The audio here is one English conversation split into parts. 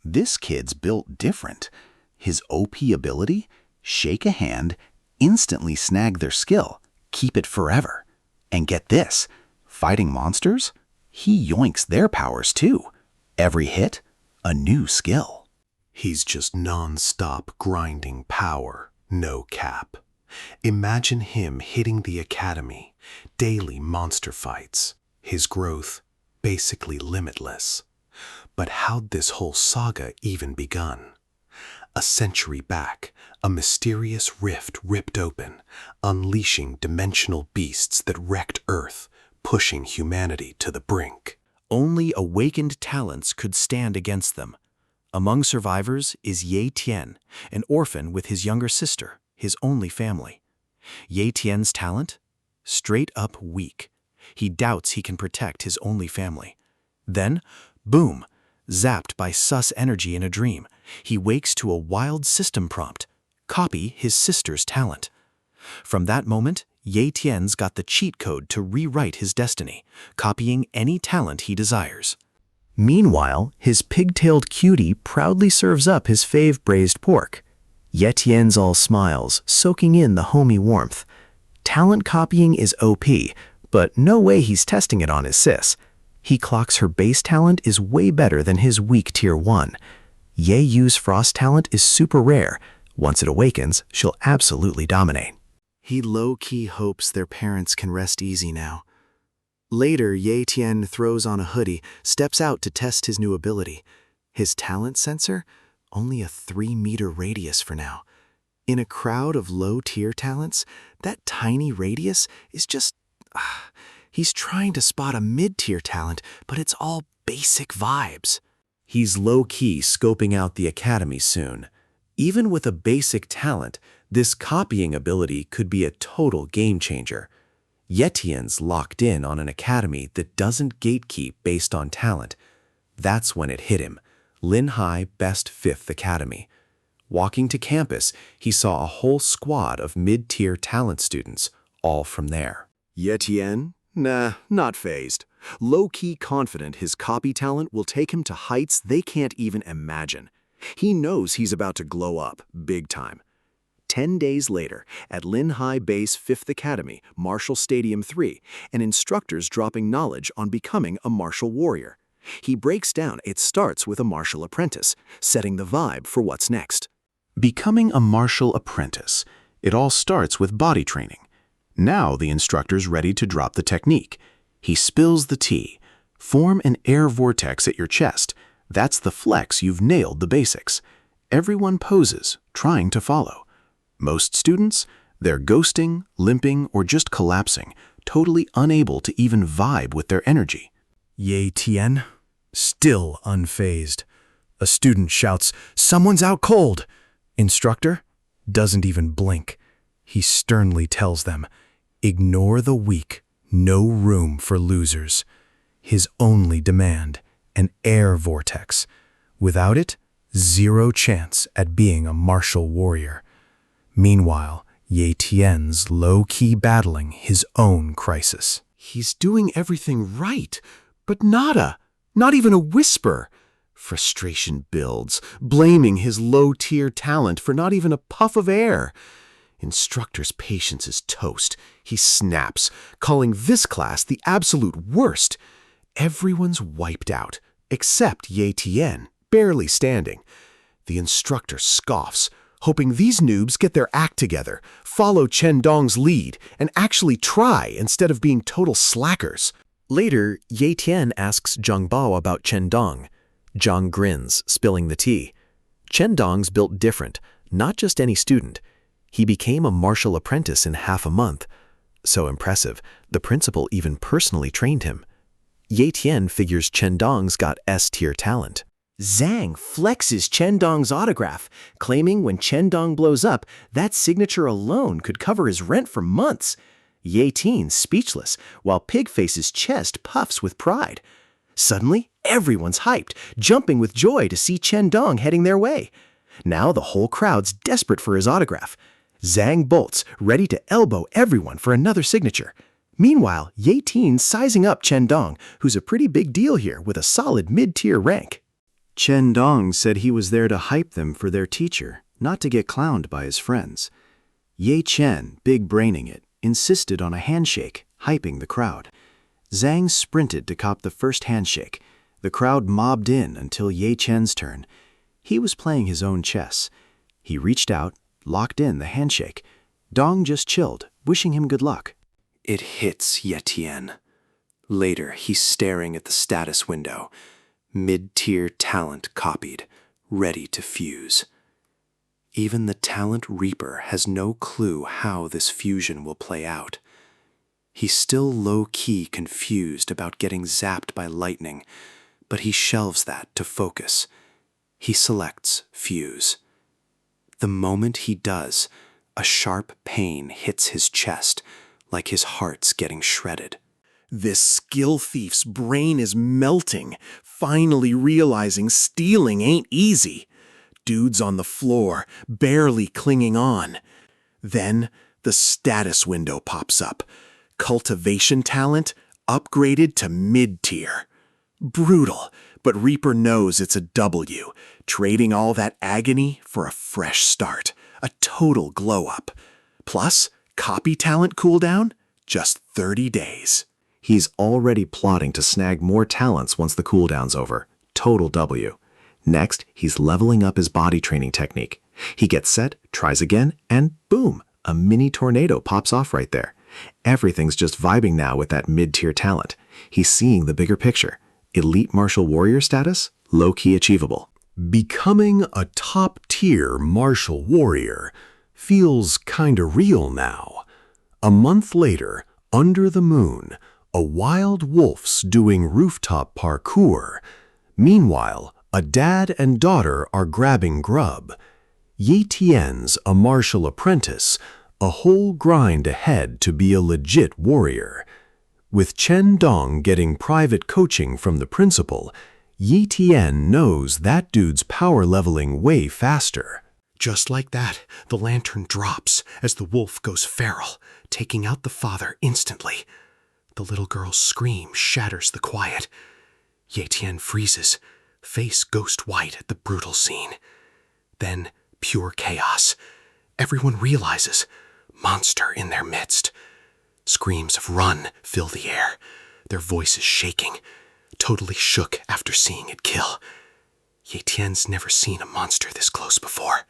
This kid's built different. His OP ability? Shake a hand, instantly snag their skill, keep it forever. And get this, fighting monsters? He yoinks their powers too. Every hit, a new skill. He's just non-stop grinding power, no cap. Imagine him hitting the academy, daily monster fights, his growth basically limitless. But how'd this whole saga even begun? A century back, a mysterious rift ripped open, unleashing dimensional beasts that wrecked Earth, pushing humanity to the brink. Only awakened talents could stand against them. Among survivors is Ye Tian, an orphan with his younger sister, his only family. Ye Tian's talent? Straight up weak. He doubts he can protect his only family. Then, boom, zapped by sus energy in a dream, he wakes to a wild system prompt: copy his sister's talent. From that moment, Ye Tian's got the cheat code to rewrite his destiny, copying any talent he desires. Meanwhile, his pigtailed cutie proudly serves up his fave braised pork. Ye Tian's all smiles, soaking in the homey warmth. Talent copying is OP, but no way he's testing it on his sis. He clocks her base talent is way better than his weak tier 1. Ye Yu's frost talent is super rare. Once it awakens, she'll absolutely dominate. He low-key hopes their parents can rest easy now. Later, Ye Tian throws on a hoodie, steps out to test his new ability. His talent sensor? Only a 3-meter radius for now. In a crowd of low-tier talents, that tiny radius is just... He's trying to spot a mid-tier talent, but it's all basic vibes. He's low-key scoping out the academy soon. Even with a basic talent, this copying ability could be a total game-changer. Ye Tian's locked in on an academy that doesn't gatekeep based on talent. That's when it hit him. Lin Hai Best 5th Academy. Walking to campus, he saw a whole squad of mid-tier talent students, all from there. Ye Tian? Nah, not fazed. Low-key confident his copy talent will take him to heights they can't even imagine. He knows he's about to glow up, big time. 10 days later, at Lin Hai Base 5th Academy, Martial Stadium 3, an instructor's dropping knowledge on becoming a martial warrior. He breaks down it starts with a martial apprentice, setting the vibe for what's next. Becoming a martial apprentice. It all starts with body training. Now the instructor's ready to drop the technique. He spills the tea. Form an air vortex at your chest. That's the flex you've nailed the basics. Everyone poses, trying to follow. Most students, they're ghosting, limping, or just collapsing, totally unable to even vibe with their energy. Ye Tian, still unfazed. A student shouts, "Someone's out cold!" Instructor doesn't even blink. He sternly tells them, "Ignore the weak, no room for losers." His only demand, an air vortex. Without it, zero chance at being a martial warrior. Meanwhile, Ye Tian's low-key battling his own crisis. He's doing everything right, but nada, not even a whisper. Frustration builds, blaming his low-tier talent for not even a puff of air. Instructor's patience is toast. He snaps, calling this class the absolute worst. Everyone's wiped out, except Ye Tian, barely standing. The instructor scoffs, hoping these noobs get their act together, follow Chen Dong's lead, and actually try instead of being total slackers. Later, Ye Tian asks Zhang Bao about Chen Dong. Zhang grins, spilling the tea. Chen Dong's built different, not just any student. He became a martial apprentice in half a month. So impressive, the principal even personally trained him. Ye Tian figures Chen Dong's got S-tier talent. Zhang flexes Chen Dong's autograph, claiming when Chen Dong blows up, that signature alone could cover his rent for months. Ye Tian's speechless, while Pigface's chest puffs with pride. Suddenly, everyone's hyped, jumping with joy to see Chen Dong heading their way. Now the whole crowd's desperate for his autograph. Zhang bolts, ready to elbow everyone for another signature. Meanwhile, Ye Tian's sizing up Chen Dong, who's a pretty big deal here with a solid mid-tier rank. Chen Dong said he was there to hype them for their teacher, not to get clowned by his friends. Ye Chen, big braining it, insisted on a handshake, hyping the crowd. Zhang sprinted to cop the first handshake. The crowd mobbed in until Ye Chen's turn. He was playing his own chess. He reached out, locked in the handshake. Dong just chilled, wishing him good luck. It hits Ye Tian. Later, he's staring at the status window. Mid-tier talent copied, ready to fuse. Even the talent reaper has no clue how this fusion will play out. He's still low-key confused about getting zapped by lightning, but he shelves that to focus. He selects fuse. The moment he does, a sharp pain hits his chest, like his heart's getting shredded. This skill thief's brain is melting, finally realizing stealing ain't easy. Dude's on the floor, barely clinging on. Then the status window pops up. Cultivation talent upgraded to mid-tier. Brutal, but Reaper knows it's a W, trading all that agony for a fresh start, a total glow-up. Plus, copy talent cooldown, just 30 days. He's already plotting to snag more talents once the cooldown's over. Total W. Next, he's leveling up his body training technique. He gets set, tries again, and boom, a mini tornado pops off right there. Everything's just vibing now with that mid-tier talent. He's seeing the bigger picture. Elite martial warrior status, low-key achievable. Becoming a top-tier martial warrior feels kinda real now. A month later, under the moon, a wild wolf's doing rooftop parkour. Meanwhile, a dad and daughter are grabbing grub. Ye Tian's a martial apprentice, a whole grind ahead to be a legit warrior. With Chen Dong getting private coaching from the principal, Ye Tian knows that dude's power leveling way faster. Just like that, the lantern drops as the wolf goes feral, taking out the father instantly. The little girl's scream shatters the quiet. Ye Tian freezes, face ghost white at the brutal scene. Then pure chaos. Everyone realizes, monster in their midst. Screams of run fill the air, their voices shaking, totally shook after seeing it kill. Ye Tian's never seen a monster this close before.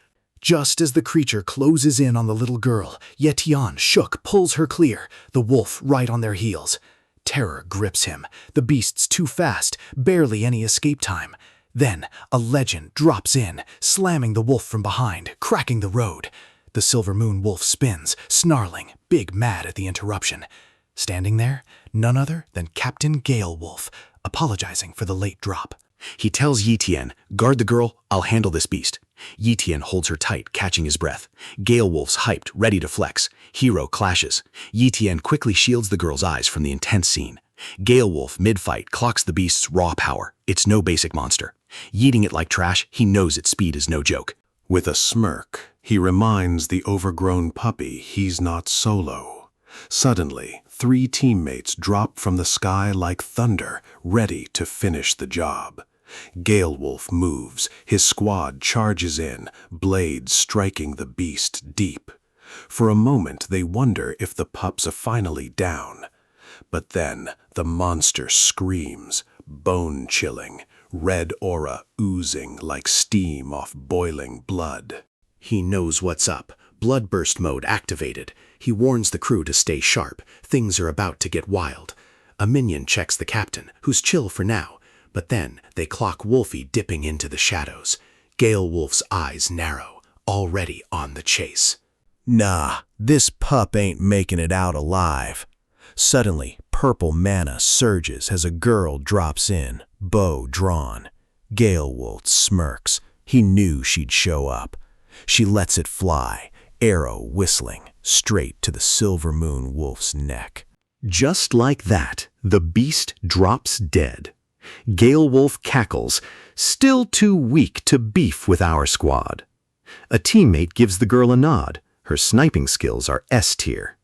Just as the creature closes in on the little girl, Ye Tian, shook, pulls her clear, the wolf right on their heels. Terror grips him, the beast's too fast, barely any escape time. Then a legend drops in, slamming the wolf from behind, cracking the road. The silver moon wolf spins, snarling, big mad at the interruption. Standing there, none other than Captain Gale Wolf, apologizing for the late drop. He tells Ye Tian, "Guard the girl, I'll handle this beast." Ye Tian holds her tight, catching his breath. Gale Wolf's hyped, ready to flex. Hero clashes. Ye Tian quickly shields the girl's eyes from the intense scene. Gale Wolf, mid-fight, clocks the beast's raw power. It's no basic monster. Yeeting it like trash, he knows its speed is no joke. With a smirk, he reminds the overgrown puppy he's not solo. Suddenly, 3 teammates drop from the sky like thunder, ready to finish the job. Gale Wolf moves, his squad charges in, blades striking the beast deep. For a moment they wonder if the pups are finally down. But then the monster screams, bone-chilling, red aura oozing like steam off boiling blood. He knows what's up. Bloodburst mode activated. He warns the crew to stay sharp. Things are about to get wild. A minion checks the captain, who's chill for now. But then they clock Wolfie dipping into the shadows. Gale Wolf's eyes narrow, already on the chase. Nah, this pup ain't making it out alive. Suddenly, purple mana surges as a girl drops in, bow drawn. Gale Wolf smirks. He knew she'd show up. She lets it fly, arrow whistling, straight to the silver moon wolf's neck. Just like that, the beast drops dead. Gale Wolf cackles, still too weak to beef with our squad. A teammate gives the girl a nod. Her sniping skills are S tier.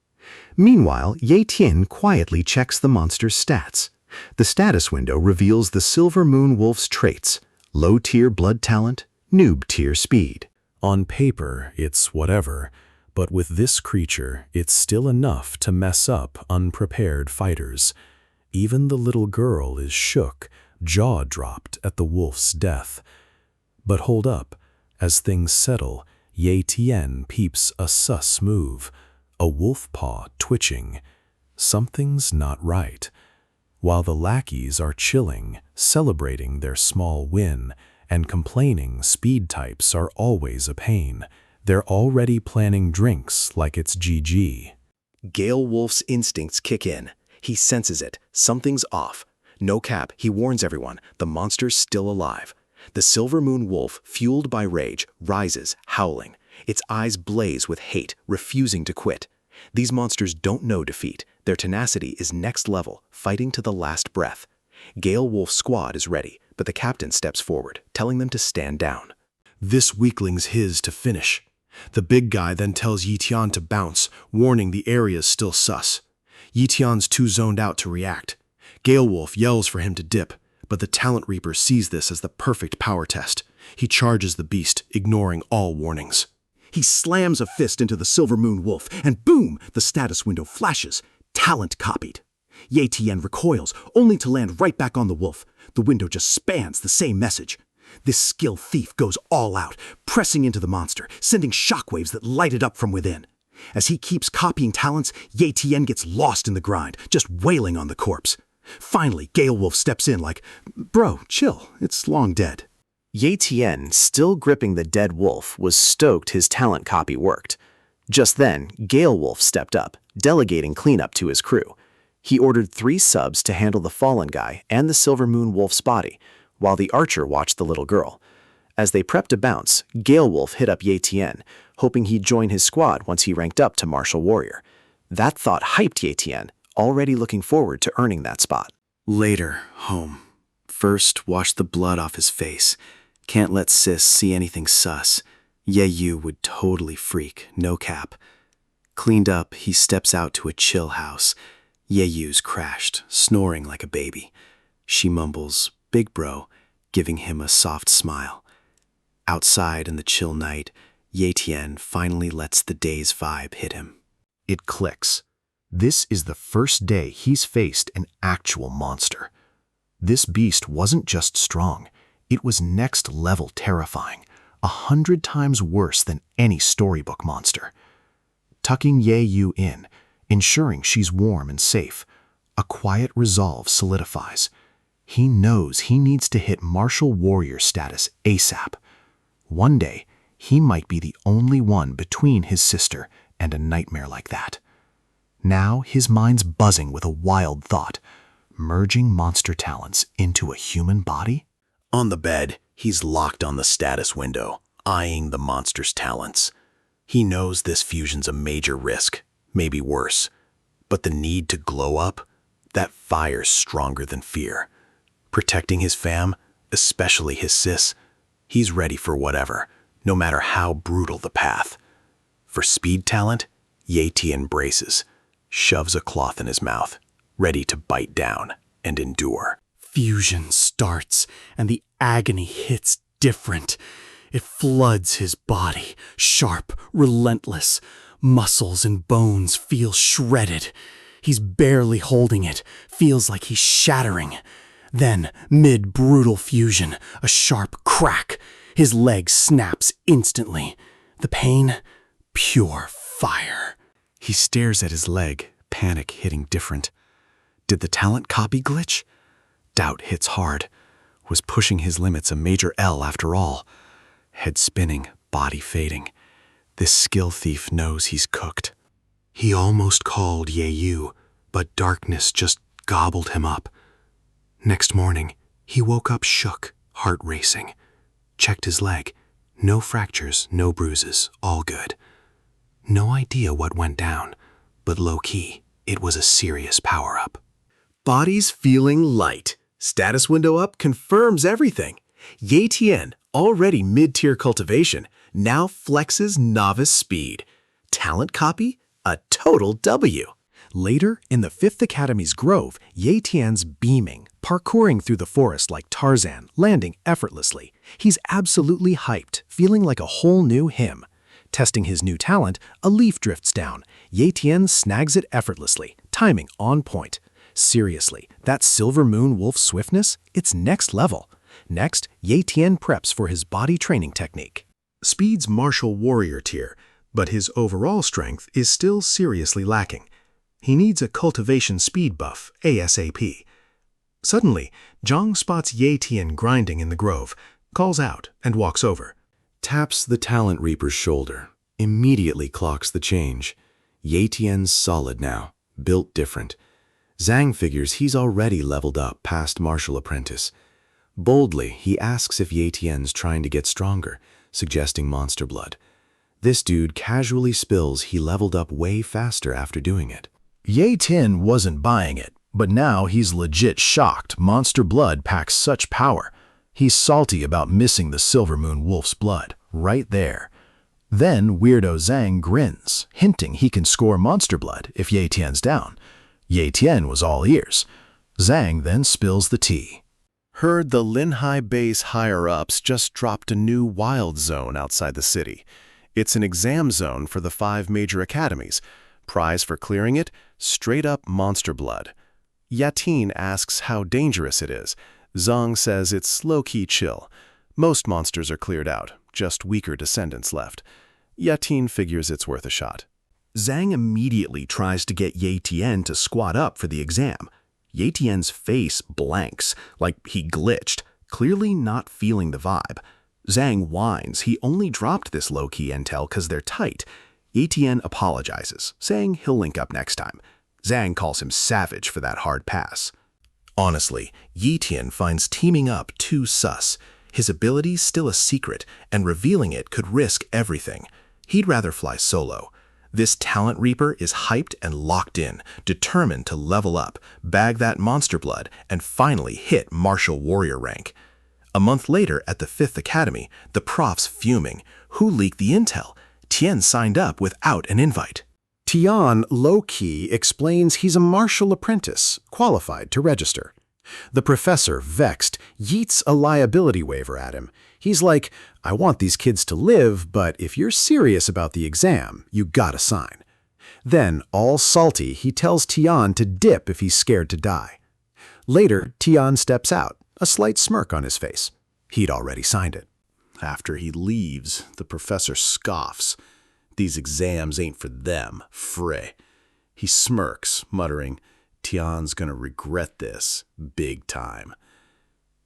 Meanwhile, Ye Tian quietly checks the monster's stats. The status window reveals the silver moon wolf's traits: Low-tier blood talent, noob-tier speed. On paper, it's whatever, but with this creature, it's still enough to mess up unprepared fighters. Even the little girl is shook, jaw dropped at the wolf's death. But hold up, as things settle, Ye Tian peeps a sus move, a wolf paw twitching. Something's not right. While the lackeys are chilling, celebrating their small win, and complaining speed types are always a pain, they're already planning drinks like it's GG. Gale Wolf's instincts kick in. He senses it. Something's off. No cap, he warns everyone. The monster's still alive. The Silver Moon Wolf, fueled by rage, rises, howling. Its eyes blaze with hate, refusing to quit. These monsters don't know defeat. Their tenacity is next level, fighting to the last breath. Gale Wolf's squad is ready, but the captain steps forward, telling them to stand down. This weakling's his to finish. The big guy then tells Ye Tian to bounce, warning the area's still sus. Ye Tian's too zoned out to react. Gale Wolf yells for him to dip, but the Talent Reaper sees this as the perfect power test. He charges the beast, ignoring all warnings. He slams a fist into the Silver Moon Wolf, and boom, the status window flashes. Talent copied. Ye Tian recoils, only to land right back on the wolf. The window just spans the same message. This skill thief goes all out, pressing into the monster, sending shockwaves that light it up from within. As he keeps copying talents, Ye Tian gets lost in the grind, just wailing on the corpse. Finally, Gale Wolf steps in like, "Bro, chill, it's long dead." Ye Tian, still gripping the dead wolf, was stoked his talent copy worked. Just then, Gale Wolf stepped up, delegating cleanup to his crew. He ordered 3 subs to handle the fallen guy and the Silver Moon Wolf's body, while the archer watched the little girl. As they prepped to bounce, Gale Wolf hit up Ye Tian, hoping he'd join his squad once he ranked up to Martial Warrior. That thought hyped Ye Tian, already looking forward to earning that spot. Later, home. First, wash the blood off his face. Can't let sis see anything sus. Ye would totally freak, no cap. Cleaned up, he steps out to a chill house. Ye's crashed, snoring like a baby. She mumbles, "Big bro," giving him a soft smile. Outside in the chill night, Ye Tian finally lets the day's vibe hit him. It clicks. This is the first day he's faced an actual monster. This beast wasn't just strong, it was next-level terrifying, 100 times worse than any storybook monster. Tucking Ye in, ensuring she's warm and safe, a quiet resolve solidifies. He knows he needs to hit Martial Warrior status ASAP. One day, he might be the only one between his sister and a nightmare like that. Now his mind's buzzing with a wild thought, merging monster talents into a human body? On the bed, he's locked on the status window, eyeing the monster's talents. He knows this fusion's a major risk, maybe worse. But the need to glow up, that fire's stronger than fear. Protecting his fam, especially his sis, he's ready for whatever, no matter how brutal the path. For speed talent, Ye Tian embraces, shoves a cloth in his mouth, ready to bite down and endure. Fusion starts, and the agony hits different. It floods his body, sharp, relentless. Muscles and bones feel shredded. He's barely holding it, feels like he's shattering. Then, mid-brutal fusion, a sharp crack. His leg snaps instantly. The pain, pure fire. He stares at his leg, panic hitting different. Did the talent copy glitch? Doubt hits hard. Was pushing his limits a major L after all? Head spinning, body fading. This skill thief knows he's cooked. He almost called Ye, but darkness just gobbled him up. Next morning, he woke up shook, heart racing. Checked his leg. No fractures, no bruises, all good. No idea what went down, but low-key, it was a serious power-up. Body's feeling light. Status window up confirms everything. Ye Tian, already mid-tier cultivation, now flexes novice speed. Talent copy? A total W. Later, in the 5th Academy's Grove, Ye Tian's beaming, Parkouring through the forest like Tarzan, landing effortlessly. He's absolutely hyped, feeling like a whole new him. Testing his new talent, a leaf drifts down. Ye Tian snags it effortlessly, timing on point. Seriously, that Silver Moon Wolf swiftness? It's next level. Next, Ye Tian preps for his body training technique. Speed's martial warrior tier, but his overall strength is still seriously lacking. He needs a cultivation speed buff, ASAP. Suddenly, Zhang spots Ye Tian grinding in the grove, calls out, and walks over. Taps the Talent Reaper's shoulder, immediately clocks the change. Ye Tian's solid now, built different. Zhang figures he's already leveled up past martial apprentice. Boldly, he asks if Ye Tian's trying to get stronger, suggesting monster blood. This dude casually spills he leveled up way faster after doing it. Ye Tian wasn't buying it, but now he's legit shocked monster blood packs such power. He's salty about missing the Silver Moon Wolf's blood, right there. Then Weirdo Zhang grins, hinting he can score monster blood if Ye Tian's down. Ye Tian was all ears. Zhang then spills the tea. Heard the Linhai base higher-ups just dropped a new wild zone outside the city. It's an exam zone for the 5 major academies. Prize for clearing it, straight-up monster blood. Yatin asks how dangerous it is. Zhang says it's low-key chill. Most monsters are cleared out, just weaker descendants left. Yatin figures it's worth a shot. Zhang immediately tries to get Ye Tian to squat up for the exam. Ye Tian's face blanks, like he glitched, clearly not feeling the vibe. Zhang whines he only dropped this low-key intel because they're tight. Ye Tian apologizes, saying he'll link up next time. Zhang calls him savage for that hard pass. Honestly, Ye Tian finds teaming up too sus. His ability's still a secret, and revealing it could risk everything. He'd rather fly solo. This Talent Reaper is hyped and locked in, determined to level up, bag that monster blood, and finally hit martial warrior rank. A month later at the 5th Academy, the prof's fuming. Who leaked the intel? Tian signed up without an invite. Tian, low-key, explains he's a martial apprentice, qualified to register. The professor, vexed, yeets a liability waiver at him. He's like, I want these kids to live, but if you're serious about the exam, you gotta sign. Then, all salty, he tells Tian to dip if he's scared to die. Later, Tian steps out, a slight smirk on his face. He'd already signed it. After he leaves, the professor scoffs. These exams ain't for them, Frey. He smirks, muttering, Tian's gonna regret this, big time.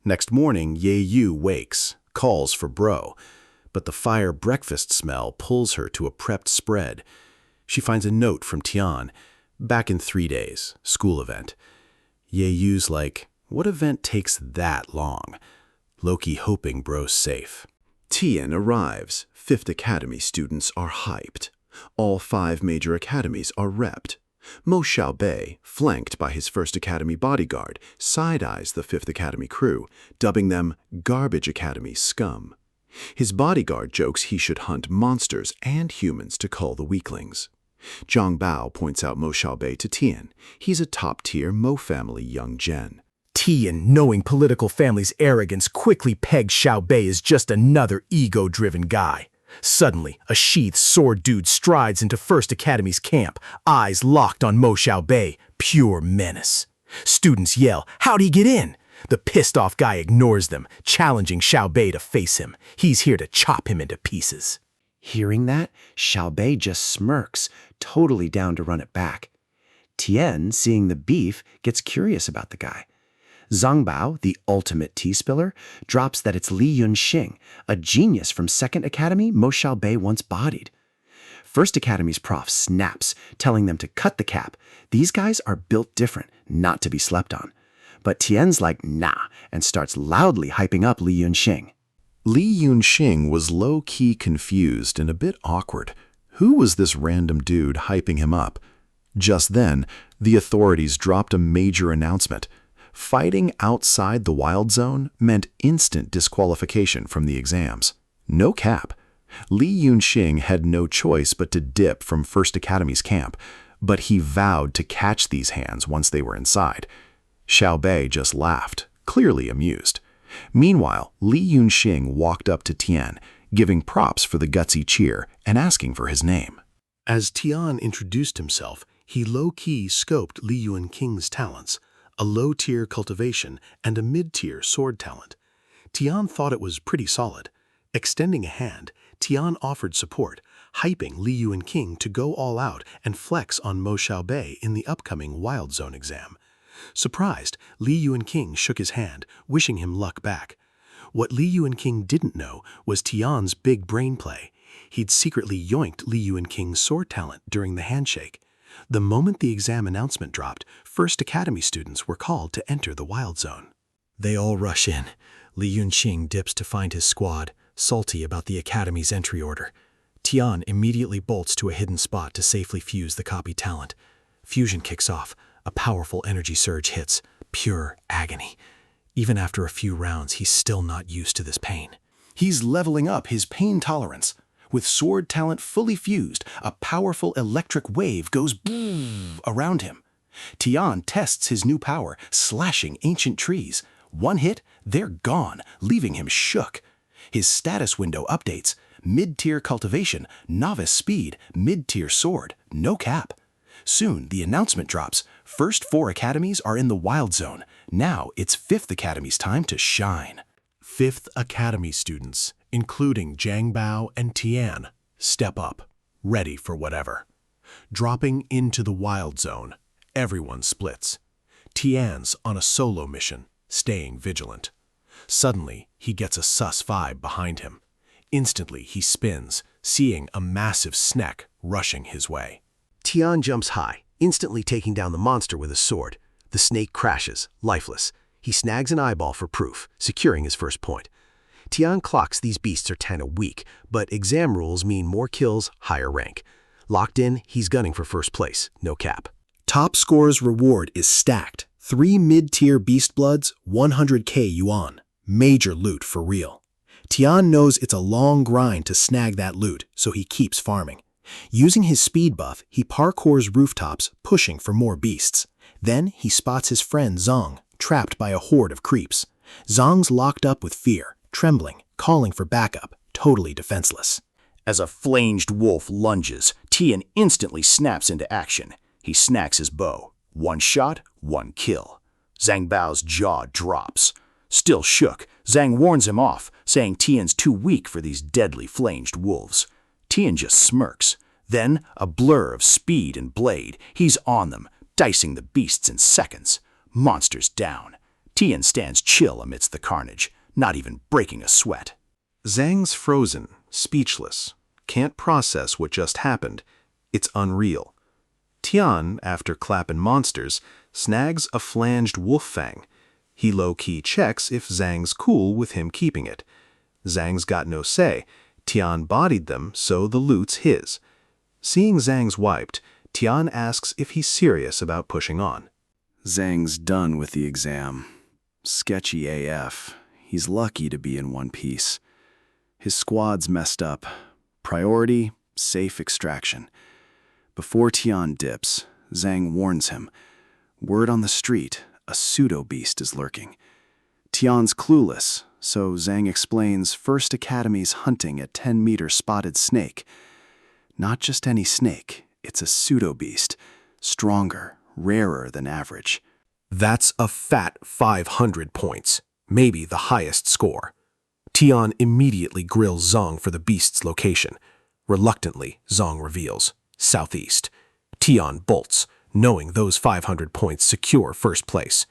Next morning, Ye Yu wakes, calls for bro, but the fire breakfast smell pulls her to a prepped spread. She finds a note from Tian. Back in 3 days, school event. Ye Yu's like, what event takes that long? Loki hoping bro's safe. Tian arrives. 5th Academy students are hyped. All 5 major academies are repped. Mo Xiaobei, flanked by his 1st Academy bodyguard, side-eyes the 5th Academy crew, dubbing them Garbage Academy scum. His bodyguard jokes he should hunt monsters and humans to cull the weaklings. Zhang Bao points out Mo Xiaobei to Tian. He's a top-tier Mo family young gen. Tian, knowing political family's arrogance, quickly pegged Xiaobei as just another ego-driven guy. Suddenly, a sheathed sword dude strides into 1st Academy's camp, eyes locked on Mo Xiaobei, pure menace. Students yell, how'd he get in? The pissed-off guy ignores them, challenging Xiaobei to face him. He's here to chop him into pieces. Hearing that, Xiaobei just smirks, totally down to run it back. Tian, seeing the beef, gets curious about the guy. Zhang Bao, the ultimate tea spiller, drops that it's Li Yunxing, a genius from 2nd Academy Mo Xiaobei once bodied. 1st Academy's prof snaps, telling them to cut the cap. These guys are built different, not to be slept on. But Tian's like, nah, and starts loudly hyping up Li Yunxing. Li Yunxing was low-key confused and a bit awkward. Who was this random dude hyping him up? Just then, the authorities dropped a major announcement. Fighting outside the wild zone meant instant disqualification from the exams. No cap. Li Yunxing had no choice but to dip from 1st Academy's camp, but he vowed to catch these hands once they were inside. Xiaobei just laughed, clearly amused. Meanwhile, Li Yunxing walked up to Tian, giving props for the gutsy cheer and asking for his name. As Tian introduced himself, he low-key scoped Li Yunqing's talents, a low-tier cultivation and a mid-tier sword talent. Tian thought it was pretty solid. Extending a hand, Tian offered support, hyping Li Yunqing to go all out and flex on Mo Xiaobei in the upcoming Wild Zone exam. Surprised, Li Yunqing shook his hand, wishing him luck back. What Li Yunqing didn't know was Tian's big brain play. He'd secretly yoinked Li Yunqing's sword talent during the handshake. The moment the exam announcement dropped, First Academy students were called to enter the Wild Zone. They all rush in. Li Yunqing dips to find his squad, salty about the Academy's entry order. Tian immediately bolts to a hidden spot to safely fuse the copy talent. Fusion kicks off. A powerful energy surge hits. Pure agony. Even after a few rounds, he's still not used to this pain. He's leveling up his pain tolerance. With sword talent fully fused, a powerful electric wave goes boom around him. Tian tests his new power, slashing ancient trees. One hit, they're gone, leaving him shook. His status window updates. Mid-tier cultivation, novice speed, mid-tier sword, no cap. Soon, the announcement drops. First 4 academies are in the Wild Zone. Now, it's 5th Academy's time to shine. 5th Academy students, including Zhang Bao and Tian, step up, ready for whatever. Dropping into the Wild Zone, everyone splits. Tian's on a solo mission, staying vigilant. Suddenly, he gets a sus vibe behind him. Instantly, he spins, seeing a massive snake rushing his way. Tian jumps high, instantly taking down the monster with his sword. The snake crashes, lifeless. He snags an eyeball for proof, securing his first point. Tian clocks these beasts are kinda weak, but exam rules mean more kills, higher rank. Locked in, he's gunning for first place, no cap. Top scorer's reward is stacked. 3 mid-tier beast bloods, 100k yuan. Major loot for real. Tian knows it's a long grind to snag that loot, so he keeps farming. Using his speed buff, he parkours rooftops, pushing for more beasts. Then he spots his friend Zong, trapped by a horde of creeps. Zong's locked up with fear, trembling, calling for backup, totally defenseless. As a flanged wolf lunges, Tian instantly snaps into action. He snacks his bow. 1 shot, 1 kill. Zhang Bao's jaw drops. Still shook, Zhang warns him off, saying Tian's too weak for these deadly flanged wolves. Tian just smirks. Then, a blur of speed and blade, he's on them, dicing the beasts in seconds. Monsters down. Tian stands chill amidst the carnage, not even breaking a sweat. Zhang's frozen, speechless, can't process what just happened. It's unreal. Tian, after clapping monsters, snags a flanged wolf fang. He low-key checks if Zhang's cool with him keeping it. Zhang's got no say. Tian bodied them, so the loot's his. Seeing Zhang's wiped, Tian asks if he's serious about pushing on. Zhang's done with the exam. Sketchy AF. He's lucky to be in one piece. His squad's messed up. Priority, safe extraction. Before Tian dips, Zhang warns him. Word on the street, a pseudo-beast is lurking. Tian's clueless, so Zhang explains First Academy's hunting a 10-meter spotted snake. Not just any snake, it's a pseudo-beast. Stronger, rarer than average. That's a fat 500 points, maybe the highest score. Tian immediately grills Zong for the beast's location. Reluctantly, Zong reveals, southeast. Tian bolts, knowing those 500 points secure first place.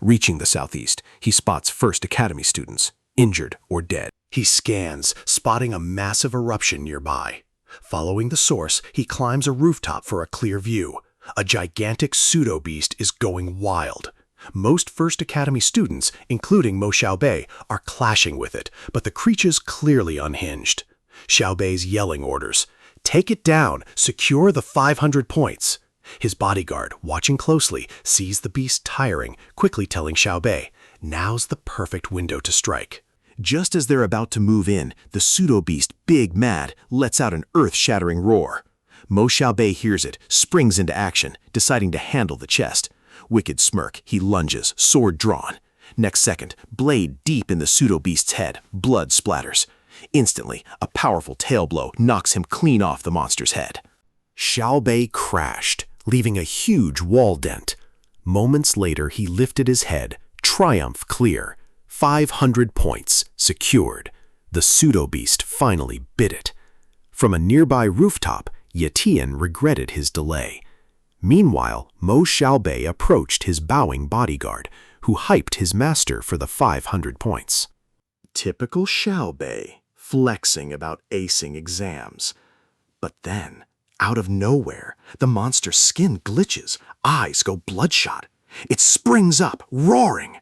Reaching the southeast, he spots First Academy students, injured or dead. He scans, spotting a massive eruption nearby. Following the source, he climbs a rooftop for a clear view. A gigantic pseudo-beast is going wild. Most First Academy students, including Mo Xiaobei, are clashing with it, but the creature's clearly unhinged. Xiaobei's yelling orders, "Take it down, secure the 500 points." His bodyguard, watching closely, sees the beast tiring, quickly telling Xiaobei, "Now's the perfect window to strike." Just as they're about to move in, the pseudo-beast, big mad, lets out an earth-shattering roar. Mo Xiaobei hears it, springs into action, deciding to handle the chest. Wicked smirk, he lunges, sword drawn. Next second, blade deep in the pseudo-beast's head, blood splatters. Instantly, a powerful tail blow knocks him clean off the monster's head. Xiaobei crashed, leaving a huge wall dent. Moments later, he lifted his head, triumph clear. 500 points, secured. The pseudo-beast finally bit it. From a nearby rooftop, Yetian regretted his delay. Meanwhile, Mo Xiaobei approached his bowing bodyguard, who hyped his master for the 500 points. Typical Xiaobei, flexing about acing exams. But then, out of nowhere, the monster's skin glitches, eyes go bloodshot. It springs up, roaring.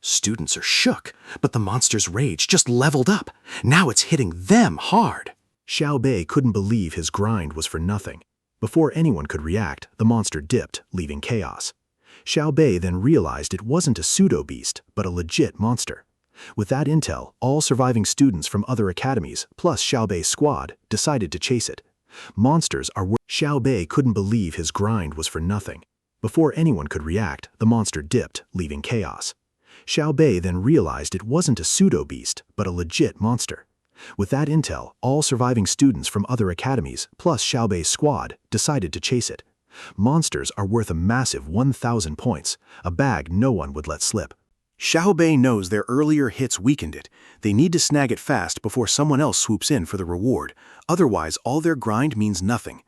Students are shook, but the monster's rage just leveled up. Now it's hitting them hard. Xiaobei couldn't believe his grind was for nothing. Before anyone could react, the monster dipped, leaving chaos. Xiaobei then realized it wasn't a pseudo-beast, but a legit monster. With that intel, all surviving students from other academies, plus Xiaobei's squad, decided to chase it. Monsters are Xiaobei couldn't believe his grind was for nothing. Before anyone could react, the monster dipped, leaving chaos. Xiaobei then realized it wasn't a pseudo-beast, but a legit monster. With that intel, all surviving students from other academies, plus Xiaobei's squad, decided to chase it. Monsters are worth a massive 1,000 points, a bag no one would let slip. Xiaobei knows their earlier hits weakened it. They need to snag it fast before someone else swoops in for the reward. Otherwise, all their grind means nothing.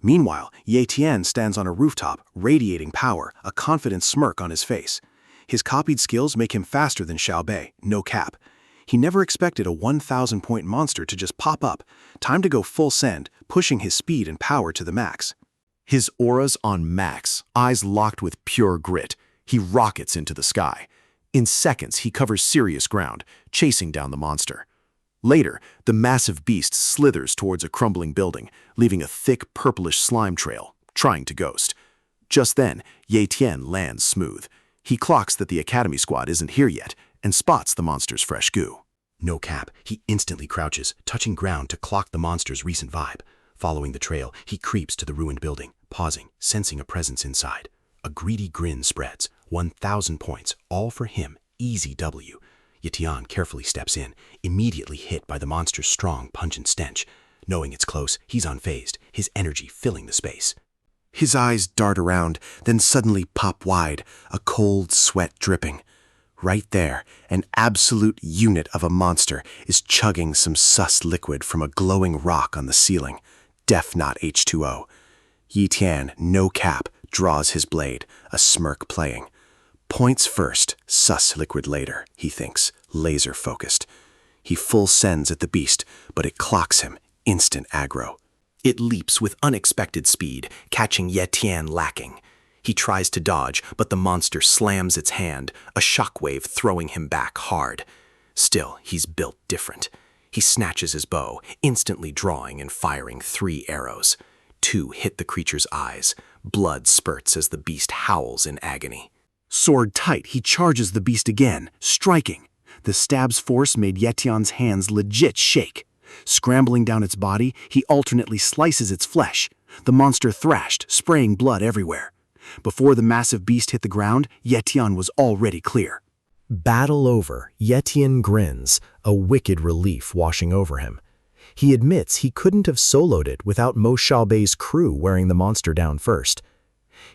Meanwhile, Ye Tian stands on a rooftop, radiating power, a confident smirk on his face. His copied skills make him faster than Xiaobei, no cap. He never expected a 1,000-point monster to just pop up. Time to go full send, pushing his speed and power to the max. His aura's on max, eyes locked with pure grit. He rockets into the sky. In seconds, he covers serious ground, chasing down the monster. Later, the massive beast slithers towards a crumbling building, leaving a thick purplish slime trail, trying to ghost. Just then, Ye Tian lands smooth. He clocks that the Academy squad isn't here yet, and spots the monster's fresh goo. No cap, he instantly crouches, touching ground to clock the monster's recent vibe. Following the trail, he creeps to the ruined building, pausing, sensing a presence inside. A greedy grin spreads. 1,000 points, all for him, easy W. Ye Tian carefully steps in, immediately hit by the monster's strong, pungent stench. Knowing it's close, he's unfazed, his energy filling the space. His eyes dart around, then suddenly pop wide, a cold sweat dripping. Right there, an absolute unit of a monster is chugging some sus liquid from a glowing rock on the ceiling. Def not H2O. Ye Tian, no cap, draws his blade, a smirk playing. Points first, sus liquid later, he thinks, laser-focused. He full sends at the beast, but it clocks him, instant aggro. It leaps with unexpected speed, catching Ye Tian lacking. He tries to dodge, but the monster slams its hand, a shockwave throwing him back hard. Still, he's built different. He snatches his bow, instantly drawing and firing 3 arrows. 2 hit the creature's eyes. Blood spurts as the beast howls in agony. Sword tight, he charges the beast again, striking. The stab's force made Ye Tian's hands legit shake. Scrambling down its body, he alternately slices its flesh. The monster thrashed, spraying blood everywhere. Before the massive beast hit the ground, Ye Tian was already clear. Battle over, Ye Tian grins, a wicked relief washing over him. He admits he couldn't have soloed it without Mo Xiaobei's crew wearing the monster down first.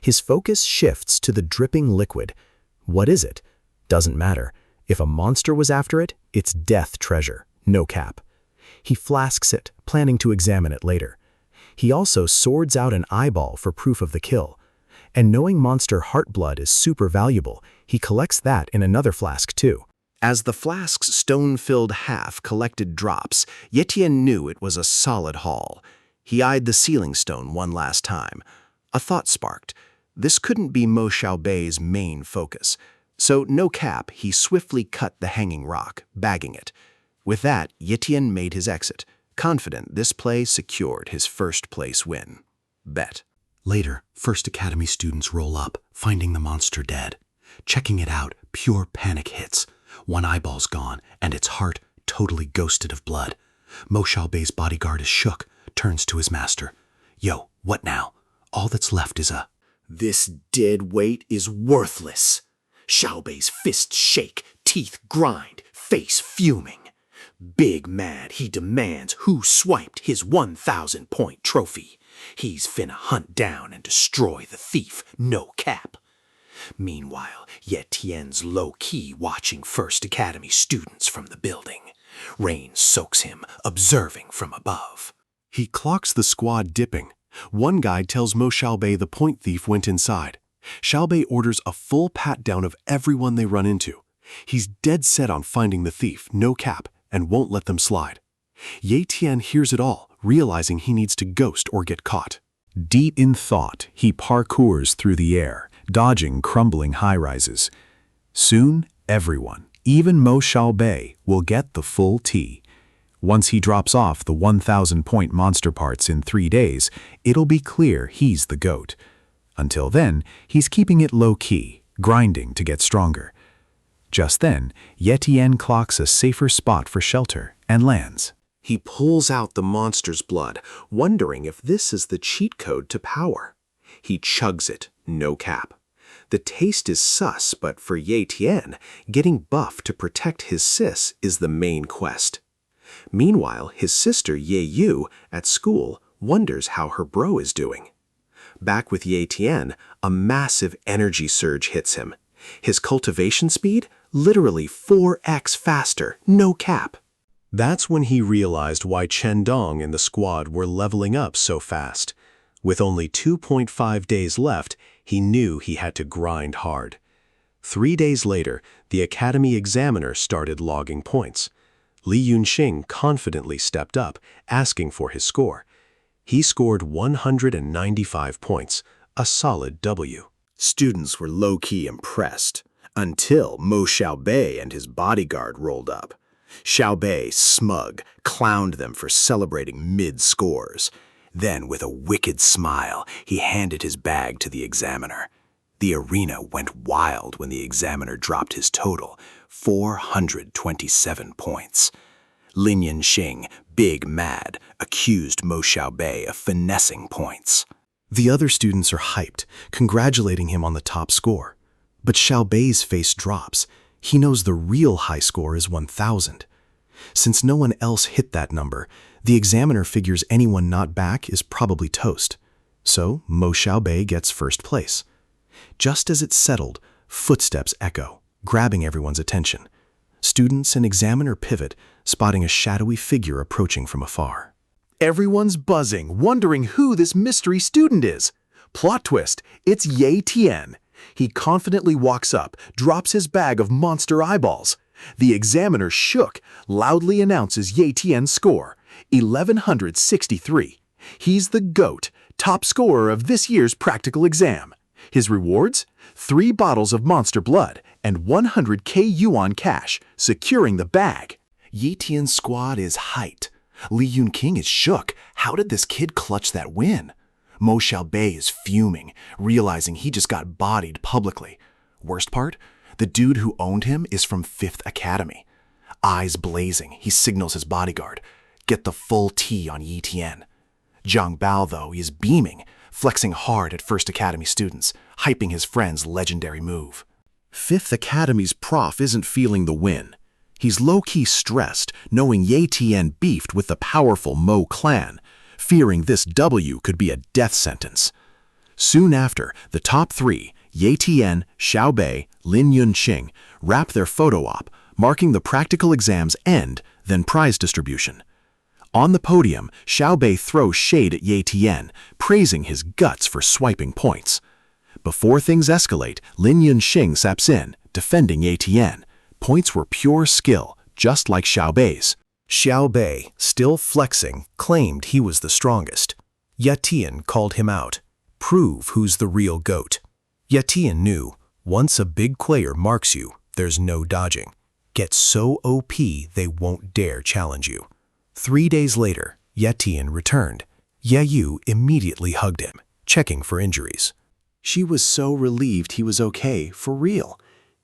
His focus shifts to the dripping liquid. What is it? Doesn't matter. If a monster was after it, it's death treasure, no cap. He flasks it, planning to examine it later. He also swords out an eyeball for proof of the kill. And knowing monster heart blood is super valuable, he collects that in another flask too. As the flask's stone-filled half collected drops, Ye Tian knew it was a solid haul. He eyed the sealing stone one last time. A thought sparked. This couldn't be Mo Xiaobei's main focus. So, no cap, he swiftly cut the hanging rock, bagging it. With that, Ye Tian made his exit, confident this play secured his first-place win. Bet. Later, First Academy students roll up, finding the monster dead. Checking it out, pure panic hits. One eyeball's gone, and its heart totally ghosted of blood. Mo Xiaobei's bodyguard is shook, turns to his master. Yo, what now? All that's left is a... This dead weight is worthless. Xiaobei's fists shake, teeth grind, face fuming. Big mad, he demands who swiped his 1,000-point trophy. He's finna hunt down and destroy the thief, no cap. Meanwhile, Ye Tian's low-key watching First Academy students from the building. Rain soaks him, observing from above. He clocks the squad dipping. One guide tells Mo Xiaobei the point thief went inside. Xiaobei orders a full pat-down of everyone they run into. He's dead set on finding the thief, no cap, and won't let them slide. Ye Tian hears it all, realizing he needs to ghost or get caught. Deep in thought, he parkours through the air, dodging crumbling high-rises. Soon, everyone, even Mo Xiaobei, will get the full tea. Once he drops off the 1,000-point monster parts in 3 days, it'll be clear he's the GOAT. Until then, he's keeping it low-key, grinding to get stronger. Just then, Ye Tian clocks a safer spot for shelter and lands. He pulls out the monster's blood, wondering if this is the cheat code to power. He chugs it, no cap. The taste is sus, but for Ye Tian, getting buff to protect his sis is the main quest. Meanwhile, his sister Ye Yu, at school, wonders how her bro is doing. Back with Ye Tian, a massive energy surge hits him. His cultivation speed, literally 4x faster, no cap. That's when he realized why Chen Dong and the squad were leveling up so fast. With only 2.5 days left, he knew he had to grind hard. 3 days later, the academy examiner started logging points. Li Yunxing confidently stepped up, asking for his score. He scored 195 points, a solid W. Students were low-key impressed, until Mo Xiaobei and his bodyguard rolled up. Xiaobei, smug, clowned them for celebrating mid-scores. Then, with a wicked smile, he handed his bag to the examiner. The arena went wild when the examiner dropped his total, 427 points. Lin Yunxing, big mad, accused Mo Xiaobei of finessing points. The other students are hyped, congratulating him on the top score. But Xiaobei's face drops. He knows the real high score is 1,000. Since no one else hit that number, the examiner figures anyone not back is probably toast. So Mo Xiaobei gets first place. Just as it's settled, footsteps echo, grabbing everyone's attention. Students and examiner pivot, spotting a shadowy figure approaching from afar. Everyone's buzzing, wondering who this mystery student is. Plot twist, it's Ye Tian. He confidently walks up, drops his bag of monster eyeballs. The examiner, shook, loudly announces Ye Tian's score, 1,163. He's the GOAT, top scorer of this year's practical exam. His rewards? 3 bottles of monster blood and 100k yuan cash, securing the bag. Ye Tian's squad is hyped. Li Yunqing is shook. How did this kid clutch that win? Mo Xiaobei is fuming, realizing he just got bodied publicly. Worst part? The dude who owned him is from 5th Academy. Eyes blazing, he signals his bodyguard. Get the full tea on Ye Tian. Zhang Bao, though, is beaming, flexing hard at First Academy students, hyping his friend's legendary move. 5th Academy's prof isn't feeling the win. He's low-key stressed, knowing Ye Tian beefed with the powerful Mo clan, fearing this W could be a death sentence. Soon after, the top 3, Ye Tian, Xiaobei, Lin Yunqing, wrap their photo op, marking the practical exam's end, then prize distribution. On the podium, Xiaobei throws shade at Ye Tian, praising his guts for swiping points. Before things escalate, Lin Yunqing steps in, defending Ye Tian. Points were pure skill, just like Xiaobei's. Xiaobei, still flexing, claimed he was the strongest. Ye Tian called him out. Prove who's the real GOAT. Ye Tian knew, once a big player marks you, there's no dodging. Get so OP they won't dare challenge you. 3 days later, Ye Tian returned. Ye Yu immediately hugged him, checking for injuries. She was so relieved he was okay, for real.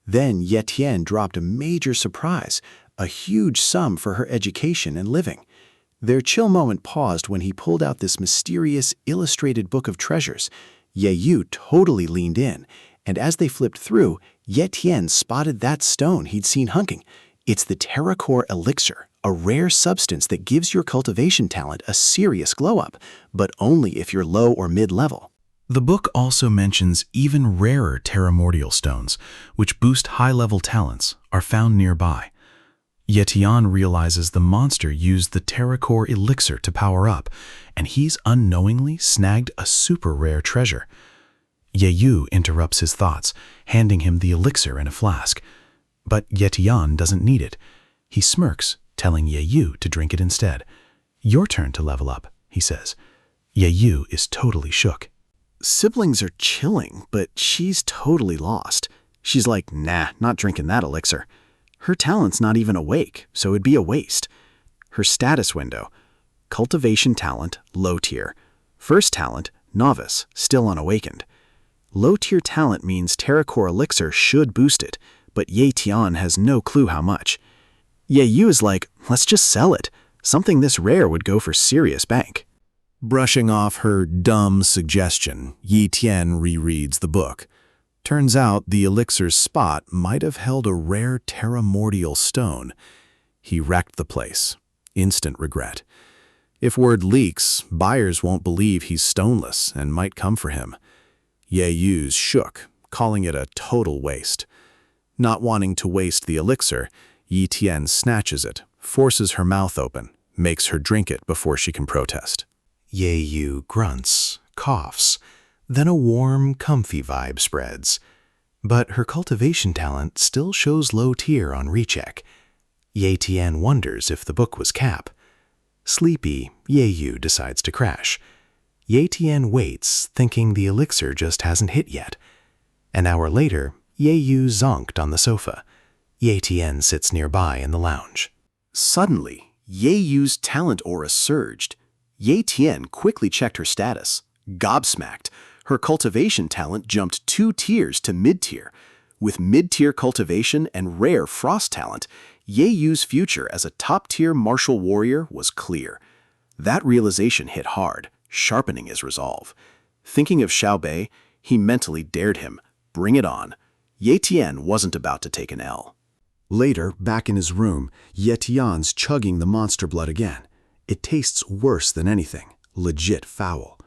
Then Ye Tian dropped a major surprise, a huge sum for her education and living. Their chill moment paused when he pulled out this mysterious illustrated book of treasures. Ye Yu totally leaned in, and as they flipped through, Ye Tian spotted that stone he'd seen hunking. It's the Terracore Elixir, a rare substance that gives your cultivation talent a serious glow-up, but only if you're low or mid-level. The book also mentions even rarer terramordial stones, which boost high-level talents, are found nearby. Ye Tian realizes the monster used the Terracore Elixir to power up, and he's unknowingly snagged a super-rare treasure. Ye Yu interrupts his thoughts, handing him the elixir in a flask. But Ye Tian doesn't need it. He smirks, telling Ye Yu to drink it instead. "Your turn to level up," he says. Ye Yu is totally shook. Siblings are chilling, but she's totally lost. She's like, nah, not drinking that elixir. Her talent's not even awake, so it'd be a waste. Her status window: cultivation talent, low tier. First talent, novice, still unawakened. Low tier talent means Terracore Elixir should boost it, but Ye Tian has no clue how much. Ye Yu is like, let's just sell it. Something this rare would go for serious bank. Brushing off her dumb suggestion, Ye Tian rereads the book. Turns out the elixir's spot might have held a rare terramordial stone. He wrecked the place. Instant regret. If word leaks, buyers won't believe he's stoneless and might come for him. Ye Yu's shook, calling it a total waste. Not wanting to waste the elixir, Ye Tian snatches it, forces her mouth open, makes her drink it before she can protest. Ye Yu grunts, coughs, then a warm, comfy vibe spreads. But her cultivation talent still shows low tier on recheck. Ye Tian wonders if the book was cap. Sleepy, Ye Yu decides to crash. Ye Tian waits, thinking the elixir just hasn't hit yet. An hour later, Ye Yu zonked on the sofa. Ye Tian sits nearby in the lounge. Suddenly, Ye Yu's talent aura surged. Ye Tian quickly checked her status. Gobsmacked, her cultivation talent jumped 2 tiers to mid-tier. With mid-tier cultivation and rare frost talent, Ye Yu's future as a top-tier martial warrior was clear. That realization hit hard, sharpening his resolve. Thinking of Xiaobei, he mentally dared him. Bring it on. Ye Tian wasn't about to take an L. Later, back in his room, Ye Tian's chugging the monster blood again. It tastes worse than anything, legit foul.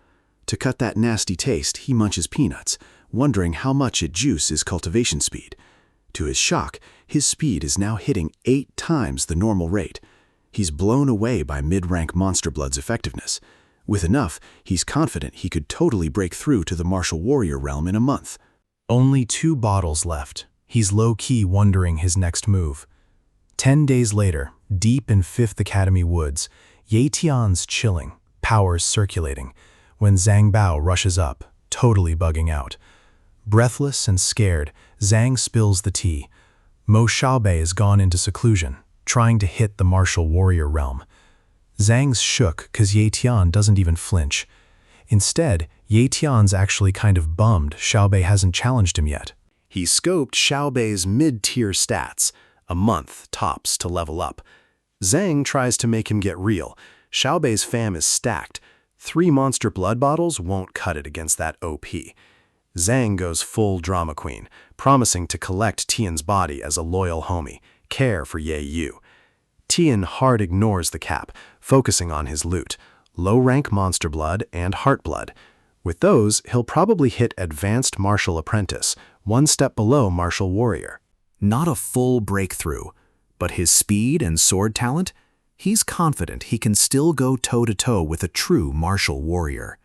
To cut that nasty taste, he munches peanuts, wondering how much it juices his cultivation speed. To his shock, his speed is now hitting 8 times the normal rate. He's blown away by mid-rank monster blood's effectiveness. With enough, he's confident he could totally break through to the martial warrior realm in a month. Only 2 bottles left. He's low-key wondering his next move. 10 days later, deep in 5th Academy woods, Ye Tian's chilling, powers circulating, when Zhang Bao rushes up, totally bugging out. Breathless and scared, Zhang spills the tea. Mo Xiaobei has gone into seclusion, trying to hit the martial warrior realm. Zhang's shook because Ye Tian doesn't even flinch. Instead, Ye Tian's actually kind of bummed Xiaobei hasn't challenged him yet. He scoped Xiaobei's mid-tier stats, a month tops to level up. Zhang tries to make him get real. Xiaobei's fam is stacked. 3 monster blood bottles won't cut it against that OP. Zhang goes full drama queen, promising to collect Tian's body as a loyal homie, care for Ye Yu. Tian hard ignores the cap, focusing on his loot, low-rank monster blood and heart blood. With those, he'll probably hit advanced martial apprentice, 1 step below martial warrior. Not a full breakthrough, but his speed and sword talent, he's confident he can still go toe-to-toe with a true martial warrior.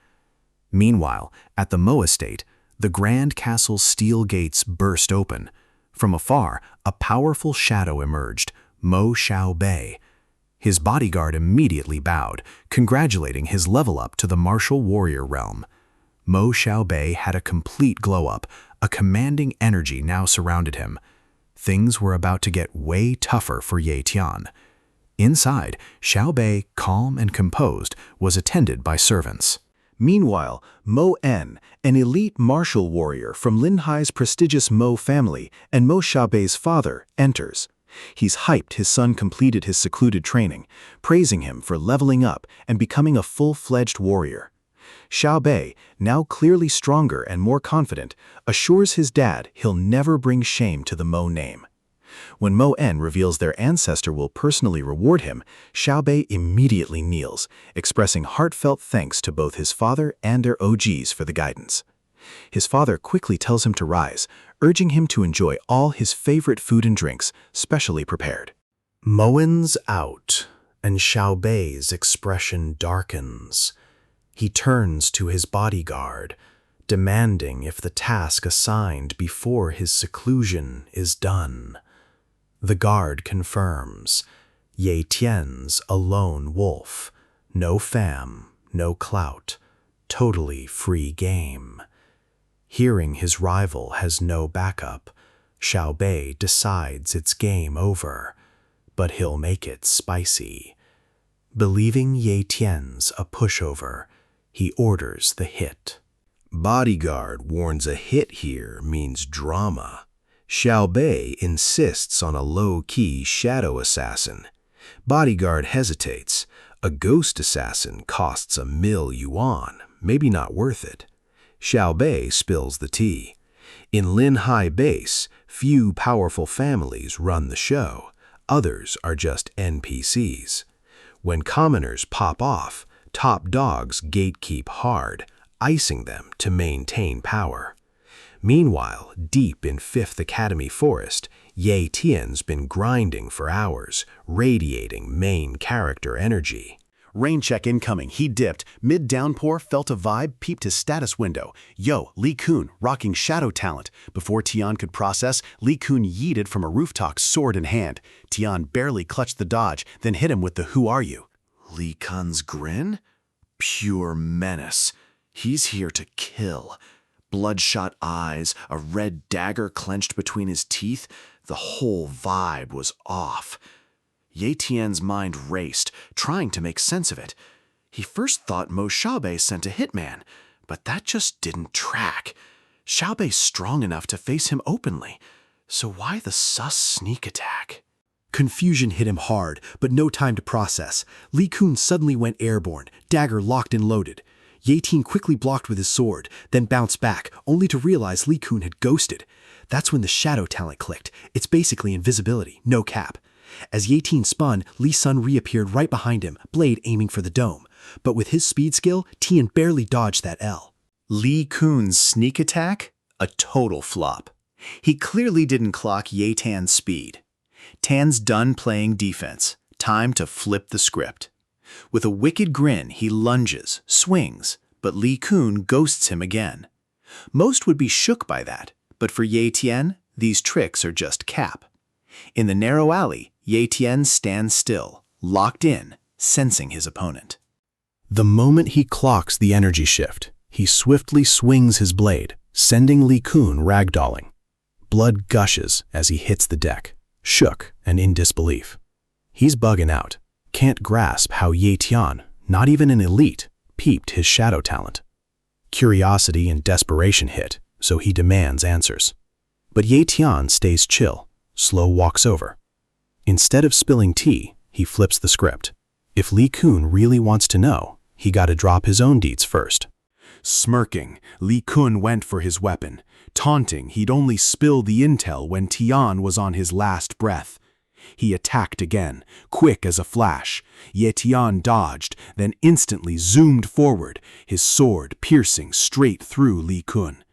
Meanwhile, at the Mo estate, the Grand Castle's steel gates burst open. From afar, a powerful shadow emerged, Mo Xiaobei. His bodyguard immediately bowed, congratulating his level up to the martial warrior realm. Mo Xiaobei had a complete glow-up, a commanding energy now surrounded him. Things were about to get way tougher for Ye Tian. Inside, Xiaobei, calm and composed, was attended by servants. Meanwhile, Mo En, an elite martial warrior from Lin Hai's prestigious Mo family and Mo Xiaobei's father, enters. He's hyped his son completed his secluded training, praising him for leveling up and becoming a full-fledged warrior. Xiao Bei, now clearly stronger and more confident, assures his dad he'll never bring shame to the Mo name. When Mo En reveals their ancestor will personally reward him, Xiao Bei immediately kneels, expressing heartfelt thanks to both his father and their OGs for the guidance. His father quickly tells him to rise, urging him to enjoy all his favorite food and drinks, specially prepared. Moen's out, and Xiao Bei's expression darkens. He turns to his bodyguard, demanding if the task assigned before his seclusion is done. The guard confirms. Ye Tian's a lone wolf. No fam, no clout. Totally free game. Hearing his rival has no backup, Xiao Bei decides it's game over, but he'll make it spicy. Believing Ye Tian's a pushover, he orders the hit. Bodyguard warns a hit here means drama. Xiao Bei insists on a low-key shadow assassin. Bodyguard hesitates. A ghost assassin costs 1,000,000 yuan, maybe not worth it. Xiao Bei spills the tea. In Lin Hai Base, few powerful families run the show. Others are just NPCs. When commoners pop off, top dogs gatekeep hard, icing them to maintain power. Meanwhile, deep in Fifth Academy Forest, Ye Tian's been grinding for hours, radiating main character energy. Rain check incoming, he dipped. Mid-downpour, felt a vibe, peeped his status window. Yo, Li Kun, rocking shadow talent. Before Tian could process, Li Kun yeeted from a rooftop, sword in hand. Tian barely clutched the dodge, then hit him with the "Who are you?" Li Kun's grin? Pure menace. He's here to kill. Bloodshot eyes, a red dagger clenched between his teeth. The whole vibe was off. Ye Tian's mind raced, trying to make sense of it. He first thought Mo Xiaobei sent a hitman, but that just didn't track. Xiaobei's strong enough to face him openly, so why the sus sneak attack? Confusion hit him hard, but no time to process. Li Kun suddenly went airborne, dagger locked and loaded. Ye Tian quickly blocked with his sword, then bounced back, only to realize Li Kun had ghosted. That's when the shadow talent clicked. It's basically invisibility, no cap. As Ye Tian spun, Li Sun reappeared right behind him, blade aiming for the dome. But with his speed skill, Tian barely dodged that L. Li Kun's sneak attack? A total flop. He clearly didn't clock Ye Tian's speed. Tan's done playing defense. Time to flip the script. With a wicked grin, he lunges, swings, but Li Kun ghosts him again. Most would be shook by that, but for Ye Tian, these tricks are just cap. In the narrow alley, Ye Tian stands still, locked in, sensing his opponent. The moment he clocks the energy shift, he swiftly swings his blade, sending Li Kun ragdolling. Blood gushes as he hits the deck, shook and in disbelief. He's bugging out, can't grasp how Ye Tian, not even an elite, peeped his shadow talent. Curiosity and desperation hit, so he demands answers. But Ye Tian stays chill, slow walks over. Instead of spilling tea, he flips the script. If Li Kun really wants to know, he gotta drop his own deeds first. Smirking, Li Kun went for his weapon, taunting he'd only spill the intel when Tian was on his last breath. He attacked again, quick as a flash. Ye Tian dodged, then instantly zoomed forward, his sword piercing straight through Li Kun.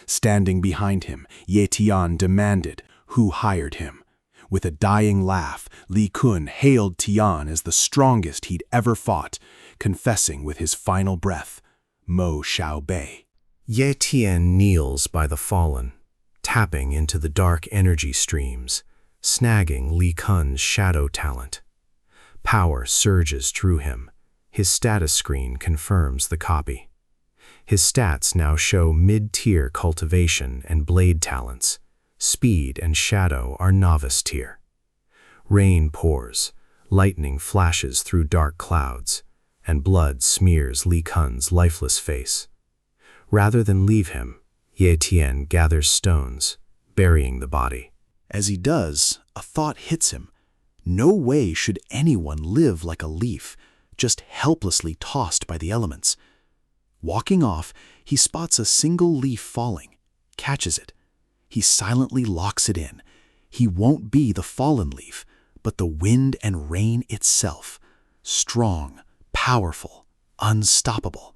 Standing behind him, Ye Tian demanded who hired him. With a dying laugh, Li Kun hailed Tian as the strongest he'd ever fought, confessing with his final breath, Mo Xiaobei. Ye Tian kneels by the fallen, tapping into the dark energy streams, snagging Li Kun's shadow talent. Power surges through him. His status screen confirms the copy. His stats now show mid-tier cultivation and blade talents. Speed and shadow are novice tier. Rain pours, lightning flashes through dark clouds, and blood smears Li Kun's lifeless face. Rather than leave him, Ye Tian gathers stones, burying the body. As he does, a thought hits him. No way should anyone live like a leaf, just helplessly tossed by the elements. Walking off, he spots a single leaf falling, catches it. He silently locks it in. He won't be the fallen leaf, but the wind and rain itself. Strong, powerful, unstoppable.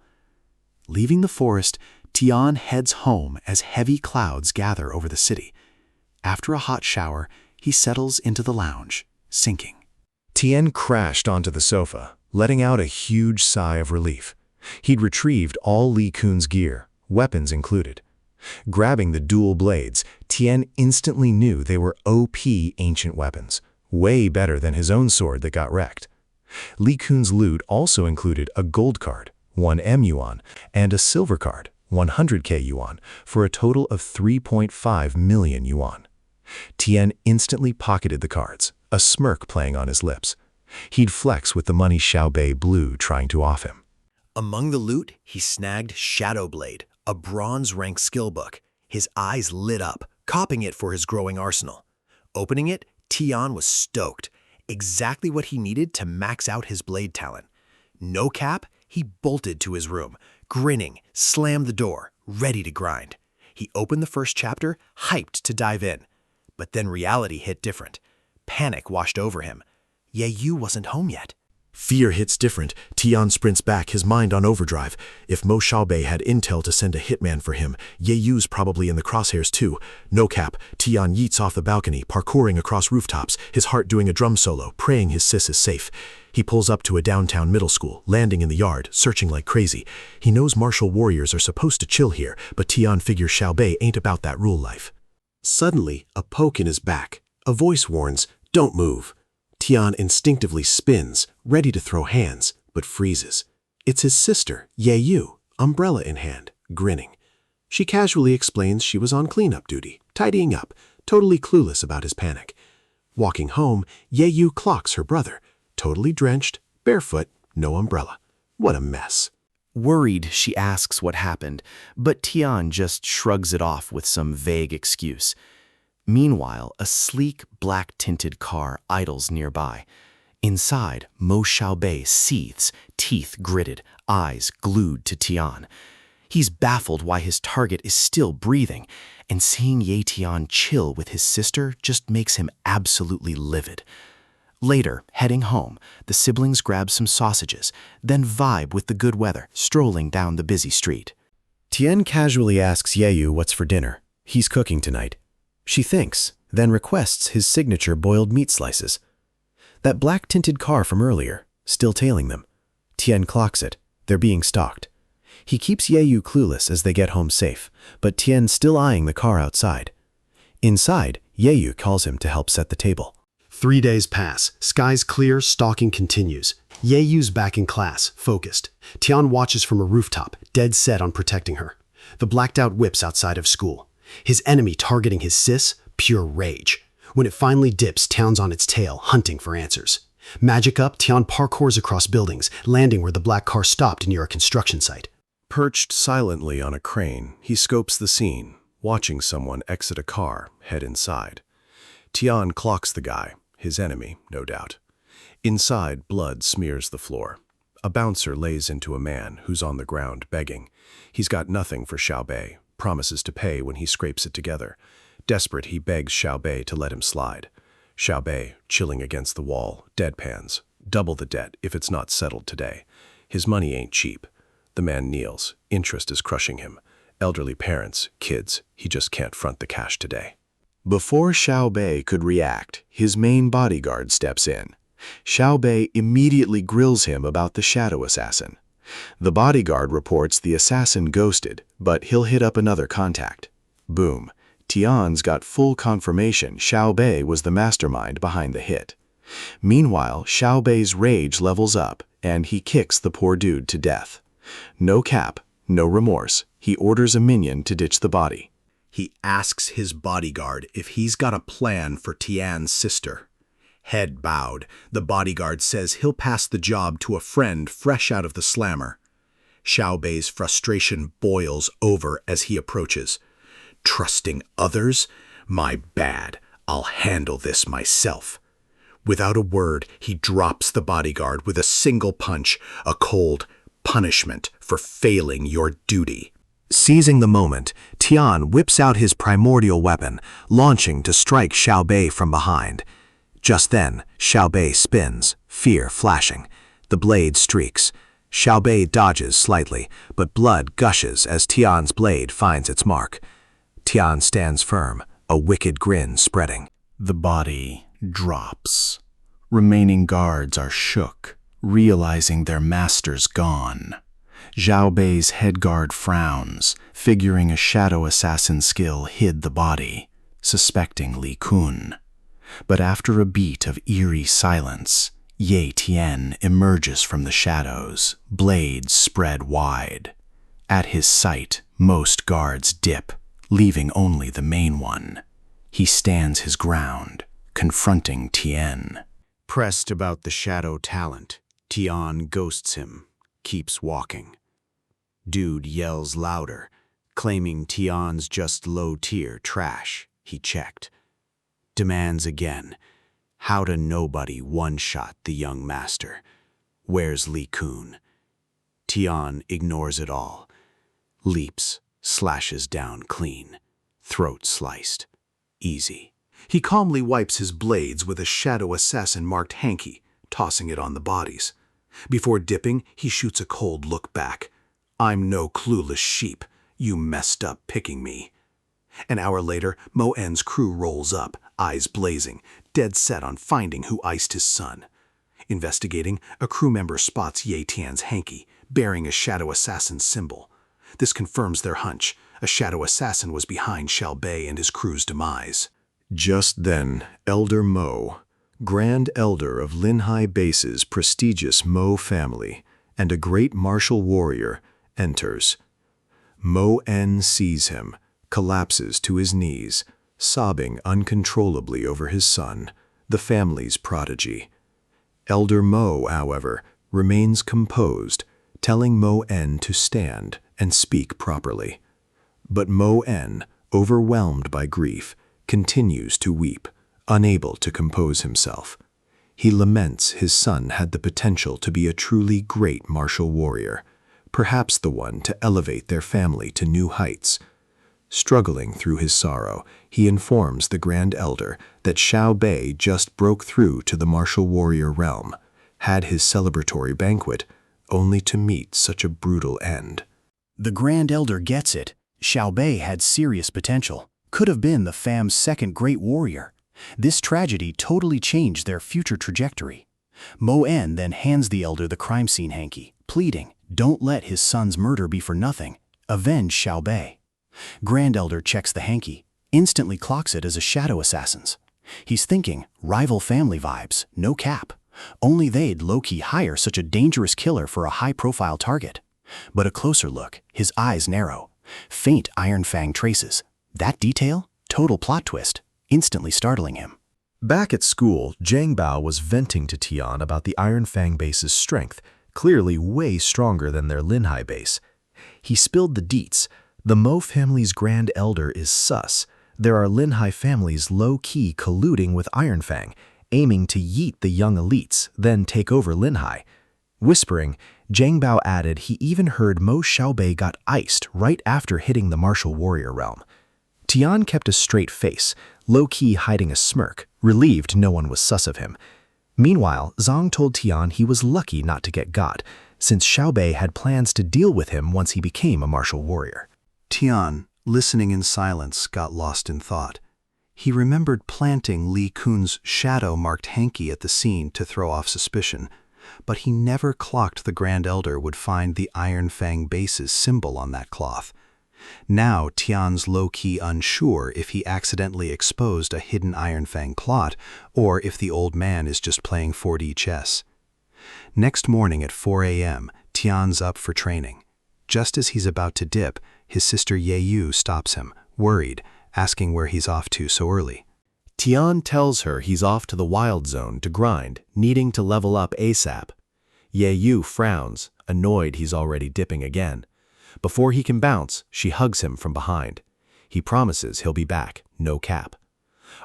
Leaving the forest, Tian heads home as heavy clouds gather over the city. After a hot shower, he settles into the lounge, sinking. Tien crashed onto the sofa, letting out a huge sigh of relief. He'd retrieved all Li Kun's gear, weapons included. Grabbing the dual blades, Tien instantly knew they were OP ancient weapons, way better than his own sword that got wrecked. Li Kun's loot also included a gold card, 1M yuan, and a silver card, 100k yuan, for a total of 3.5 million yuan. Tien instantly pocketed the cards, a smirk playing on his lips. He'd flex with the money Xiaobei blew trying to off him. Among the loot, he snagged Shadow Blade, a bronze-rank skill book. His eyes lit up, copying it for his growing arsenal. Opening it, Tian was stoked. Exactly what he needed to max out his blade talent. No cap, he bolted to his room, grinning, slammed the door, ready to grind. He opened the first chapter, hyped to dive in. But then reality hit different. Panic washed over him. Ye Yu wasn't home yet. Fear hits different. Tian sprints back, his mind on overdrive. If Mo Xiaobei had intel to send a hitman for him, Ye Yu's probably in the crosshairs too. No cap, Tian yeets off the balcony, parkouring across rooftops, his heart doing a drum solo, praying his sis is safe. He pulls up to a downtown middle school, landing in the yard, searching like crazy. He knows martial warriors are supposed to chill here, but Tian figures Xiaobei ain't about that rule life. Suddenly, a poke in his back. A voice warns, "Don't move." Tian instinctively spins, ready to throw hands, but freezes. It's his sister, Ye Yu, umbrella in hand, grinning. She casually explains she was on cleanup duty, tidying up, totally clueless about his panic. Walking home, Ye Yu clocks her brother, totally drenched, barefoot, no umbrella. What a mess. Worried, she asks what happened, but Tian just shrugs it off with some vague excuse. Meanwhile, a sleek, black-tinted car idles nearby. Inside, Mo Xiaobei seethes, teeth gritted, eyes glued to Tian. He's baffled why his target is still breathing, and seeing Ye Tian chill with his sister just makes him absolutely livid. Later, heading home, the siblings grab some sausages, then vibe with the good weather, strolling down the busy street. Tien casually asks Ye Yu what's for dinner. He's cooking tonight. She thinks, then requests his signature boiled meat slices. That black-tinted car from earlier, still tailing them. Tien clocks it. They're being stalked. He keeps Ye Yu clueless as they get home safe, but Tien's still eyeing the car outside. Inside, Ye Yu calls him to help set the table. 3 days pass. Skies clear, stalking continues. Ye Yu's back in class, focused. Tian watches from a rooftop, dead set on protecting her. The blacked-out whips outside of school. His enemy targeting his sis, pure rage. When it finally dips, Tian's on its tail, hunting for answers. Magic up, Tian parkours across buildings, landing where the black car stopped near a construction site. Perched silently on a crane, he scopes the scene, watching someone exit a car, head inside. Tian clocks the guy, his enemy, no doubt. Inside, blood smears the floor. A bouncer lays into a man who's on the ground begging. He's got nothing for Xiaobei, promises to pay when he scrapes it together. Desperate, he begs Xiaobei to let him slide. Xiaobei, chilling against the wall, deadpans. Double the debt if it's not settled today. His money ain't cheap. The man kneels. Interest is crushing him. Elderly parents, kids, he just can't front the cash today. Before Xiaobei could react, his main bodyguard steps in. Xiaobei immediately grills him about the shadow assassin. The bodyguard reports the assassin ghosted, but he'll hit up another contact. Boom. Tian's got full confirmation Xiaobei was the mastermind behind the hit. Meanwhile, Xiaobei's rage levels up, and he kicks the poor dude to death. No cap, no remorse. He orders a minion to ditch the body. He asks his bodyguard if he's got a plan for Tian's sister. Head bowed, the bodyguard says he'll pass the job to a friend fresh out of the slammer. Xiaobei's frustration boils over as he approaches. Trusting others? My bad. I'll handle this myself. Without a word, he drops the bodyguard with a single punch, a cold, punishment for failing your duty. Seizing the moment, Tian whips out his primordial weapon, launching to strike Xiaobei from behind. Just then, Xiaobei spins, fear flashing. The blade streaks. Xiaobei dodges slightly, but blood gushes as Tian's blade finds its mark. Tian stands firm, a wicked grin spreading. The body drops. Remaining guards are shook, realizing their master's gone. Zhao Bei's head guard frowns, figuring a shadow assassin skill hid the body, suspecting Li Kun. But after a beat of eerie silence, Ye Tian emerges from the shadows, blades spread wide. At his sight, most guards dip, leaving only the main one. He stands his ground, confronting Tian. Pressed about the shadow talent, Tian ghosts him, keeps walking. Dude yells louder, claiming Tian's just low-tier trash, he checked. Demands again, how to nobody one-shot the young master. Where's Li Kun? Tian ignores it all. Leaps, slashes down clean. Throat sliced. Easy. He calmly wipes his blades with a shadow assassin-marked hanky, tossing it on the bodies. Before dipping, he shoots a cold look back. I'm no clueless sheep. You messed up picking me. An hour later, Mo En's crew rolls up, eyes blazing, dead set on finding who iced his son. Investigating, a crew member spots Ye Tian's hanky, bearing a shadow assassin symbol. This confirms their hunch. A shadow assassin was behind Xiaobei and his crew's demise. Just then, Elder Mo, Grand Elder of Linhai Base's prestigious Mo family, and a great martial warrior, enters. Mo En sees him, collapses to his knees, sobbing uncontrollably over his son, the family's prodigy. Elder Mo, however, remains composed, telling Mo En to stand and speak properly. But Mo En, overwhelmed by grief, continues to weep, unable to compose himself. He laments his son had the potential to be a truly great martial warrior, perhaps the one to elevate their family to new heights. Struggling through his sorrow, he informs the Grand Elder that Xiaobei just broke through to the martial warrior realm, had his celebratory banquet, only to meet such a brutal end. The Grand Elder gets it. Xiaobei had serious potential, could have been the fam's second great warrior. This tragedy totally changed their future trajectory. Mo En then hands the elder the crime scene hanky, pleading, don't let his son's murder be for nothing. Avenge Xiaobei. Grand Elder checks the hanky, instantly clocks it as a shadow assassin's. He's thinking, rival family vibes, no cap. Only they'd low-key hire such a dangerous killer for a high-profile target. But a closer look, his eyes narrow. Faint Iron Fang traces. That detail? Total plot twist, instantly startling him. Back at school, Zhang Bao was venting to Tian about the Iron Fang base's strength, clearly way stronger than their Linhai base. He spilled the deets. The Mo family's Grand Elder is sus. There are Linhai families low-key colluding with Iron Fang, aiming to yeet the young elites, then take over Linhai. Whispering, Zhang Bao added he even heard Mo Xiaobei got iced right after hitting the martial warrior realm. Tian kept a straight face, low-key hiding a smirk, relieved no one was sus of him. Meanwhile, Zhang told Tian he was lucky not to get got, since Xiaobei had plans to deal with him once he became a martial warrior. Tian, listening in silence, got lost in thought. He remembered planting Li Kun's shadow-marked hanky at the scene to throw off suspicion, but he never clocked the Grand Elder would find the Iron Fang base's symbol on that cloth. Now Tian's low-key unsure if he accidentally exposed a hidden Iron Fang plot or if the old man is just playing 4D chess. Next morning at 4 a.m., Tian's up for training. Just as he's about to dip, his sister Yeyu stops him, worried, asking where he's off to so early. Tian tells her he's off to the Wild Zone to grind, needing to level up ASAP. Yeyu frowns, annoyed he's already dipping again. Before he can bounce, she hugs him from behind. He promises he'll be back, no cap.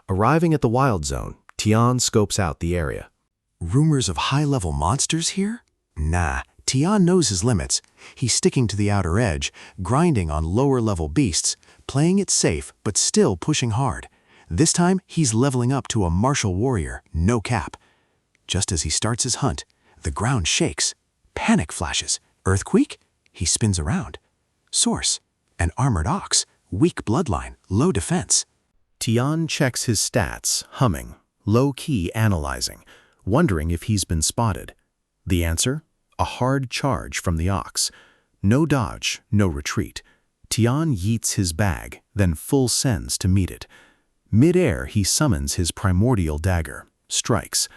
Arriving at the Wild Zone, Tian scopes out the area. Rumors of high-level monsters here? Nah, Tian knows his limits. He's sticking to the outer edge, grinding on lower-level beasts, playing it safe but still pushing hard. This time, he's leveling up to a martial warrior, no cap. Just as he starts his hunt, the ground shakes. Panic flashes. Earthquake? He spins around. Source: an armored ox, weak bloodline, low defense. Tian checks his stats, humming, low-key analyzing, wondering if he's been spotted. The answer? A hard charge from the ox. No dodge, no retreat. Tian yeets his bag, then full sends to meet it. Mid-air, he summons his primordial dagger, strikes.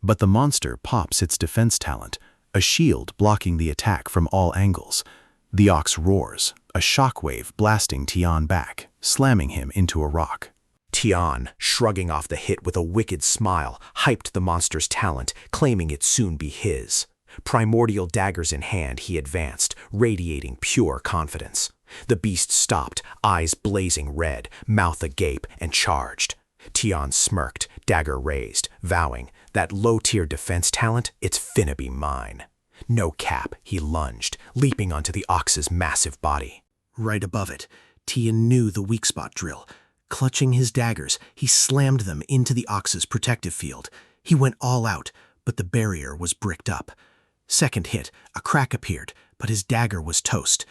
But the monster pops its defense talent, a shield blocking the attack from all angles. The ox roars, a shockwave blasting Tian back, slamming him into a rock. Tian, shrugging off the hit with a wicked smile, hyped the monster's talent, claiming it'd soon be his. Primordial daggers in hand, he advanced, radiating pure confidence. The beast stopped, eyes blazing red, mouth agape, and charged. Tian smirked, dagger raised, vowing, that low-tier defense talent, it's finna be mine. No cap, he lunged, leaping onto the ox's massive body. Right above it, Tian knew the weak spot drill. Clutching his daggers, he slammed them into the ox's protective field. He went all out, but the barrier was bricked up. Second hit, a crack appeared, but his dagger was toast.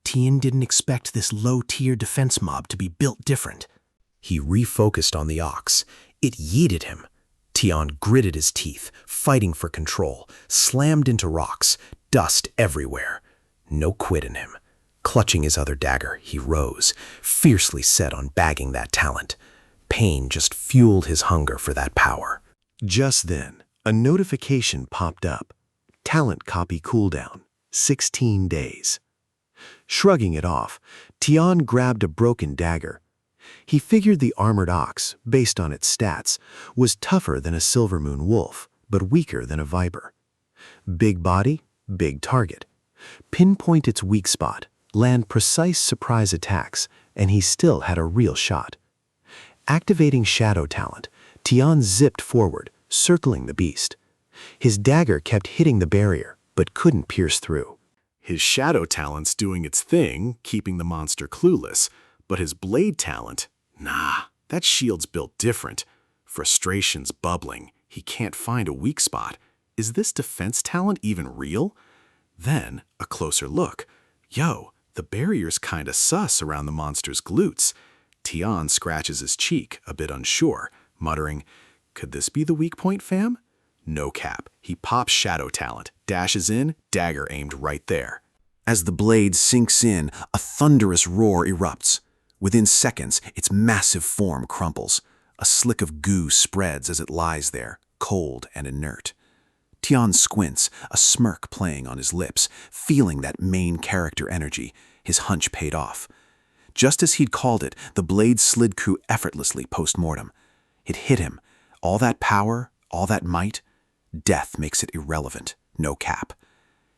Tian didn't expect this low-tier defense mob to be built different. He refocused on the ox. It yeeted him. Tian gritted his teeth, fighting for control, slammed into rocks, dust everywhere. No quit in him. Clutching his other dagger, he rose, fiercely set on bagging that talent. Pain just fueled his hunger for that power. Just then, a notification popped up. Talent copy cooldown, 16 days. Shrugging it off, Tian grabbed a broken dagger. He figured the armored ox, based on its stats, was tougher than a silver moon wolf, but weaker than a viper. Big body, big target. Pinpoint its weak spot, land precise surprise attacks, and he still had a real shot. Activating shadow talent, Tian zipped forward, circling the beast. His dagger kept hitting the barrier, but couldn't pierce through. His shadow talent's doing its thing, keeping the monster clueless, but his blade talent, nah, that shield's built different. Frustration's bubbling. He can't find a weak spot. Is this defense talent even real? Then, a closer look. Yo, the barrier's kinda sus around the monster's glutes. Tian scratches his cheek, a bit unsure, muttering, could this be the weak point, fam? No cap. He pops shadow talent, dashes in, dagger aimed right there. As the blade sinks in, a thunderous roar erupts. Within seconds, its massive form crumples. A slick of goo spreads as it lies there, cold and inert. Tian squints, a smirk playing on his lips, feeling that main character energy. His hunch paid off. Just as he'd called it, the blade slid crew effortlessly post-mortem. It hit him. All that power, all that might. Death makes it irrelevant, no cap.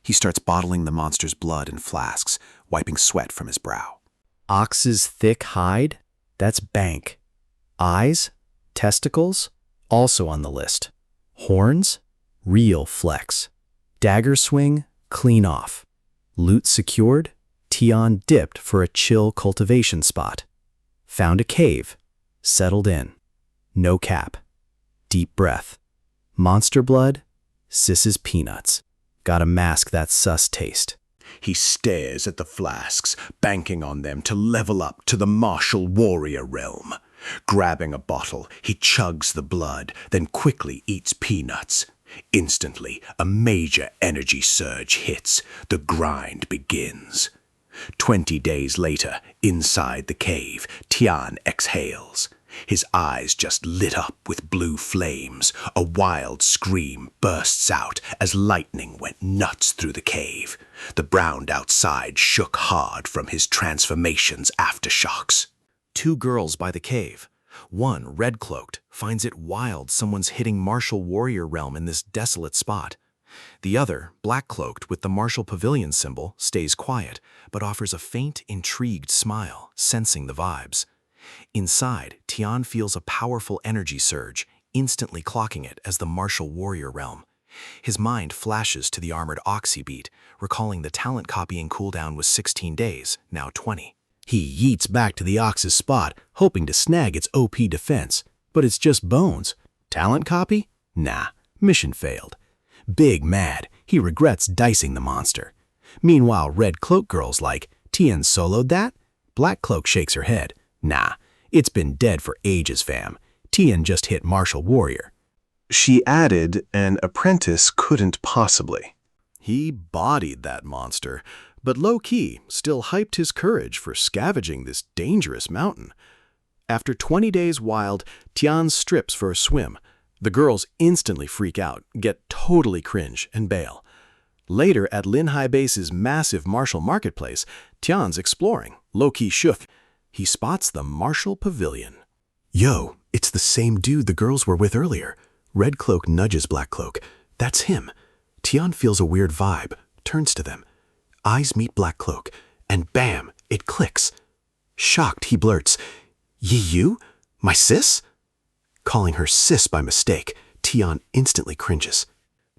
He starts bottling the monster's blood in flasks, wiping sweat from his brow. Ox's thick hide? That's bank. Eyes? Testicles? Also on the list. Horns? Real flex. Dagger swing? Clean off. Loot secured? Tian dipped for a chill cultivation spot. Found a cave. Settled in. No cap. Deep breath. Monster blood? Sis's peanuts. Gotta mask that sus taste. He stares at the flasks, banking on them to level up to the martial warrior realm. Grabbing a bottle, he chugs the blood, then quickly eats peanuts. Instantly, a major energy surge hits. The grind begins. 20 days later, inside the cave, Tian exhales. His eyes just lit up with blue flames. A wild scream bursts out as lightning went nuts through the cave. The ground outside shook hard from his transformation's aftershocks. Two girls by the cave. One, red-cloaked, finds it wild someone's hitting martial warrior realm in this desolate spot. The other, black-cloaked with the martial pavilion symbol, stays quiet, but offers a faint, intrigued smile, sensing the vibes. Inside, Tian feels a powerful energy surge, instantly clocking it as the martial warrior realm. His mind flashes to the armored Oxy beat, recalling the talent copying cooldown was 16 days, now 20. He yeets back to the Ox's spot, hoping to snag its OP defense. But it's just bones. Talent copy? Nah, mission failed. Big mad, he regrets dicing the monster. Meanwhile, Red Cloak Girl's like, Tien soloed that? Black Cloak shakes her head. Nah, it's been dead for ages, fam. Tien just hit Martial Warrior. She added an apprentice couldn't possibly. He bodied that monster, but low-key still hyped his courage for scavenging this dangerous mountain. After 20 days wild, Tian strips for a swim. The girls instantly freak out, get totally cringe, and bail. Later, at Linhai Base's massive martial marketplace, Tian's exploring, low-key shook. He spots the martial pavilion. Yo, it's the same dude the girls were with earlier. Red Cloak nudges Black Cloak. That's him. Tian feels a weird vibe, turns to them. Eyes meet Black Cloak, and bam, it clicks. Shocked, he blurts, you? My sis? Calling her sis by mistake, Tian instantly cringes.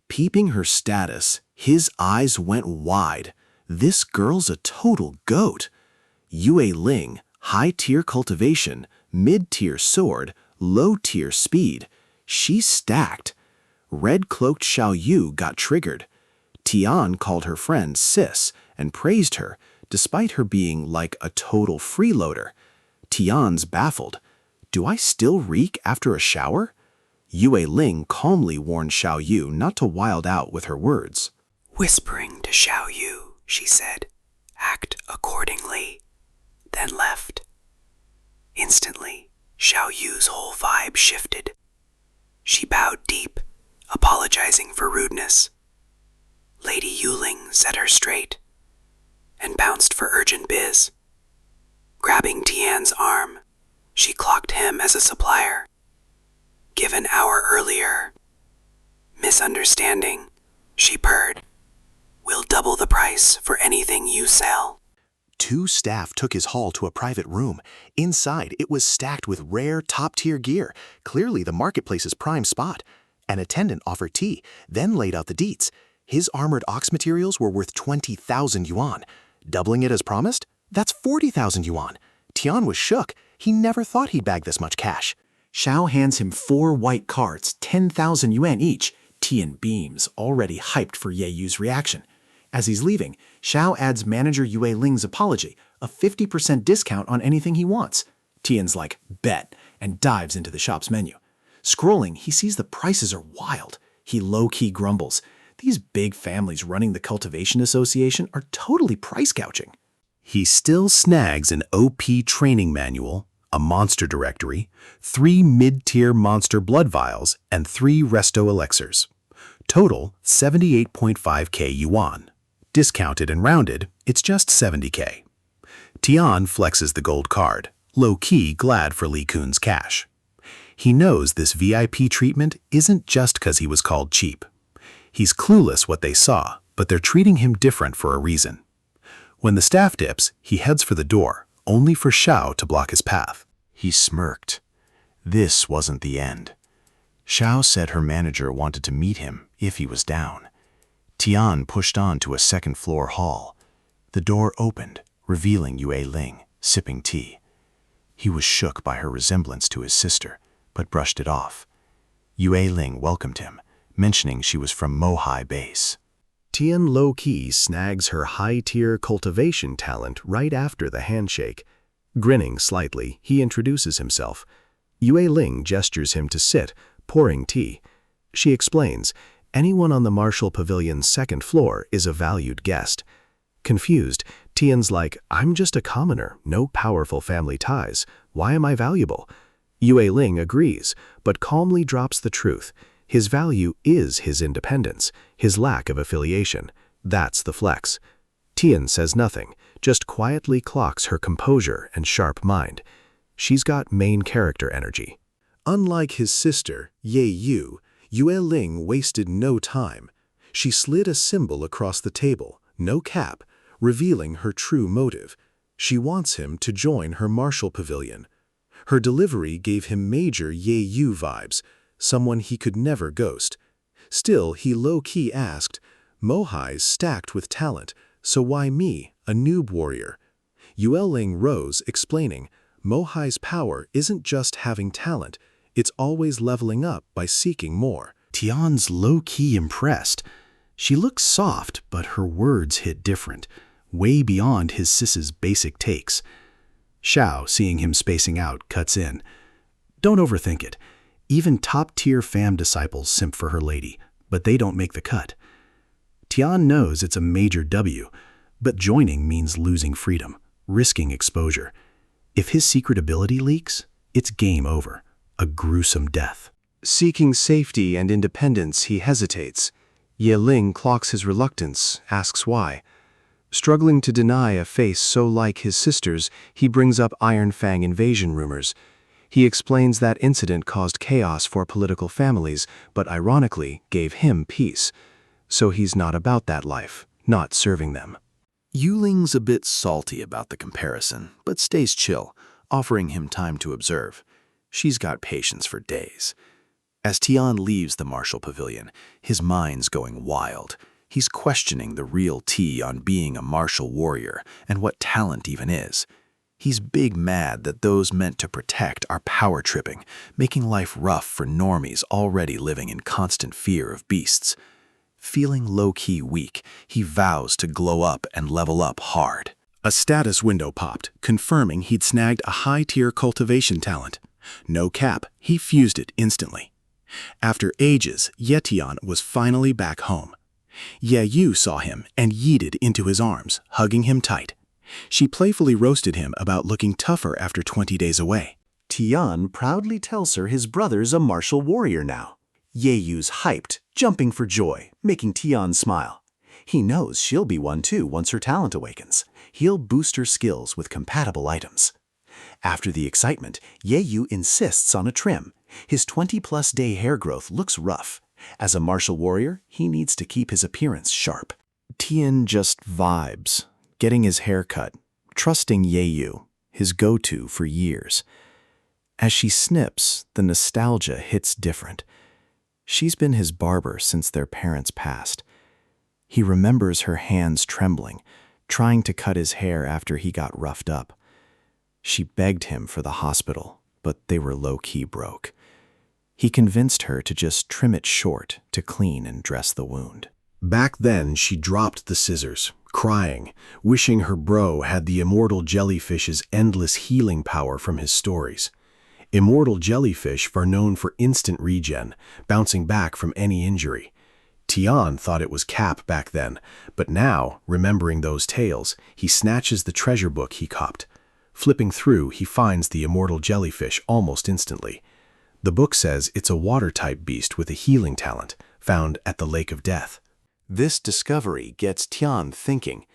Peeping her status, his eyes went wide. This girl's a total goat. Yue Ling, high-tier cultivation, mid-tier sword, low-tier speed. She's stacked. Red-cloaked Xiao Yu got triggered. Tian called her friend sis and praised her, despite her being like a total freeloader. Tian's baffled. Do I still reek after a shower? Yue Ling calmly warned Xiao Yu not to wild out with her words. Whispering to Xiao Yu, she said, act accordingly, then left. Instantly, Xiao Yu's whole vibe shifted. She bowed deep, apologizing for rudeness. Lady Yuling set her straight and bounced for urgent biz. Grabbing Tian's arm, she clocked him as a supplier. Given hour earlier. Misunderstanding, she purred. We'll double the price for anything you sell. Two staff took his haul to a private room. Inside, it was stacked with rare, top-tier gear, clearly the marketplace's prime spot. An attendant offered tea, then laid out the deets. His armored ox materials were worth 20,000 yuan. Doubling it as promised? That's 40,000 yuan. Tian was shook. He never thought he'd bag this much cash. Xiao hands him 4 white cards, 10,000 yuan each. Tian beams, already hyped for Ye Yu's reaction. As he's leaving, Xiao adds manager Yue Ling's apology, a 50% discount on anything he wants. Tian's like, bet, and dives into the shop's menu. Scrolling, he sees the prices are wild. He low-key grumbles. These big families running the Cultivation Association are totally price gouging. He still snags an OP training manual, a monster directory, 3 mid-tier monster blood vials, and 3 resto elixirs. Total 78.5k yuan. Discounted and rounded, it's just 70k. Tian flexes the gold card, low-key glad for Li Kun's cash. He knows this VIP treatment isn't just because he was called cheap. He's clueless what they saw, but they're treating him different for a reason. When the staff dips, he heads for the door, only for Xiao to block his path. He smirked. This wasn't the end. Xiao said her manager wanted to meet him if he was down. Tian pushed on to a second-floor hall. The door opened, revealing Yue Ling, sipping tea. He was shook by her resemblance to his sister, but brushed it off. Yue Ling welcomed him, mentioning she was from Mohai Base. Tian low-key snags her high-tier cultivation talent right after the handshake. Grinning slightly, he introduces himself. Yue Ling gestures him to sit, pouring tea. She explains, anyone on the Martial Pavilion's second floor is a valued guest. Confused, Tian's like, I'm just a commoner, no powerful family ties. Why am I valuable? Yue Ling agrees, but calmly drops the truth. His value is his independence, his lack of affiliation. That's the flex. Tian says nothing, just quietly clocks her composure and sharp mind. She's got main character energy. Unlike his sister, Ye Yu, Yue Ling wasted no time. She slid a symbol across the table, no cap, revealing her true motive. She wants him to join her martial pavilion. Her delivery gave him major Ye Yu vibes, someone he could never ghost. Still, he low-key asked, Mohai's stacked with talent, so why me, a noob warrior? Yueling rose, explaining, Mohai's power isn't just having talent, it's always leveling up by seeking more. Tian's low-key impressed. She looked soft, but her words hit different, way beyond his sis's basic takes. Xiao, seeing him spacing out, cuts in. Don't overthink it. Even top-tier fam disciples simp for her lady, but they don't make the cut. Tian knows it's a major W, but joining means losing freedom, risking exposure. If his secret ability leaks, it's game over, a gruesome death. Seeking safety and independence, he hesitates. Ye Ling clocks his reluctance, asks why. Struggling to deny a face so like his sister's, he brings up Iron Fang invasion rumors. He explains that incident caused chaos for political families, but ironically gave him peace. So he's not about that life, not serving them. Yuling's a bit salty about the comparison, but stays chill, offering him time to observe. She's got patience for days. As Tian leaves the martial pavilion, his mind's going wild. He's questioning the real T on being a martial warrior and what talent even is. He's big mad that those meant to protect are power-tripping, making life rough for normies already living in constant fear of beasts. Feeling low-key weak, he vows to glow up and level up hard. A status window popped, confirming he'd snagged a high-tier cultivation talent. No cap, he fused it instantly. After ages, Yetian was finally back home. Ye Yu saw him and yeeted into his arms, hugging him tight. She playfully roasted him about looking tougher after 20 days away. Tian proudly tells her his brother's a martial warrior now. Ye Yu's hyped, jumping for joy, making Tian smile. He knows she'll be one too once her talent awakens. He'll boost her skills with compatible items. After the excitement, Ye Yu insists on a trim. His 20-plus day hair growth looks rough. As a martial warrior, he needs to keep his appearance sharp. Tian just vibes, getting his hair cut, trusting Ye Yu, his go-to for years. As she snips, the nostalgia hits different. She's been his barber since their parents passed. He remembers her hands trembling, trying to cut his hair after he got roughed up. She begged him for the hospital, but they were low-key broke. He convinced her to just trim it short to clean and dress the wound. Back then, she dropped the scissors, crying, wishing her bro had the immortal jellyfish's endless healing power from his stories. Immortal jellyfish are known for instant regen, bouncing back from any injury. Tian thought it was cap back then, but now, remembering those tales, he snatches the treasure book he copped. Flipping through, he finds the immortal jellyfish almost instantly. The book says it's a water-type beast with a healing talent, found at the Lake of Death. This discovery gets Tian thinking.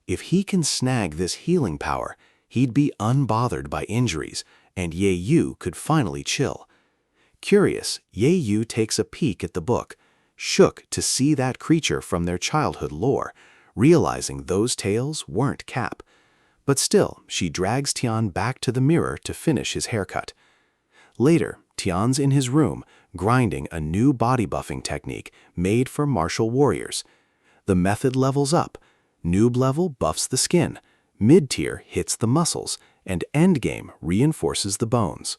If he can snag this healing power, he'd be unbothered by injuries, and Ye Yu could finally chill. Curious, Ye Yu takes a peek at the book, shook to see that creature from their childhood lore, realizing those tales weren't cap. But still, she drags Tian back to the mirror to finish his haircut. Later, Tian's in his room, grinding a new body buffing technique made for martial warriors. The method levels up. Noob level buffs the skin, mid-tier hits the muscles, and endgame reinforces the bones.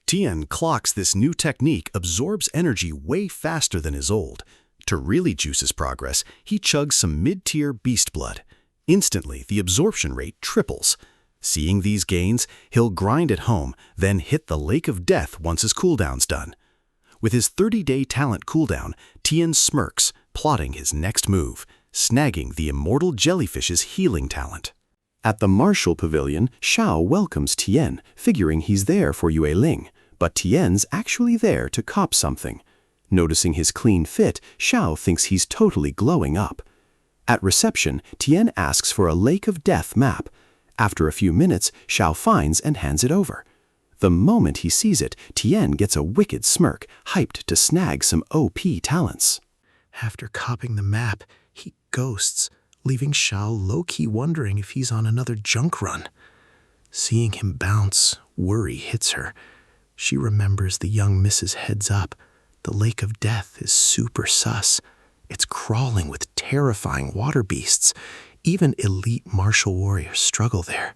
Tian clocks this new technique absorbs energy way faster than his old. To really juice his progress, he chugs some mid-tier beast blood. Instantly, the absorption rate triples. Seeing these gains, he'll grind at home, then hit the Lake of Death once his cooldown's done. With his 30-day talent cooldown, Tian smirks, plotting his next move, snagging the immortal jellyfish's healing talent. At the martial pavilion, Xiao welcomes Tian, figuring he's there for Yue Ling, but Tian's actually there to cop something. Noticing his clean fit, Xiao thinks he's totally glowing up. At reception, Tian asks for a Lake of Death map. After a few minutes, Xiao finds and hands it over. The moment he sees it, Tian gets a wicked smirk, hyped to snag some OP talents. After copying the map, he ghosts, leaving Xiao low-key wondering if he's on another junk run. Seeing him bounce, worry hits her. She remembers the young Mrs. Heads Up, The Lake of Death is super sus. It's crawling with terrifying water beasts. Even elite martial warriors struggle there.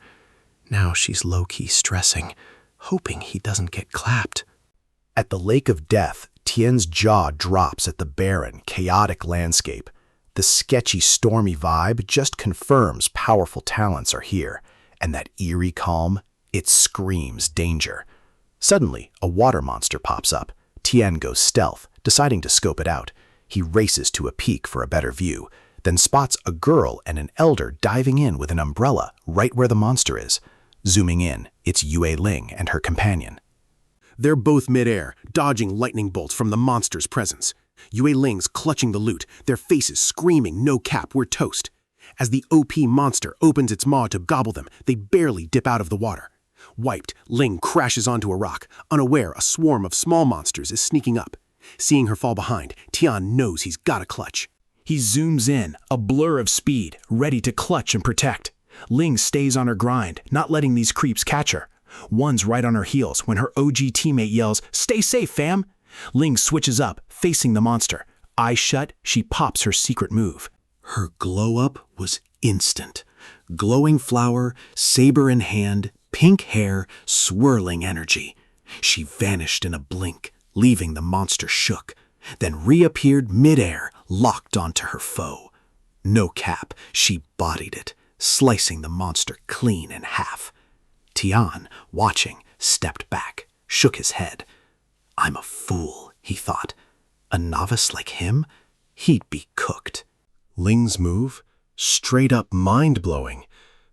Now she's low-key stressing, hoping he doesn't get clapped. At the Lake of Death, Tien's jaw drops at the barren, chaotic landscape. The sketchy, stormy vibe just confirms powerful talents are here, and that eerie calm, it screams danger. Suddenly, a water monster pops up. Tien goes stealth, deciding to scope it out. He races to a peak for a better view, then spots a girl and an elder diving in with an umbrella right where the monster is. Zooming in, it's Yue Ling and her companion. They're both midair, dodging lightning bolts from the monster's presence. Yue Ling's clutching the loot, their faces screaming, "No cap, we're toast." As the OP monster opens its maw to gobble them, they barely dip out of the water. Wiped, Ling crashes onto a rock, unaware a swarm of small monsters is sneaking up. Seeing her fall behind, Tian knows he's got a clutch. He zooms in, a blur of speed, ready to clutch and protect. Ling stays on her grind, not letting these creeps catch her. One's right on her heels when her OG teammate yells, "Stay safe, fam!" Ling switches up, facing the monster. Eyes shut, she pops her secret move. Her glow-up was instant. Glowing flower, saber in hand, pink hair, swirling energy. She vanished in a blink, leaving the monster shook, then reappeared midair, locked onto her foe. No cap, she bodied it, slicing the monster clean in half. Tian, watching, stepped back, shook his head. I'm a fool, he thought. A novice like him? He'd be cooked. Ling's move? Straight up mind-blowing.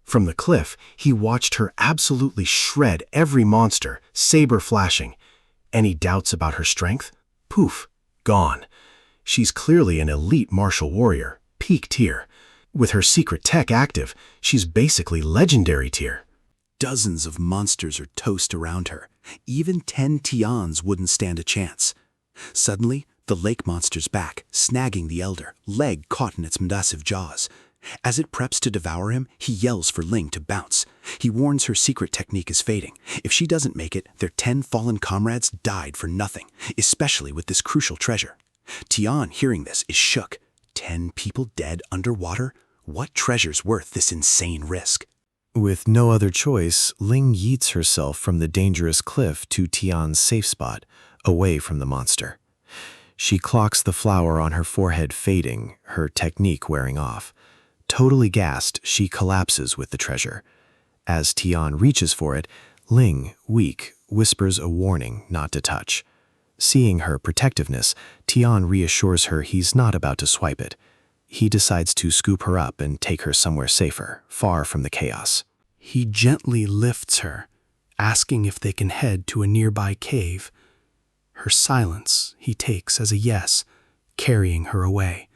From the cliff, he watched her absolutely shred every monster, saber flashing. Any doubts about her strength? Poof, gone. She's clearly an elite martial warrior, peak tier. With her secret tech active, she's basically legendary tier. Dozens of monsters are toast around her. Even 10 Tians wouldn't stand a chance. Suddenly, the lake monster's back, snagging the elder, leg caught in its massive jaws. As it preps to devour him, he yells for Ling to bounce. He warns her secret technique is fading. If she doesn't make it, their 10 fallen comrades died for nothing, especially with this crucial treasure. Tian, hearing this, is shook. 10 people dead underwater? What treasure's worth this insane risk? With no other choice, Ling yeets herself from the dangerous cliff to Tian's safe spot, away from the monster. She clocks the flower on her forehead fading, her technique wearing off. Totally gassed, she collapses with the treasure. As Tian reaches for it, Ling, weak, whispers a warning not to touch. Seeing her protectiveness, Tian reassures her he's not about to swipe it. He decides to scoop her up and take her somewhere safer, far from the chaos. He gently lifts her, asking if they can head to a nearby cave. Her silence he takes as a yes, carrying her away.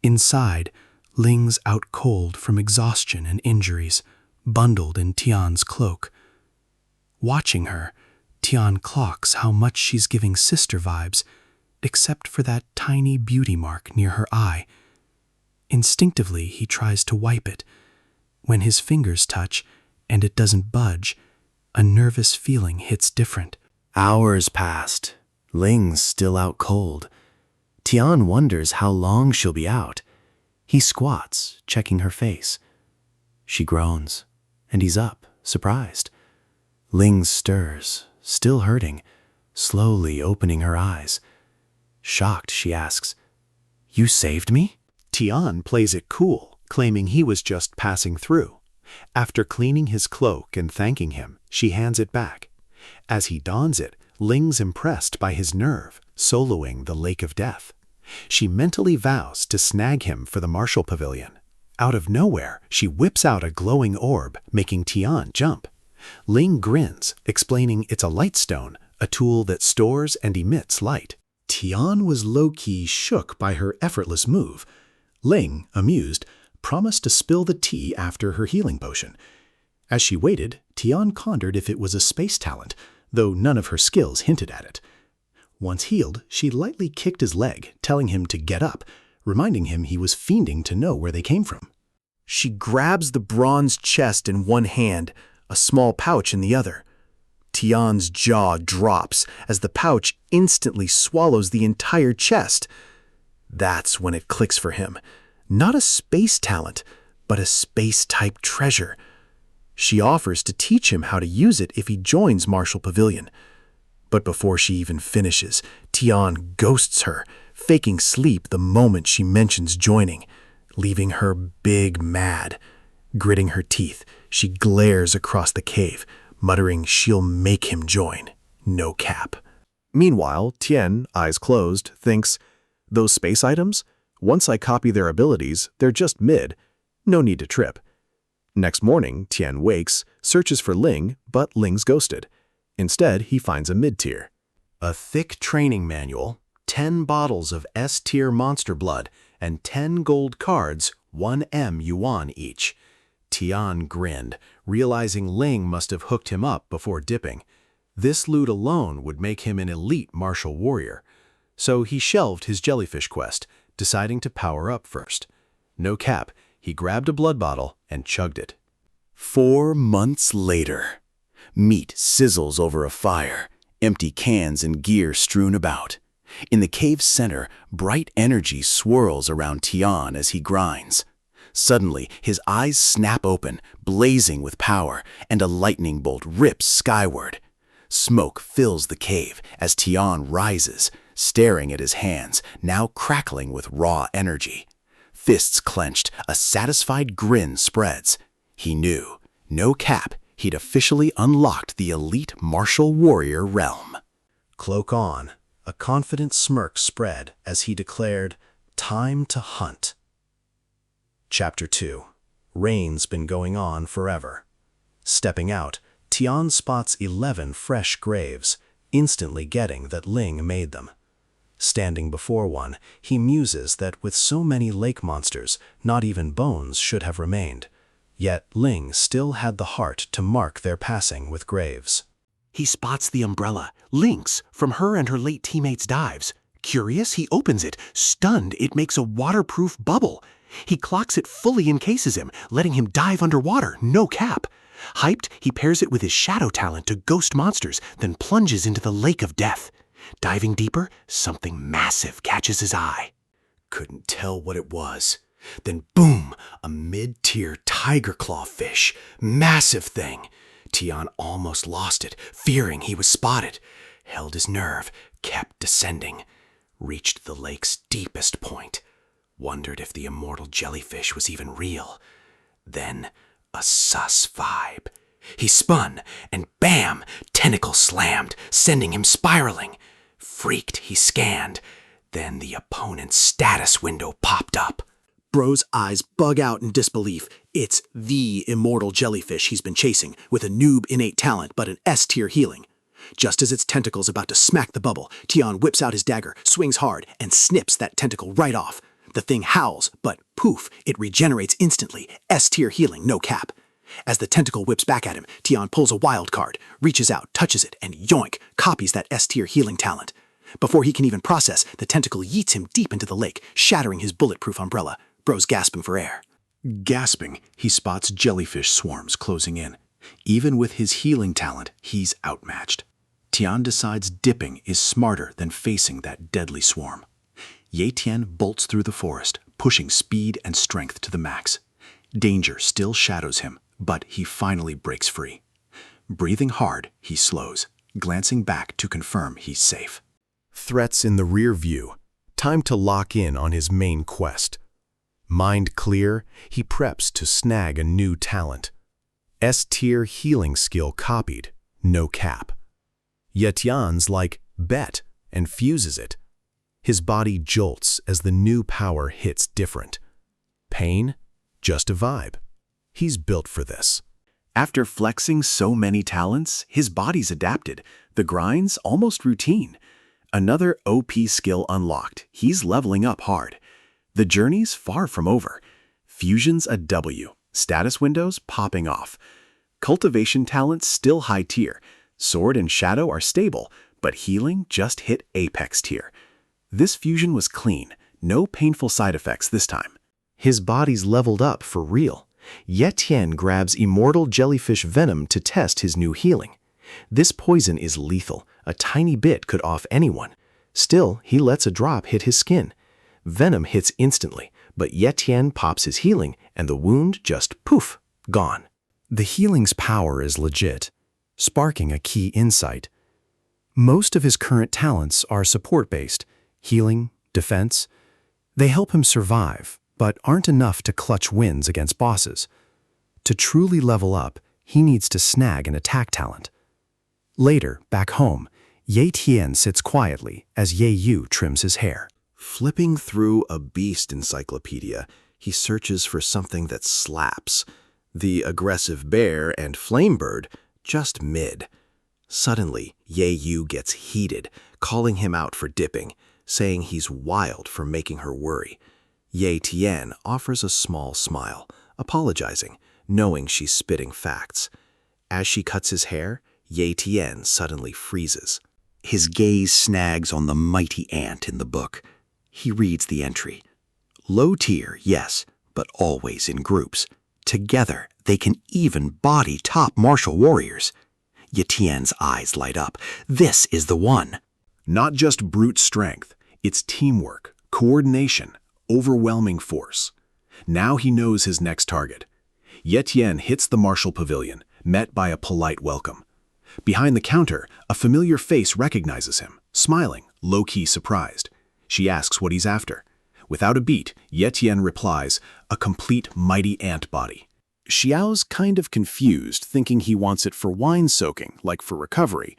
Inside, Ling's out cold from exhaustion and injuries, bundled in Tian's cloak. Watching her, Tian clocks how much she's giving sister vibes, except for that tiny beauty mark near her eye. Instinctively, he tries to wipe it. When his fingers touch, and it doesn't budge, a nervous feeling hits different. Hours passed. Ling's still out cold. Tian wonders how long she'll be out. He squats, checking her face. She groans, and he's up, surprised. Ling stirs, still hurting, slowly opening her eyes. Shocked, she asks, "You saved me?" Tian plays it cool, claiming he was just passing through. After cleaning his cloak and thanking him, she hands it back. As he dons it, Ling's impressed by his nerve, soloing the Lake of Death. She mentally vows to snag him for the martial pavilion. Out of nowhere, she whips out a glowing orb, making Tian jump. Ling grins, explaining it's a light stone, a tool that stores and emits light. Tian was low-key shook by her effortless move. Ling, amused, promised to spill the tea after her healing potion. As she waited, Tian pondered if it was a space talent, though none of her skills hinted at it. Once healed, she lightly kicked his leg, telling him to get up, reminding him he was fiending to know where they came from. She grabs the bronze chest in one hand, a small pouch in the other. Tian's jaw drops as the pouch instantly swallows the entire chest. That's when it clicks for him. Not a space talent, but a space-type treasure. She offers to teach him how to use it if he joins Martial Pavilion. But before she even finishes, Tian ghosts her, faking sleep the moment she mentions joining, leaving her big mad. Gritting her teeth, she glares across the cave, muttering she'll make him join. No cap. Meanwhile, Tien, eyes closed, thinks, those space items? Once I copy their abilities, they're just mid. No need to trip. Next morning, Tien wakes, searches for Ling, but Ling's ghosted. Instead, he finds a mid-tier. A thick training manual, 10 bottles of S-tier monster blood, and 10 gold cards, 1 M yuan each. Tian grinned, realizing Ling must have hooked him up before dipping. This loot alone would make him an elite martial warrior. So he shelved his jellyfish quest, deciding to power up first. No cap, he grabbed a blood bottle and chugged it. 4 months later. Meat sizzles over a fire, empty cans and gear strewn about. In the cave's center, bright energy swirls around Tian as he grinds. Suddenly, his eyes snap open, blazing with power, and a lightning bolt rips skyward. Smoke fills the cave as Tian rises, staring at his hands, now crackling with raw energy. Fists clenched, a satisfied grin spreads. He knew, no cap, he'd officially unlocked the elite martial warrior realm. Cloak on, a confident smirk spread as he declared, "Time to hunt." Chapter 2. Rain's been going on forever. Stepping out, Tian spots 11 fresh graves, instantly getting that Ling made them. Standing before one, he muses that with so many lake monsters, not even bones should have remained. Yet Ling still had the heart to mark their passing with graves. He spots the umbrella, Link's, from her and her late teammate's dives. Curious, he opens it. Stunned, it makes a waterproof bubble. He clocks it fully encases him, letting him dive underwater, no cap. Hyped, he pairs it with his shadow talent to ghost monsters, then plunges into the lake of death. Diving deeper, something massive catches his eye. Couldn't tell what it was. Then boom, a mid-tier tiger claw fish. Massive thing. Tian almost lost it, fearing he was spotted. Held his nerve, kept descending. Reached the lake's deepest point. Wondered if the immortal jellyfish was even real. Then, a sus vibe. He spun, and bam, tentacle slammed, sending him spiraling. Freaked, he scanned. Then the opponent's status window popped up. Bro's eyes bug out in disbelief. It's the immortal jellyfish he's been chasing, with a noob innate talent but an S-tier healing. Just as its tentacle's about to smack the bubble, Tian whips out his dagger, swings hard, and snips that tentacle right off. The thing howls, but poof, it regenerates instantly, S-tier healing, no cap. As the tentacle whips back at him, Tian pulls a wild card, reaches out, touches it, and yoink, copies that S-tier healing talent. Before he can even process, the tentacle yeets him deep into the lake, shattering his bulletproof umbrella. Bro's gasping for air. Gasping, he spots jellyfish swarms closing in. Even with his healing talent, he's outmatched. Tian decides dipping is smarter than facing that deadly swarm. Ye Tian bolts through the forest, pushing speed and strength to the max. Danger still shadows him, but he finally breaks free. Breathing hard, he slows, glancing back to confirm he's safe. Threats in the rear view. Time to lock in on his main quest. Mind clear, he preps to snag a new talent. S-tier healing skill copied, no cap. Yetian's like, bet, and fuses it. His body jolts as the new power hits different. Pain? Just a vibe. He's built for this. After flexing so many talents, his body's adapted. The grind's almost routine. Another OP skill unlocked. He's leveling up hard. The journey's far from over. Fusion's a W. Status windows popping off. Cultivation talent's still high tier. Sword and shadow are stable, but healing just hit apex tier. This fusion was clean. No painful side effects this time. His body's leveled up for real. Ye Tian grabs immortal jellyfish venom to test his new healing. This poison is lethal. A tiny bit could off anyone. Still, he lets a drop hit his skin. Venom hits instantly, but Ye Tian pops his healing, and the wound just poof, gone. The healing's power is legit, sparking a key insight. Most of his current talents are support-based, healing, defense. They help him survive, but aren't enough to clutch wins against bosses. To truly level up, he needs to snag an attack talent. Later, back home, Ye Tian sits quietly as Ye Yu trims his hair. Flipping through a beast encyclopedia, he searches for something that slaps. The aggressive bear and flamebird just mid. Suddenly, Ye Yu gets heated, calling him out for dipping, saying he's wild for making her worry. Ye Tian offers a small smile, apologizing, knowing she's spitting facts. As she cuts his hair, Ye Tian suddenly freezes. His gaze snags on the mighty ant in the book. He reads the entry. Low tier, yes, but always in groups. Together, they can even body top martial warriors. Ye Tian's eyes light up. This is the one. Not just brute strength, it's teamwork, coordination, overwhelming force. Now he knows his next target. Ye Tian hits the martial pavilion, met by a polite welcome. Behind the counter, a familiar face recognizes him, smiling, low-key surprised. She asks what he's after. Without a beat, Ye Tian replies, a complete mighty ant body. Xiao's kind of confused, thinking he wants it for wine soaking, like for recovery.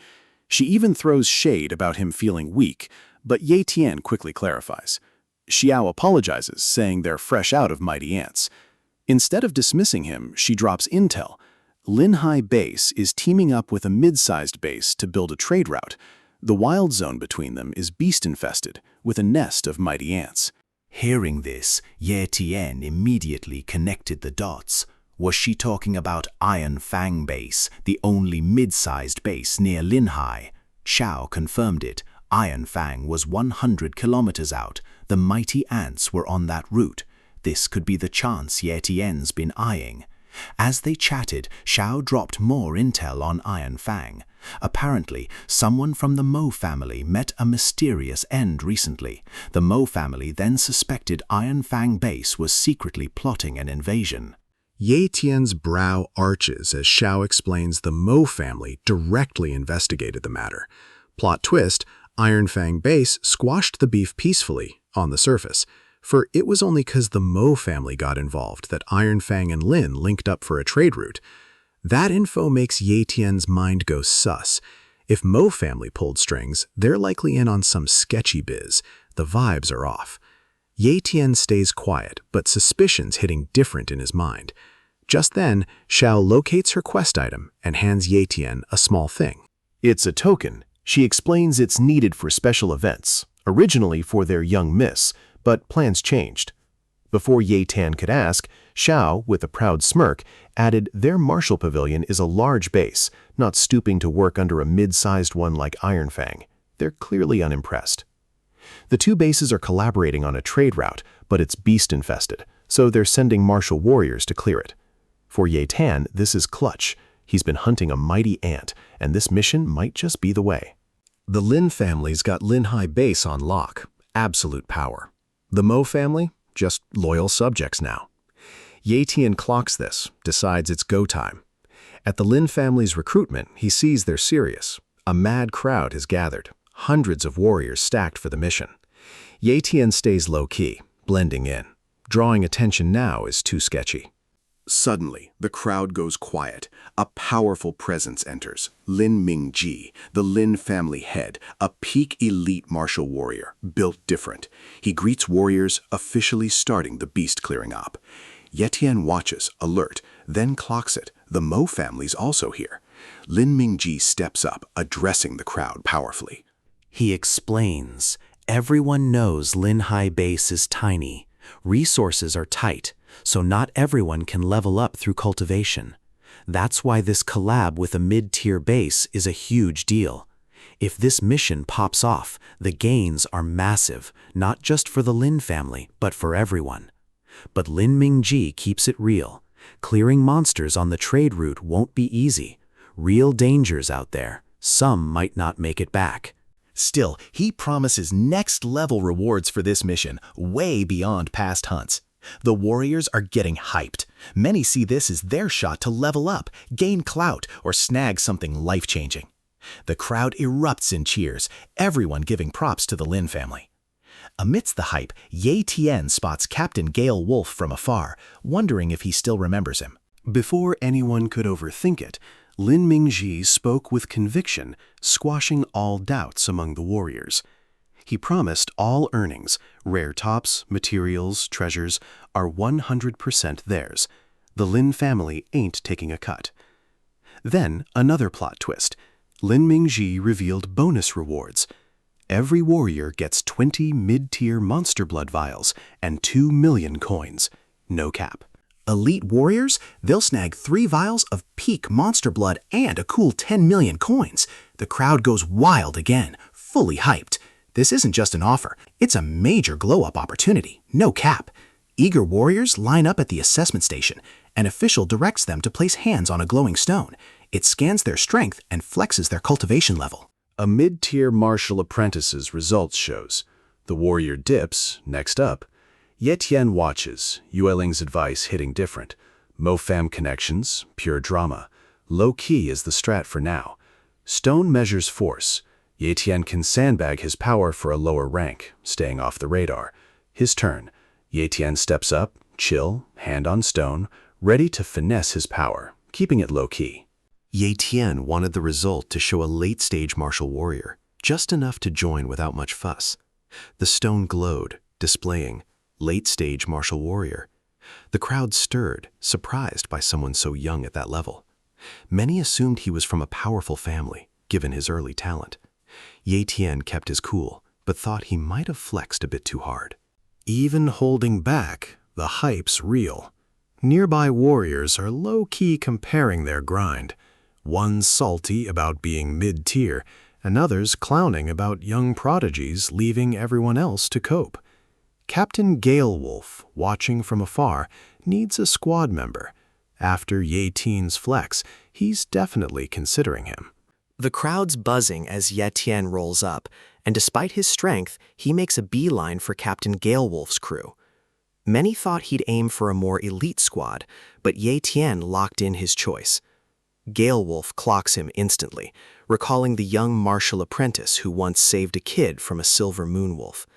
She even throws shade about him feeling weak, but Ye Tian quickly clarifies. Xiao apologizes, saying they're fresh out of mighty ants. Instead of dismissing him, she drops intel. Linhai Base is teaming up with a mid-sized base to build a trade route. The wild zone between them is beast-infested, with a nest of mighty ants. Hearing this, Ye Tian immediately connected the dots. Was she talking about Iron Fang Base, the only mid-sized base near Linhai? Xiao confirmed it. Iron Fang was 100 kilometers out. The mighty ants were on that route. This could be the chance Ye Tian's been eyeing. As they chatted, Xiao dropped more intel on Iron Fang. Apparently, someone from the Mo family met a mysterious end recently. The Mo family then suspected Iron Fang Base was secretly plotting an invasion. Ye Tian's brow arches as Xiao explains the Mo family directly investigated the matter. Plot twist, Iron Fang Base squashed the beef peacefully on the surface, for it was only because the Mo family got involved that Iron Fang and Lin linked up for a trade route. That info makes Ye Tian's mind go sus. If Mo family pulled strings, they're likely in on some sketchy biz. The vibes are off. Ye Tian stays quiet, but suspicions hitting different in his mind. Just then, Xiao locates her quest item and hands Ye Tian a small thing. It's a token. She explains it's needed for special events, originally for their young miss, but plans changed. Before Ye Tian could ask, Xiao, with a proud smirk, added their martial pavilion is a large base, not stooping to work under a mid-sized one like Iron Fang. They're clearly unimpressed. The two bases are collaborating on a trade route, but it's beast-infested, so they're sending martial warriors to clear it. For Ye Tian, this is clutch. He's been hunting a mighty ant, and this mission might just be the way. The Lin family's got Linhai Base on lock. Absolute power. The Mo family? Just loyal subjects now. Ye Tian clocks this, decides it's go time. At the Lin family's recruitment, he sees they're serious. A mad crowd has gathered, hundreds of warriors stacked for the mission. Ye Tian stays low-key, blending in. Drawing attention now is too sketchy. Suddenly, the crowd goes quiet. A powerful presence enters. Lin Mingji, the Lin family head, a peak elite martial warrior, built different. He greets warriors, officially starting the beast clearing op. Ye Tian watches, alert, then clocks it. The Mo family's also here. Lin Mingji steps up, addressing the crowd powerfully. He explains, everyone knows Linhai Base is tiny. Resources are tight, so not everyone can level up through cultivation. That's why this collab with a mid-tier base is a huge deal. If this mission pops off, the gains are massive, not just for the Lin family, but for everyone. But Lin Mingji keeps it real. Clearing monsters on the trade route won't be easy. real dangers out there. Some might not make it back. Still, he promises next-level rewards for this mission, way beyond past hunts. The warriors are getting hyped. Many see this as their shot to level up, gain clout, or snag something life-changing. The crowd erupts in cheers, everyone giving props to the Lin family. Amidst the hype, Ye Tian spots Captain Gale Wolf from afar, wondering if he still remembers him. Before anyone could overthink it, Lin Mingji spoke with conviction, squashing all doubts among the warriors. He promised all earnings, rare tops, materials, treasures, are 100% theirs. The Lin family ain't taking a cut. Then, another plot twist. Lin Mingji revealed bonus rewards. Every warrior gets 20 mid-tier monster blood vials and 2 million coins. No cap. Elite warriors? They'll snag 3 vials of peak monster blood and a cool 10 million coins. The crowd goes wild again, fully hyped. This isn't just an offer, it's a major glow-up opportunity, no cap. Eager warriors line up at the assessment station. An official directs them to place hands on a glowing stone. It scans their strength and flexes their cultivation level. A mid-tier martial apprentice's results shows. The warrior dips, next up. Ye Tian watches, Yueling's advice hitting different. Mofam connections, pure drama. Low-key is the strat for now. Stone measures force. Ye Tian can sandbag his power for a lower rank, staying off the radar. His turn. Ye Tian steps up, chill, hand on stone, ready to finesse his power, keeping it low-key. Ye Tian wanted the result to show a late-stage martial warrior, just enough to join without much fuss. The stone glowed, displaying late-stage martial warrior. The crowd stirred, surprised by someone so young at that level. Many assumed he was from a powerful family, given his early talent. Ye Tian kept his cool, but thought he might have flexed a bit too hard. Even holding back, the hype's real. Nearby warriors are low-key comparing their grind. One salty about being mid-tier, and others clowning about young prodigies leaving everyone else to cope. Captain Gale Wolf, watching from afar, needs a squad member. After Ye Tian's flex, he's definitely considering him. The crowd's buzzing as Ye Tian rolls up, and despite his strength, he makes a beeline for Captain Gale Wolf's crew. Many thought he'd aim for a more elite squad, but Ye Tian locked in his choice. Gale Wolf clocks him instantly, recalling the young martial apprentice who once saved a kid from a silver moon wolf.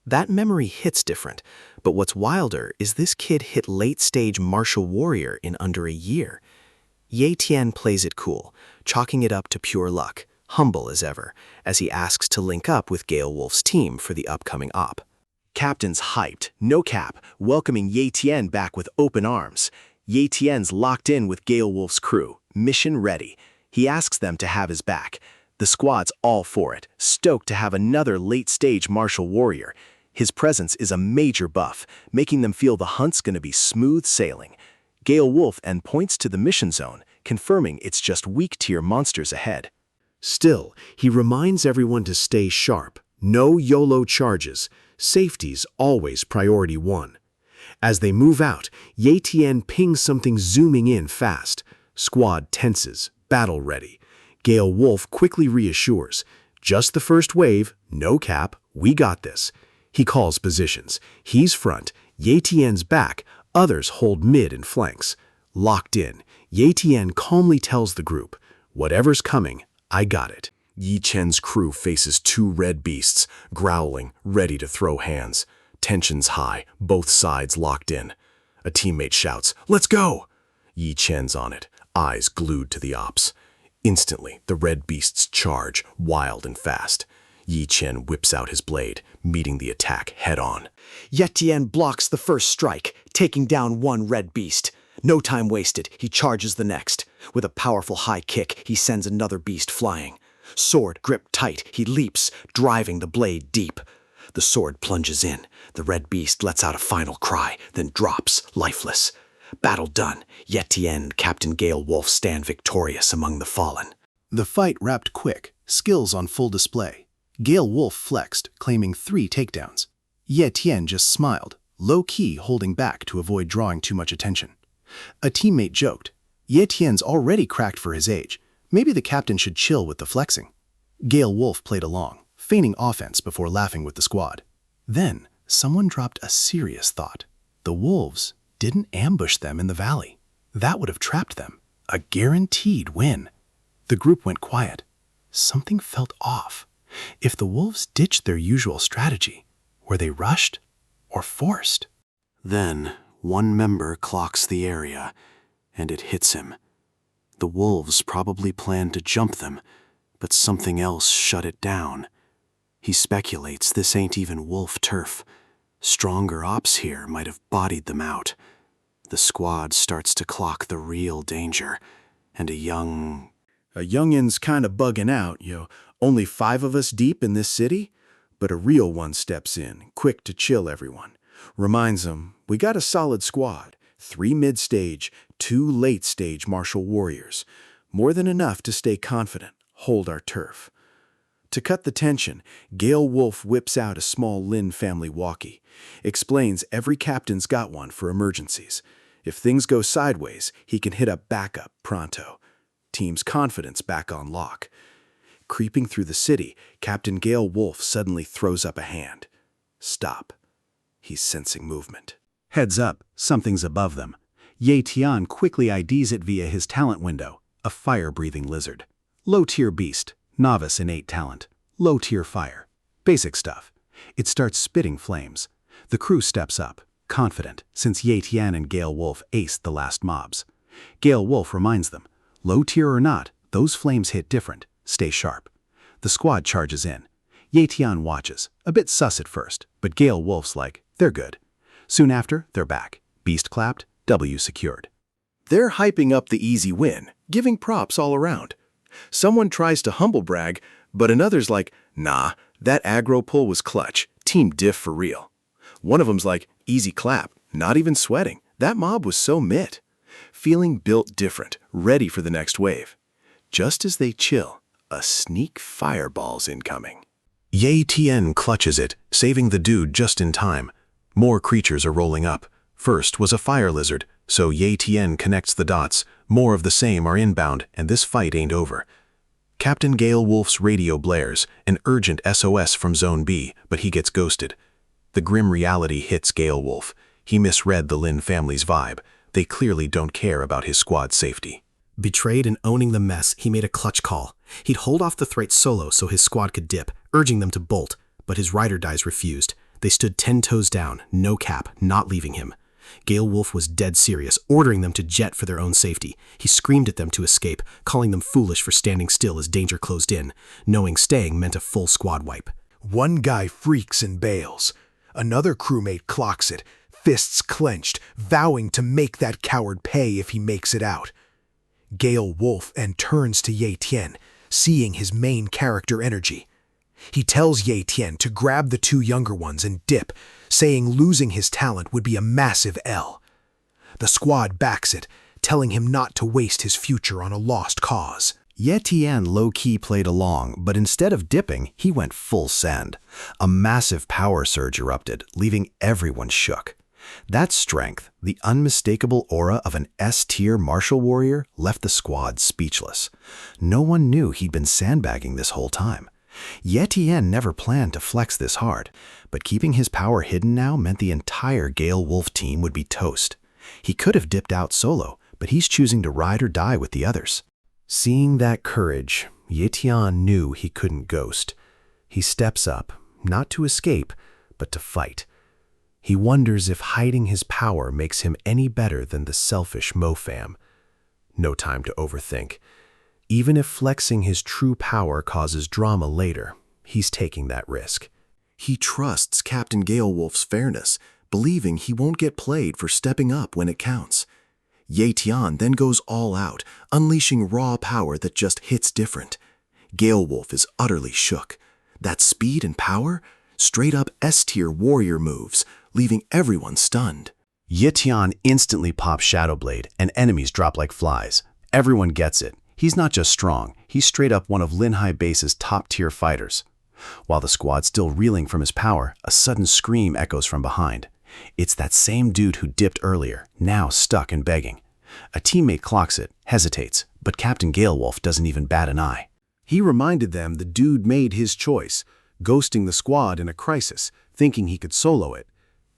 That memory hits different, but what's wilder is this kid hit late-stage martial warrior in under a year. Ye Tian plays it cool, chalking it up to pure luck, humble as ever, as he asks to link up with Gale Wolf's team for the upcoming op. Captain's hyped, no cap, welcoming Ye Tian back with open arms. Ye Tian's locked in with Gale Wolf's crew, mission ready. He asks them to have his back. The squad's all for it, stoked to have another late-stage martial warrior. His presence is a major buff, making them feel the hunt's gonna be smooth sailing. Gale Wolf and points to the mission zone, confirming it's just weak-tier monsters ahead. Still, he reminds everyone to stay sharp. No YOLO charges. Safety's always priority one. As they move out, Ye Tian pings something zooming in fast. Squad tenses, battle ready. Gale Wolf quickly reassures. Just the first wave, no cap, we got this. He calls positions. He's front, Ye Tian's back, others hold mid and flanks. Locked in, Ye Tian calmly tells the group, whatever's coming, I got it. Yi Chen's crew faces 2 red beasts, growling, ready to throw hands. Tensions high, both sides locked in. A teammate shouts, "Let's go!" Yi Chen's on it, eyes glued to the ops. Instantly, the red beasts charge, wild and fast. Yi Chen whips out his blade, meeting the attack head-on. Ye Tian blocks the first strike, taking down one red beast. No time wasted, he charges the next. With a powerful high kick, he sends another beast flying. Sword gripped tight, he leaps, driving the blade deep. The sword plunges in. The red beast lets out a final cry, then drops, lifeless. Battle done. Ye Tian and Captain Gale Wolf stand victorious among the fallen. The fight wrapped quick, skills on full display. Gale Wolf flexed, claiming 3 takedowns. Ye Tian just smiled, low-key holding back to avoid drawing too much attention. A teammate joked, Ye Tian's already cracked for his age. Maybe the captain should chill with the flexing. Gale Wolf played along, feigning offense before laughing with the squad. Then, someone dropped a serious thought. The wolves didn't ambush them in the valley. That would have trapped them. A guaranteed win. The group went quiet. Something felt off. If the wolves ditched their usual strategy, were they rushed or forced? Then, one member clocks the area, and it hits him. The wolves probably planned to jump them, but something else shut it down. He speculates this ain't even wolf turf. Stronger ops here might have bodied them out. The squad starts to clock the real danger, and a youngin's kinda bugging out, Only 5 of us deep in this city? But a real one steps in, quick to chill everyone. Reminds them, we got a solid squad. 3 mid-stage, 2 late-stage martial warriors. More than enough to stay confident, hold our turf. To cut the tension, Gale Wolf whips out a small Lin family walkie. Explains every captain's got one for emergencies. If things go sideways, he can hit up backup pronto. Team's confidence back on lock. Creeping through the city, Captain Gale Wolf suddenly throws up a hand. Stop. He's sensing movement. Heads up, something's above them. Ye Tian quickly IDs it via his talent window, a fire-breathing lizard. Low-tier beast, novice innate talent, low-tier fire. Basic stuff. It starts spitting flames. The crew steps up, confident, since Ye Tian and Gale Wolf aced the last mobs. Gale Wolf reminds them, low-tier or not, those flames hit different. Stay sharp. The squad charges in. Ye Tian watches, a bit sus at first, but Gale Wolf's like, they're good. Soon after, they're back. Beast clapped, W secured. They're hyping up the easy win, giving props all around. Someone tries to humble brag, but another's like, nah, that aggro pull was clutch, team diff for real. One of them's like, easy clap, not even sweating, that mob was so mitt. Feeling built different, ready for the next wave. Just as they chill, a sneak fireball's incoming. Ye Tian clutches it, saving the dude just in time. More creatures are rolling up. First was a fire lizard, so Ye Tian connects the dots. More of the same are inbound, and this fight ain't over. Captain Gale Wolf's radio blares, an urgent SOS from Zone B, but he gets ghosted. The grim reality hits Gale Wolf. He misread the Lin family's vibe. They clearly don't care about his squad's safety. Betrayed and owning the mess, he made a clutch call. He'd hold off the threat solo so his squad could dip, urging them to bolt, but his rider dies refused. They stood 10 toes down, no cap, not leaving him. Gale Wolf was dead serious, ordering them to jet for their own safety. He screamed at them to escape, calling them foolish for standing still as danger closed in, knowing staying meant a full squad wipe. One guy freaks and bails. Another crewmate clocks it, fists clenched, vowing to make that coward pay if he makes it out. Gale Wolf and turns to Ye Tian, seeing his main character energy. He tells Ye Tian to grab the 2 younger ones and dip, saying losing his talent would be a massive L. The squad backs it, telling him not to waste his future on a lost cause. Ye Tian low-key played along, but instead of dipping, he went full send. A massive power surge erupted, leaving everyone shook. That strength, the unmistakable aura of an S-tier martial warrior, left the squad speechless. No one knew he'd been sandbagging this whole time. Ye Tian never planned to flex this hard, but keeping his power hidden now meant the entire Gale Wolf team would be toast. He could have dipped out solo, but he's choosing to ride or die with the others. Seeing that courage, Ye Tian knew he couldn't ghost. He steps up, not to escape, but to fight. He wonders if hiding his power makes him any better than the selfish Mofam. No time to overthink. Even if flexing his true power causes drama later, he's taking that risk. He trusts Captain Gale Wolf's fairness, believing he won't get played for stepping up when it counts. Ye Tian then goes all out, unleashing raw power that just hits different. Gale Wolf is utterly shook. That speed and power? Straight up S-tier warrior moves, leaving everyone stunned. Ye Tian instantly pops Shadow Blade, and enemies drop like flies. Everyone gets it. He's not just strong, he's straight up one of Linhai Base's top-tier fighters. While the squad's still reeling from his power, a sudden scream echoes from behind. It's that same dude who dipped earlier, now stuck and begging. A teammate clocks it, hesitates, but Captain Galewolf doesn't even bat an eye. He reminded them the dude made his choice, ghosting the squad in a crisis, thinking he could solo it.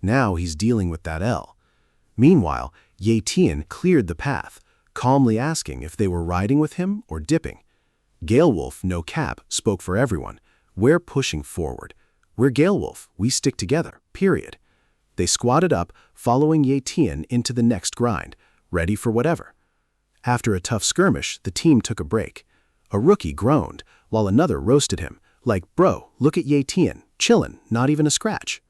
Now he's dealing with that L. Meanwhile, Ye Tian cleared the path, calmly asking if they were riding with him or dipping. Galewolf, no cap, spoke for everyone. We're pushing forward. We're Galewolf. We stick together, period. They squatted up, following Ye Tian into the next grind, ready for whatever. After a tough skirmish, the team took a break. A rookie groaned, while another roasted him, like, bro, look at Ye Tian, chillin', not even a scratch.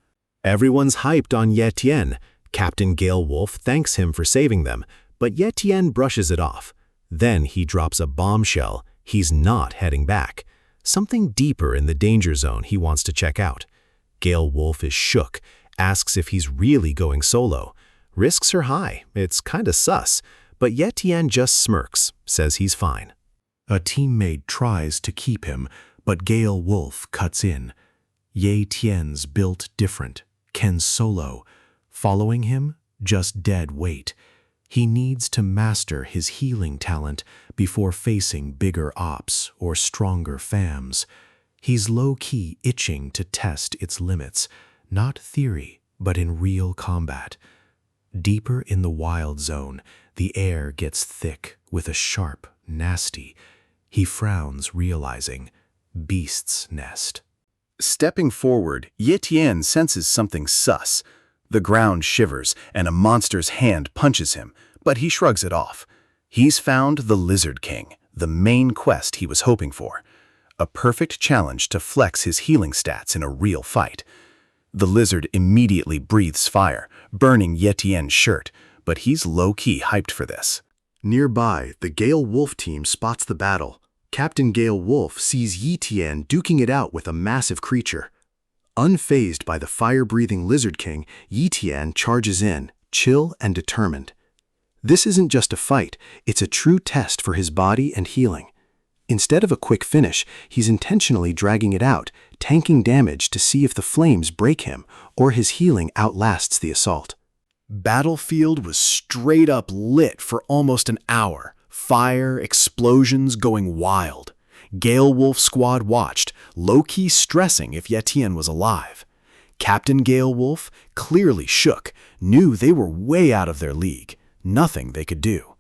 Everyone's hyped on Ye Tian. Captain Galewolf thanks him for saving them, but Ye Tian brushes it off. Then he drops a bombshell. He's not heading back. Something deeper in the danger zone he wants to check out. Galewolf is shook, asks if he's really going solo. Risks are high, it's kinda sus, but Ye Tian just smirks, says he's fine. A teammate tries to keep him, but Galewolf cuts in. Ye Tian's built different, can solo. Following him, just dead weight. He needs to master his healing talent before facing bigger ops or stronger fams. He's low-key itching to test its limits, not theory, but in real combat. Deeper in the wild zone, the air gets thick with a sharp, nasty. He frowns, realizing, beast's nest. Stepping forward, Ye Tian senses something sus. The ground shivers, and a monster's hand punches him, but he shrugs it off. He's found the Lizard King, the main quest he was hoping for. A perfect challenge to flex his healing stats in a real fight. The lizard immediately breathes fire, burning Ye Tian's shirt, but he's low-key hyped for this. Nearby, the Galewolf team spots the battle. Captain Galewolf sees Ye Tian duking it out with a massive creature. Unfazed by the fire-breathing Lizard King, Ye Tian charges in, chill and determined. This isn't just a fight, it's a true test for his body and healing. Instead of a quick finish, he's intentionally dragging it out, tanking damage to see if the flames break him or his healing outlasts the assault. Battlefield was straight up lit for almost an hour. Fire, explosions going wild. Galewolf squad watched, low-key stressing if Ye Tian was alive. Captain Galewolf, clearly shook, knew they were way out of their league. Nothing they could do.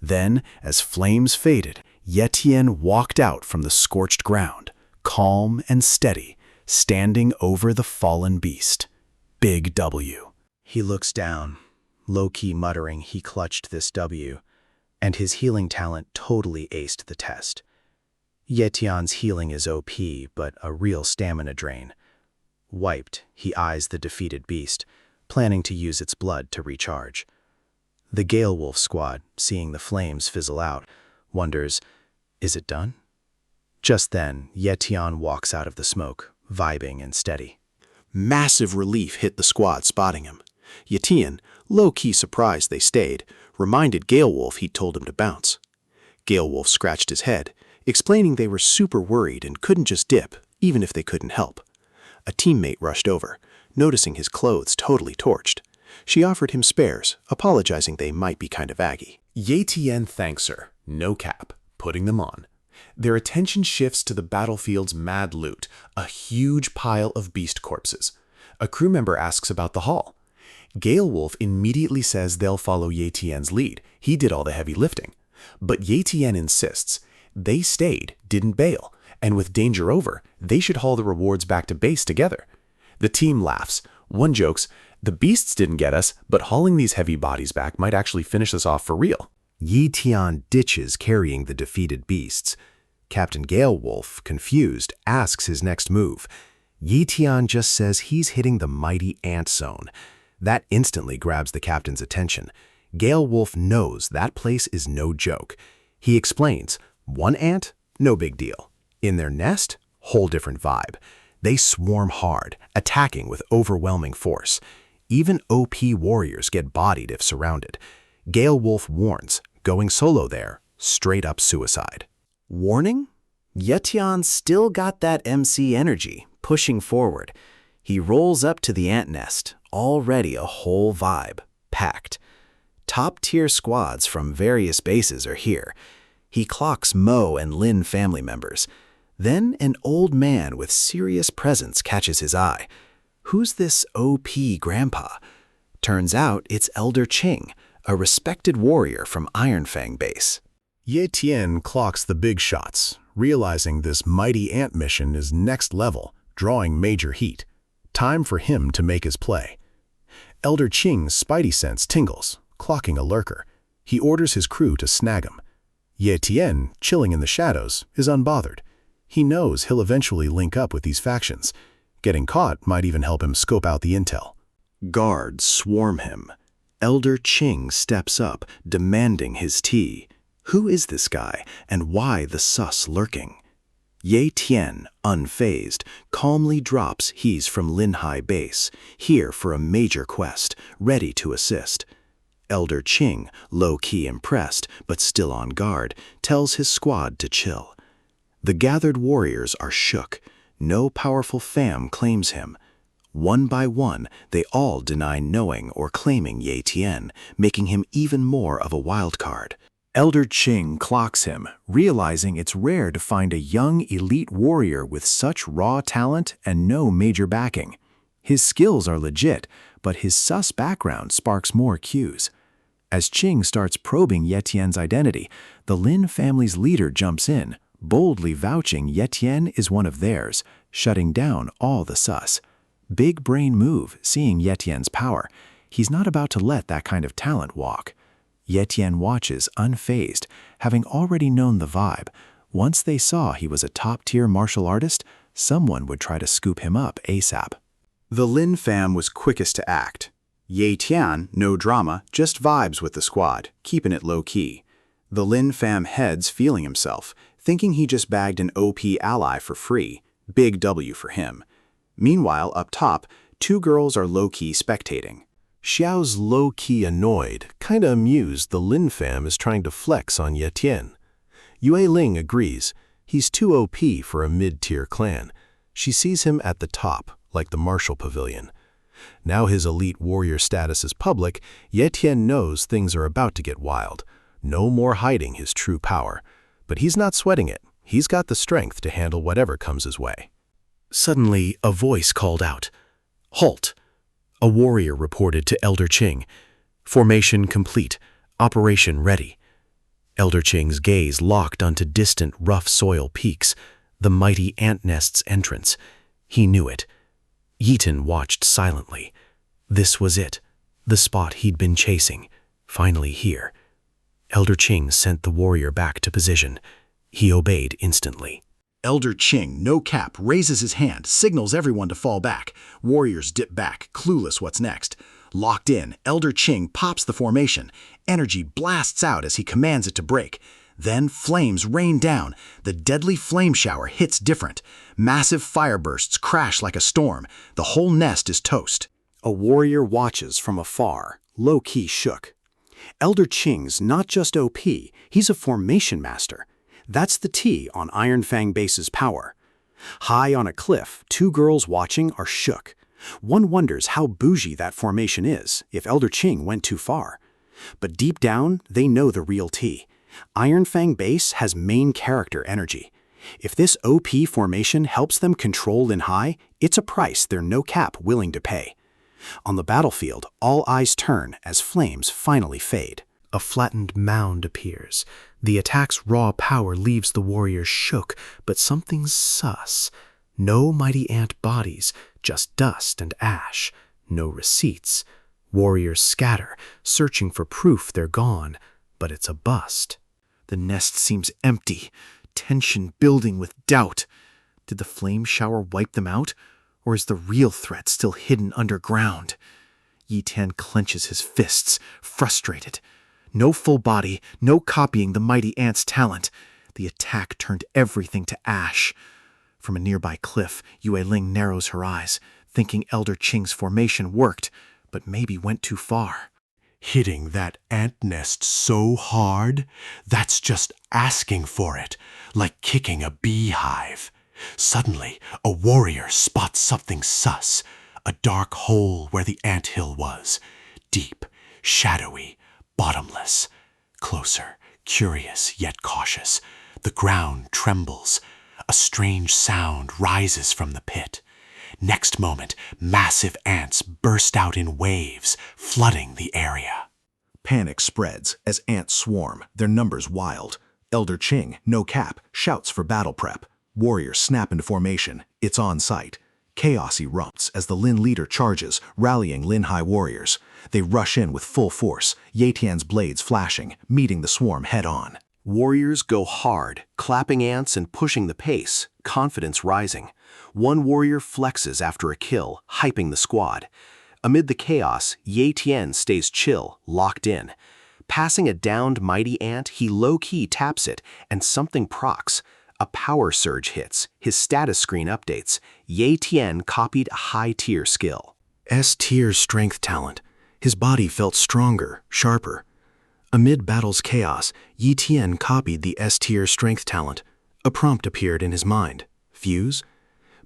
Then, as flames faded, Ye Tian walked out from the scorched ground, calm and steady, standing over the fallen beast. Big W. He looks down, low-key muttering he clutched this W, and his healing talent totally aced the test. Ye Tian's healing is OP, but a real stamina drain. Wiped, he eyes the defeated beast, planning to use its blood to recharge. The Galewolf squad, seeing the flames fizzle out, wonders, is it done? Just then, Ye Tian walks out of the smoke, vibing and steady. Massive relief hit the squad spotting him. Ye Tian, low-key surprised they stayed, reminded Galewolf he'd told him to bounce. Galewolf scratched his head, explaining they were super worried and couldn't just dip, even if they couldn't help. A teammate rushed over, noticing his clothes totally torched. She offered him spares, apologizing they might be kind of aggy. Ye Tian thanks her, no cap, putting them on. Their attention shifts to the battlefield's mad loot, a huge pile of beast corpses. A crew member asks about the haul. Galewolf immediately says they'll follow Ye Tian's lead. He did all the heavy lifting. But Ye Tian insists. They stayed, didn't bail, and with danger over, they should haul the rewards back to base together. The team laughs. One jokes, the beasts didn't get us, but hauling these heavy bodies back might actually finish us off for real. Ye Tian ditches carrying the defeated beasts. Captain Galewolf, confused, asks his next move. Ye Tian just says he's hitting the mighty ant zone. That instantly grabs the captain's attention. Galewolf knows that place is no joke. He explains, one ant? No big deal. In their nest? Whole different vibe. They swarm hard, attacking with overwhelming force. Even OP warriors get bodied if surrounded. Galewolf warns, going solo there, straight up suicide. Warning? Ye Tian still got that MC energy, pushing forward. He rolls up to the ant nest, already a whole vibe, packed. Top-tier squads from various bases are here. He clocks Mo and Lin family members. Then an old man with serious presence catches his eye. Who's this OP grandpa? Turns out it's Elder Ching, a respected warrior from Iron Fang base. Ye Tian clocks the big shots, realizing this mighty ant mission is next level, drawing major heat. Time for him to make his play. Elder Ching's spidey sense tingles, clocking a lurker. He orders his crew to snag him. Ye Tian, chilling in the shadows, is unbothered. He knows he'll eventually link up with these factions. Getting caught might even help him scope out the intel. Guards swarm him. Elder Ching steps up, demanding his tea. Who is this guy, and why the sus lurking? Ye Tian, unfazed, calmly drops he's from Linhai base, here for a major quest, ready to assist. Elder Ching, low-key impressed, but still on guard, tells his squad to chill. The gathered warriors are shook. No powerful fam claims him. One by one, they all deny knowing or claiming Ye Tian, making him even more of a wild card. Elder Ching clocks him, realizing it's rare to find a young elite warrior with such raw talent and no major backing. His skills are legit, but his sus background sparks more cues. As Ching starts probing Ye Tian's identity, the Lin family's leader jumps in, boldly vouching Ye Tian is one of theirs, shutting down all the sus. Big brain move, seeing Ye Tian's power. He's not about to let that kind of talent walk. Ye Tian watches unfazed, having already known the vibe. Once they saw he was a top-tier martial artist, someone would try to scoop him up ASAP. The Lin fam was quickest to act. Ye Tian, no drama, just vibes with the squad, keeping it low-key. The Lin fam heads feeling himself, thinking he just bagged an OP ally for free. Big W for him. Meanwhile, up top, two girls are low-key spectating. Xiao's low-key annoyed, kinda amused the Lin fam is trying to flex on Ye Tian. Yue Ling agrees. He's too OP for a mid-tier clan. She sees him at the top, like the martial pavilion. Now his elite warrior status is public, Ye Tian knows things are about to get wild. No more hiding his true power. But he's not sweating it. He's got the strength to handle whatever comes his way. Suddenly, a voice called out, "Halt!" A warrior reported to Elder Ching. Formation complete. Operation ready. Elder Ching's gaze locked onto distant rough soil peaks, the mighty ant nest's entrance. He knew it. Yeaton watched silently. This was it, the spot he'd been chasing, finally here. Elder Ching sent the warrior back to position. He obeyed instantly. Elder Ching, no cap, raises his hand, signals everyone to fall back. Warriors dip back, clueless what's next. Locked in, Elder Ching pops the formation. Energy blasts out as he commands it to break. Then flames rain down. The deadly flame shower hits different. Massive fire bursts crash like a storm. The whole nest is toast. A warrior watches from afar, low-key shook. Elder Ching's not just OP, he's a formation master. That's the T on Iron Fang base's power. High on a cliff, two girls watching are shook. One wonders how bougie that formation is, if Elder Ching went too far. But deep down, they know the real T. Iron Fang base has main character energy. If this OP formation helps them control Linhai, it's a price they're no cap willing to pay. On the battlefield, all eyes turn as flames finally fade. A flattened mound appears. The attack's raw power leaves the warriors shook, but something's sus. No mighty ant bodies, just dust and ash. No receipts. Warriors scatter, searching for proof they're gone, but it's a bust. The nest seems empty, tension building with doubt. Did the flame shower wipe them out, or is the real threat still hidden underground? Yi Tian clenches his fists, frustrated. No full body, no copying the mighty ant's talent. The attack turned everything to ash. From a nearby cliff, Yue Ling narrows her eyes, thinking Elder Ching's formation worked, but maybe went too far. Hitting that ant nest so hard, that's just asking for it, like kicking a beehive. Suddenly, a warrior spots something sus, a dark hole where the anthill was, deep, shadowy, bottomless. Closer, curious yet cautious. The ground trembles. A strange sound rises from the pit. Next moment, massive ants burst out in waves, flooding the area. Panic spreads as ants swarm, their numbers wild. Elder Ching, no cap, shouts for battle prep. Warriors snap into formation. It's on sight. Chaos erupts as the Lin leader charges, rallying Lin High warriors. They rush in with full force, Ye Tian's blades flashing, meeting the swarm head-on. Warriors go hard, clapping ants and pushing the pace, confidence rising. One warrior flexes after a kill, hyping the squad. Amid the chaos, Ye Tian stays chill, locked in. Passing a downed mighty ant, he low-key taps it, and something procs. A power surge hits, his status screen updates. Ye Tian copied a high-tier skill. S-tier strength talent. His body felt stronger, sharper. Amid battle's chaos, Ye Tian copied the S-tier strength talent. A prompt appeared in his mind. Fuse?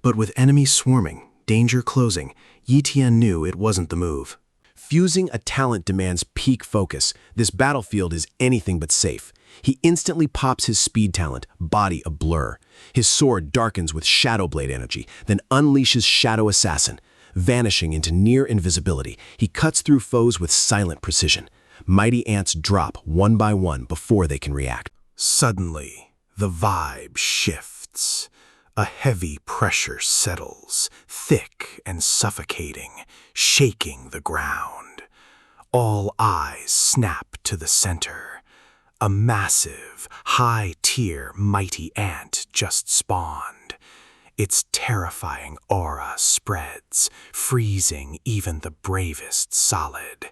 But with enemies swarming, danger closing, Ye Tian knew it wasn't the move. Fusing a talent demands peak focus. This battlefield is anything but safe. He instantly pops his speed talent, body a blur. His sword darkens with Shadow Blade energy, then unleashes Shadow Assassin. Vanishing into near invisibility, he cuts through foes with silent precision. Mighty ants drop one by one before they can react. Suddenly, the vibe shifts. A heavy pressure settles, thick and suffocating, shaking the ground. All eyes snap to the center. A massive, high-tier mighty ant just spawned. Its terrifying aura spreads, freezing even the bravest solid.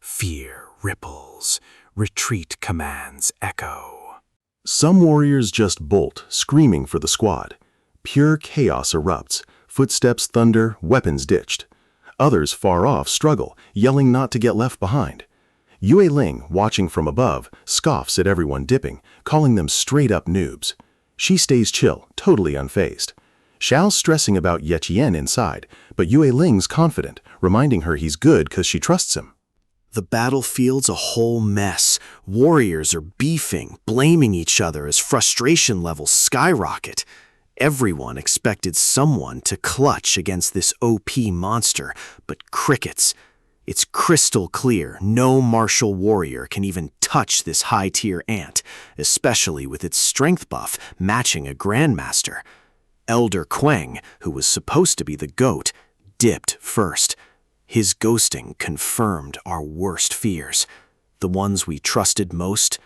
Fear ripples, retreat commands echo. Some warriors just bolt, screaming for the squad. Pure chaos erupts, footsteps thunder, weapons ditched. Others far off struggle, yelling not to get left behind. Yue Ling, watching from above, scoffs at everyone dipping, calling them straight-up noobs. She stays chill, totally unfazed. Xiao's stressing about Ye Tian inside, but Yue Ling's confident, reminding her he's good because she trusts him. The battlefield's a whole mess. Warriors are beefing, blaming each other as frustration levels skyrocket. Everyone expected someone to clutch against this OP monster, but crickets. It's crystal clear no martial warrior can even touch this high-tier ant, especially with its strength buff matching a Grandmaster. Elder Quang, who was supposed to be the GOAT, dipped first. His ghosting confirmed our worst fears. The ones we trusted most,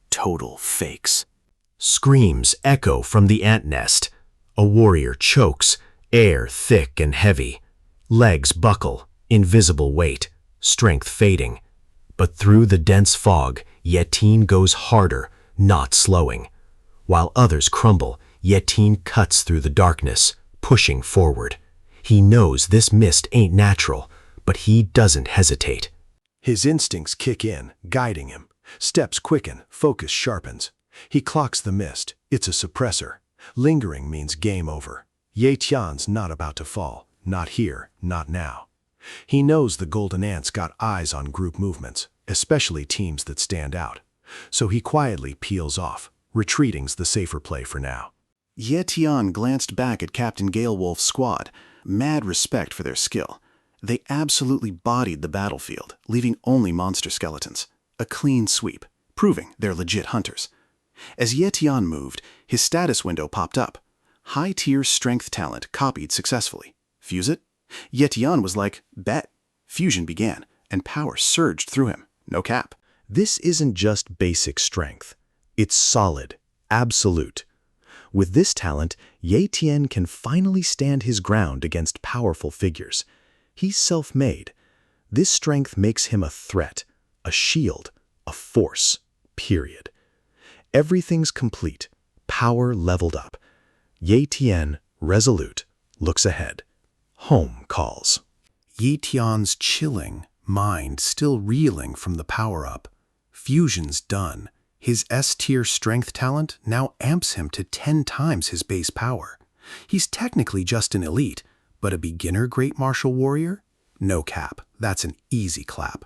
total fakes. Screams echo from the ant nest. A warrior chokes, air thick and heavy. Legs buckle, invisible weight, strength fading. But through the dense fog, Ye Tian goes harder, not slowing. While others crumble, Ye Tian cuts through the darkness, pushing forward. He knows this mist ain't natural, but he doesn't hesitate. His instincts kick in, guiding him. Steps quicken, focus sharpens. He clocks the mist. It's a suppressor. Lingering means game over. Ye Tian's not about to fall. Not here, not now. He knows the golden ants got eyes on group movements, especially teams that stand out. So he quietly peels off. Retreating's the safer play for now. Ye Tian glanced back at Captain Galewolf's squad, mad respect for their skill. They absolutely bodied the battlefield, leaving only monster skeletons. A clean sweep, proving they're legit hunters. As Ye Tian moved, his status window popped up. High-tier strength talent copied successfully. Fuse it? Ye Tian was like, bet. Fusion began, and power surged through him. No cap. This isn't just basic strength. It's solid, absolute. With this talent, Ye Tian can finally stand his ground against powerful figures. He's self-made. This strength makes him a threat, a shield, a force, period. Everything's complete, power leveled up. Ye Tian, resolute, looks ahead. Home calls. Ye Tian's chilling, mind still reeling from the power-up. Fusion's done. His S-tier strength talent now amps him to 10 times his base power. He's technically just an elite, but a beginner great martial warrior? No cap, that's an easy clap.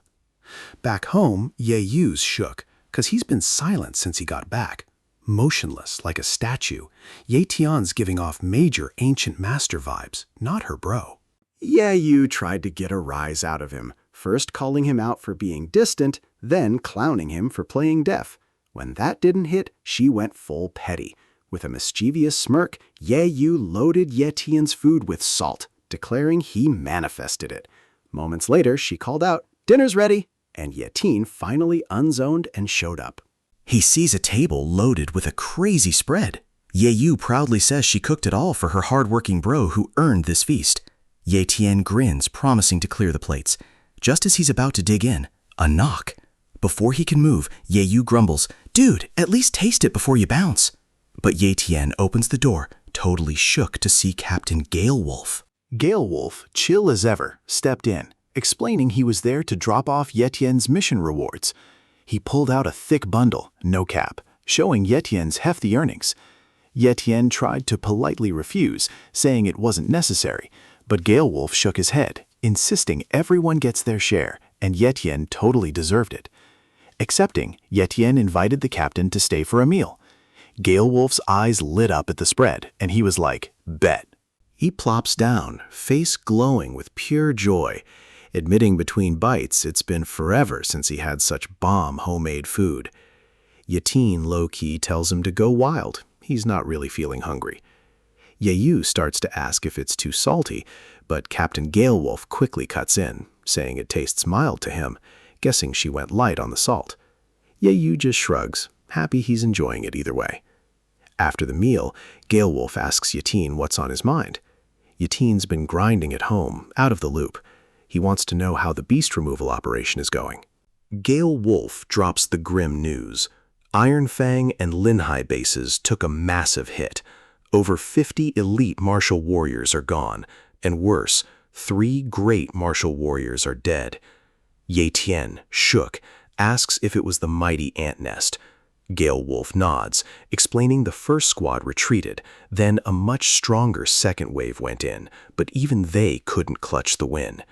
Back home, Ye Yu's shook, 'cause he's been silent since he got back. Motionless like a statue, Ye Tian's giving off major ancient master vibes, not her bro. Ye Yu tried to get a rise out of him, first calling him out for being distant, then clowning him for playing deaf. When that didn't hit, she went full petty. With a mischievous smirk, Ye Yu loaded Ye Tian's food with salt, declaring he manifested it. Moments later, she called out, "Dinner's ready," and Ye Tian finally unzoned and showed up. He sees a table loaded with a crazy spread. Ye Yu proudly says she cooked it all for her hard-working bro who earned this feast. Ye Tian grins, promising to clear the plates. Just as he's about to dig in, a knock. Before he can move, Ye Yu grumbles, "Dude, at least taste it before you bounce." But Ye Tian opens the door, totally shook to see Captain Gale Wolf. Gale Wolf, chill as ever, stepped in, explaining he was there to drop off Ye Tian's mission rewards. He pulled out a thick bundle, no cap, showing Ye Tian's hefty earnings. Ye Tian tried to politely refuse, saying it wasn't necessary, but Gale Wolf shook his head, insisting everyone gets their share, and Ye Tian totally deserved it. Accepting, Ye Tian invited the captain to stay for a meal. Gale Wolf's eyes lit up at the spread, and he was like, "Bet." He plops down, face glowing with pure joy, admitting between bites it's been forever since he had such bomb homemade food. Ye Tian low-key tells him to go wild. He's not really feeling hungry. Ye Yu starts to ask if it's too salty, but Captain Gale Wolf quickly cuts in, saying it tastes mild to him, guessing she went light on the salt. Ye Yu just shrugs, happy he's enjoying it either way. After the meal, Gale Wolf asks Ye Tian what's on his mind. Ye Tian's been grinding at home, out of the loop. He wants to know how the beast removal operation is going. Gale Wolf drops the grim news. Iron Fang and Linhai bases took a massive hit. Over 50 elite martial warriors are gone, and worse, 3 great martial warriors are dead. Ye Tian, shook, asks if it was the mighty ant nest. Gale Wolf nods, explaining the first squad retreated, then a much stronger second wave went in, but even they couldn't clutch the win.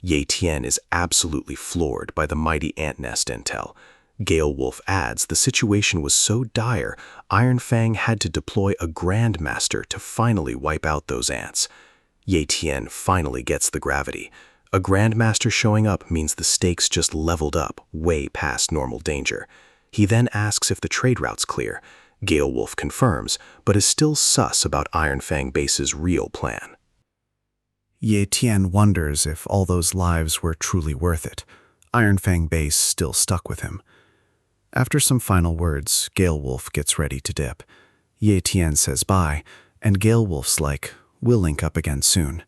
Ye Tian is absolutely floored by the mighty ant nest intel. Gale Wolf adds the situation was so dire, Iron Fang had to deploy a Grandmaster to finally wipe out those ants. Ye Tian finally gets the gravity. A Grandmaster showing up means the stakes just leveled up, way past normal danger. He then asks if the trade route's clear. Gale Wolf confirms, but is still sus about Iron Fang Base's real plan. Ye Tian wonders if all those lives were truly worth it. Iron Fang Base still stuck with him. After some final words, Gale Wolf gets ready to dip. Ye Tian says bye, and Gale Wolf's like, "We'll link up again soon."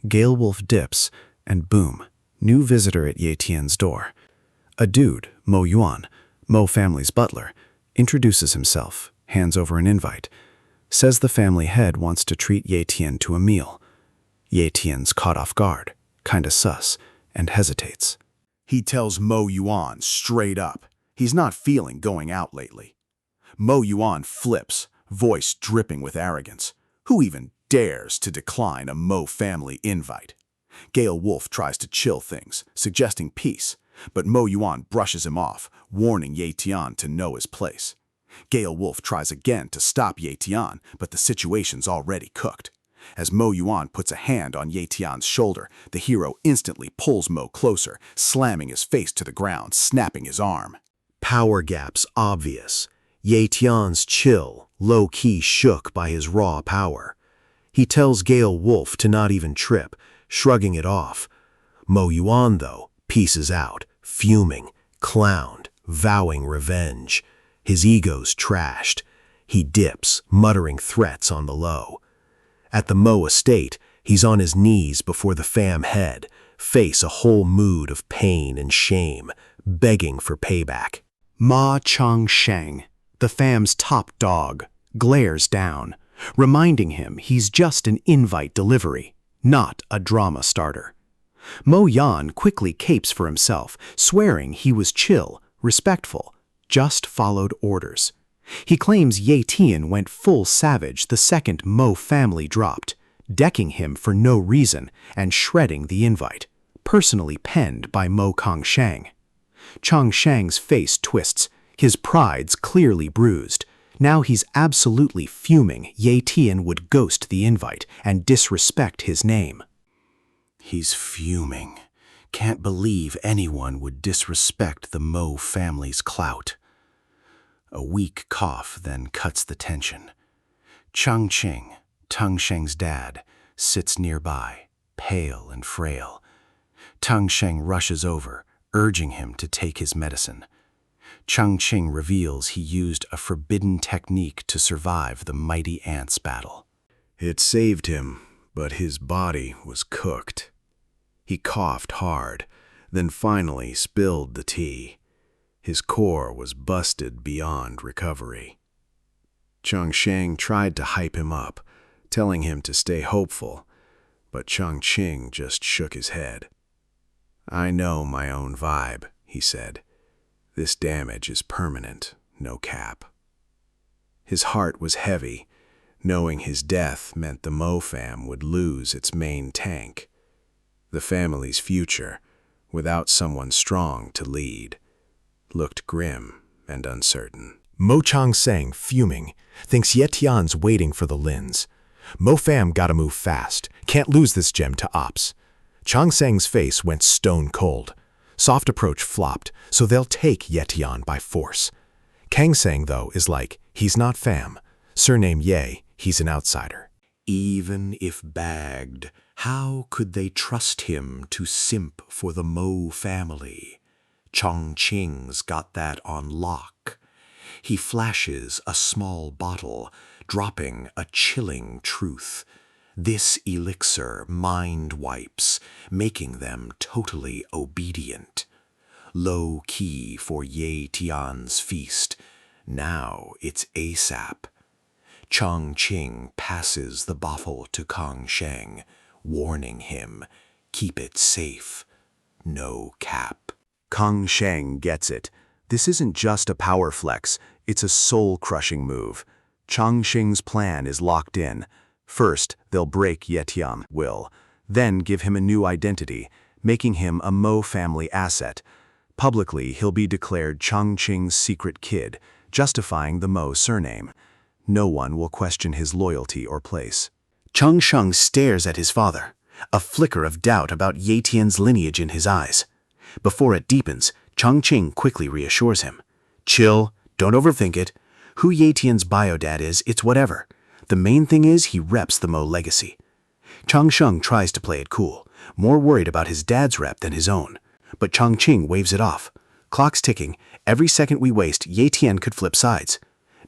Gale Wolf dips, and boom, new visitor at Ye Tian's door. A dude, Mo Yuan, Mo family's butler, introduces himself, hands over an invite, says the family head wants to treat Ye Tian to a meal. Ye Tian's caught off guard, kinda sus, and hesitates. He tells Mo Yuan straight up he's not feeling going out lately. Mo Yuan flips, voice dripping with arrogance. Who even dares to decline a Mo family invite? Gale Wolf tries to chill things, suggesting peace, but Mo Yuan brushes him off, warning Ye Tian to know his place. Gale Wolf tries again to stop Ye Tian, but the situation's already cooked. As Mo Yuan puts a hand on Ye Tian's shoulder, the hero instantly pulls Mo closer, slamming his face to the ground, snapping his arm. Power gaps obvious. Ye Tian's chill, low-key shook by his raw power. He tells Gale Wolf to not even trip, shrugging it off. Mo Yuan, though, pieces out, fuming, clowned, vowing revenge. His ego's trashed. He dips, muttering threats on the low. At the Mo estate, he's on his knees before the fam head, face a whole mood of pain and shame, begging for payback. Ma Changsheng, the fam's top dog, glares down, reminding him he's just an invite delivery, not a drama starter. Mo Yan quickly capes for himself, swearing he was chill, respectful, just followed orders. He claims Ye Tian went full savage the second Mo family dropped, decking him for no reason and shredding the invite, personally penned by Mo Kongshang. Chang Shang's face twists. His pride's clearly bruised. Now he's absolutely fuming Ye Tian would ghost the invite and disrespect his name. He's fuming. Can't believe anyone would disrespect the Mo family's clout. A weak cough then cuts the tension. Chang Qing, Tang Sheng's dad, sits nearby, pale and frail. Tang Sheng rushes over, urging him to take his medicine. Chang Qing reveals he used a forbidden technique to survive the mighty ants battle. It saved him, but his body was cooked. He coughed hard, then finally spilled the tea. His core was busted beyond recovery. Chang Sheng tried to hype him up, telling him to stay hopeful, but Chang Qing just shook his head. "I know my own vibe," he said. "This damage is permanent, no cap." His heart was heavy, knowing his death meant the Mo fam would lose its main tank. The family's future, without someone strong to lead, looked grim and uncertain. Mo Chang Seng, fuming, thinks Ye Tian's waiting for the Lins. Mo fam gotta move fast, can't lose this gem to ops. Chang Seng's face went stone cold. Soft approach flopped, so they'll take Ye Tian by force. Kang Seng, though, is like, he's not fam. Surname Ye, he's an outsider. Even if bagged, how could they trust him to simp for the Mo family? Chang Qing's got that on lock. He flashes a small bottle, dropping a chilling truth. This elixir mind wipes, making them totally obedient. Low key for Ye Tian's feast. Now it's ASAP. Chang Qing passes the bottle to Kang Sheng, warning him, keep it safe. No cap. Kang Sheng gets it. This isn't just a power flex, it's a soul-crushing move. Chang Xing's plan is locked in. First, they'll break Ye Tian will, then give him a new identity, making him a Mo family asset. Publicly, he'll be declared Chang Qing's secret kid, justifying the Mo surname. No one will question his loyalty or place. Chang Sheng stares at his father, a flicker of doubt about Ye Tian's lineage in his eyes. Before it deepens, Chang Qing quickly reassures him. Chill, don't overthink it. Who Ye Tian's bio-dad is, it's whatever. The main thing is he reps the Mo legacy. Chang Sheng tries to play it cool, more worried about his dad's rep than his own. But Chang Qing waves it off. Clock's ticking. Every second we waste, Ye Tian could flip sides.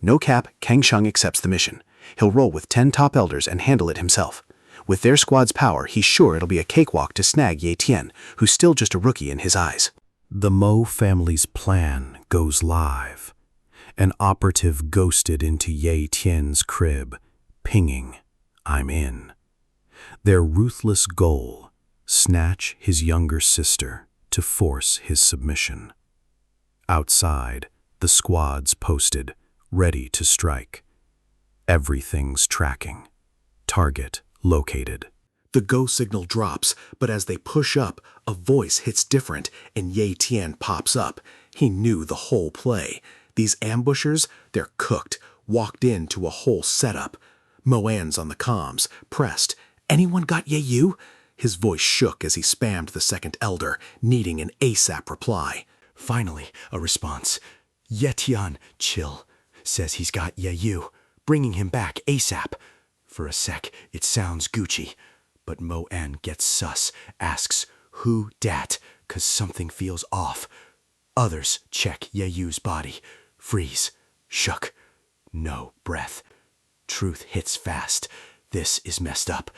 No cap, Kang Sheng accepts the mission. He'll roll with 10 top elders and handle it himself. With their squad's power, he's sure it'll be a cakewalk to snag Ye Tian, who's still just a rookie in his eyes. The Mo family's plan goes live. An operative ghosted into Ye Tian's crib, pinging, "I'm in." Their ruthless goal, snatch his younger sister to force his submission. Outside, the squad's posted, ready to strike. Everything's tracking. Target located. The go signal drops, but as they push up, a voice hits different, and Ye Tian pops up. He knew the whole play. These ambushers, they're cooked, walked into a whole setup. Moan's on the comms, pressed. "Anyone got Yeyu?" His voice shook as he spammed the second elder, needing an ASAP reply. Finally, a response. Ye Tian, chill. Says he's got Yeyu, bringing him back ASAP. For a sec, it sounds Gucci. But Moan gets sus, asks, who dat? 'Cause something feels off. Others check Yeyu's body. Freeze. Shook. No breath. Truth hits fast. This is messed up.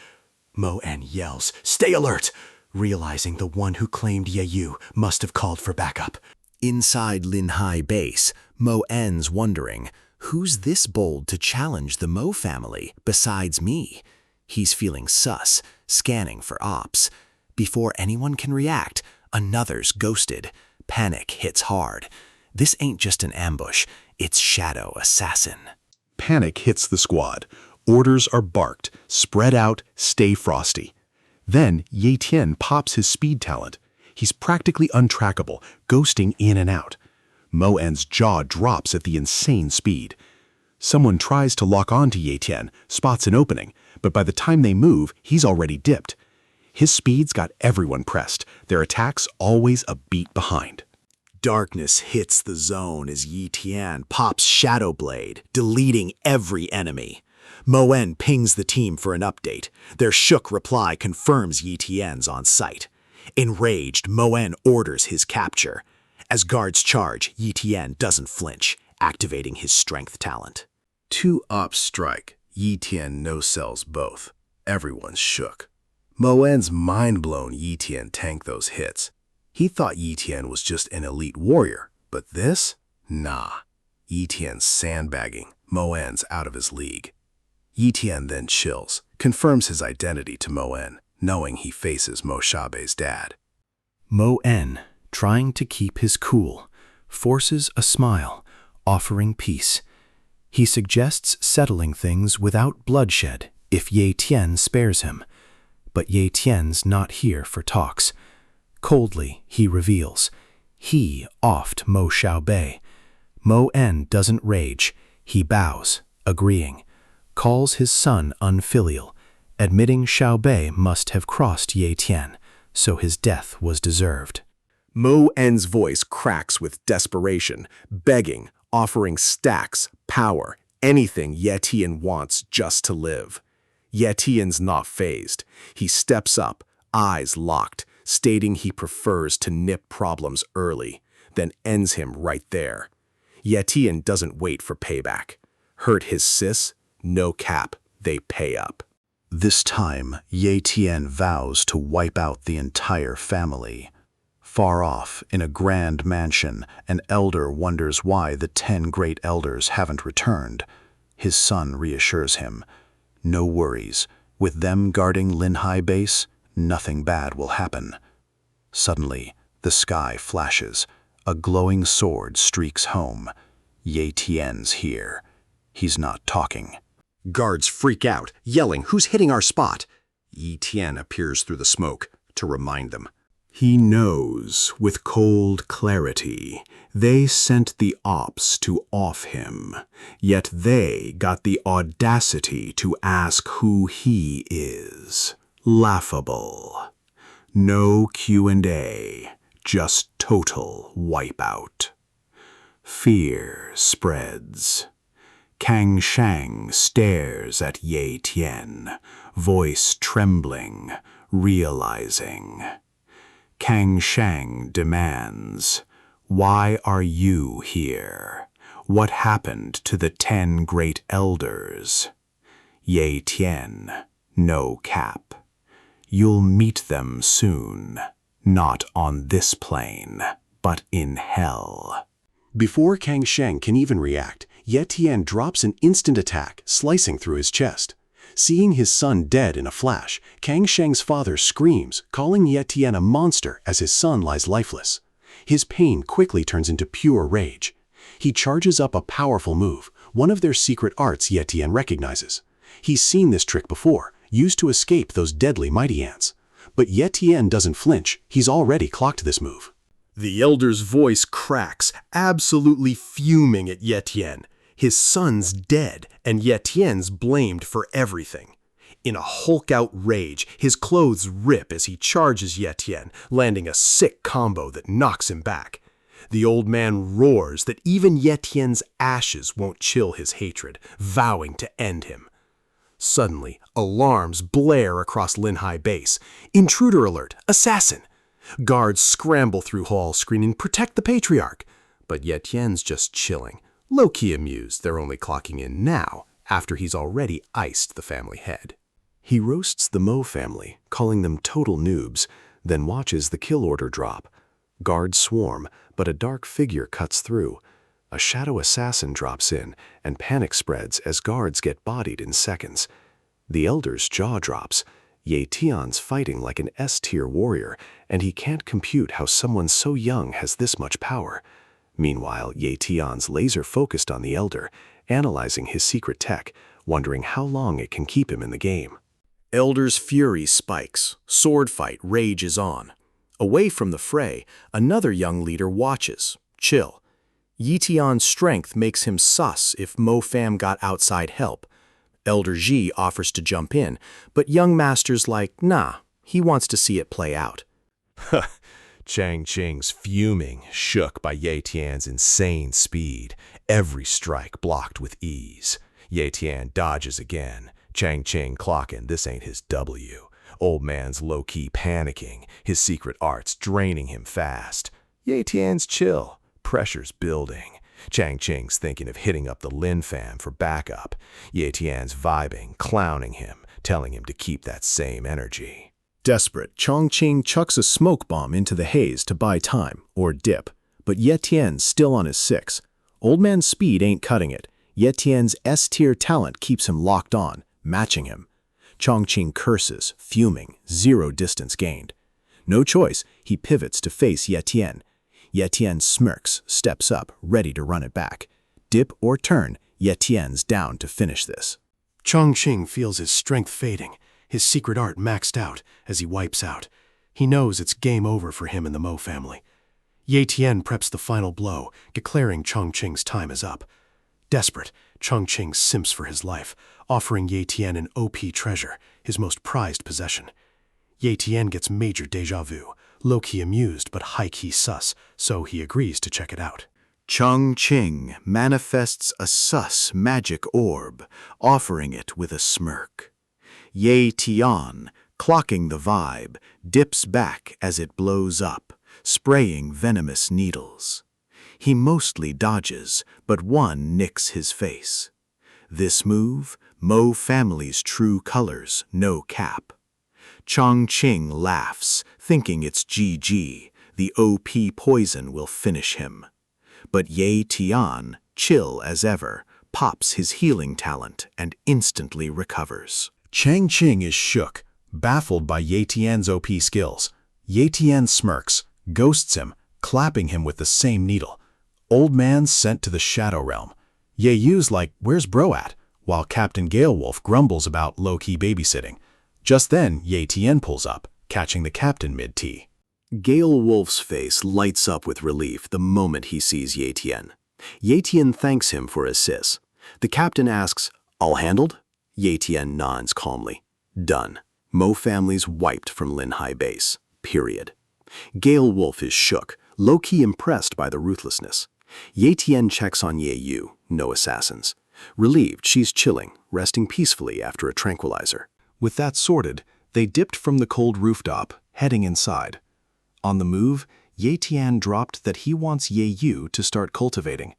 Moan yells, "Stay alert!" realizing the one who claimed Yeyu must have called for backup. Inside Linhai base, Moan's wondering, who's this bold to challenge the Mo family besides me? He's feeling sus, scanning for ops. Before anyone can react, another's ghosted. Panic hits hard. This ain't just an ambush, it's Shadow Assassin. Panic hits the squad. Orders are barked, spread out, stay frosty. Then Ye Tian pops his speed talent. He's practically untrackable, ghosting in and out. Mo-En's jaw drops at the insane speed. Someone tries to lock on to Ye Tian, spots an opening, but by the time they move, he's already dipped. His speed's got everyone pressed, their attacks always a beat behind. Darkness hits the zone as Ye Tian pops Shadow Blade, deleting every enemy. Mo-En pings the team for an update. Their shook reply confirms Ye Tian's on site. Enraged, Mo-En orders his capture. As guards charge, Ye Tian doesn't flinch, activating his strength talent. 2 ops strike, Ye Tian no-sells both. Everyone's shook. Mo-En's mind-blown Ye Tian tanked those hits. He thought Ye Tian was just an elite warrior, but this? Nah. Ye Tian's sandbagging, Mo-En's out of his league. Ye Tian then chills, confirms his identity to Mo-En, knowing he faces Mo Xiaobei's dad. Mo-En, trying to keep his cool, forces a smile, offering peace. He suggests settling things without bloodshed if Ye Tian spares him. But Ye Tian's not here for talks. Coldly, he reveals, he offed Mo Xiaobei. Mo-En doesn't rage, he bows, agreeing, calls his son unfilial, admitting Xiaobei must have crossed Ye Tian, so his death was deserved. Mo-En's voice cracks with desperation, begging, offering stacks, power, anything Ye Tian wants just to live. Ye Tian's not fazed. He steps up, eyes locked, stating he prefers to nip problems early, then ends him right there. Ye Tian doesn't wait for payback. Hurt his sis? No cap, they pay up. This time, Ye Tian vows to wipe out the entire family. Far off, in a grand mansion, an elder wonders why the 10 great elders haven't returned. His son reassures him. No worries. With them guarding Linhai base, nothing bad will happen. Suddenly, the sky flashes. A glowing sword streaks home. Ye Tian's here. He's not talking. Guards freak out, yelling, "Who's hitting our spot?" Ye Tian appears through the smoke to remind them. He knows, with cold clarity, they sent the ops to off him, yet they got the audacity to ask who he is. Laughable. No Q&A, just total wipeout. Fear spreads. Kang Shang stares at Ye Tian, voice trembling, realizing. Kang Shang demands, "Why are you here? What happened to the 10 great elders?" Ye Tian, no cap. You'll meet them soon, not on this plane, but in hell. Before Kang Shang can even react, Ye Tian drops an instant attack, slicing through his chest. Seeing his son dead in a flash, Kang Shang's father screams, calling Ye Tian a monster as his son lies lifeless. His pain quickly turns into pure rage. He charges up a powerful move, one of their secret arts Ye Tian recognizes. He's seen this trick before, used to escape those deadly mighty ants. But Ye Tian doesn't flinch, he's already clocked this move. The elder's voice cracks, absolutely fuming at Ye Tian. His son's dead, and Ye Tian's blamed for everything. In a Hulk-out rage, his clothes rip as he charges Ye Tian, landing a sick combo that knocks him back. The old man roars that even Ye Tian's ashes won't chill his hatred, vowing to end him. Suddenly, alarms blare across Linhai base. Intruder alert! Assassin! Guards scramble through halls screaming, "Protect the Patriarch!" But Ye Tian's just chilling, low-key amused they're only clocking in now, after he's already iced the family head. He roasts the Mo family, calling them total noobs, then watches the kill order drop. Guards swarm, but a dark figure cuts through. A shadow assassin drops in, and panic spreads as guards get bodied in seconds. The elder's jaw drops. Ye Tian's fighting like an S-tier warrior, and he can't compute how someone so young has this much power. Meanwhile, Ye Tian's laser-focused on the elder, analyzing his secret tech, wondering how long it can keep him in the game. Elder's fury spikes. Sword fight rages on. Away from the fray, another young leader watches, chill. Yitian's strength makes him sus if Mo Fam got outside help. Elder Ji offers to jump in, but young master's like, nah, he wants to see it play out. Chang Ching's fuming, shook by Ye Tian's insane speed, every strike blocked with ease. Ye Tian dodges again, Chang Ching clocking this ain't his W. Old man's low-key panicking, his secret arts draining him fast. Ye Tian's chill, pressure's building. Chang Ching's thinking of hitting up the Lin fam for backup. Ye Tian's vibing, clowning him, telling him to keep that same energy. Desperate, Chongqing chucks a smoke bomb into the haze to buy time, or dip, but Ye Tian's still on his 6. Old man's speed ain't cutting it. Ye Tian's S-tier talent keeps him locked on, matching him. Chongqing curses, fuming, 0 distance gained. No choice, he pivots to face Ye Tian. Ye Tian smirks, steps up, ready to run it back. Dip or turn, Ye Tian's down to finish this. Chongqing feels his strength fading, his secret art maxed out as he wipes out. He knows it's game over for him and the Mo family. Ye Tian preps the final blow, declaring Chongqing's time is up. Desperate, Chongqing simps for his life, offering Ye Tian an OP treasure, his most prized possession. Ye Tian gets major déjà vu, low-key amused but high-key sus, so he agrees to check it out. Chongqing manifests a sus magic orb, offering it with a smirk. Ye Tian, clocking the vibe, dips back as it blows up, spraying venomous needles. He mostly dodges, but one nicks his face. This move, Mo family's true colors, no cap. Chongqing laughs, thinking it's GG, the OP poison will finish him. But Ye Tian, chill as ever, pops his healing talent and instantly recovers. Chang Ching is shook, baffled by Ye Tian's OP skills. Ye Tian smirks, ghosts him, clapping him with the same needle. Old man sent to the Shadow Realm. Ye Yu's like, where's bro at? While Captain Galewolf grumbles about low-key babysitting. Just then, Ye Tian pulls up, catching the captain mid-tee. Galewolf's face lights up with relief the moment he sees Ye Tian. Ye Tian thanks him for his assist. The captain asks, all handled? Ye Tian nods calmly. Done. Mo family's wiped from Lin Hai base. Period. Galewolf is shook, low-key impressed by the ruthlessness. Ye Tian checks on Ye Yu, no assassins. Relieved, she's chilling, resting peacefully after a tranquilizer. With that sorted, they dipped from the cold rooftop, heading inside. On the move, Ye Tian dropped that he wants Ye Yu to start cultivating.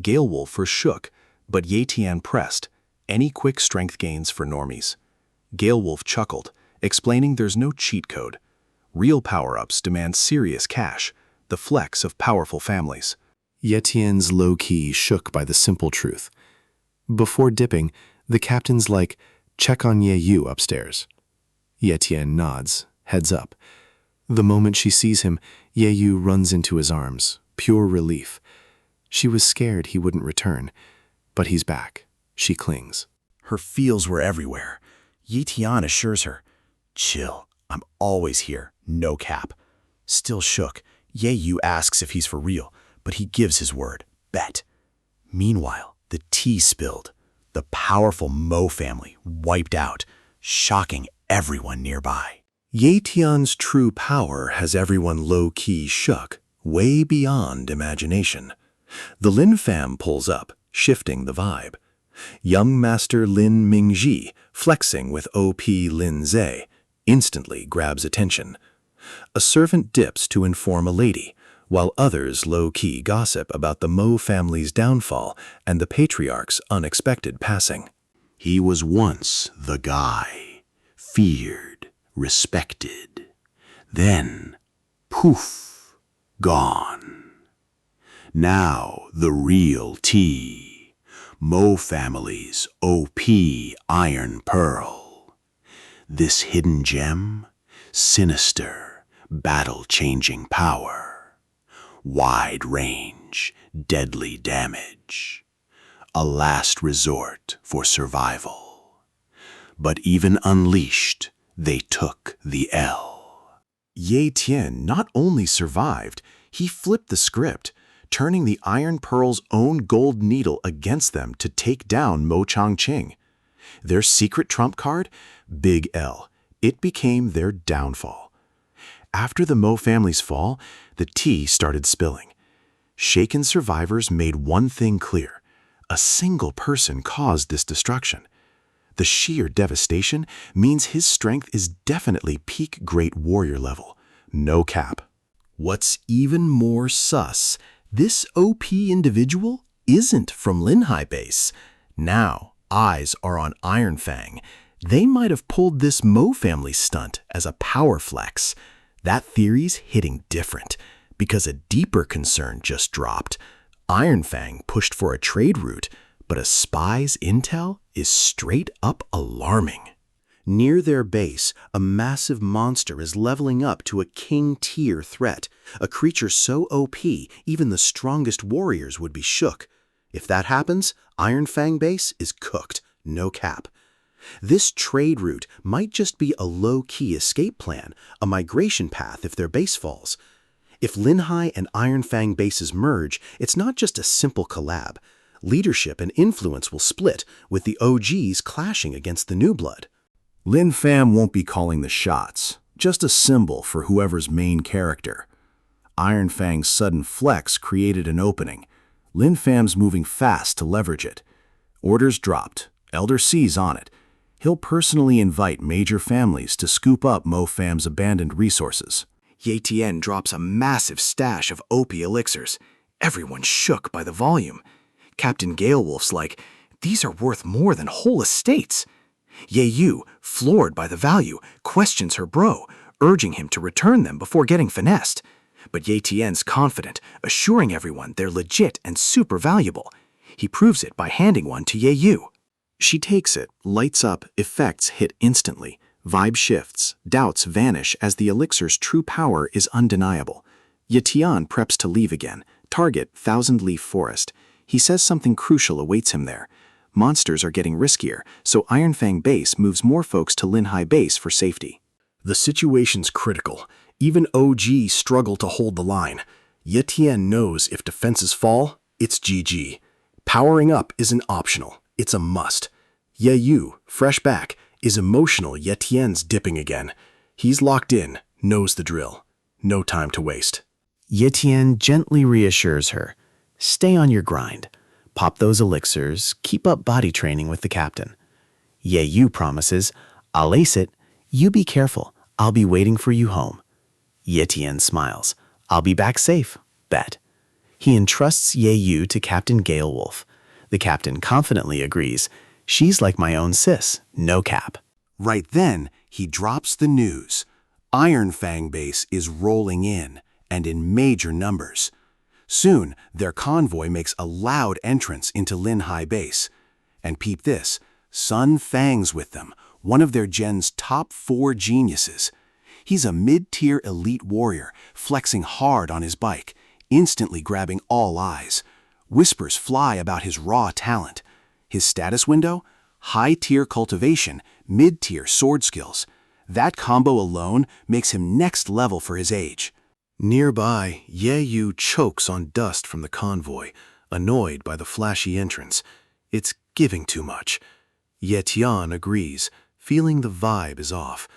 Galewolf was shook, but Ye Tian pressed. Any quick strength gains for normies. Galewolf chuckled, explaining there's no cheat code. Real power-ups demand serious cash, the flex of powerful families. Ye Tian's low-key shook by the simple truth. Before dipping, the captain's like, check on Ye Yu upstairs. Ye Tian nods, heads up. The moment she sees him, Ye Yu runs into his arms, pure relief. She was scared he wouldn't return, but he's back. She clings. Her feels were everywhere. Ye Tian assures her, chill, I'm always here, no cap. Still shook, Ye Yu asks if he's for real, but he gives his word, bet. Meanwhile, the tea spilled. The powerful Mo family wiped out, shocking everyone nearby. Ye Tian's true power has everyone low-key shook, way beyond imagination. The Lin fam pulls up, shifting the vibe. Young Master Lin Mingji, flexing with OP Lin Zhe, instantly grabs attention. A servant dips to inform a lady, while others low-key gossip about the Mo family's downfall and the patriarch's unexpected passing. He was once the guy, feared, respected. Then, poof, gone. Now the real tea. Mo family's OP Iron Pearl. This hidden gem, sinister, battle-changing power. Wide range, deadly damage. A last resort for survival. But even unleashed, they took the L. Ye Tian not only survived, he flipped the script, turning the Iron Pearl's own gold needle against them to take down Mo Changqing. Their secret trump card? Big L. It became their downfall. After the Mo family's fall, the tea started spilling. Shaken survivors made one thing clear. A single person caused this destruction. The sheer devastation means his strength is definitely peak Great Warrior level. No cap. What's even more sus, this OP individual isn't from Linhai base. Now, eyes are on Iron Fang. They might have pulled this Mo family stunt as a power flex. That theory's hitting different, because a deeper concern just dropped. Iron Fang pushed for a trade route, but a spy's intel is straight up alarming. Near their base, a massive monster is leveling up to a king-tier threat, a creature so OP even the strongest warriors would be shook. If that happens, Iron Fang base is cooked, no cap. This trade route might just be a low-key escape plan, a migration path if their base falls. If Linhai and Iron Fang bases merge, it's not just a simple collab. Leadership and influence will split, with the OGs clashing against the new blood. Lin Fam won't be calling the shots, just a symbol for whoever's main character. Iron Fang's sudden flex created an opening. Lin Fam's moving fast to leverage it. Orders dropped. Elder C's on it. He'll personally invite major families to scoop up Mo Fam's abandoned resources. Ye Tian drops a massive stash of OP elixirs. Everyone's shook by the volume. Captain Galewolf's like, these are worth more than whole estates. Ye Yu, floored by the value, questions her bro, urging him to return them before getting finessed. But Ye Tian's confident, assuring everyone they're legit and super valuable. He proves it by handing one to Ye Yu. She takes it, lights up, effects hit instantly. Vibe shifts, doubts vanish as the elixir's true power is undeniable. Ye Tian preps to leave again. Target, Thousand Leaf Forest. He says something crucial awaits him there. Monsters are getting riskier, so Iron Fang base moves more folks to Linhai base for safety. The situation's critical. Even OG struggle to hold the line. Ye Tian knows if defenses fall, it's GG. Powering up isn't optional, it's a must. Ye Yu, fresh back, is emotional. Ye Tian's dipping again. He's locked in, knows the drill. No time to waste. Ye Tian gently reassures her. Stay on your grind. Pop those elixirs, keep up body training with the captain. Ye Yu promises, I'll ace it. You be careful. I'll be waiting for you home. Ye Tian smiles. I'll be back safe. Bet. He entrusts Ye Yu to Captain Galewolf. The captain confidently agrees. She's like my own sis, no cap. Right then, he drops the news. Iron Fang base is rolling in, and in major numbers. Soon, their convoy makes a loud entrance into Linhai base. And peep this, Sun Fang's with them, one of their gen's top 4 geniuses. He's a mid-tier elite warrior, flexing hard on his bike, instantly grabbing all eyes. Whispers fly about his raw talent. His status window? High-tier cultivation, mid-tier sword skills. That combo alone makes him next level for his age. Nearby, Ye Yu chokes on dust from the convoy, annoyed by the flashy entrance. It's giving too much. Ye Tian agrees, feeling the vibe is off,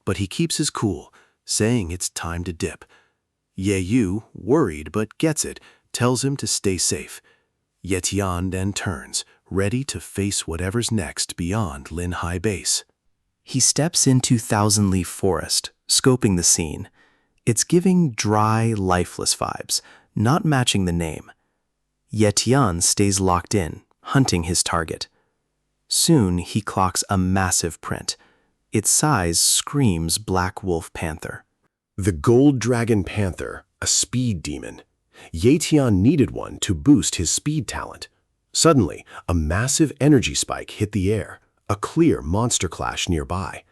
but he keeps his cool, saying it's time to dip. Ye Yu, worried but gets it, tells him to stay safe. Ye Tian then turns, ready to face whatever's next beyond Linhai base. He steps into Thousand Leaf Forest, scoping the scene. It's giving dry, lifeless vibes, not matching the name. Ye Tian stays locked in, hunting his target. Soon he clocks a massive print. Its size screams Black Wolf Panther. The Gold Dragon Panther, a speed demon. Ye Tian needed one to boost his speed talent. Suddenly, a massive energy spike hit the air, a clear monster clash nearby.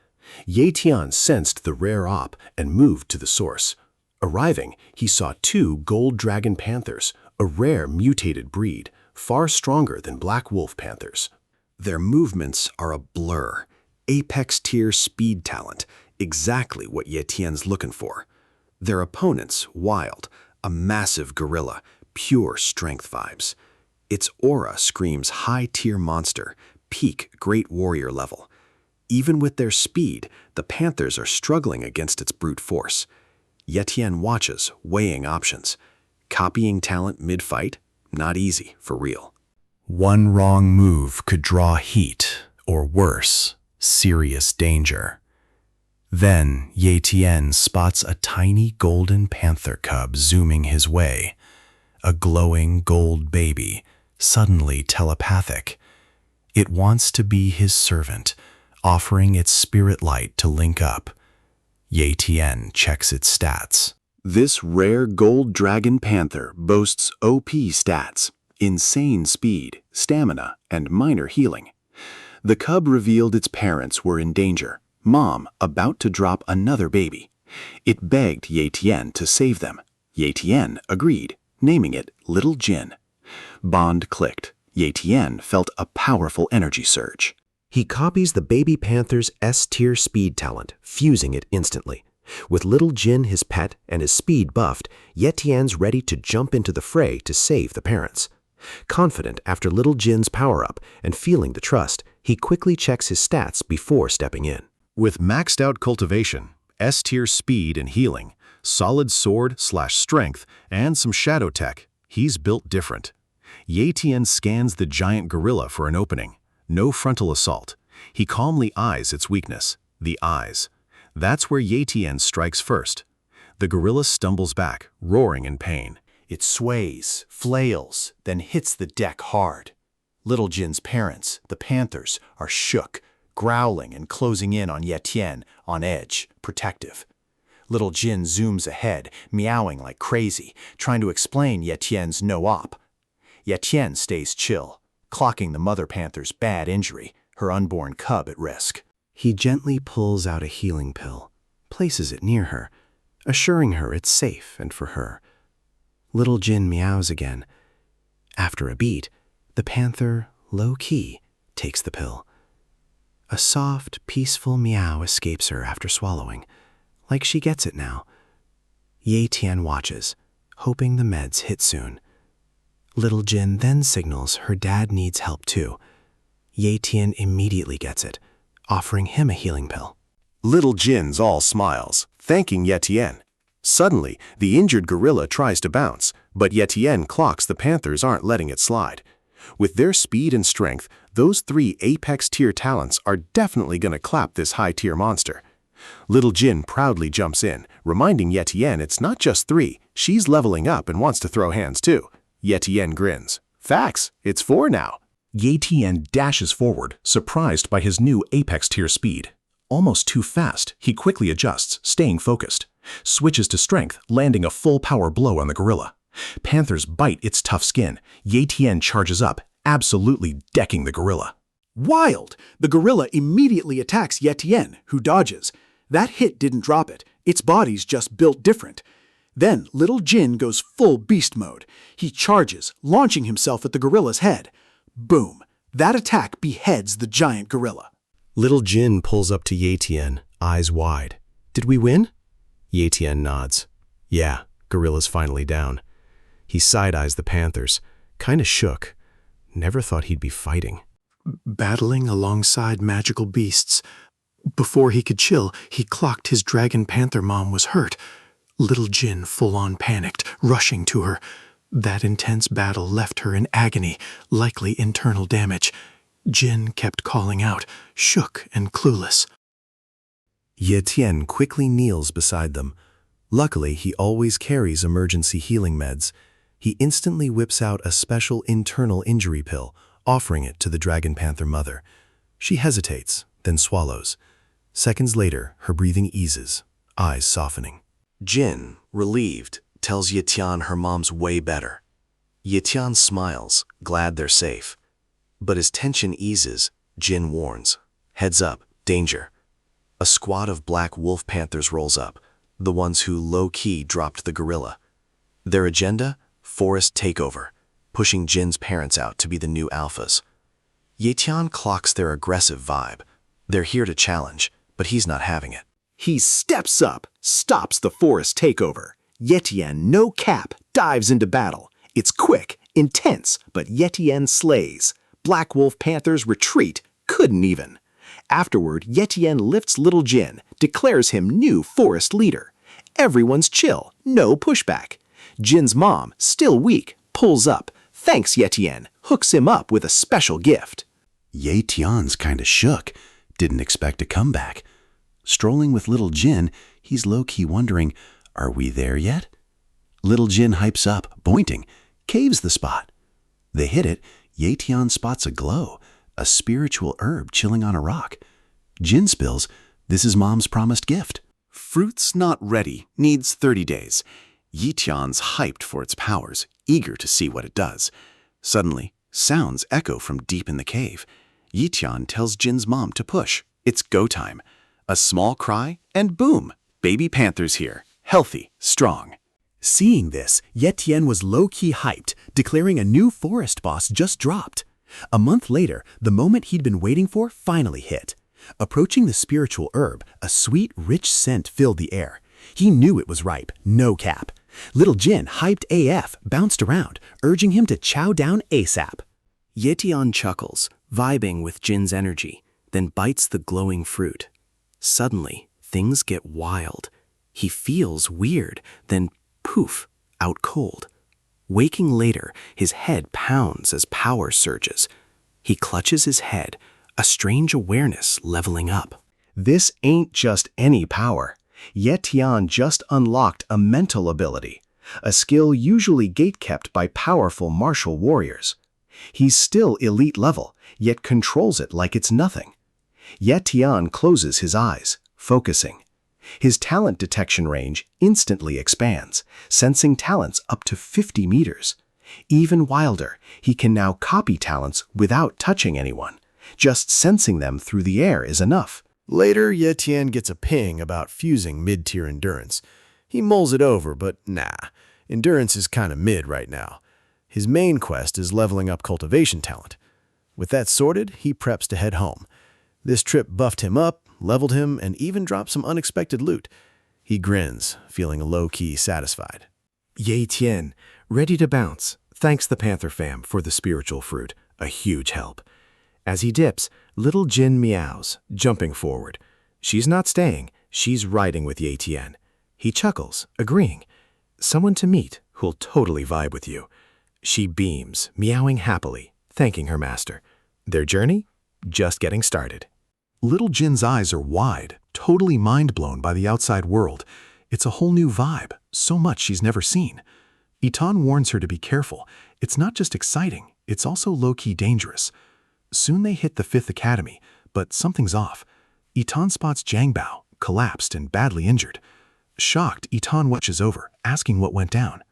Ye Tian sensed the rare op and moved to the source. Arriving, he saw 2 Gold Dragon Panthers, a rare mutated breed, far stronger than Black Wolf Panthers. Their movements are a blur. Apex tier speed talent, exactly what Ye Tian's looking for. Their opponents, wild, a massive gorilla, pure strength vibes. Its aura screams high-tier monster, peak great warrior level. Even with their speed, the panthers are struggling against its brute force. Yetian watches, weighing options. Copying talent mid-fight? Not easy, for real. One wrong move could draw heat, or worse, serious danger. Then Yetian spots a tiny golden panther cub zooming his way. A glowing gold baby, suddenly telepathic. It wants to be his servant, offering its spirit light to link up. Yetian checks its stats. This rare gold dragon panther boasts OP stats, insane speed, stamina, and minor healing. The cub revealed its parents were in danger, mom about to drop another baby. It begged Yetian to save them. Yetian agreed, naming it Little Jin. Bond clicked. Yetian felt a powerful energy surge. He copies the baby panther's S-tier speed talent, fusing it instantly. With Little Jin his pet and his speed buffed, Yetian's ready to jump into the fray to save the parents. Confident after Little Jin's power-up and feeling the trust, he quickly checks his stats before stepping in. With maxed out cultivation, S-tier speed and healing, solid sword/strength, and some shadow tech, he's built different. Yetian scans the giant gorilla for an opening. No frontal assault. He calmly eyes its weakness, the eyes. That's where Yetian strikes first. The gorilla stumbles back, roaring in pain. It sways, flails, then hits the deck hard. Little Jin's parents, the panthers, are shook, growling and closing in on Yetian, on edge, protective. Little Jin zooms ahead, meowing like crazy, trying to explain Yetian's no-op. Yetian stays chill, clocking the mother panther's bad injury, her unborn cub at risk. He gently pulls out a healing pill, places it near her, assuring her it's safe and for her. Little Jin meows again. After a beat, the panther, low-key, takes the pill. A soft, peaceful meow escapes her after swallowing, like she gets it now. Yetian watches, hoping the meds hit soon. Little Jin then signals her dad needs help too. Yetian immediately gets it, offering him a healing pill. Little Jin's all smiles, thanking Yetian. Suddenly, the injured gorilla tries to bounce, but Yetian clocks the panthers aren't letting it slide. With their speed and strength, those 3 apex-tier talents are definitely going to clap this high-tier monster. Little Jin proudly jumps in, reminding Yetian it's not just 3, she's leveling up and wants to throw hands too. Yetian grins. Facts, it's 4 now. Yetian dashes forward, surprised by his new apex-tier speed. Almost too fast, he quickly adjusts, staying focused. Switches to strength, landing a full-power blow on the gorilla. Panthers bite its tough skin. Yetian charges up, absolutely decking the gorilla. Wild! The gorilla immediately attacks Yetian, who dodges. That hit didn't drop it. Its body's just built different. Then Little Jin goes full beast mode. He charges, launching himself at the gorilla's head. Boom! That attack beheads the giant gorilla. Little Jin pulls up to Yetian, eyes wide. Did we win? Yetian nods. Yeah, gorilla's finally down. He side-eyes the panthers, kinda shook. Never thought he'd be fighting. Battling alongside magical beasts. Before he could chill, he clocked his dragon panther mom was hurt. Little Jin full-on panicked, rushing to her. That intense battle left her in agony, likely internal damage. Jin kept calling out, shook and clueless. Yetian quickly kneels beside them. Luckily, he always carries emergency healing meds. He instantly whips out a special internal injury pill, offering it to the dragon panther mother. She hesitates, then swallows. Seconds later, her breathing eases, eyes softening. Jin, relieved, tells Yetian her mom's way better. Yetian smiles, glad they're safe. But as tension eases, Jin warns. Heads up, danger. A squad of black wolf panthers rolls up, the ones who low-key dropped the gorilla. Their agenda? Forest takeover, pushing Jin's parents out to be the new alphas. Yetian clocks their aggressive vibe. They're here to challenge, but he's not having it. He steps up, stops the forest takeover. Yetian, no cap, dives into battle. It's quick, intense, but Yetian slays. Black Wolf Panthers retreat, couldn't even. Afterward, Yetian lifts Little Jin, declares him new forest leader. Everyone's chill, no pushback. Jin's mom, still weak, pulls up, thanks Yetian, hooks him up with a special gift. Ye Tian's kinda shook, didn't expect a comeback. Strolling with Little Jin, he's low-key wondering, are we there yet? Little Jin hypes up, pointing, caves the spot. They hit it, Ye Tian spots a glow, a spiritual herb chilling on a rock. Jin spills, this is Mom's promised gift. Fruit's not ready, needs 30 days. Ye Tian's hyped for its powers, eager to see what it does. Suddenly, sounds echo from deep in the cave. Ye Tian tells Jin's mom to push. It's go time. A small cry, and boom, baby panther's here, healthy, strong. Seeing this, Yetian was low-key hyped, declaring a new forest boss just dropped. A month later, the moment he'd been waiting for finally hit. Approaching the spiritual herb, a sweet, rich scent filled the air. He knew it was ripe, no cap. Little Jin, hyped AF, bounced around, urging him to chow down ASAP. Yetian chuckles, vibing with Jin's energy, then bites the glowing fruit. Suddenly, things get wild. He feels weird, then poof, out cold. Waking later, his head pounds as power surges. He clutches his head, a strange awareness leveling up. This ain't just any power. Yetian just unlocked a mental ability, a skill usually gatekept by powerful martial warriors. He's still elite level, yet controls it like it's nothing. Yetian closes his eyes, focusing. His talent detection range instantly expands, sensing talents up to 50 meters. Even wilder, he can now copy talents without touching anyone. Just sensing them through the air is enough. Later, Yetian gets a ping about fusing mid-tier endurance. He mulls it over, but nah, endurance is kinda mid right now. His main quest is leveling up cultivation talent. With that sorted, he preps to head home. This trip buffed him up, leveled him, and even dropped some unexpected loot. He grins, feeling low-key satisfied. Ye Tian, ready to bounce, thanks the Panther fam for the spiritual fruit, a huge help. As he dips, Little Jin meows, jumping forward. She's not staying, she's riding with Ye Tian. He chuckles, agreeing. Someone to meet who'll totally vibe with you. She beams, meowing happily, thanking her master. Their journey? Just getting started. Little Jin's eyes are wide, totally mind-blown by the outside world. It's a whole new vibe, so much she's never seen. Itan warns her to be careful. It's not just exciting, it's also low-key dangerous. Soon they hit the 5th Academy, but something's off. Itan spots Zhangbao, collapsed and badly injured. Shocked, Itan watches over, asking what went down.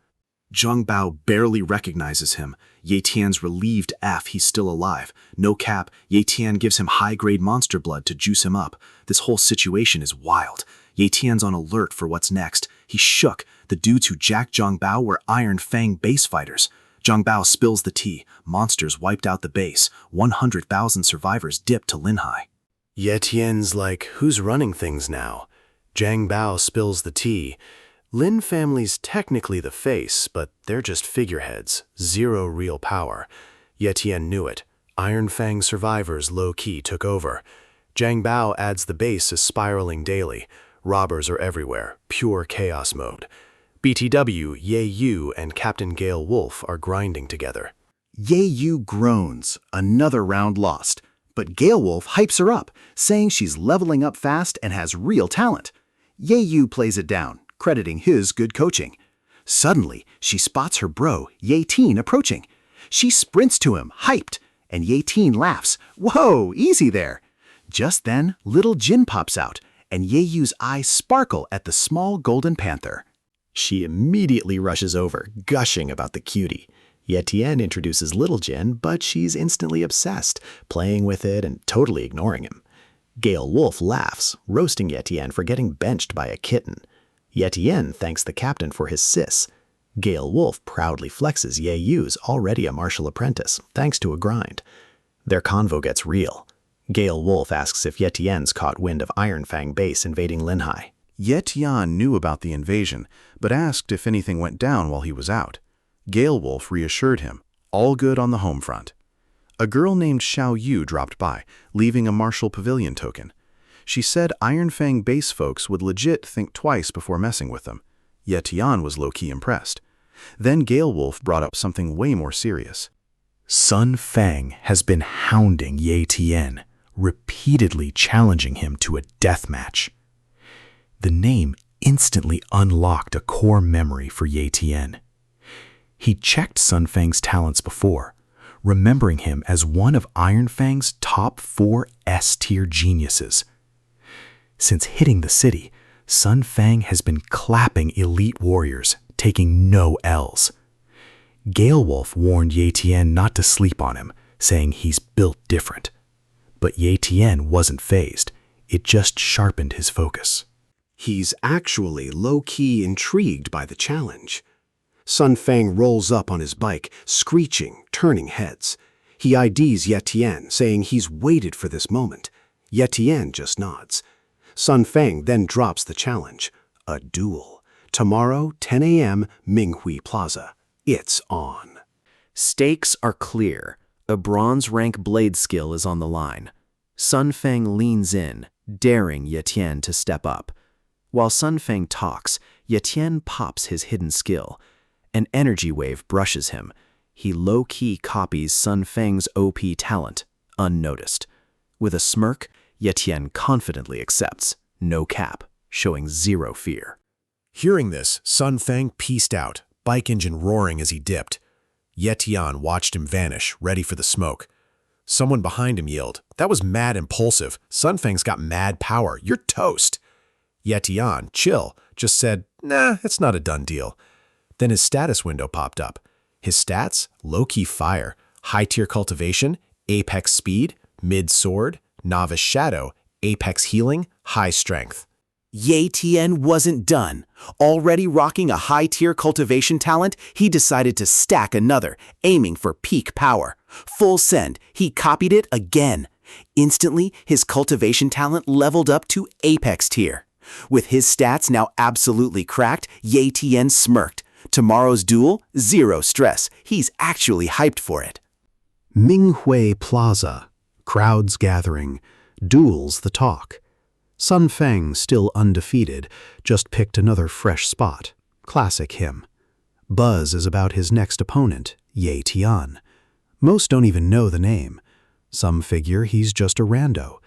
Zhangbao barely recognizes him. Ye Tian's relieved he's still alive. No cap, Ye Tian gives him high-grade monster blood to juice him up. This whole situation is wild. Ye Tian's on alert for what's next. He's shook. The dudes who jacked Zhangbao were Iron Fang base fighters. Zhangbao spills the tea. Monsters wiped out the base. 100,000 survivors dipped to Linhai. Yetian's like, who's running things now? Zhangbao spills the tea. Lin family's technically the face, but they're just figureheads, zero real power. Yetian knew it. Iron Fang survivors low-key took over. Zhangbao adds the base is spiraling daily. Robbers are everywhere, pure chaos mode. BTW, Ye Yu, and Captain Gale Wolf are grinding together. Ye Yu groans, another round lost. But Gale Wolf hypes her up, saying she's leveling up fast and has real talent. Ye Yu plays it down, crediting his good coaching. Suddenly, she spots her bro, Ye Teen, approaching. She sprints to him, hyped, and Ye Teen laughs. Whoa, easy there. Just then, Little Jin pops out, and Ye Yu's eyes sparkle at the small golden panther. She immediately rushes over, gushing about the cutie. Yetian introduces Little Jin, but she's instantly obsessed, playing with it and totally ignoring him. Gale Wolf laughs, roasting Yetian for getting benched by a kitten. Yetian thanks the captain for his sis. Gale Wolf proudly flexes Ye Yu's already a martial apprentice, thanks to a grind. Their convo gets real. Gale Wolf asks if Ye Tian's caught wind of Iron Fang base invading Linhai. Ye Tian knew about the invasion, but asked if anything went down while he was out. Gale Wolf reassured him, all good on the home front. A girl named Xiao Yu dropped by, leaving a Martial Pavilion token. She said Iron Fang base folks would legit think twice before messing with them. Ye Tian was low-key impressed. Then Gale Wolf brought up something way more serious. Sun Fang has been hounding Ye Tian, repeatedly challenging him to a death match. The name instantly unlocked a core memory for Ye Tian. He checked Sun Fang's talents before, remembering him as one of Iron Fang's top 4 S-tier geniuses. Since hitting the city, Sun Fang has been clapping elite warriors, taking no L's. Gale Wolf warned Ye Tian not to sleep on him, saying he's built different. But Ye Tian wasn't fazed. It just sharpened his focus. He's actually low-key intrigued by the challenge. Sun Fang rolls up on his bike, screeching, turning heads. He IDs Ye Tian, saying he's waited for this moment. Ye Tian just nods. Sun Fang then drops the challenge. A duel. Tomorrow, 10 a.m., Minghui Plaza. It's on. Stakes are clear. A bronze rank blade skill is on the line. Sun Fang leans in, daring Ye Tian to step up. While Sun Fang talks, Ye Tian pops his hidden skill. An energy wave brushes him. He low-key copies Sun Fang's OP talent, unnoticed. With a smirk, Ye Tian confidently accepts, no cap, showing zero fear. Hearing this, Sun Fang peaced out, bike engine roaring as he dipped. Ye Tian watched him vanish, ready for the smoke. Someone behind him yelled, "That was mad impulsive. Sun Fang's got mad power. You're toast." Ye Tian, chill, just said, "Nah, it's not a done deal." Then his status window popped up. His stats, low-key fire, high-tier cultivation, apex speed, mid-sword, novice shadow, apex healing, high strength. Ye Tian wasn't done. Already rocking a high-tier cultivation talent, he decided to stack another, aiming for peak power. Full send, he copied it again. Instantly, his cultivation talent leveled up to apex tier. With his stats now absolutely cracked, Ye Tian smirked. Tomorrow's duel, zero stress. He's actually hyped for it. Minghui Plaza. Crowds gathering. Duels the talk. Sun Fang, still undefeated, just picked another fresh spot. Classic him. Buzz is about his next opponent, Ye Tian. Most don't even know the name. Some figure he's just a rando.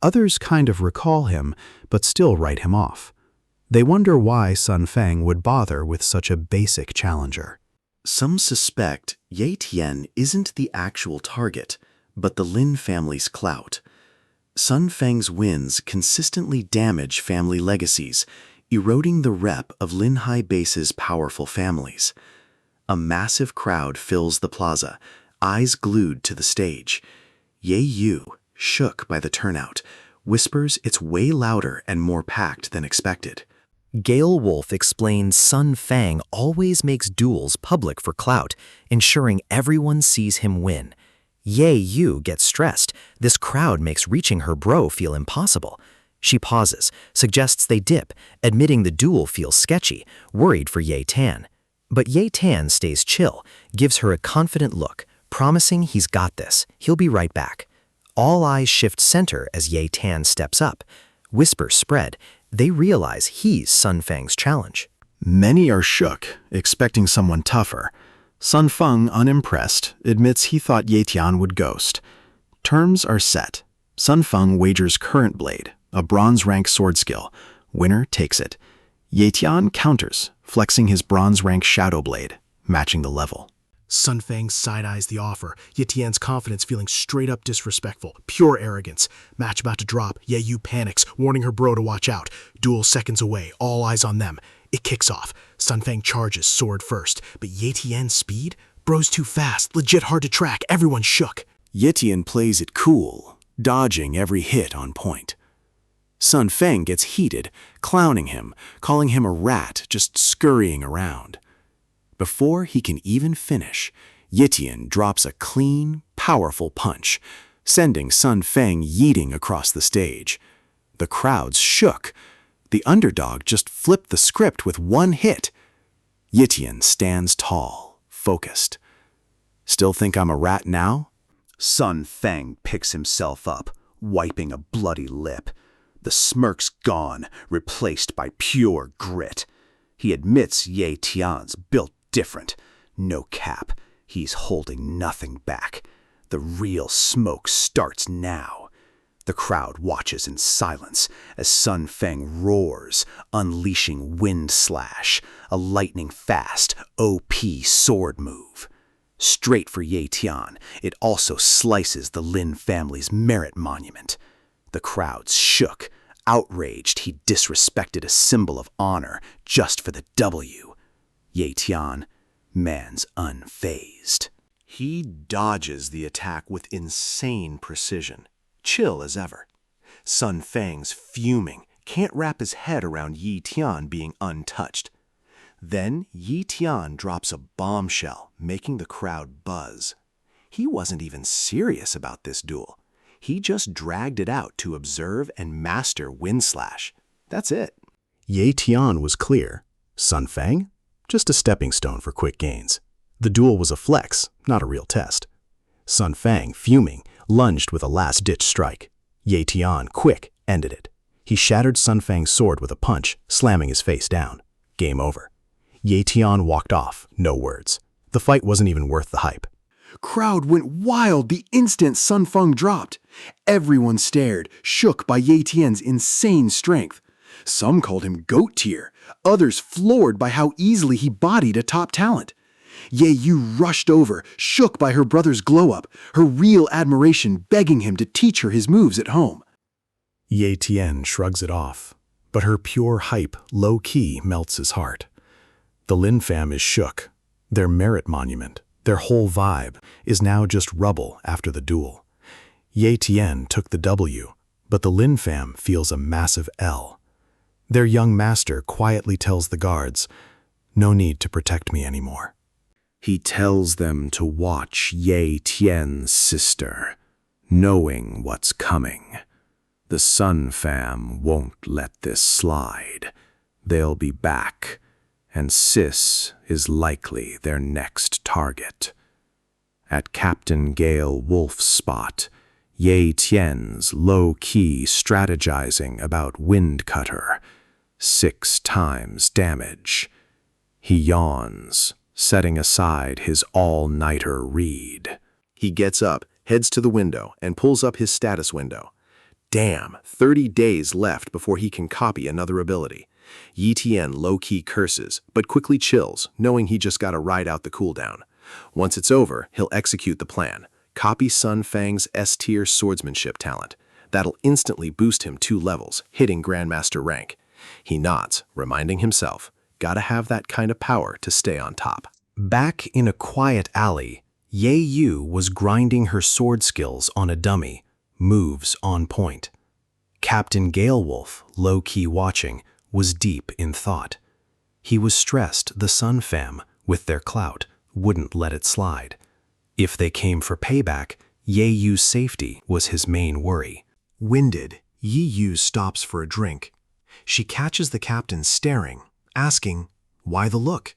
Others kind of recall him, but still write him off. They wonder why Sun Fang would bother with such a basic challenger. Some suspect Ye Tian isn't the actual target, but the Lin family's clout. Sun Fang's wins consistently damage family legacies, eroding the rep of Linhai Base's powerful families. A massive crowd fills the plaza, eyes glued to the stage. Ye Yu, shook by the turnout, whispers it's way louder and more packed than expected. Gale Wolf explains Sun Fang always makes duels public for clout, ensuring everyone sees him win. Ye Yu gets stressed. This crowd makes reaching her bro feel impossible. She pauses, suggests they dip, admitting the duel feels sketchy, worried for Ye Tian. But Ye Tian stays chill, gives her a confident look, promising he's got this, he'll be right back. All eyes shift center as Ye Tian steps up. Whispers spread. They realize he's Sun Fang's challenge. Many are shook, expecting someone tougher. Sun Feng, unimpressed, admits he thought Ye Tian would ghost. Terms are set. Sun Feng wagers current blade, a bronze rank sword skill. Winner takes it. Ye Tian counters, flexing his bronze rank shadow blade, matching the level. Sun Fang side-eyes the offer, Ye Tian's confidence feeling straight-up disrespectful, pure arrogance. Match about to drop, Ye Yu panics, warning her bro to watch out. Duel seconds away, all eyes on them. It kicks off. Sun Fang charges, sword first. But Ye Tian's speed? Bro's too fast, legit hard to track, everyone's shook. Ye Tian plays it cool, dodging every hit on point. Sun Fang gets heated, clowning him, calling him a rat just scurrying around. Before he can even finish, Ye Tian drops a clean, powerful punch, sending Sun Feng yeeting across the stage. The crowds shook. The underdog just flipped the script with one hit. Yitian stands tall, focused. Still think I'm a rat now? Sun Feng picks himself up, wiping a bloody lip. The smirk's gone, replaced by pure grit. He admits Ye Tian's built different. No cap, he's holding nothing back. The real smoke starts now. The crowd watches in silence as Sun Feng roars, unleashing Wind Slash, a lightning-fast, OP sword move. Straight for Ye Tian, it also slices the Lin family's merit monument. The crowds shook, outraged he disrespected a symbol of honor just for the W. Ye Tian, man's unfazed. He dodges the attack with insane precision, chill as ever. Sun Feng's fuming, can't wrap his head around Yi Tian being untouched. Then Yi Tian drops a bombshell, making the crowd buzz. He wasn't even serious about this duel. He just dragged it out to observe and master Wind Slash. That's it. Ye Tian was clear. Sun Feng? Just a stepping stone for quick gains. The duel was a flex, not a real test. Sun Feng, fuming, lunged with a last-ditch strike. Ye Tian, quick, ended it. He shattered Sun Feng's sword with a punch, slamming his face down. Game over. Ye Tian walked off, no words. The fight wasn't even worth the hype. Crowd went wild the instant Sun Feng dropped. Everyone stared, shook by Ye Tian's insane strength. Some called him GOAT tier, others floored by how easily he bodied a top talent. Ye Yu rushed over, shook by her brother's glow-up, her real admiration begging him to teach her his moves at home. Ye Tian shrugs it off, but her pure hype low-key melts his heart. The Lin fam is shook. Their merit monument, their whole vibe, is now just rubble after the duel. Ye Tian took the W, but the Lin fam feels a massive L. Their young master quietly tells the guards, "No need to protect me anymore." He tells them to watch Ye Tian's sister, knowing what's coming. The Sun fam won't let this slide. They'll be back, and Sis is likely their next target. At Captain Gale Wolf's spot, Ye Tian's low-key strategizing about Wind Cutter. 6 times damage. He yawns, setting aside his all-nighter read. He gets up, heads to the window, and pulls up his status window. Damn, 30 days left before he can copy another ability. Yi Tian low-key curses, but quickly chills, knowing he just gotta ride out the cooldown. Once it's over, he'll execute the plan. Copy Sun Feng's S-tier swordsmanship talent. That'll instantly boost him 2 levels, hitting Grandmaster rank. He nods, reminding himself, gotta have that kind of power to stay on top. Back in a quiet alley, Ye Yu was grinding her sword skills on a dummy, moves on point. Captain Gale Wolf, low-key watching, was deep in thought. He was stressed the Sun fam, with their clout, wouldn't let it slide. If they came for payback, Ye Yu's safety was his main worry. Winded, Yi Yu stops for a drink. She catches the captain staring, asking, "Why the look?"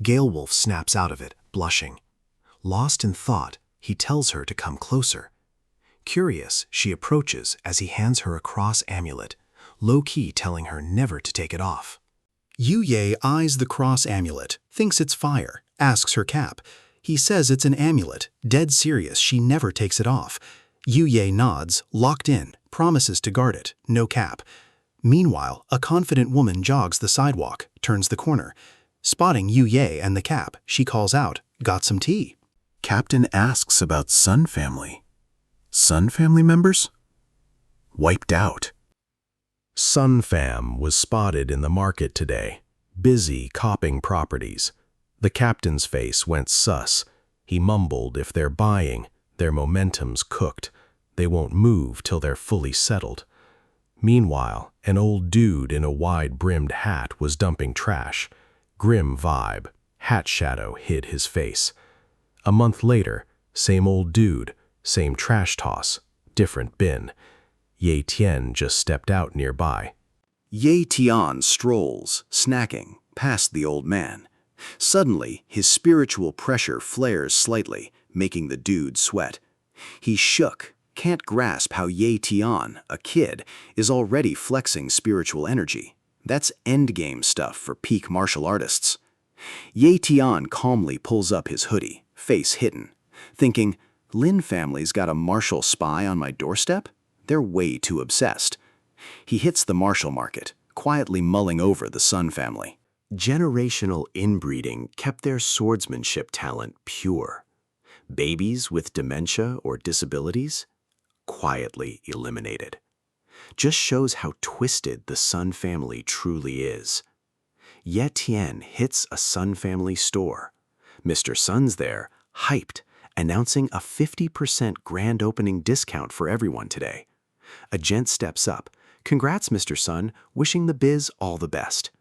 Gale Wolf snaps out of it, blushing. Lost in thought, he tells her to come closer. Curious, she approaches as he hands her a cross amulet, low-key telling her never to take it off. Yu Ye eyes the cross amulet, thinks it's fire, asks her cap. He says it's an amulet, dead serious she never takes it off. Yu Ye nods, locked in, promises to guard it, no cap. Meanwhile, a confident woman jogs the sidewalk, turns the corner. Spotting Yu Ye and the cap, she calls out, "Got some tea?" Captain asks about Sun family. Sun family members? Wiped out. Sun fam was spotted in the market today, busy copping properties. The captain's face went sus. He mumbled if they're buying, their momentum's cooked. They won't move till they're fully settled. Meanwhile, an old dude in a wide-brimmed hat was dumping trash. Grim vibe, hat shadow hid his face. A month later, same old dude, Same trash toss, different bin. Ye Tian just stepped out nearby. Ye Tian strolls, snacking, past the old man. Suddenly, his spiritual pressure flares slightly, making the dude sweat. He's shook, can't grasp how Ye Tian, a kid, is already flexing spiritual energy. That's endgame stuff for peak martial artists. Ye Tian calmly pulls up his hoodie, face hidden, thinking, Lin family's got a martial spy on my doorstep? They're way too obsessed. He hits the martial market, quietly mulling over the Sun family. Generational inbreeding kept their swordsmanship talent pure. Babies with dementia or disabilities? Quietly eliminated. Just shows how twisted the Sun family truly is. Ye Tian hits a Sun family store. Mr. Sun's there, hyped, announcing a 50% grand opening discount for everyone today. A gent steps up. Congrats, Mr. Sun, wishing the biz all the best.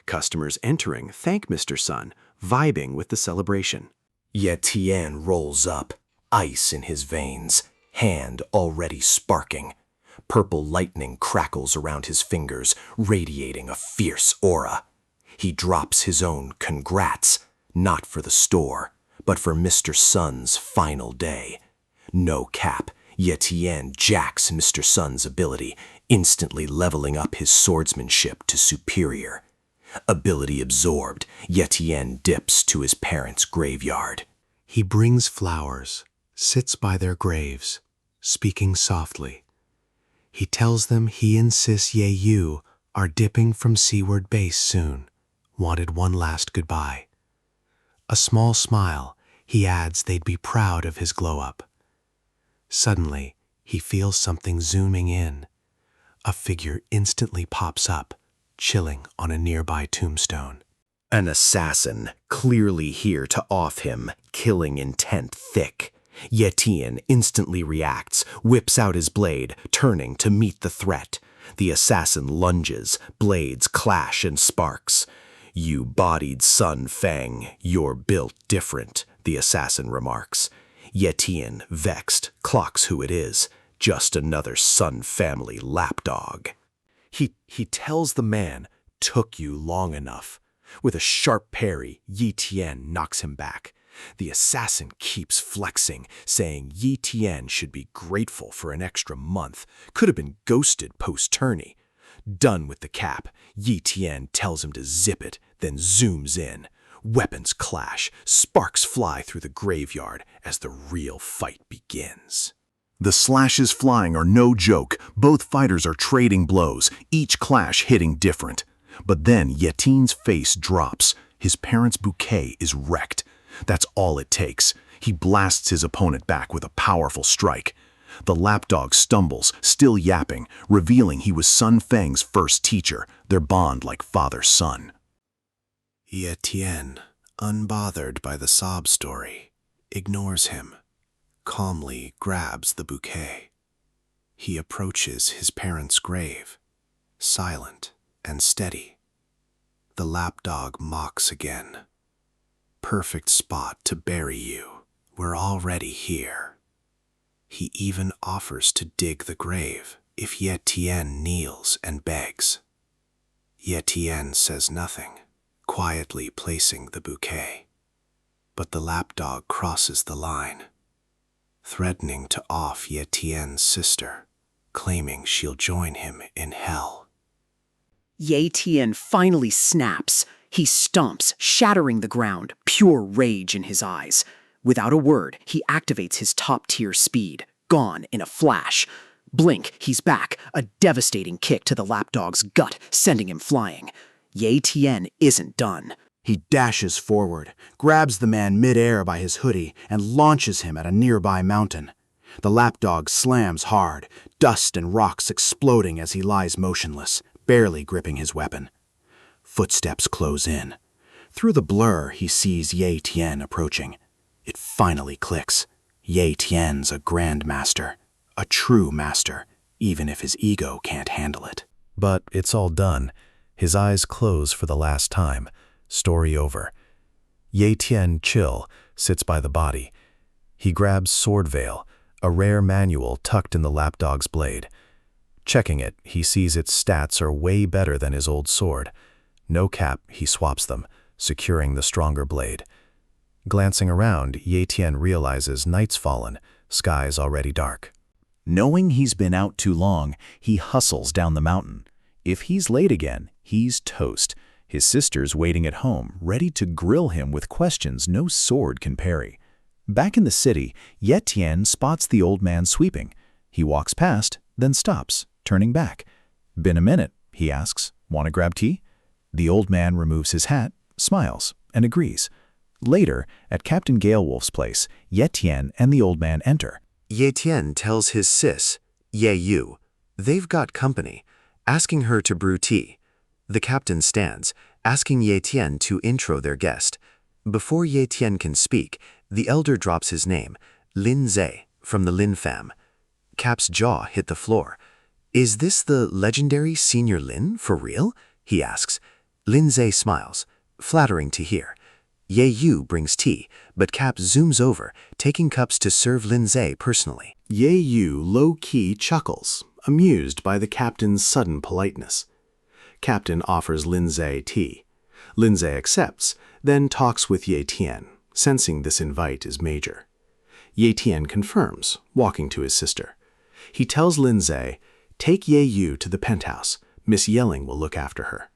Customers entering thank Mr. Sun, vibing with the celebration. Ye Tian rolls up, ice in his veins, hand already sparking. Purple lightning crackles around his fingers, radiating a fierce aura. He drops his own congrats, not for the store, but for Mr. Sun's final day. No cap, Ye Tian jacks Mr. Sun's ability, instantly leveling up his swordsmanship to superior. Ability absorbed, Ye Tian dips to his parents' graveyard. He brings flowers, sits by their graves, speaking softly. He tells them he and Sis Ye Yu are dipping from seaward base soon, wanted one last goodbye. A small smile, he adds they'd be proud of his glow-up. Suddenly, he feels something zooming in. A figure instantly pops up, chilling on a nearby tombstone. An assassin, clearly here to off him, killing intent thick. Ye Tian instantly reacts, whips out his blade, turning to meet the threat. The assassin lunges, blades clash and sparks. You bodied Sun Fang, you're built different, the assassin remarks. Ye Tian, vexed, clocks who it is. Just another Sun family lapdog. He tells the man, took you long enough. With a sharp parry, Ye Tian knocks him back. The assassin keeps flexing, saying Ye Tian should be grateful for an extra month. Could have been ghosted post-tourney. Done with the cap, Ye Tian tells him to zip it, then zooms in. Weapons clash, sparks fly through the graveyard as the real fight begins. The slashes flying are no joke. Both fighters are trading blows, each clash hitting different. But then Ye Tian's face drops. His parents' bouquet is wrecked. That's all it takes. He blasts his opponent back with a powerful strike. The lapdog stumbles, still yapping, revealing he was Sun Fang's first teacher, their bond like father-son. Ye Tian, unbothered by the sob story, ignores him, calmly grabs the bouquet. He approaches his parents' grave, silent and steady. The lapdog mocks again. Perfect spot to bury you. We're already here. He even offers to dig the grave if Ye Tian kneels and begs. Ye Tian says nothing, quietly placing the bouquet. But the lapdog crosses the line, threatening to off Ye Tian's sister, claiming she'll join him in hell. Ye Tian finally snaps. He stomps, shattering the ground, pure rage in his eyes. Without a word, he activates his top-tier speed, gone in a flash. Blink, he's back, a devastating kick to the lapdog's gut, sending him flying. Ye Tian isn't done. He dashes forward, grabs the man mid-air by his hoodie, and launches him at a nearby mountain. The lapdog slams hard, dust and rocks exploding as he lies motionless, barely gripping his weapon. Footsteps close in. Through the blur, he sees Ye Tian approaching. It finally clicks. Ye Tian's a Grandmaster, a true master, even if his ego can't handle it. But it's all done. His eyes close for the last time. Story over. Ye Tian chill, sits by the body. He grabs sword veil, a rare manual tucked in the lapdog's blade. Checking it, he sees its stats are way better than his old sword. No cap, he swaps them, securing the stronger blade. Glancing around, Ye Tian realizes night's fallen, skies already dark. Knowing he's been out too long, he hustles down the mountain. If he's late again, he's toast. His sister's waiting at home, ready to grill him with questions no sword can parry. Back in the city, Ye Tian spots the old man sweeping. He walks past, then stops, turning back. "Been a minute," he asks. "Want to grab tea?" The old man removes his hat, smiles, and agrees. Later, at Captain Galewolf's place, Ye Tian and the old man enter. Ye Tian tells his sis, Ye Yu, they've got company, asking her to brew tea. The captain stands, asking Ye Tian to intro their guest. Before Ye Tian can speak, the elder drops his name, Lin Zhe, from the Lin fam. Cap's jaw hit the floor. "Is this the legendary Senior Lin, for real?" he asks. Lin Zhe smiles, flattering to hear. Ye Yu brings tea, but Cap zooms over, taking cups to serve Lin Zhe personally. Ye Yu low-key chuckles, amused by the captain's sudden politeness. Captain offers Lin Zhe tea. Lin Zhe accepts, then talks with Ye Tian, sensing this invite is major. Ye Tian confirms, walking to his sister. He tells Lin Zhe, "Take Ye Yu to the penthouse. Miss Yelling will look after her."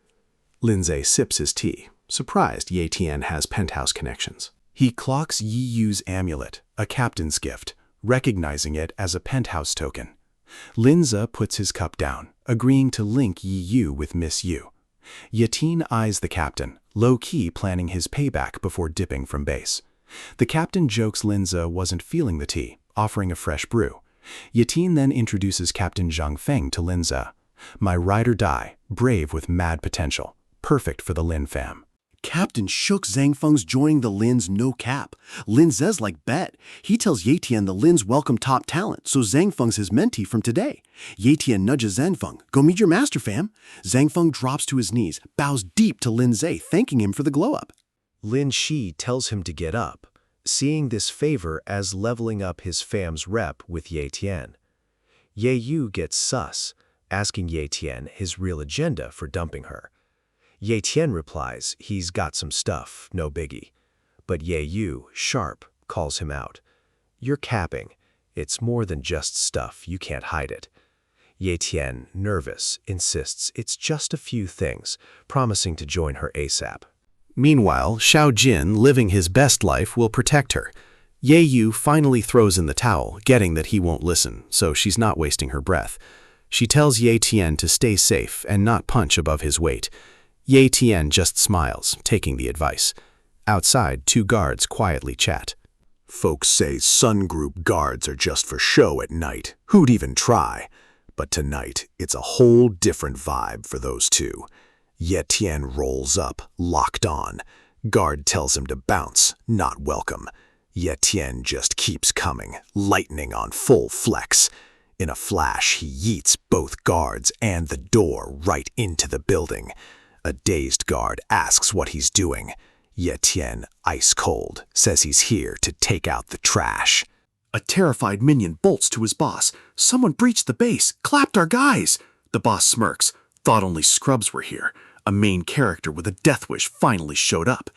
Lin Zhe sips his tea, surprised Ye Tian has penthouse connections. He clocks Yi Yu's amulet, a captain's gift, recognizing it as a penthouse token. Linza puts his cup down, agreeing to link Yi Yu with Miss Yu. Yatin eyes the captain, low-key planning his payback before dipping from base. The captain jokes Linza wasn't feeling the tea, offering a fresh brew. Yatin then introduces Captain Zhang Feng to Linza. "My ride or die, brave with mad potential, perfect for the Lin fam." Captain shook Zhang Feng's joining the Lin's no cap. Lin Ze's like bet. He tells Ye Tian the Lin's welcome top talent, so Zhang Feng's his mentee from today. Ye Tian nudges Zhang Feng, "Go meet your master, fam." Zhang Feng drops to his knees, bows deep to Lin Ze, thanking him for the glow-up. Lin Shi tells him to get up, seeing this favor as leveling up his fam's rep with Ye Tian. Ye Yu gets sus, asking Ye Tian his real agenda for dumping her. Ye Tian replies he's got some stuff, no biggie. But Ye Yu, sharp, calls him out. "You're capping. It's more than just stuff, you can't hide it." Ye Tian, nervous, insists it's just a few things, promising to join her ASAP. Meanwhile, Xiao Jin, living his best life, will protect her. Ye Yu finally throws in the towel, getting that he won't listen, so she's not wasting her breath. She tells Ye Tian to stay safe and not punch above his weight. Ye Tian just smiles, taking the advice. Outside, two guards quietly chat. "Folks say Sun Group guards are just for show at night. Who'd even try? But tonight, it's a whole different vibe for those two." Ye Tian rolls up, locked on. Guard tells him to bounce, not welcome. Ye Tian just keeps coming, lightning on full flex. In a flash, he yeets both guards and the door right into the building. A dazed guard asks what he's doing. Ye Tian, ice cold, says he's here to take out the trash. A terrified minion bolts to his boss. "Someone breached the base, clapped our guys." The boss smirks. "Thought only scrubs were here." A main character with a death wish finally showed up.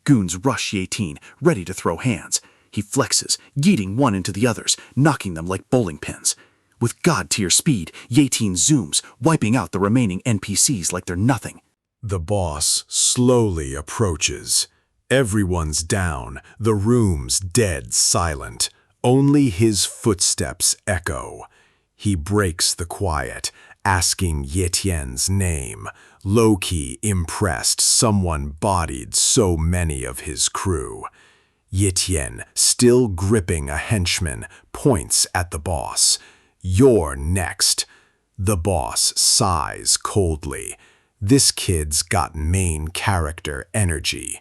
Goons rush Ye Tian, ready to throw hands. He flexes, yeeting one into the others, knocking them like bowling pins. With god-tier speed, Ye Tian zooms, wiping out the remaining NPCs like they're nothing. The boss slowly approaches. Everyone's down, the room's dead silent. Only his footsteps echo. He breaks the quiet, asking Ye Tian's name. Low-key impressed someone bodied so many of his crew. Ye Tian, still gripping a henchman, points at the boss. "You're next." The boss sighs coldly. This kid's got main character energy.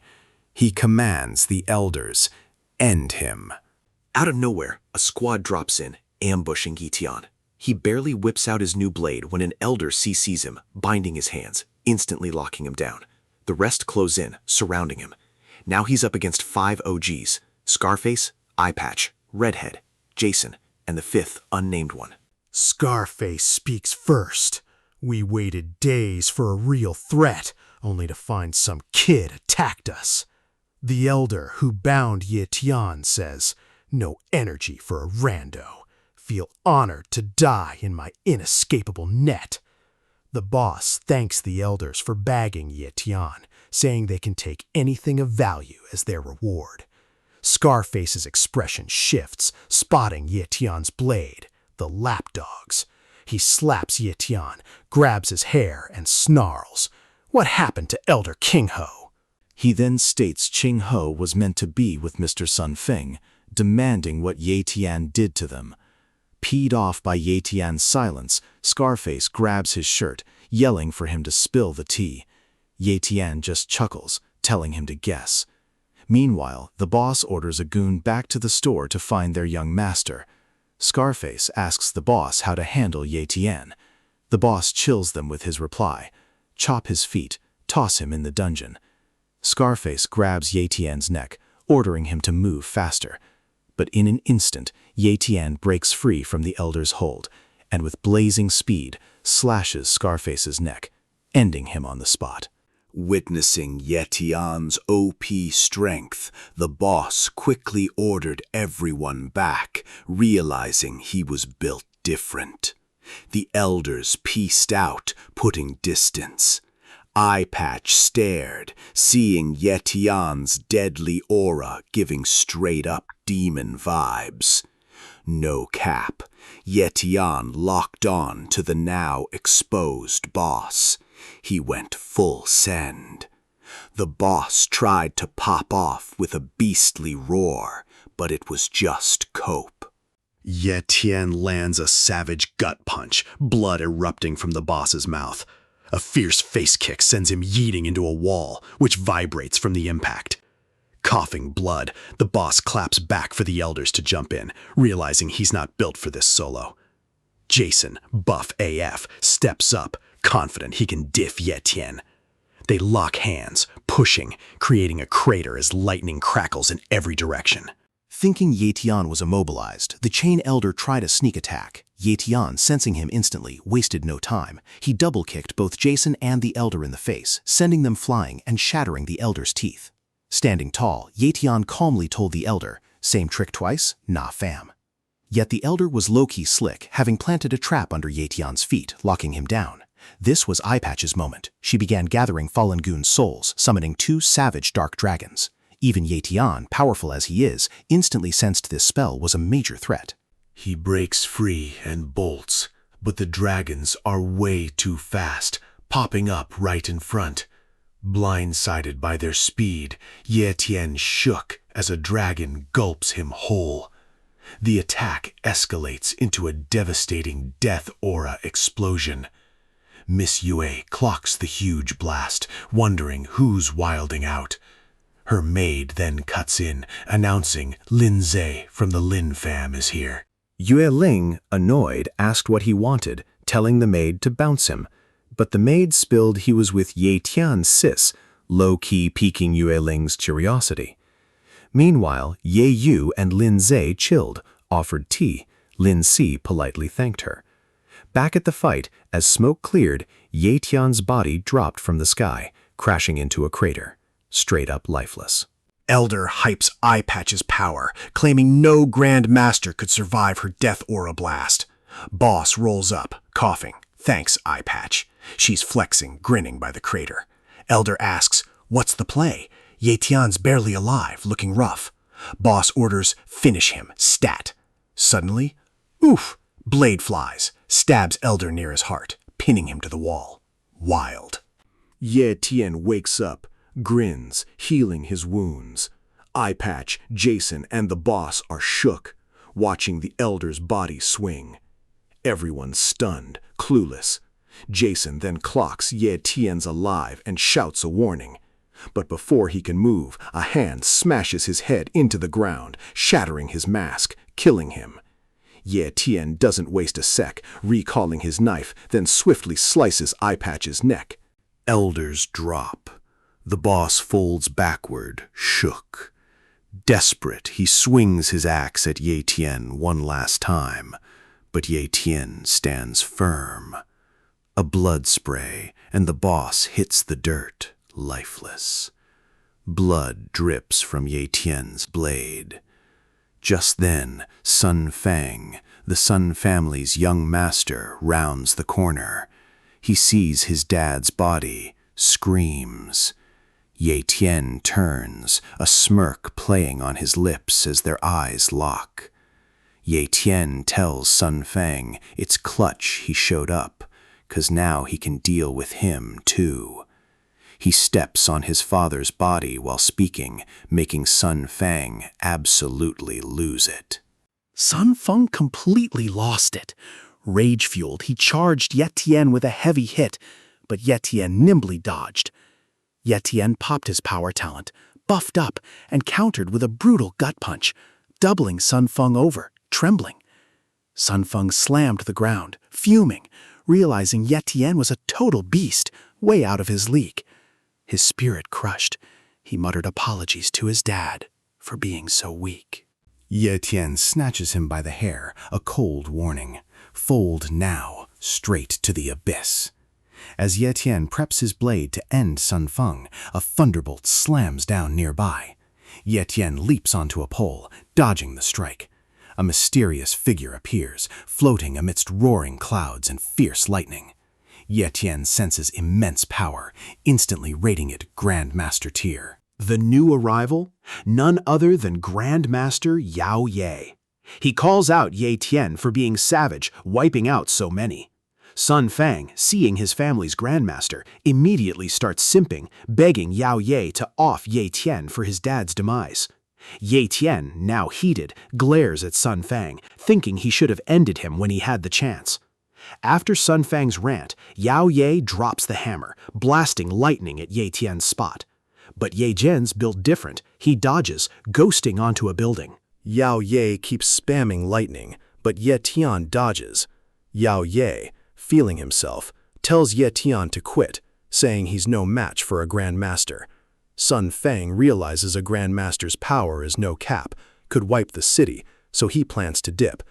He commands the elders, "End him." Out of nowhere, a squad drops in, ambushing Ye Tian. He barely whips out his new blade when an elder CCs him, binding his hands, instantly locking him down. The rest close in, surrounding him. Now he's up against 5 OGs, Scarface, Eyepatch, Redhead, Jason, and the fifth unnamed one. Scarface speaks first. We waited days for a real threat, only to find some kid attacked us. The elder who bound Ye Tian says, "No energy for a rando. Feel honored to die in my inescapable net." The boss thanks the elders for bagging Ye Tian, saying they can take anything of value as their reward. Scarface's expression shifts, spotting Ye Tian's blade, the lapdogs. He slaps Ye Tian, grabs his hair, and snarls. What happened to Elder King Ho? He then states Ching Ho was meant to be with Mr. Sun Feng, demanding what Ye Tian did to them. Peed off by Ye Tian's silence, Scarface grabs his shirt, yelling for him to spill the tea. Ye Tian just chuckles, telling him to guess. Meanwhile, the boss orders a goon back to the store to find their young master. Scarface asks the boss how to handle Ye Tian. The boss chills them with his reply: chop his feet, toss him in the dungeon. Scarface grabs Ye Tian's neck, ordering him to move faster. But in an instant, Ye Tian breaks free from the elder's hold, and with blazing speed, slashes Scarface's neck, ending him on the spot. Witnessing Ye Tian's OP strength, the boss quickly ordered everyone back, realizing he was built different. The elders pieced out, putting distance. Eye Patch stared, seeing Ye Tian's deadly aura giving straight-up demon vibes. No cap, Ye Tian locked on to the now exposed boss. He went full send. The boss tried to pop off with a beastly roar, but it was just cope. Ye Tian lands a savage gut punch, blood erupting from the boss's mouth. A fierce face kick sends him yeeting into a wall, which vibrates from the impact. Coughing blood, the boss claps back for the elders to jump in, realizing he's not built for this solo. Jason, buff AF, steps up, confident he can diff Ye Tian. They lock hands, pushing, creating a crater as lightning crackles in every direction. Thinking Ye Tian was immobilized, the Chain Elder tried a sneak attack. Ye Tian, sensing him instantly, wasted no time. He double-kicked both Jason and the Elder in the face, sending them flying and shattering the Elder's teeth. Standing tall, Ye Tian calmly told the Elder, "Same trick twice? Nah fam." Yet the Elder was low-key slick, having planted a trap under Ye Tian's feet, locking him down. This was Eye Patch's moment. She began gathering Fallen Goon's souls, summoning 2 savage dark dragons. Even Ye Tian, powerful as he is, instantly sensed this spell was a major threat. He breaks free and bolts, but the dragons are way too fast, popping up right in front. Blindsided by their speed, Ye Tian shook as a dragon gulps him whole. The attack escalates into a devastating death aura explosion. Miss Yue clocks the huge blast, wondering who's wilding out. Her maid then cuts in, announcing Lin Zhe from the Lin fam is here. Yue Ling, annoyed, asked what he wanted, telling the maid to bounce him. But the maid spilled he was with Ye Tian's sis, low-key piquing Yue Ling's curiosity. Meanwhile, Ye Yu and Lin Zhe chilled, offered tea. Lin Si politely thanked her. Back at the fight, as smoke cleared, Ye Tian's body dropped from the sky, crashing into a crater, straight up lifeless. Elder hypes Eye Patch's power, claiming no Grandmaster could survive her death aura blast. Boss rolls up, coughing. Thanks, Eye Patch. She's flexing, grinning by the crater. Elder asks, "What's the play?" Ye Tian's barely alive, looking rough. Boss orders, "Finish him, stat." Suddenly, oof, blade flies, stabs Elder near his heart, pinning him to the wall. Wild. Ye Tian wakes up, grins, healing his wounds. Eye Patch, Jason, and the boss are shook, watching the elder's body swing. Everyone's stunned, clueless. Jason then clocks Ye Tian's alive and shouts a warning. But before he can move, a hand smashes his head into the ground, shattering his mask, killing him. Ye Tian doesn't waste a sec, recalling his knife, then swiftly slices Eye Patch's neck. Elders drop. The boss folds backward, shook. Desperate, he swings his axe at Ye Tian one last time, but Ye Tian stands firm. A blood spray, and the boss hits the dirt, lifeless. Blood drips from Ye Tian's blade. Just then, Sun Fang, the Sun family's young master, rounds the corner. He sees his dad's body, screams. Ye Tian turns, a smirk playing on his lips as their eyes lock. Ye Tian tells Sun Fang it's clutch he showed up, 'cause now he can deal with him too. He steps on his father's body while speaking, making Sun Fang absolutely lose it. Sun Feng completely lost it. Rage-fueled, he charged Ye Tian with a heavy hit, but Ye Tian nimbly dodged. Ye Tian popped his power talent, buffed up, and countered with a brutal gut punch, doubling Sun Feng over, trembling. Sun Feng slammed the ground, fuming, realizing Ye Tian was a total beast, way out of his league. His spirit crushed, he muttered apologies to his dad for being so weak. Ye Tian snatches him by the hair, a cold warning. Fold now, straight to the abyss. As Ye Tian preps his blade to end Sun Feng, a thunderbolt slams down nearby. Ye Tian leaps onto a pole, dodging the strike. A mysterious figure appears, floating amidst roaring clouds and fierce lightning. Ye Tian senses immense power, instantly rating it Grandmaster tier. The new arrival? None other than Grandmaster Yao Ye. He calls out Ye Tian for being savage, wiping out so many. Sun Fang, seeing his family's Grandmaster, immediately starts simping, begging Yao Ye to off Ye Tian for his dad's demise. Ye Tian, now heated, glares at Sun Fang, thinking he should have ended him when he had the chance. After Sun Fang's rant, Yao Ye drops the hammer, blasting lightning at Ye Tian's spot. But Ye Jian's built different. He dodges, ghosting onto a building. Yao Ye keeps spamming lightning, but Ye Tian dodges. Yao Ye, feeling himself, tells Ye Tian to quit, saying he's no match for a Grandmaster. Sun Fang realizes a Grandmaster's power is no cap, could wipe the city, so he plans to dip.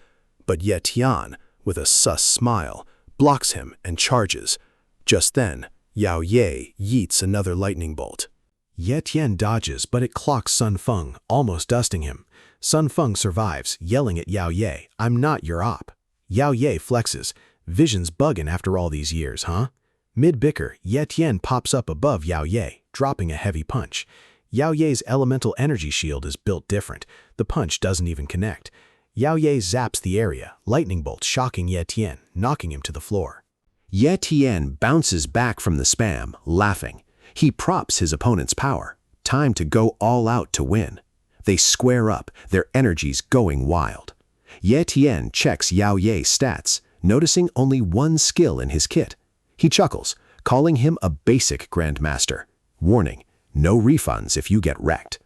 But Ye Tian, with a sus smile, blocks him and charges. Just then, Yao Ye yeets another lightning bolt. Ye Tian dodges, but it clocks Sun Feng, almost dusting him. Sun Feng survives, yelling at Yao Ye, "I'm not your op." Yao Ye flexes. Vision's bugging after all these years, huh? Mid-bicker, Ye Tian pops up above Yao Ye, dropping a heavy punch. Yao Ye's elemental energy shield is built different. The punch doesn't even connect. Yao Ye zaps the area, lightning bolt shocking Ye Tian, knocking him to the floor. Ye Tian bounces back from the spam, laughing. He props his opponent's power. Time to go all out to win. They square up, their energies going wild. Ye Tian checks Yao Ye's stats, noticing only one skill in his kit. He chuckles, calling him a basic Grandmaster. Warning, no refunds if you get wrecked.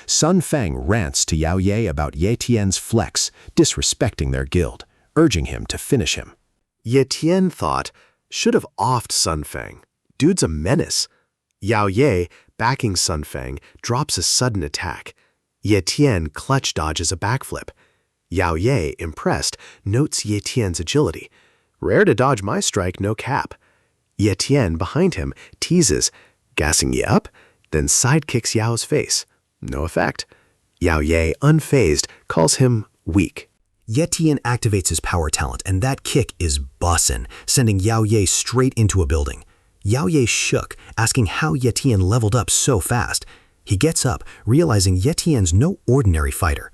Sun Fang rants to Yao Ye about Ye Tian's flex, disrespecting their guild, urging him to finish him. Ye Tian thought, should have offed Sun Fang. Dude's a menace. Yao Ye, backing Sun Fang, drops a sudden attack. Ye Tian clutch dodges a backflip. Yao Ye, impressed, notes Ye Tian's agility. Rare to dodge my strike, no cap. Ye Tian, behind him, teases, gassing Ye up, then sidekicks Yao's face. No effect. Yao Ye, unfazed, calls him weak. Ye Tian activates his power talent, and that kick is bussin', sending Yao Ye straight into a building. Yao Ye shook, asking how Ye Tian leveled up so fast. He gets up, realizing Ye Tian's no ordinary fighter.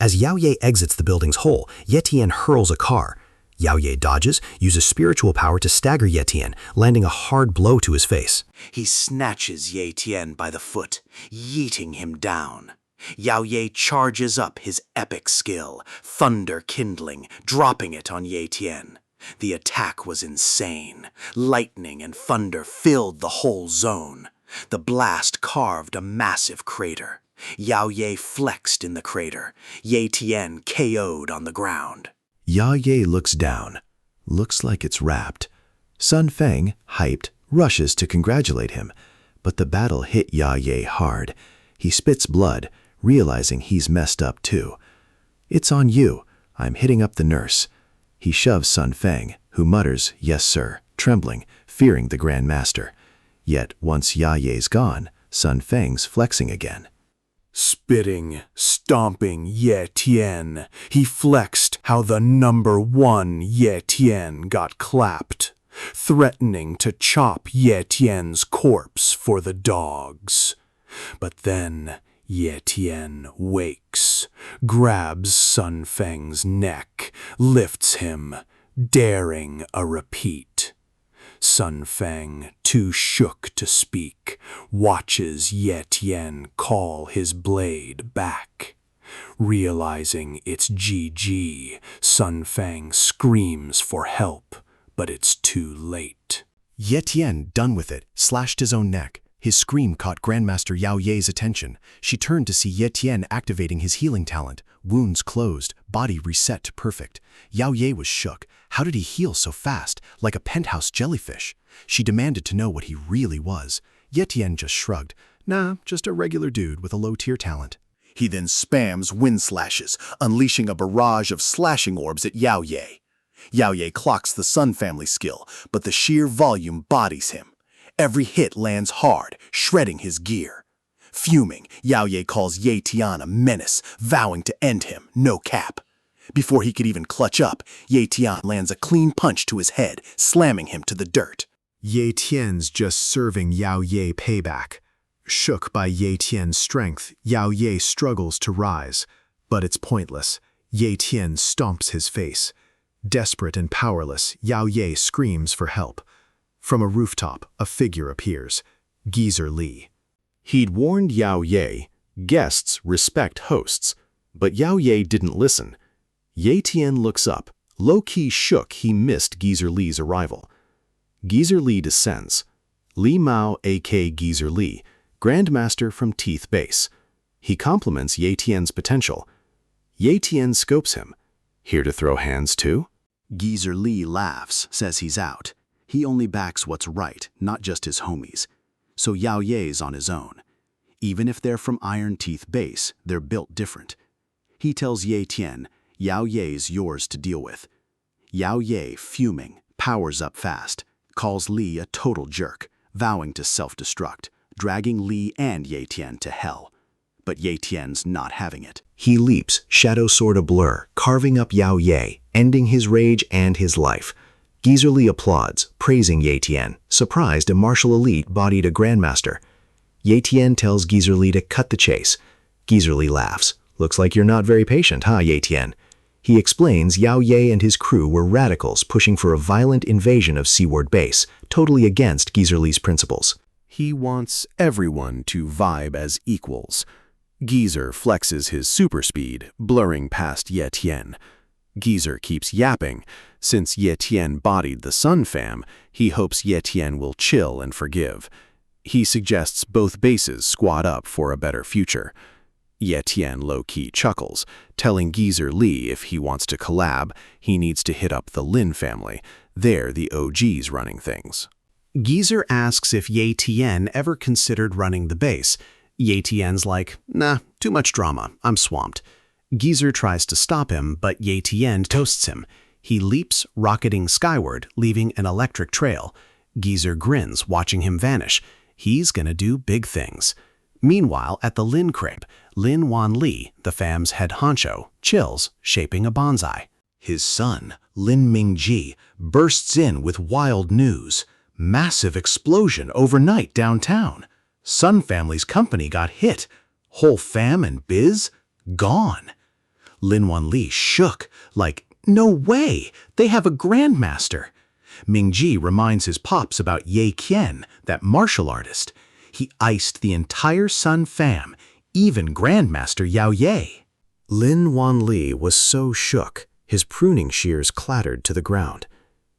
As Yao Ye exits the building's hole, Ye Tian hurls a car. Yao Ye dodges, uses spiritual power to stagger Ye Tian, landing a hard blow to his face. He snatches Ye Tian by the foot, yeeting him down. Yao Ye charges up his epic skill, thunder kindling, dropping it on Ye Tian. The attack was insane. Lightning and thunder filled the whole zone. The blast carved a massive crater. Yao Ye flexed in the crater. Ye Tian KO'd on the ground. Yao Ye looks down. Looks like it's wrapped. Sun Fang, hyped, rushes to congratulate him. But the battle hit Yao Ye hard. He spits blood, realizing he's messed up too. "It's on you. I'm hitting up the nurse." He shoves Sun Feng, who mutters, "Yes, sir," trembling, fearing the Grandmaster. Yet once Yaye's gone, Sun Feng's flexing again. Spitting, stomping Ye Tian, he flexed how the #1 Ye Tian got clapped, threatening to chop Ye Tian's corpse for the dogs. But then Ye Tian wakes, grabs Sun Feng's neck, lifts him, daring a repeat. Sun Feng, too shook to speak, watches Ye Tian call his blade back. Realizing it's GG, Sun Feng screams for help, but it's too late. Ye Tian, done with it, slashed his own neck. His scream caught Grandmaster Yao Ye's attention. She turned to see Ye Tian activating his healing talent. Wounds closed, body reset to perfect. Yao Ye was shook. How did he heal so fast, like a penthouse jellyfish? She demanded to know what he really was. Ye Tian just shrugged. "Nah, just a regular dude with a low-tier talent." He then spams wind slashes, unleashing a barrage of slashing orbs at Yao Ye. Yao Ye clocks the Sun family skill, but the sheer volume bodies him. Every hit lands hard, shredding his gear. Fuming, Yao Ye calls Ye Tian a menace, vowing to end him, no cap. Before he could even clutch up, Ye Tian lands a clean punch to his head, slamming him to the dirt. Ye Tian's just serving Yao Ye payback. Shook by Ye Tian's strength, Yao Ye struggles to rise, but it's pointless. Ye Tian stomps his face. Desperate and powerless, Yao Ye screams for help. From a rooftop, a figure appears, Geezer Li. He'd warned Yao Ye, guests respect hosts, but Yao Ye didn't listen. Ye Tian looks up, low-key shook he missed Geezer Li's arrival. Geezer Li descends. Li Mao, a.k.a. Geezer Li, Grandmaster from Teeth Base. He compliments Ye Tian's potential. Ye Tian scopes him. Here to throw hands too? Geezer Li laughs, says he's out. He only backs what's right, not just his homies. So Yao Ye's on his own. Even if they're from Iron Teeth Base, they're built different. He tells Ye Tian, Yao Ye's yours to deal with. Yao Ye, fuming, powers up fast, calls Li a total jerk, vowing to self-destruct, dragging Li and Ye Tian to hell. But Ye Tian's not having it. He leaps, shadow sword a blur, carving up Yao Ye, ending his rage and his life. Geezer Li applauds, praising Ye Tian, surprised a martial elite bodied a Grandmaster. Ye Tian tells Geezer Li to cut the chase. Geezer Li laughs. Looks like you're not very patient, huh, Ye Tian? He explains Yao Ye and his crew were radicals pushing for a violent invasion of Seaward Base, totally against Geezer Li's principles. He wants everyone to vibe as equals. Geezer flexes his super speed, blurring past Ye Tian. Geezer keeps yapping. Since Ye Tian bodied the Sun fam, he hopes Ye Tian will chill and forgive. He suggests both bases squad up for a better future. Ye Tian low-key chuckles, telling Geezer Li if he wants to collab, he needs to hit up the Lin family. They're the OGs running things. Geezer asks if Ye Tian ever considered running the base. Ye Tian's like, nah, too much drama, I'm swamped. Geezer tries to stop him, but Ye Tian toasts him. He leaps, rocketing skyward, leaving an electric trail. Geezer grins, watching him vanish. He's gonna do big things. Meanwhile, at the Lin crib, Lin Wan Li, the fam's head honcho, chills, shaping a bonsai. His son, Lin Mingji, bursts in with wild news. Massive explosion overnight downtown. Sun family's company got hit. Whole fam and biz gone. Lin Wan Li shook, like, no way, they have a Grandmaster. Mingji reminds his pops about Ye Qian, that martial artist. He iced the entire Sun fam, even Grandmaster Yao Ye. Lin Wan Li was so shook, his pruning shears clattered to the ground.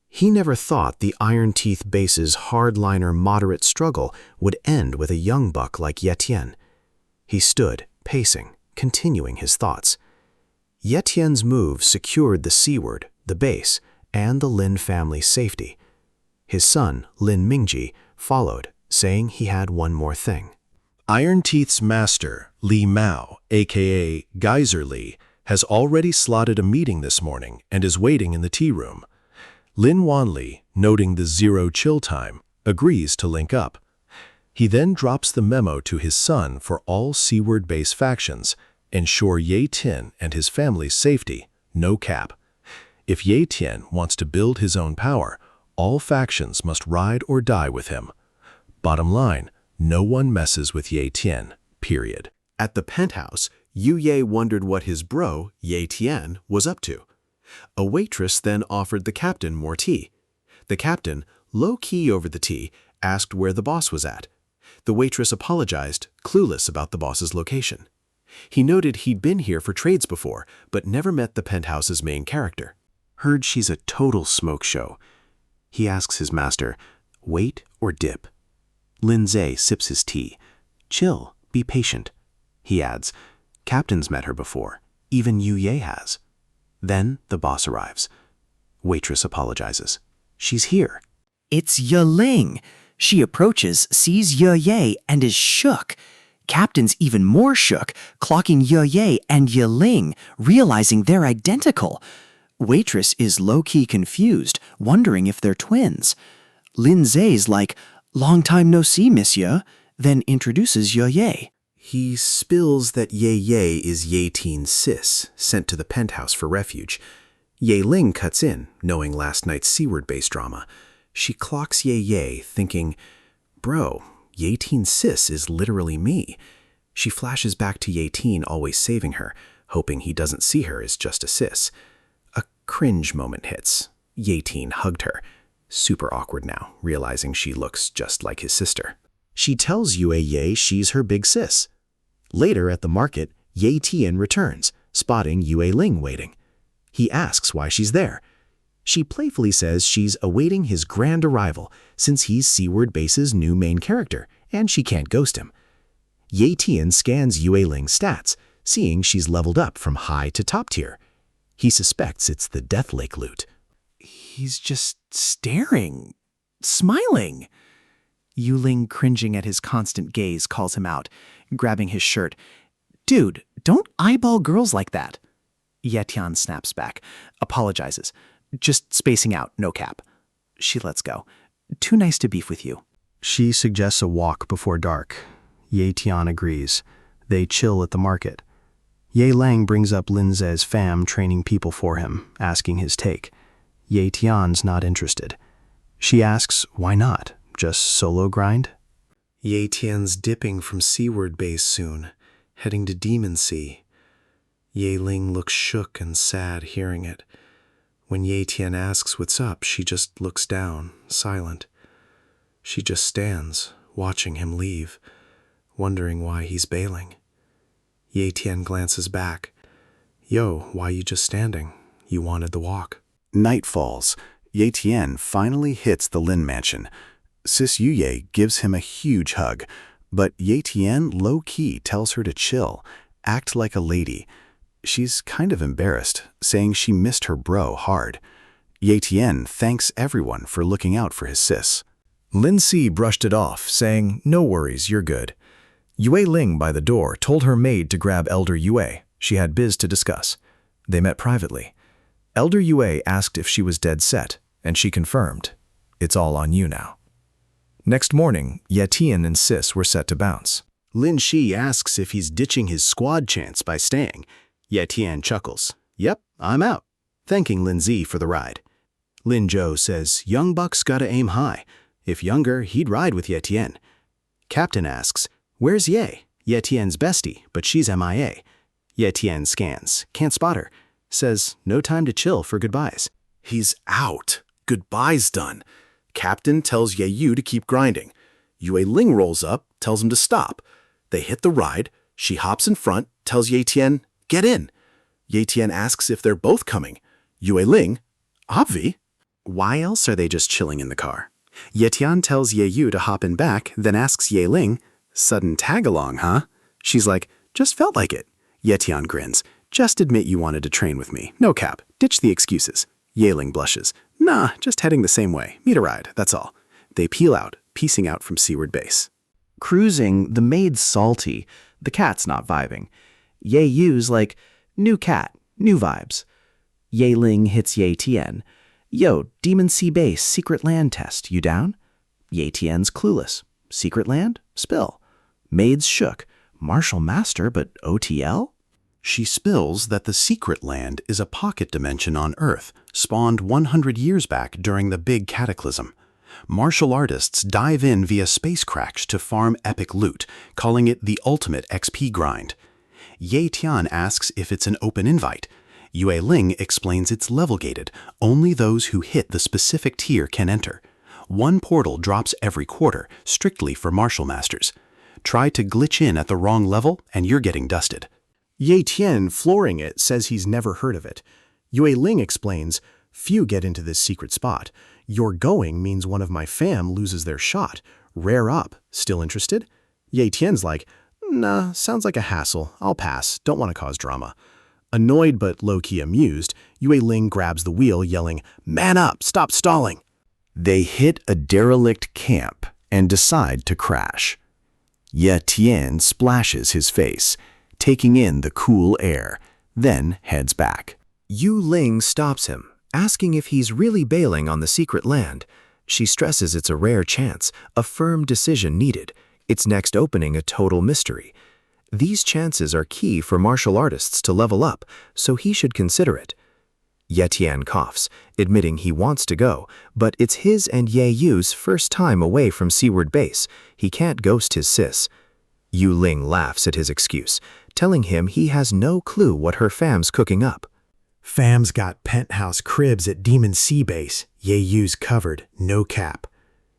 He never thought the Iron Teeth Base's hardliner moderate struggle would end with a young buck like Ye Tian. He stood, pacing, continuing his thoughts. Ye Tian's move secured the Seaward, the base, and the Lin family's safety. His son, Lin Mingji, followed, saying he had one more thing. Iron Teeth's master, Li Mao, aka Geyser Li, has already slotted a meeting this morning and is waiting in the tea room. Lin Wanli, noting the zero chill time, agrees to link up. He then drops the memo to his son for all seaward base factions, ensure Ye Tian and his family's safety, no cap. If Ye Tian wants to build his own power, all factions must ride or die with him. Bottom line, no one messes with Ye Tian, period. At the penthouse, Yu Ye wondered what his bro, Ye Tian, was up to. A waitress then offered the captain more tea. The captain, low-key over the tea, asked where the boss was at. The waitress apologized, clueless about the boss's location. He noted he'd been here for trades before, but never met the penthouse's main character. Heard she's a total smoke show. He asks his master, wait or dip? Lin Zhe sips his tea. Chill, be patient. He adds, captain's met her before. Even Yu Ye has. Then the boss arrives. Waitress apologizes. She's here. It's Ye Ling. She approaches, sees Ye Ye, and is shook. Captain's even more shook, clocking Ye Ye and Ye Ling, realizing they're identical. Waitress is low-key confused, wondering if they're twins. Lin Zhe's like, long time no see, monsieur, then introduces Ye Ye. He spills that Ye Ye is Ye Tian's sis, sent to the penthouse for refuge. Ye Ling cuts in, knowing last night's seaward-based drama. She clocks Ye Ye, thinking, bro, Ye Tian's sis is literally me. She flashes back to Ye Tian always saving her, hoping he doesn't see her as just a sis. A cringe moment hits. Ye Tian hugged her. Super awkward now, realizing she looks just like his sister. She tells Yue Ye she's her big sis. Later at the market, Ye Tian returns, spotting Yue Ling waiting. He asks why she's there. She playfully says she's awaiting his grand arrival since he's Seaward Base's new main character, and she can't ghost him. Ye Tian scans Yue Ling's stats, seeing she's leveled up from high to top tier. He suspects it's the Death Lake loot. He's just staring, smiling. Yu Ling, cringing at his constant gaze, calls him out, grabbing his shirt. Dude, don't eyeball girls like that. Ye Tian snaps back, apologizes. Just spacing out, no cap. She lets go. Too nice to beef with you. She suggests a walk before dark. Ye Tian agrees. They chill at the market. Ye Lang brings up Lin Zhe's fam training people for him, asking his take. Ye Tian's not interested. She asks, why not? Just solo grind? Ye Tian's dipping from Seaward Base soon, heading to Demon Sea. Ye Ling looks shook and sad hearing it. When Ye Tian asks what's up, she just looks down, silent. She just stands, watching him leave, wondering why he's bailing. Ye Tian glances back. Yo, why you just standing? You wanted the walk. Night falls. Ye Tian finally hits the Lin mansion. Sis Yu Ye gives him a huge hug, but Ye Tian low-key tells her to chill, act like a lady. She's kind of embarrassed, saying she missed her bro hard. Ye Tian thanks everyone for looking out for his sis. Lin Si brushed it off, saying, no worries, you're good. Yue Ling by the door told her maid to grab Elder Yue. She had biz to discuss. They met privately. Elder Yue asked if she was dead set, and she confirmed. It's all on you now. Next morning, Ye Tian and Sis were set to bounce. Lin Shi asks if he's ditching his squad chance by staying. Ye Tian chuckles. Yep, I'm out, thanking Lin Zi for the ride. Lin Zhou says young buck's gotta aim high. If younger, he'd ride with Ye Tian. Captain asks, where's Ye? Ye Tian's bestie, but she's MIA. Ye Tian scans, can't spot her. Says no time to chill for goodbyes. He's out. Goodbye's done. Captain tells Ye Yu to keep grinding. Yue Ling rolls up, tells him to stop. They hit the ride. She hops in front, tells Ye Tian, get in. Ye Tian asks if they're both coming. Yue Ling, obvi. Why else are they just chilling in the car? Ye Tian tells Ye Yu to hop in back, then asks Ye Ling, sudden tag-along, huh? She's like, just felt like it. Ye Tian grins. Just admit you wanted to train with me. No cap. Ditch the excuses. Ye Ling blushes. Nah, just heading the same way. Meet a ride, that's all. They peel out, piecing out from Seaward Base. Cruising, the maid's salty, the cat's not vibing. Ye Yu's like, new cat, new vibes. Ye Ling hits Ye Tian. Yo, Demon Sea Base, secret land test, you down? Ye Tian's clueless. Secret land? Spill. Maid's shook. Martial Master, but OTL? She spills that the secret land is a pocket dimension on Earth, spawned 100 years back during the Big Cataclysm. Martial artists dive in via space cracks to farm epic loot, calling it the ultimate XP grind. Ye Tian asks if it's an open invite. Yue Ling explains it's level-gated. Only those who hit the specific tier can enter. One portal drops every quarter, strictly for martial masters. Try to glitch in at the wrong level, and you're getting dusted. Ye Tian, flooring it, says he's never heard of it. Yue Ling explains, few get into this secret spot. Your going means one of my fam loses their shot. Rare up. Still interested? Ye Tian's like, nah, sounds like a hassle. I'll pass. Don't want to cause drama. Annoyed but low-key amused, Yue Ling grabs the wheel, yelling, man up, stop stalling. They hit a derelict camp and decide to crash. Ye Tian splashes his face, taking in the cool air, then heads back. Yu Ling stops him, asking if he's really bailing on the secret land. She stresses it's a rare chance, a firm decision needed. Its next opening a total mystery. These chances are key for martial artists to level up, so he should consider it. Ye Tian coughs, admitting he wants to go, but it's his and Ye Yu's first time away from Seaward Base. He can't ghost his sis. Yu Ling laughs at his excuse, telling him he has no clue what her fam's cooking up. Fam's got penthouse cribs at Demon Sea Base. Ye Yu's covered, no cap.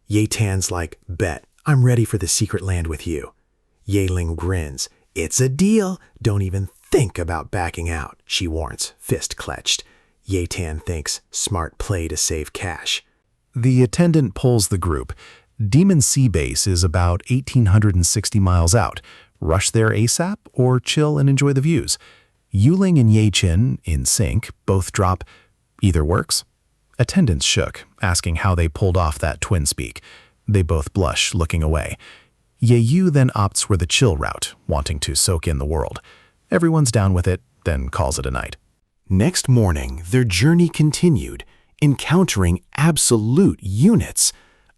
Ye Tian's like, bet, I'm ready for the secret land with you. Ye Ling grins. It's a deal. Don't even think about backing out, she warns, fist clenched. Ye Tian thinks, smart play to save cash. The attendant polls the group. Demon Sea Base is about 1,860 miles out. Rush there ASAP or chill and enjoy the views? Yuling and Ye Qin, in sync, both drop, either works. Attendants shook, asking how they pulled off that twin speak. They both blush, looking away. Ye Yu then opts for the chill route, wanting to soak in the world. Everyone's down with it, then calls it a night. Next morning, their journey continued, encountering absolute units.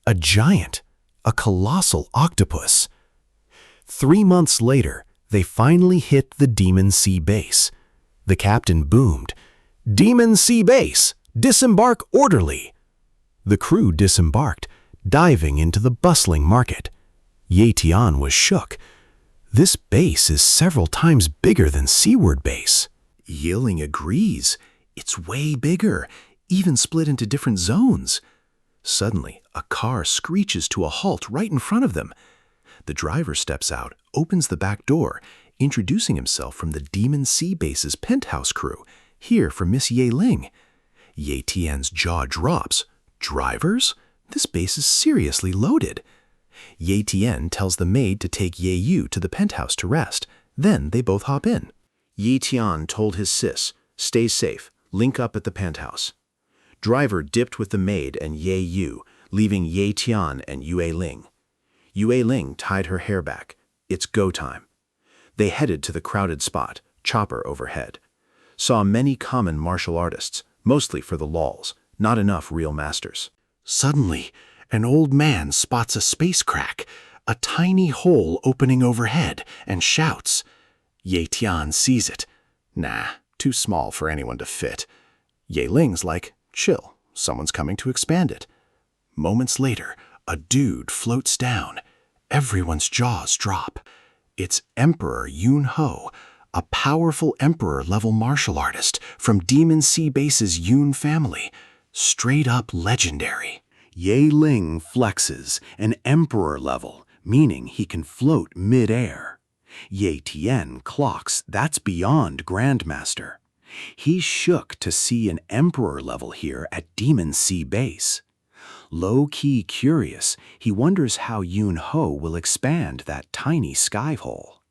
A giant, a colossal octopus. 3 months later, they finally hit the Demon Sea Base. The captain boomed, "Demon Sea Base, disembark orderly." The crew disembarked, diving into the bustling market. Ye Tian was shook. This base is several times bigger than Seaward Base. Yiling agrees. It's way bigger, even split into different zones. Suddenly, a car screeches to a halt right in front of them. The driver steps out, opens the back door, introducing himself from the Demon Sea Base's penthouse crew, here for Miss Ye Ling. Ye Tian's jaw drops. Drivers? This base is seriously loaded. Ye Tian tells the maid to take Ye Yu to the penthouse to rest. Then they both hop in. Ye Tian told his sis, stay safe, link up at the penthouse. Driver dipped with the maid and Ye Yu, leaving Ye Tian and Yue Ling. Yue Ling tied her hair back. It's go time. They headed to the crowded spot, chopper overhead. Saw many common martial artists, mostly for the lols, not enough real masters. Suddenly, an old man spots a space crack, a tiny hole opening overhead, and shouts. Ye Tian sees it. Nah, too small for anyone to fit. Ye Ling's like, chill, someone's coming to expand it. Moments later, a dude floats down. Everyone's jaws drop. It's Emperor Yun Ho, a powerful emperor-level martial artist from Demon Sea Base's Yun family. Straight up legendary. Ye Ling flexes, an emperor level, meaning he can float mid-air. Ye Tian clocks that's beyond Grandmaster. He's shook to see an emperor level here at Demon Sea Base. Low-key curious, he wonders how Yun Ho will expand that tiny sky hole.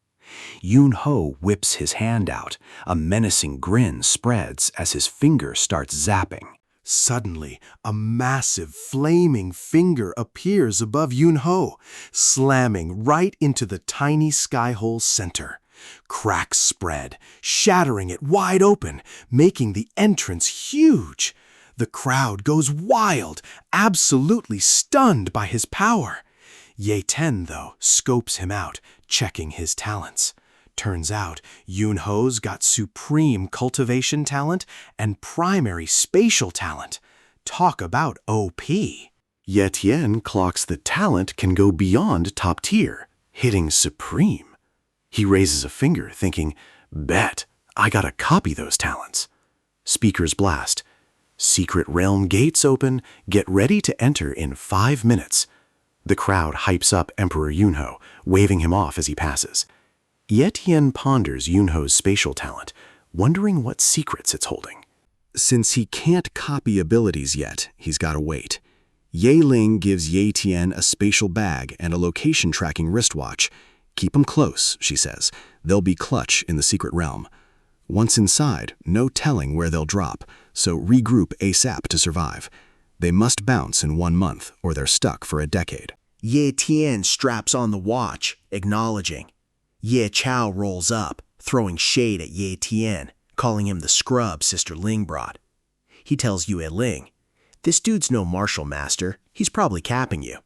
Yun Ho whips his hand out. A menacing grin spreads as his finger starts zapping. Suddenly, a massive, flaming finger appears above Yunho, slamming right into the tiny sky-hole's center. Cracks spread, shattering it wide open, making the entrance huge. The crowd goes wild, absolutely stunned by his power. Ye Ten, though, scopes him out, checking his talents. Turns out, Yunho's got supreme cultivation talent and primary spatial talent. Talk about OP. Ye Tian clocks the talent can go beyond top tier, hitting supreme. He raises a finger, thinking, bet, I gotta copy those talents. Speakers blast. Secret realm gates open, get ready to enter in 5 minutes. The crowd hypes up Emperor Yunho, waving him off as he passes. Ye Tian ponders Yunho's spatial talent, wondering what secrets it's holding. Since he can't copy abilities yet, he's got to wait. Ye Ling gives Ye Tian a spatial bag and a location tracking wristwatch. Keep 'em close, she says. They'll be clutch in the secret realm. Once inside, no telling where they'll drop, so regroup ASAP to survive. They must bounce in 1 month, or they're stuck for a decade. Ye Tian straps on the watch, acknowledging. Ye Chao rolls up, throwing shade at Ye Tian, calling him the scrub Sister Ling brought. He tells Yue Ling, "This dude's no martial master, he's probably capping you."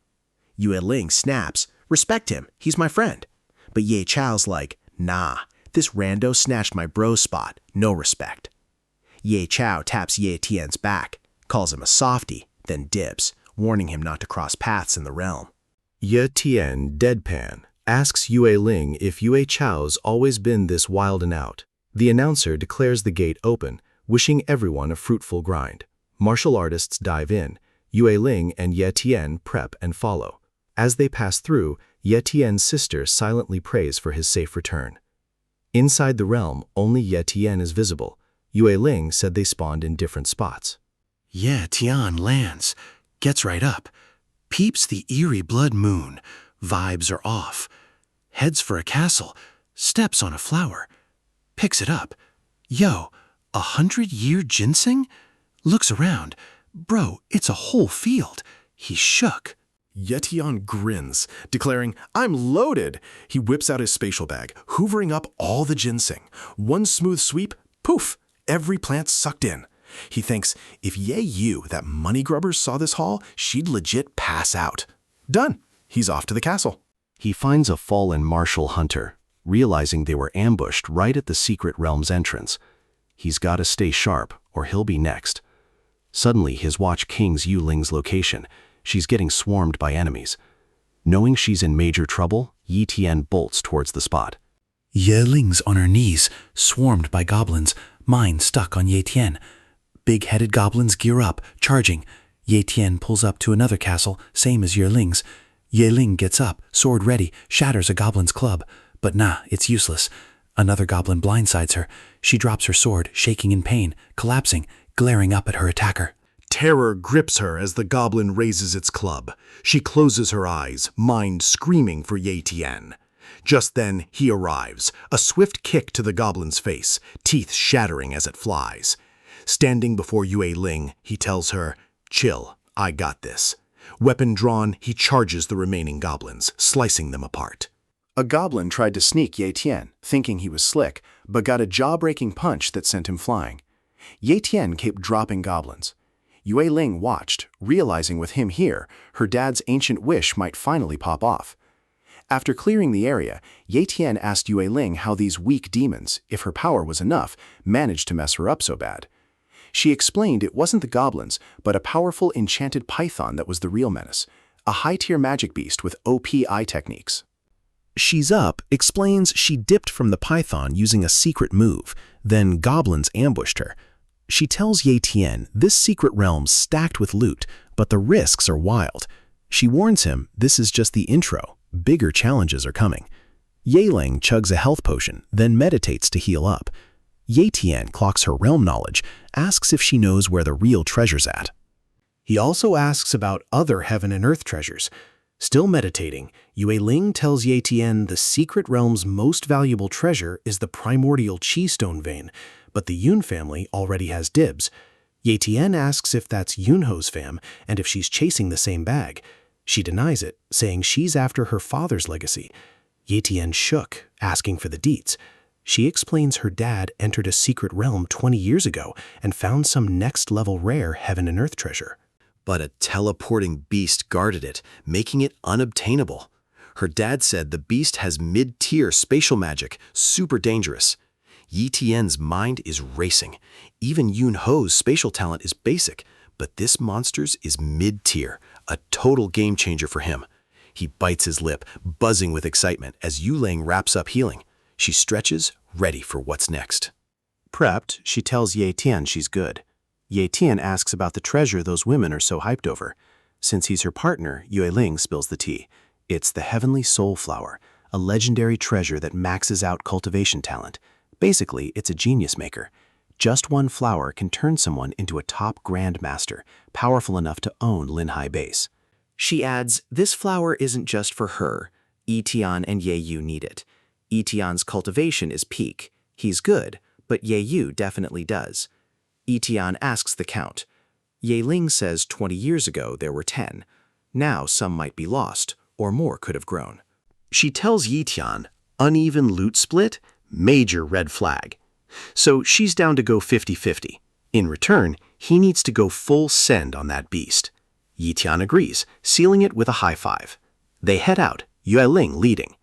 Yue Ling snaps, "Respect him, he's my friend." But Ye Chao's like, "Nah, this rando snatched my bro spot, no respect." Ye Chao taps Ye Tian's back, calls him a softie, then dips, warning him not to cross paths in the realm. Ye Tian, deadpan, asks Yue Ling if Yue Chao's always been this wild and out. The announcer declares the gate open, wishing everyone a fruitful grind. Martial artists dive in. Yue Ling and Ye Tian prep and follow. As they pass through, Ye Tian's sister silently prays for his safe return. Inside the realm, only Ye Tian is visible. Yue Ling said they spawned in different spots. Ye Tian lands, gets right up, peeps the eerie blood moon. Vibes are off. Heads for a castle, steps on a flower, picks it up. Yo, 100-year ginseng? Looks around. Bro, it's a whole field. He's shook. Ye Tian grins, declaring, "I'm loaded." He whips out his spatial bag, hoovering up all the ginseng. One smooth sweep, poof, every plant sucked in. He thinks, if Ye Yu, that money grubber, saw this haul, she'd legit pass out. Done. He's off to the castle. He finds a fallen martial hunter, realizing they were ambushed right at the secret realm's entrance. He's got to stay sharp, or he'll be next. Suddenly, his watch kings Yu Ling's location. She's getting swarmed by enemies. Knowing she's in major trouble, Ye Tian bolts towards the spot. Ye Ling's on her knees, swarmed by goblins, mine stuck on Ye Tian. Big-headed goblins gear up, charging. Ye Tian pulls up to another castle, same as Ye Ling's. Ye Ling gets up, sword ready, shatters a goblin's club. But nah, it's useless. Another goblin blindsides her. She drops her sword, shaking in pain, collapsing, glaring up at her attacker. Terror grips her as the goblin raises its club. She closes her eyes, mind screaming for Ye Tian. Just then, he arrives, a swift kick to the goblin's face, teeth shattering as it flies. Standing before Yue Ling, he tells her, "Chill, I got this." Weapon drawn, he charges the remaining goblins, slicing them apart. A goblin tried to sneak Ye Tian, thinking he was slick, but got a jaw-breaking punch that sent him flying. Ye Tian kept dropping goblins. Yue Ling watched, realizing with him here, her dad's ancient wish might finally pop off. After clearing the area, Ye Tian asked Yue Ling how these weak demons, if her power was enough, managed to mess her up so bad. She explained it wasn't the goblins, but a powerful enchanted python that was the real menace, a high-tier magic beast with OP eye techniques. She's Up explains she dipped from the python using a secret move, then goblins ambushed her. She tells Ye Tian this secret realm's stacked with loot, but the risks are wild. She warns him this is just the intro, bigger challenges are coming. Ye Ling chugs a health potion, then meditates to heal up. Ye Tian clocks her realm knowledge, asks if she knows where the real treasure's at. He also asks about other heaven and earth treasures. Still meditating, Yue Ling tells Ye Tian the secret realm's most valuable treasure is the primordial chi stone vein, but the Yun family already has dibs. Ye Tian asks if that's Yunho's fam and if she's chasing the same bag. She denies it, saying she's after her father's legacy. Ye Tian shook, asking for the deets. She explains her dad entered a secret realm 20 years ago and found some next-level rare heaven and earth treasure. But a teleporting beast guarded it, making it unobtainable. Her dad said the beast has mid-tier spatial magic, super dangerous. Yi Tian's mind is racing. Even Yun Ho's spatial talent is basic, but this monster's is mid-tier, a total game changer for him. He bites his lip, buzzing with excitement as Yuling wraps up healing. She stretches, ready for what's next. Prepped, she tells Ye Tian she's good. Ye Tian asks about the treasure those women are so hyped over. Since he's her partner, Yue Ling spills the tea. It's the Heavenly Soul Flower, a legendary treasure that maxes out cultivation talent. Basically, it's a genius maker. Just one flower can turn someone into a top Grandmaster, powerful enough to own Linhai Base. She adds, this flower isn't just for her. Yi Tian and Ye Yu need it. Yi Tian's cultivation is peak. He's good, but Ye Yu definitely does. Yi Tian asks the count. Ye Ling says 20 years ago there were 10. Now some might be lost, or more could have grown. She tells Yi Tian, uneven loot split, major red flag. So she's down to go 50-50. In return, he needs to go full send on that beast. Yi Tian agrees, sealing it with a high five. They head out, Yue Ling leading.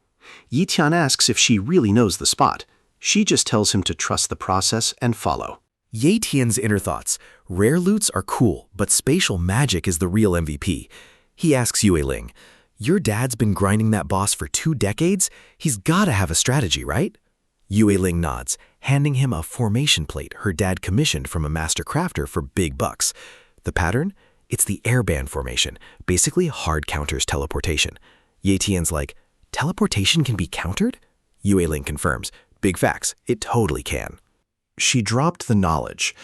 Yi Tian asks if she really knows the spot. She just tells him to trust the process and follow. Ye Tian's inner thoughts. Rare loots are cool, but spatial magic is the real MVP. He asks Yue Ling, your dad's been grinding that boss for 2 decades? He's gotta have a strategy, right? Yue Ling nods, handing him a formation plate her dad commissioned from a master crafter for big bucks. The pattern? It's the airband formation, basically hard counters teleportation. Ye Tian's like, teleportation can be countered? Yue Ling confirms, big facts, it totally can. She dropped the knowledge.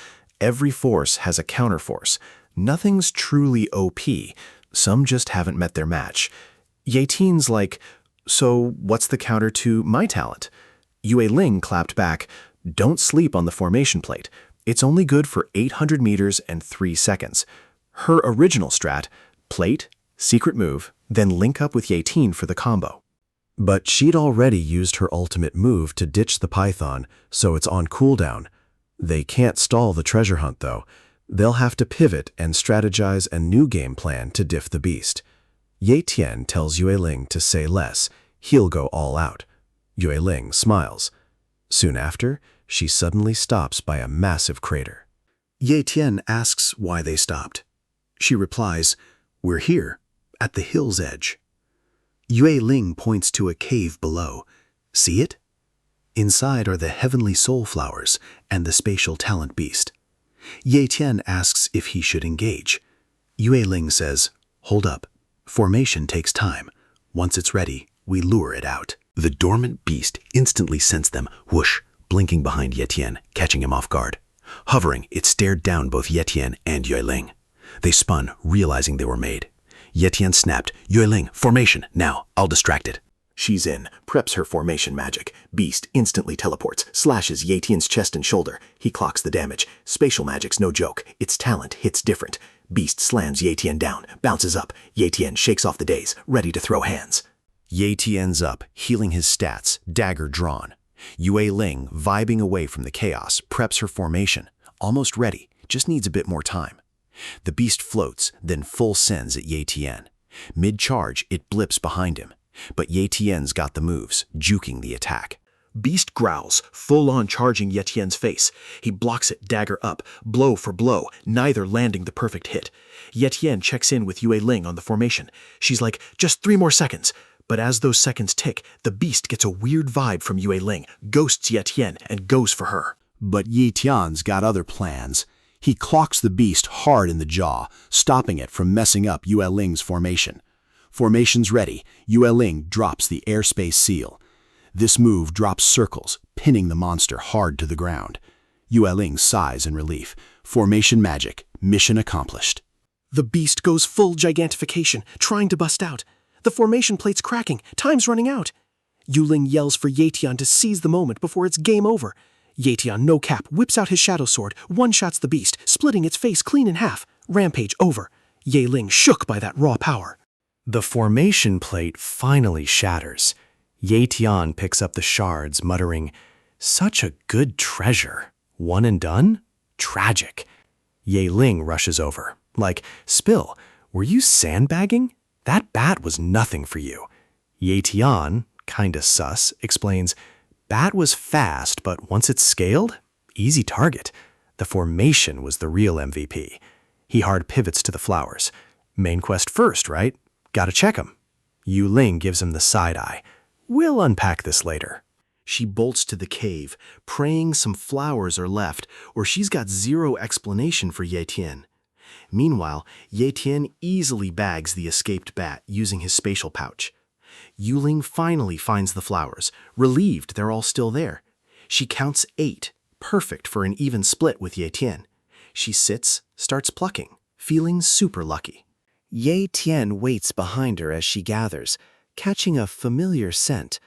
Every force has a counterforce. Nothing's truly OP. Some just haven't met their match. Ye Tian's like, so what's the counter to my talent? Yue Ling clapped back, don't sleep on the formation plate. It's only good for 800 meters and 3 seconds. Her original strat, plate, secret move, then link up with Ye Tian for the combo. But she'd already used her ultimate move to ditch the python, so it's on cooldown. They can't stall the treasure hunt, though. They'll have to pivot and strategize a new game plan to diff the beast. Ye Tian tells Yue Ling to say less. He'll go all out. Yue Ling smiles. Soon after, she suddenly stops by a massive crater. Ye Tian asks why they stopped. She replies, we're here, at the hill's edge. Yue Ling points to a cave below. See it? Inside are the heavenly soul flowers and the spatial talent beast. Ye Tian asks if he should engage. Yue Ling says, hold up. Formation takes time. Once it's ready, we lure it out. The dormant beast instantly sensed them, whoosh, blinking behind Ye Tian, catching him off guard. Hovering, it stared down both Ye Tian and Yue Ling. They spun, realizing they were made. Ye Tian snapped, Yue Ling, formation, now, I'll distract it. She's in, preps her formation magic. Beast instantly teleports, slashes Ye Tian's chest and shoulder. He clocks the damage. Spatial magic's no joke. Its talent hits different. Beast slams Ye Tian down, bounces up. Ye Tian shakes off the daze, ready to throw hands. Ye Tian's up, healing his stats, dagger drawn. Yue Ling, vibing away from the chaos, preps her formation. Almost ready, just needs a bit more time. The beast floats, then full sends at Ye Tian. Mid-charge, it blips behind him. But Ye Tian's got the moves, juking the attack. Beast growls, full-on charging Ye Tian's face. He blocks it, dagger up, blow for blow, neither landing the perfect hit. Ye Tian checks in with Yue Ling on the formation. She's like, just 3 more seconds. But as those seconds tick, the beast gets a weird vibe from Yue Ling, ghosts Ye Tian, and goes for her. But Ye Tian's got other plans. He clocks the beast hard in the jaw, stopping it from messing up Yue Ling's formation. Formation's ready, Yue Ling drops the airspace seal. This move drops circles, pinning the monster hard to the ground. Yue Ling sighs in relief. Formation magic, mission accomplished. The beast goes full gigantification, trying to bust out. The formation plate's cracking, time's running out. Yu Ling yells for Ye Tian to seize the moment before it's game over. Ye Tian, no cap, whips out his shadow sword, one-shots the beast, splitting its face clean in half. Rampage over. Ye Ling shook by that raw power. The formation plate finally shatters. Ye Tian picks up the shards, muttering, "Such a good treasure. One and done? Tragic." Ye Ling rushes over, like, "Spill, were you sandbagging? That bat was nothing for you." Ye Tian, kinda sus, explains, "Bat was fast, but once it's scaled, easy target. The formation was the real MVP." He hard pivots to the flowers. "Main quest first, right? Gotta check 'em." Yu Ling gives him the side eye. "We'll unpack this later." She bolts to the cave, praying some flowers are left, or she's got zero explanation for Ye Tian. Meanwhile, Ye Tian easily bags the escaped bat using his spatial pouch. Yu Ling finally finds the flowers, relieved they're all still there. She counts 8, perfect for an even split with Ye Tian. She sits, starts plucking, feeling super lucky. Ye Tian waits behind her as she gathers, catching a familiar scent.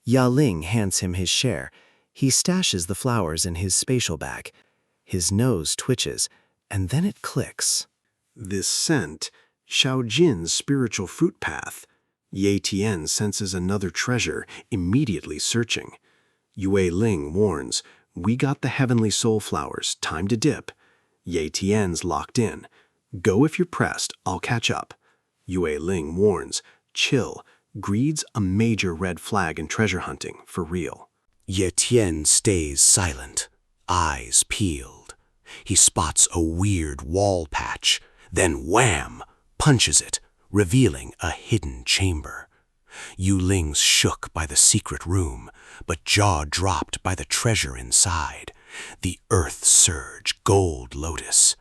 Ya Ling hands him his share. He stashes the flowers in his spatial bag. His nose twitches, and then it clicks. This scent, Xiao Jin's spiritual fruit path. Ye Tian senses another treasure, immediately searching. Yue Ling warns, "We got the heavenly soul flowers, time to dip." Ye Tian's locked in. "Go if you're pressed, I'll catch up." Yue Ling warns, "Chill, greed's a major red flag in treasure hunting, for real." Ye Tian stays silent, eyes peeled. He spots a weird wall patch, then wham, punches it, revealing a hidden chamber. Yu Ling's shook by the secret room, but jaw dropped by the treasure inside, the earth surge gold lotus.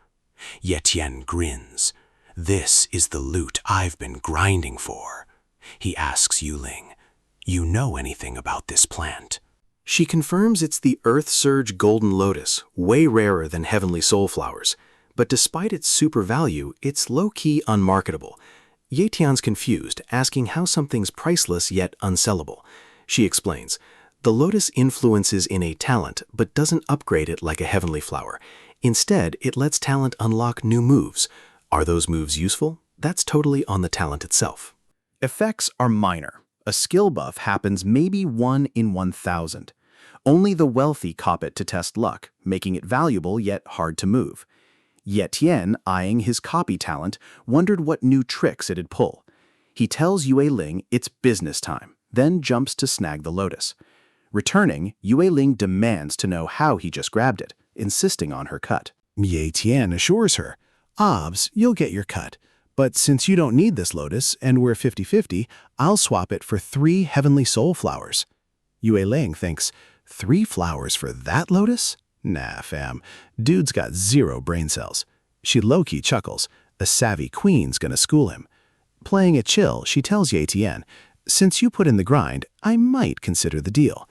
Ye Tian grins. "This is the loot I've been grinding for." He asks Yu Ling, "You know anything about this plant?" She confirms it's the Earth Surge Golden Lotus, way rarer than Heavenly Soul flowers. But despite its super value, it's low-key unmarketable. Ye Tian's confused, asking how something's priceless yet unsellable. She explains, "The lotus influences innate talent, but doesn't upgrade it like a heavenly flower. Instead, it lets talent unlock new moves. Are those moves useful? That's totally on the talent itself." Effects are minor. A skill buff happens maybe 1 in 1,000. Only the wealthy cop it to test luck, making it valuable yet hard to move. Ye Tian, eyeing his copy talent, wondered what new tricks it'd pull. He tells Yue Ling it's business time, then jumps to snag the lotus. Returning, Yue Ling demands to know how he just grabbed it, insisting on her cut. Ye Tian assures her, "Obs, you'll get your cut. But since you don't need this lotus, and we're 50-50, I'll swap it for 3 heavenly soul flowers." Yue Ling thinks, 3 flowers for that lotus? Nah, fam. Dude's got 0 brain cells. She low-key chuckles. A savvy queen's gonna school him. Playing it chill, she tells Ye Tian, "Since you put in the grind, I might consider the deal."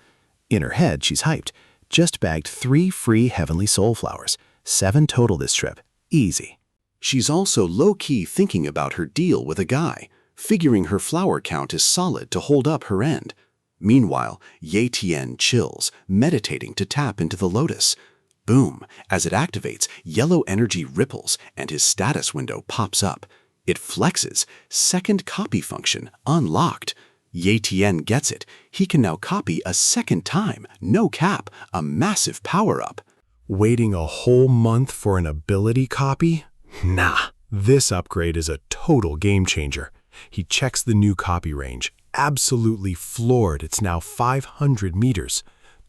In her head, she's hyped. Just bagged 3 free heavenly soul flowers. 7 total this trip. Easy. She's also low-key thinking about her deal with a guy, figuring her flower count is solid to hold up her end. Meanwhile, Ye Tian chills, meditating to tap into the lotus. Boom! As it activates, yellow energy ripples, and his status window pops up. It flexes, second copy function unlocked. Ye Tian gets it. He can now copy a second time, no cap, a massive power-up. Waiting a whole month for an ability copy? Nah, this upgrade is a total game changer. He checks the new copy range. Absolutely floored, it's now 500 meters.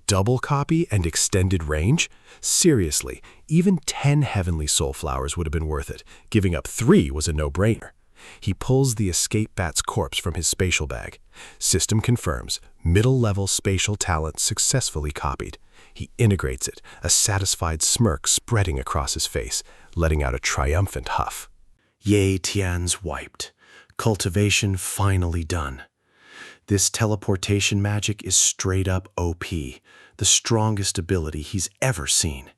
Double copy and extended range? Seriously, even 10 heavenly soul flowers would have been worth it. Giving up 3 was a no-brainer. He pulls the escape bat's corpse from his spatial bag. System confirms, middle-level spatial talent successfully copied. He integrates it, a satisfied smirk spreading across his face, letting out a triumphant huff. Ye Tian's wiped. Cultivation finally done. This teleportation magic is straight up OP, the strongest ability he's ever seen.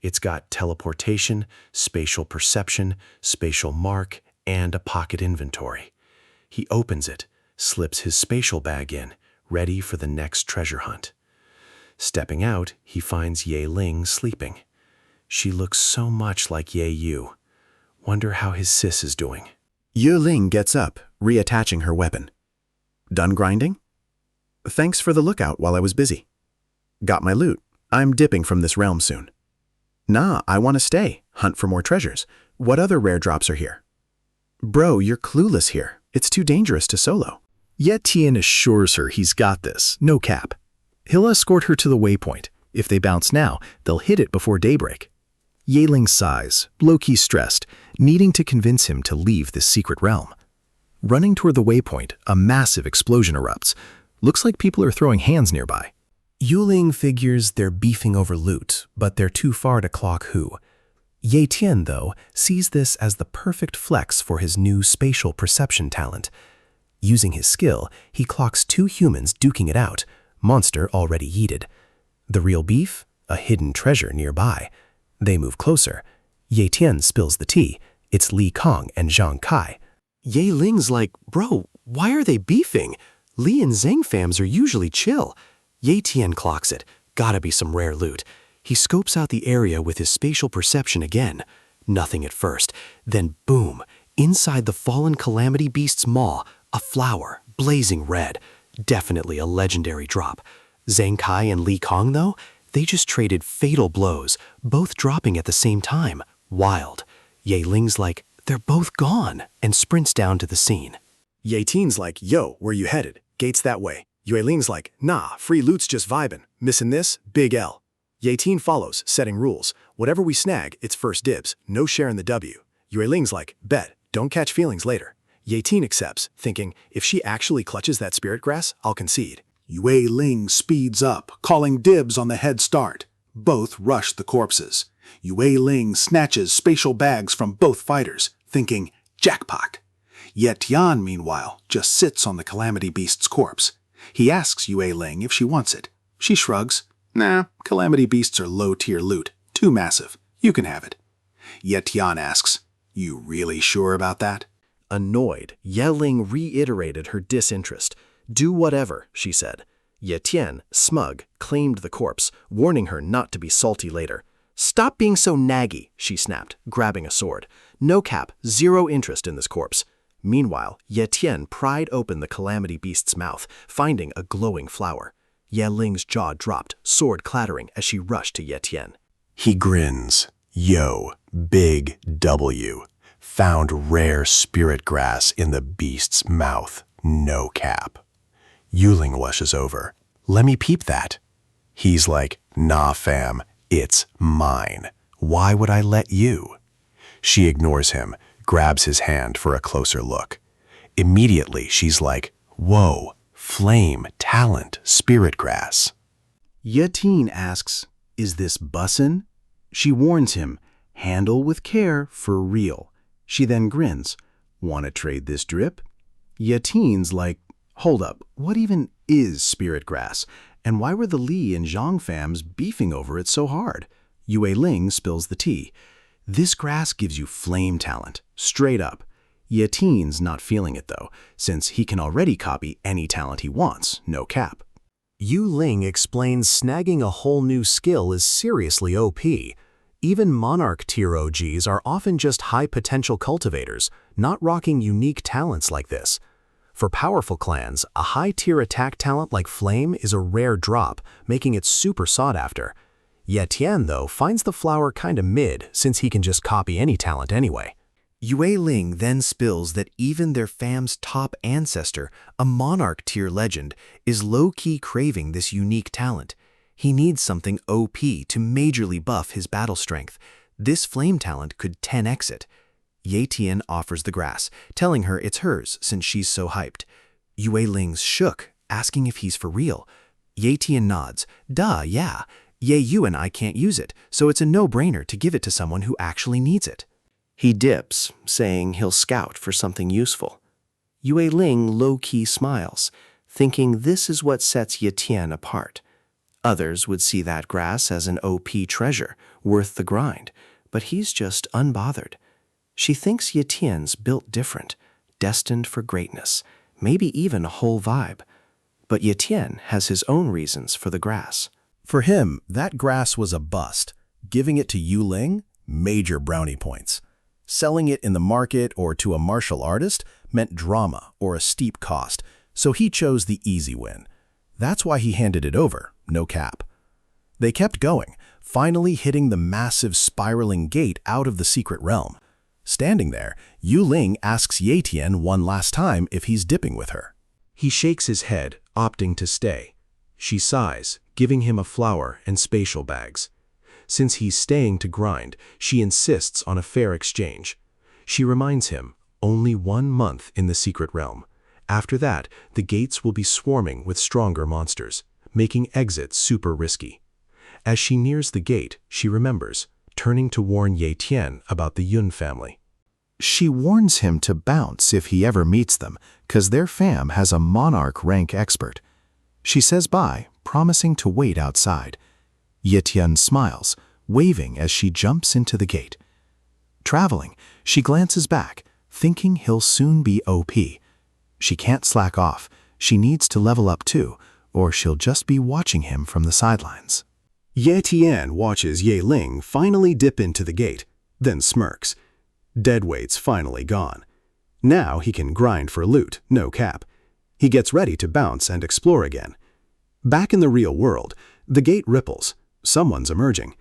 It's got teleportation, spatial perception, spatial mark, and a pocket inventory. He opens it, slips his spatial bag in, ready for the next treasure hunt. Stepping out, he finds Ye Ling sleeping. She looks so much like Ye Yu. Wonder how his sis is doing. Yu Ling gets up, reattaching her weapon. Done grinding? Thanks for the lookout while I was busy. Got my loot. I'm dipping from this realm soon. Nah, I want to stay, hunt for more treasures. What other rare drops are here? Bro, you're clueless here. It's too dangerous to solo. Yet Tian assures her he's got this, no cap. He'll escort her to the waypoint. If they bounce now, they'll hit it before daybreak. Ye Ling sighs, low-key stressed, needing to convince him to leave this secret realm. Running toward the waypoint, a massive explosion erupts. Looks like people are throwing hands nearby. Yu Ling figures they're beefing over loot, but they're too far to clock who. Ye Tian, though, sees this as the perfect flex for his new spatial perception talent. Using his skill, he clocks 2 humans duking it out, monster already yeeted. The real beef? A hidden treasure nearby. They move closer. Ye Tian spills the tea. It's Li Kong and Zhang Kai. Ye Ling's like, bro, why are they beefing? Li and Zhang fams are usually chill. Ye Tian clocks it. Gotta be some rare loot. He scopes out the area with his spatial perception again. Nothing at first. Then boom, inside the fallen calamity beast's maw, a flower, blazing red. Definitely a legendary drop. Zhang Kai and Li Kong, though, they just traded fatal blows, both dropping at the same time. Wild. Ye Ling's like, they're both gone, and sprints down to the scene. Ye Tian's like, yo, where you headed? Gates that way. Yue Ling's like, nah, free loot's just vibin'. Missing this? Big L. Ye Tian follows, setting rules. Whatever we snag, it's first dibs. No sharing the W. Yue Ling's like, bet, don't catch feelings later. Ye Tian accepts, thinking, if she actually clutches that spirit grass, I'll concede. Yue Ling speeds up, calling dibs on the head start. Both rush the corpses. Yue Ling snatches spatial bags from both fighters, thinking, jackpot. Yet Tian, meanwhile, just sits on the Calamity Beast's corpse. He asks Yue Ling if she wants it. She shrugs. Nah, Calamity Beasts are low-tier loot. Too massive. You can have it. Yet Tian asks, you really sure about that? Annoyed, Ye Ling reiterated her disinterest. Do whatever, she said. Ye Tian, smug, claimed the corpse, warning her not to be salty later. Stop being so naggy, she snapped, grabbing a sword. No cap, 0 interest in this corpse. Meanwhile, Ye Tian pried open the Calamity Beast's mouth, finding a glowing flower. Ye Ling's jaw dropped, sword clattering as she rushed to Ye Tian. He grins. Yo, big W. Found rare spirit grass in the beast's mouth. No cap. Yu Ling rushes over. Let me peep that. He's like, nah fam, it's mine. Why would I let you? She ignores him, grabs his hand for a closer look. Immediately, she's like, whoa, flame, talent, spirit grass. Ye Tian asks, is this bussin'? She warns him, handle with care for real. She then grins, wanna trade this drip? Ye Tian's like, hold up, what even is spirit grass? And why were the Li and Zhang fams beefing over it so hard? Yue Ling spills the tea. This grass gives you flame talent, straight up. Ye Tian's not feeling it though, since he can already copy any talent he wants, no cap. Yu Ling explains snagging a whole new skill is seriously OP. Even Monarch tier OGs are often just high-potential cultivators, not rocking unique talents like this. For powerful clans, a high-tier attack talent like Flame is a rare drop, making it super sought after. Ye Tian, though, finds the flower kinda mid, since he can just copy any talent anyway. Yue Ling then spills that even their fam's top ancestor, a Monarch tier legend, is low-key craving this unique talent. He needs something OP to majorly buff his battle strength. This flame talent could 10x it. Ye Tian offers the grass, telling her it's hers since she's so hyped. Yue Ling's shook, asking if he's for real. Ye Tian nods. Duh, yeah. Ye Yu and I can't use it, so it's a no-brainer to give it to someone who actually needs it. He dips, saying he'll scout for something useful. Yue Ling low-key smiles, thinking this is what sets Ye Tian apart. Others would see that grass as an OP treasure, worth the grind, but he's just unbothered. She thinks Ye Tian's built different, destined for greatness, maybe even a whole vibe. But Ye Tian has his own reasons for the grass. For him, that grass was a bust. Giving it to Yu Ling, major brownie points. Selling it in the market or to a martial artist meant drama or a steep cost, so he chose the easy win. That's why he handed it over, no cap. They kept going, finally hitting the massive spiraling gate out of the secret realm. Standing there, Yu Ling asks Ye Tian one last time if he's dipping with her. He shakes his head, opting to stay. She sighs, giving him a flower and spatial bags. Since he's staying to grind, she insists on a fair exchange. She reminds him, only 1 month in the secret realm. After that, the gates will be swarming with stronger monsters, making exit super risky. As she nears the gate, she remembers, turning to warn Ye Tian about the Yun family. She warns him to bounce if he ever meets them, 'cause their fam has a monarch rank expert. She says bye, promising to wait outside. Ye Tian smiles, waving as she jumps into the gate. Traveling, she glances back, thinking he'll soon be OP. She can't slack off. She needs to level up too, or she'll just be watching him from the sidelines. Ye Tian watches Ye Ling finally dip into the gate, then smirks. Deadweight's finally gone. Now he can grind for loot, no cap. He gets ready to bounce and explore again. Back in the real world, the gate ripples. Someone's emerging.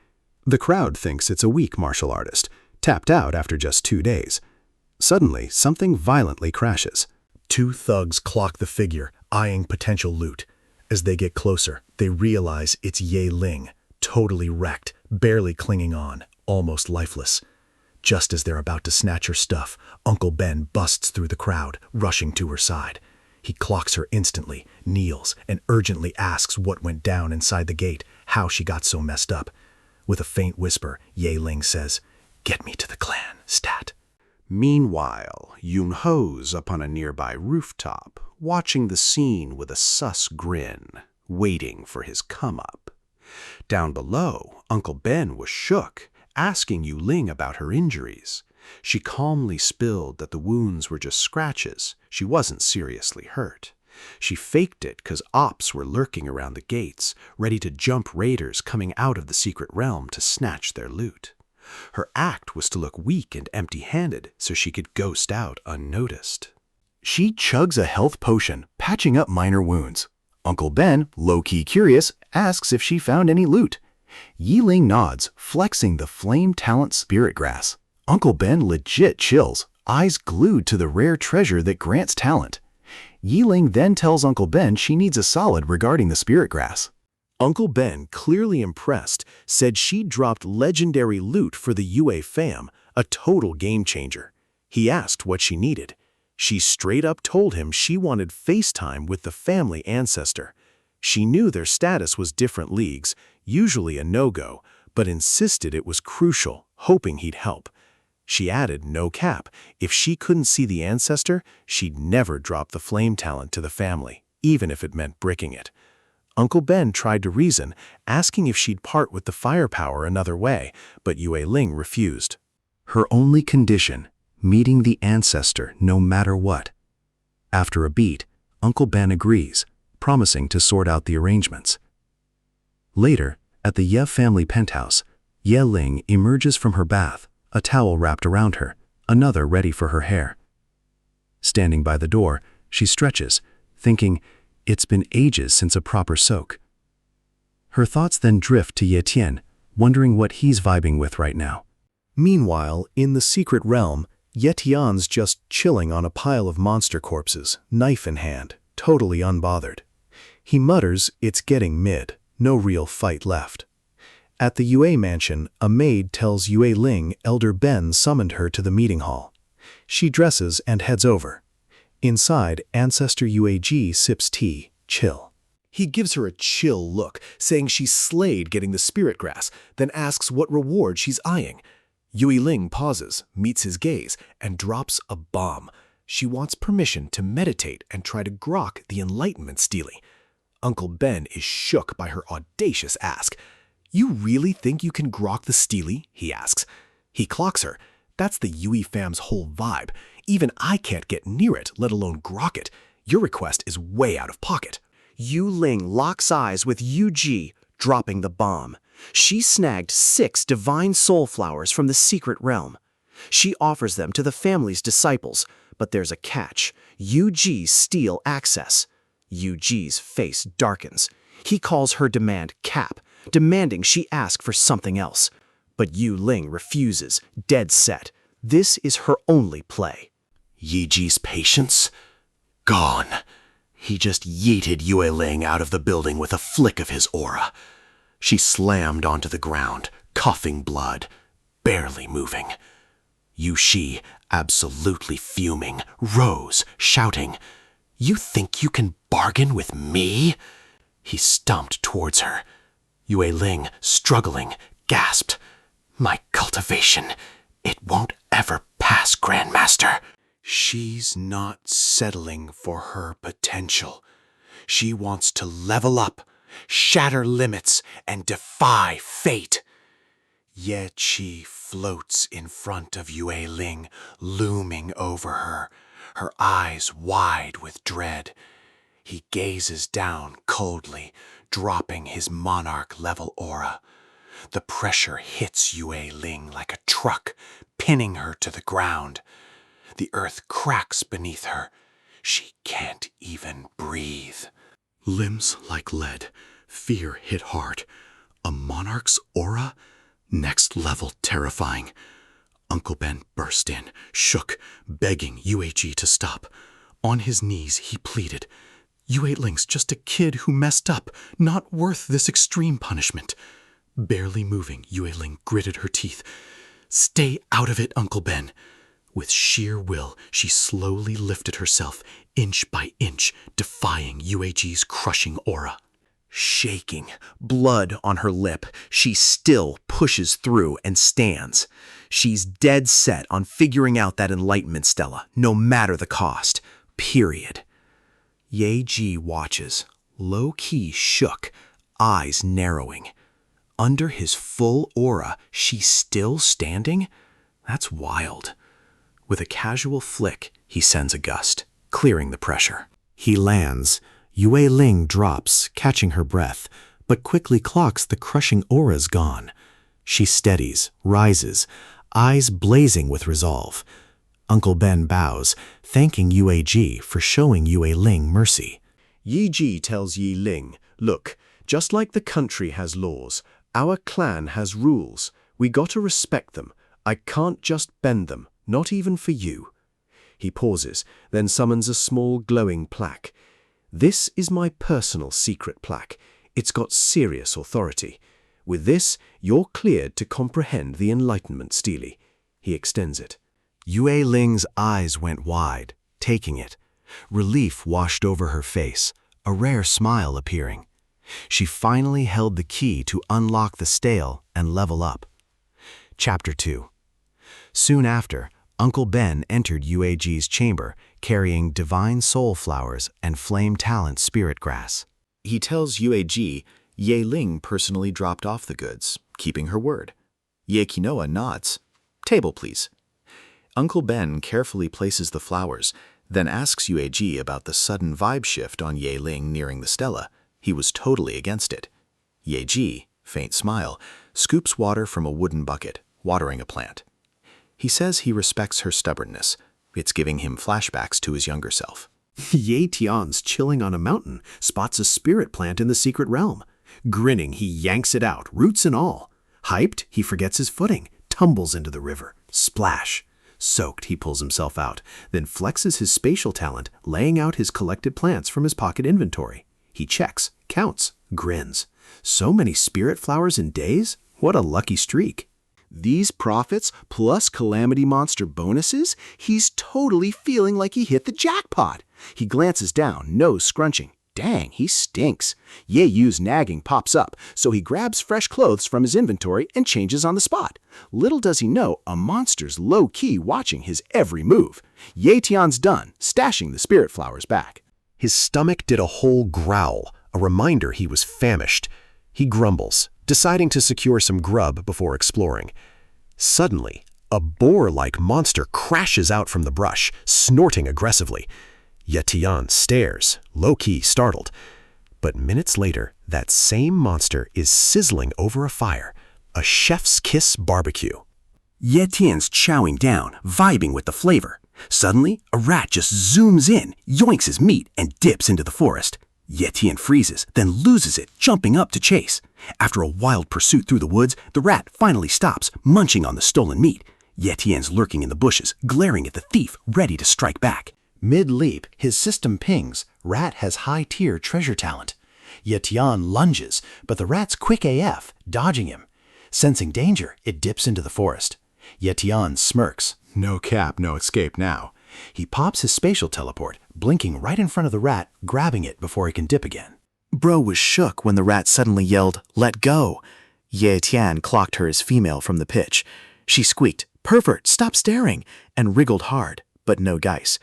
The crowd thinks it's a weak martial artist, tapped out after just 2 days. Suddenly, something violently crashes. 2 thugs clock the figure, eyeing potential loot. As they get closer, they realize it's Ye Ling, totally wrecked, barely clinging on, almost lifeless. Just as they're about to snatch her stuff, Uncle Ben busts through the crowd, rushing to her side. He clocks her instantly, kneels, and urgently asks what went down inside the gate, how she got so messed up. With a faint whisper, Ye Ling says, "Get me to the clan, stat." Meanwhile, Yun Ho's up on a nearby rooftop, watching the scene with a sus grin, waiting for his come-up. Down below, Uncle Ben was shook, asking Yu Ling about her injuries. She calmly spilled that the wounds were just scratches. She wasn't seriously hurt. She faked it because ops were lurking around the gates, ready to jump raiders coming out of the secret realm to snatch their loot. Her act was to look weak and empty-handed so she could ghost out unnoticed. She chugs a health potion, patching up minor wounds. Uncle Ben, low-key curious, asks if she found any loot. Yi Ling nods, flexing the flame talent spirit grass. Uncle Ben legit chills, eyes glued to the rare treasure that grants talent. Yi Ling then tells Uncle Ben she needs a solid regarding the spirit grass. Uncle Ben, clearly impressed, said she dropped legendary loot for the Yue fam, a total game changer. He asked what she needed. She straight up told him she wanted FaceTime with the family ancestor. She knew their status was different leagues, usually a no-go, but insisted it was crucial, hoping he'd help. She added, no cap, if she couldn't see the ancestor, she'd never drop the flame talent to the family, even if it meant bricking it. Uncle Ben tried to reason, asking if she'd part with the firepower another way, but Yue Ling refused. Her only condition, meeting the ancestor no matter what. After a beat, Uncle Ben agrees, promising to sort out the arrangements. Later, at the Ye family penthouse, Ye Ling emerges from her bath, a towel wrapped around her, another ready for her hair. Standing by the door, she stretches, thinking, it's been ages since a proper soak. Her thoughts then drift to Ye Tian, wondering what he's vibing with right now. Meanwhile, in the secret realm, Ye Tian's just chilling on a pile of monster corpses, knife in hand, totally unbothered. He mutters, it's getting mid, no real fight left. At the Yue mansion, a maid tells Yue Ling Elder Ben summoned her to the meeting hall. She dresses and heads over. Inside, Ancestor UAG sips tea, chill. He gives her a chill look, saying she's slayed getting the spirit grass, then asks what reward she's eyeing. Yue Ling pauses, meets his gaze, and drops a bomb. She wants permission to meditate and try to grok the Enlightenment steely. Uncle Ben is shook by her audacious ask. You really think you can grok the steely? He asks. He clocks her. That's the Yue fam's whole vibe. Even I can't get near it, let alone grok it. Your request is way out of pocket. Yu Ling locks eyes with Yu Ji, dropping the bomb. She snagged 6 divine soul flowers from the secret realm. She offers them to the family's disciples, but there's a catch. Yu-Ji's steal access. Yu-Ji's face darkens. He calls her demand cap, demanding she ask for something else. But Yu Ling refuses, dead set. This is her only play. Yi-Ji's patience? Gone. He just yeeted Yue Ling out of the building with a flick of his aura. She slammed onto the ground, coughing blood, barely moving. Yu Shi, absolutely fuming, rose, shouting, "You think you can bargain with me?" He stumped towards her. Yue Ling, struggling, gasped, "My cultivation, it won't ever pass, Grandmaster." She's not settling for her potential. She wants to level up, shatter limits, and defy fate. Yet she floats in front of Yue Ling, looming over her, her eyes wide with dread. He gazes down coldly, dropping his monarch-level aura. The pressure hits Yue Ling like a truck, pinning her to the ground. The earth cracks beneath her. She can't even breathe. Limbs like lead, fear hit hard. A monarch's aura? Next level terrifying. Uncle Ben burst in, shook, begging UAG to stop. On his knees, he pleaded, "Yue Ling's just a kid who messed up, not worth this extreme punishment." Barely moving, Yue Ling gritted her teeth. "Stay out of it, Uncle Ben." With sheer will, she slowly lifted herself, inch by inch, defying UAG's crushing aura. Shaking, blood on her lip, she still pushes through and stands. She's dead set on figuring out that enlightenment stella, no matter the cost. Period. Ye Ji watches, low-key shook, eyes narrowing. Under his full aura, she's still standing? That's wild. With a casual flick, he sends a gust, clearing the pressure. He lands. Yue Ling drops, catching her breath, but quickly clocks the crushing aura's gone. She steadies, rises, eyes blazing with resolve. Uncle Ben bows, thanking UAG for showing Yue Ling mercy. Yi Ji tells Yi Ling, "Look, just like the country has laws, our clan has rules. We gotta respect them. I can't just bend them, not even for you." He pauses, then summons a small glowing plaque. "This is my personal secret plaque. It's got serious authority. With this, you're cleared to comprehend the Enlightenment stele." He extends it. Yue Ling's eyes went wide, taking it. Relief washed over her face, a rare smile appearing. She finally held the key to unlock the stele and level up. Chapter 2. Soon after, Uncle Ben entered UAG's chamber, carrying divine soul flowers and flame talent spirit grass. He tells UAG Ye Ling personally dropped off the goods, keeping her word. Ye Quinoa nods. "Table, please." Uncle Ben carefully places the flowers, then asks UAG about the sudden vibe shift on Ye Ling nearing the stela. He was totally against it. Yeji, faint smile, scoops water from a wooden bucket, watering a plant. He says he respects her stubbornness. It's giving him flashbacks to his younger self. Ye Tian's chilling on a mountain, spots a spirit plant in the secret realm. Grinning, he yanks it out, roots and all. Hyped, he forgets his footing, tumbles into the river. Splash! Soaked, he pulls himself out, then flexes his spatial talent, laying out his collected plants from his pocket inventory. He checks, counts, grins. So many spirit flowers in days? What a lucky streak. These profits plus Calamity Monster bonuses? He's totally feeling like he hit the jackpot. He glances down, nose scrunching. Dang, he stinks. Ye Yu's nagging pops up, so he grabs fresh clothes from his inventory and changes on the spot. Little does he know, a monster's low-key watching his every move. Ye Tian's done, stashing the spirit flowers back. His stomach did a whole growl, a reminder he was famished. He grumbles, deciding to secure some grub before exploring. Suddenly, a boar-like monster crashes out from the brush, snorting aggressively. Ye Tian stares, low-key startled. But minutes later, that same monster is sizzling over a fire, a chef's kiss barbecue. Ye Tian's chowing down, vibing with the flavor. Suddenly, a rat just zooms in, yoinks his meat, and dips into the forest. Ye Tian freezes, then loses it, jumping up to chase. After a wild pursuit through the woods, the rat finally stops, munching on the stolen meat. Ye Tian's lurking in the bushes, glaring at the thief, ready to strike back. Mid-leap, his system pings. Rat has high-tier treasure talent. Ye Tian lunges, but the rat's quick AF, dodging him. Sensing danger, it dips into the forest. Ye Tian smirks. No cap, no escape now. He pops his spatial teleport, blinking right in front of the rat, grabbing it before he can dip again. Bro was shook when the rat suddenly yelled, "Let go!" Ye Tian clocked her as female from the pitch. She squeaked, "Pervert, stop staring!" and wriggled hard, but no dice.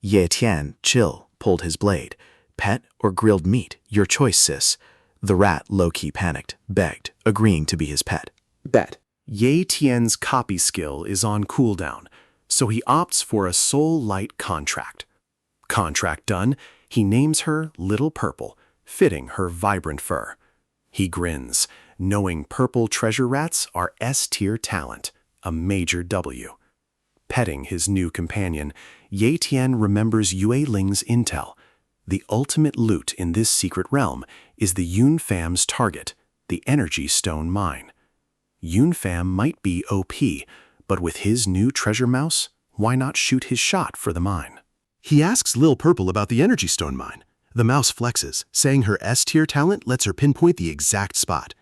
Ye Tian, chill, pulled his blade. "Pet or grilled meat, your choice, sis." The rat low-key panicked, begged, agreeing to be his pet. Bet. Ye Tian's copy skill is on cooldown, so he opts for a soul light contract. Contract done, he names her Little Purple, fitting her vibrant fur. He grins, knowing purple treasure rats are S-tier talent, a major W. Petting his new companion, Ye Tian remembers Yue Ling's intel. The ultimate loot in this secret realm is the Yun Fam's target, the Energy Stone Mine. Yun Fam might be OP, but with his new treasure mouse, why not shoot his shot for the mine? He asks Lil Purple about the Energy Stone Mine. The mouse flexes, saying her S-tier talent lets her pinpoint the exact spot.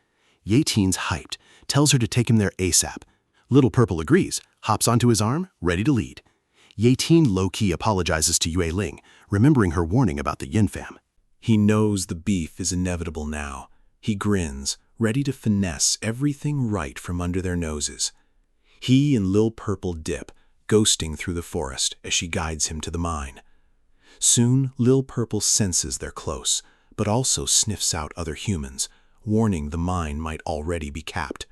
Ye Tian's hyped, tells her to take him there ASAP. Little Purple agrees, hops onto his arm, ready to lead. Ye Tian low-key apologizes to Yue Ling, remembering her warning about the Yin Fam. He knows the beef is inevitable now. He grins, ready to finesse everything right from under their noses. He and Lil Purple dip, ghosting through the forest as she guides him to the mine. Soon, Lil Purple senses they're close, but also sniffs out other humans, warning the mine might already be capped.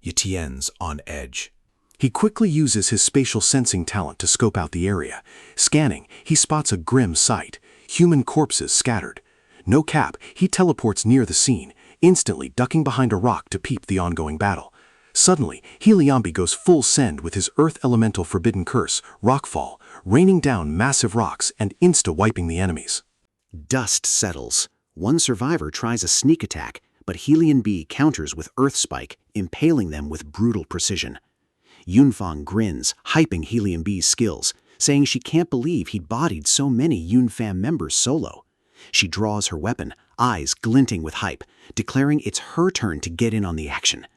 Ye Tian's on edge. He quickly uses his spatial sensing talent to scope out the area. Scanning, he spots a grim sight, human corpses scattered. No cap, he teleports near the scene, instantly ducking behind a rock to peep the ongoing battle. Suddenly, Heliambi goes full send with his Earth Elemental Forbidden Curse, Rockfall, raining down massive rocks and insta-wiping the enemies. Dust settles. One survivor tries a sneak attack, but Helian B counters with Earth Spike, impaling them with brutal precision. Yunfang grins, hyping Helian B's skills, saying she can't believe he'd bodied so many Yunfam members solo. She draws her weapon, eyes glinting with hype, declaring it's her turn to get in on the action.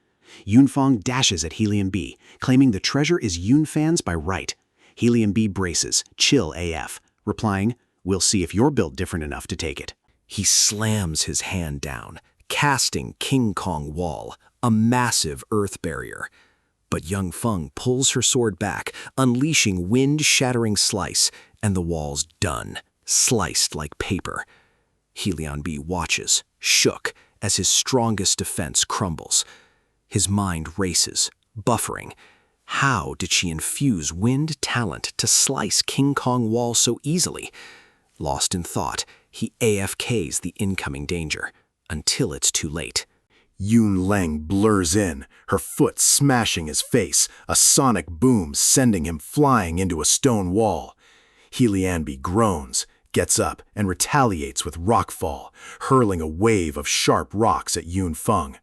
Yunfang dashes at Helium B, claiming the treasure is Yunfan's by right. Helium B braces, chill AF, replying, "We'll see if you're built different enough to take it." He slams his hand down, casting King Kong Wall, a massive earth barrier. But Young Feng pulls her sword back, unleashing wind-shattering slice, and the wall's done, sliced like paper. Helion B watches, shook, as his strongest defense crumbles. His mind races, buffering. How did she infuse wind talent to slice King Kong Wall so easily? Lost in thought, he AFKs the incoming danger, until it's too late. Yun Lang blurs in, her foot smashing his face, a sonic boom sending him flying into a stone wall. Helianbi groans, gets up, and retaliates with Rockfall, hurling a wave of sharp rocks at Yun Feng.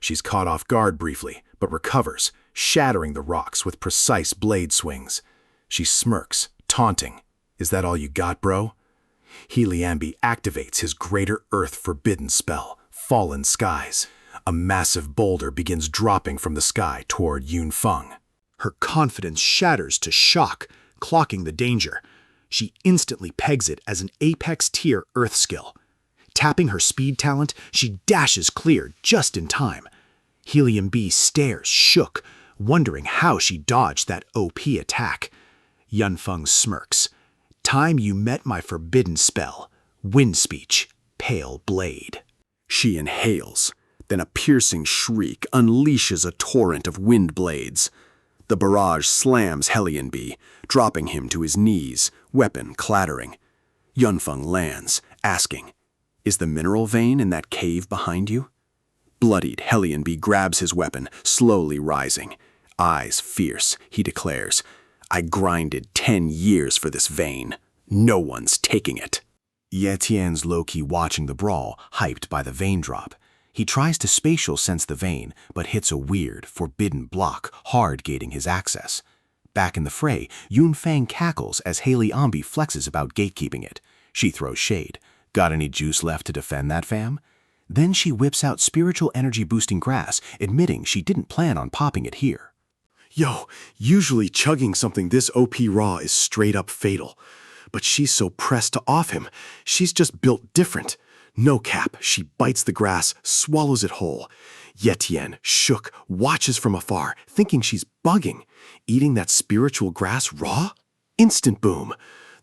She's caught off guard briefly, but recovers, shattering the rocks with precise blade swings. She smirks, taunting. "Is that all you got, bro?" Heliambi activates his Greater Earth Forbidden spell, Fallen Skies. A massive boulder begins dropping from the sky toward Yun Feng. Her confidence shatters to shock, clocking the danger. She instantly pegs it as an apex-tier Earth skill. Tapping her speed talent, she dashes clear just in time. Helium B stares, shook, wondering how she dodged that OP attack. Yun Feng smirks. "Time you met my forbidden spell. Wind speech, pale blade." She inhales. Then a piercing shriek unleashes a torrent of wind blades. The barrage slams Helianbi, dropping him to his knees, weapon clattering. Yunfeng lands, asking, Is the mineral vein in that cave behind you? Bloodied, Helianbi grabs his weapon, slowly rising. Eyes fierce, he declares, I grinded 10 years for this vein. No one's taking it. Yetien's low-key watching the brawl, hyped by the vein drop. He tries to spatial sense the vein, but hits a weird, forbidden block, hard gating his access. Back in the fray, Yunfeng cackles as Helianbi flexes about gatekeeping it. She throws shade. Got any juice left to defend that, fam? Then she whips out spiritual energy-boosting grass, admitting she didn't plan on popping it here. Yo, usually chugging something this OP raw is straight up fatal. But she's so pressed to off him, she's just built different. No cap, she bites the grass, swallows it whole. Yetien, shook, watches from afar, thinking she's bugging. Eating that spiritual grass raw? Instant boom.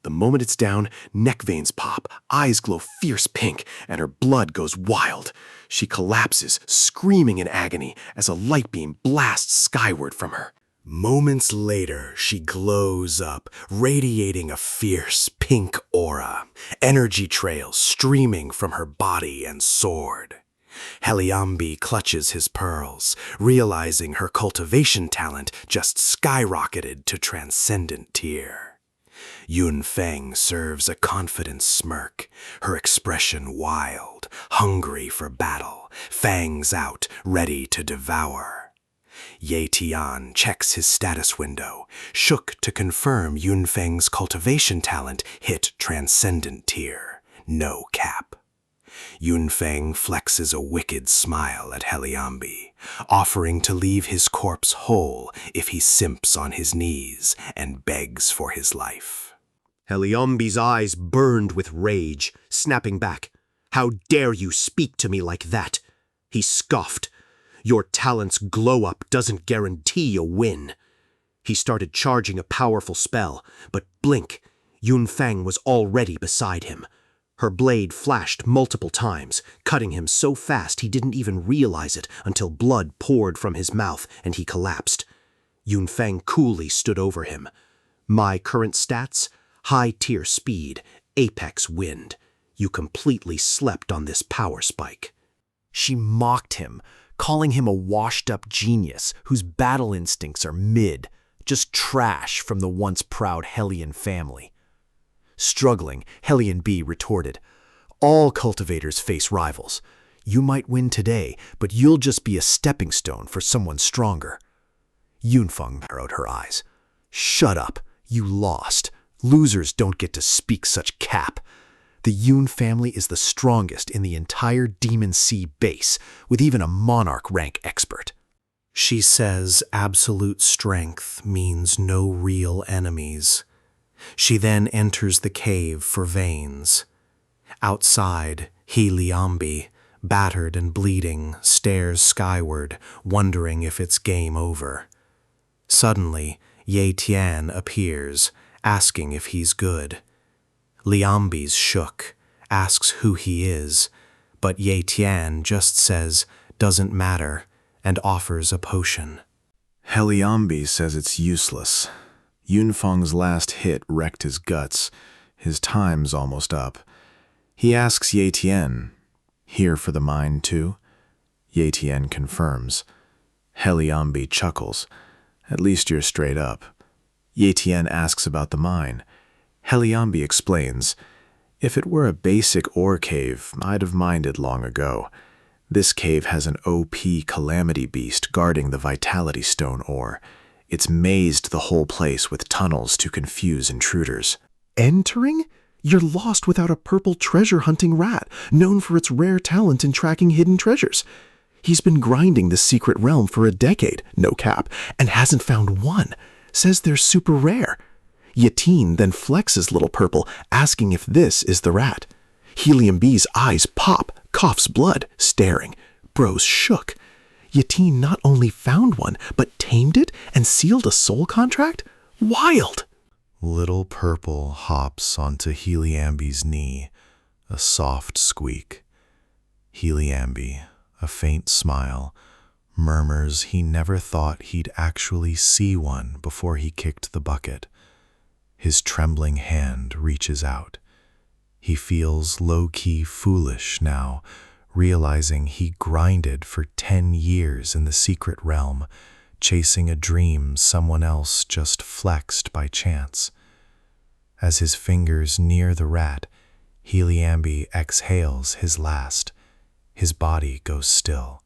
The moment it's down, neck veins pop, eyes glow fierce pink, and her blood goes wild. She collapses, screaming in agony as a light beam blasts skyward from her. Moments later, she glows up, radiating a fierce pink aura, energy trails streaming from her body and sword. Helianbi clutches his pearls, realizing her cultivation talent just skyrocketed to transcendent tier. Yunfeng serves a confident smirk, her expression wild, hungry for battle, fangs out, ready to devour. Yetian checks his status window, shook to confirm Yunfeng's cultivation talent hit transcendent tier, no cap. Yunfeng flexes a wicked smile at Helianbi, offering to leave his corpse whole if he simps on his knees and begs for his life. Helianbi's eyes burned with rage, snapping back. How dare you speak to me like that? He scoffed. Your talent's glow-up doesn't guarantee a win. He started charging a powerful spell, but blink, Yunfeng was already beside him. Her blade flashed multiple times, cutting him so fast he didn't even realize it until blood poured from his mouth and he collapsed. Yunfeng coolly stood over him. My current stats? High-tier speed, apex wind. You completely slept on this power spike. She mocked him, calling him a washed-up genius whose battle instincts are mid, just trash from the once-proud Hellion family. Struggling, Helianbi retorted, all cultivators face rivals. You might win today, but you'll just be a stepping stone for someone stronger. Yunfeng narrowed her eyes. Shut up, you lost. Losers don't get to speak such cap. The Yun family is the strongest in the entire Demon Sea base, with even a monarch rank expert. She says absolute strength means no real enemies. She then enters the cave for veins. Outside, Helianbi, battered and bleeding, stares skyward, wondering if it's game over. Suddenly, Yetian appears, asking if he's good. Liambi's shook, asks who he is, but Yetian just says, doesn't matter, and offers a potion. Helianbi says it's useless. Yunfeng's last hit wrecked his guts. His time's almost up. He asks Yetian, here for the mine too? Yetian confirms. Helianbi chuckles. At least you're straight up. Yetian asks about the mine. Helianbi explains, if it were a basic ore cave, I'd have minded long ago. This cave has an OP calamity beast guarding the vitality stone ore. It's mazed the whole place with tunnels to confuse intruders. Entering? You're lost without a purple treasure-hunting rat, known for its rare talent in tracking hidden treasures. He's been grinding this secret realm for a decade, no cap, and hasn't found one. Says they're super rare. Yetine then flexes Little Purple, asking if this is the rat. Helianbi's eyes pop, coughs blood, staring. Bros shook. Yetine not only found one, but tamed it and sealed a soul contract? Wild! Little Purple hops onto Helianbi's knee, a soft squeak. Helianbi, a faint smile, murmurs he never thought he'd actually see one before he kicked the bucket. His trembling hand reaches out. He feels low-key foolish now, realizing he grinded for 10 years in the secret realm, chasing a dream someone else just flexed by chance. As his fingers near the rat, Heliambi exhales his last. His body goes still.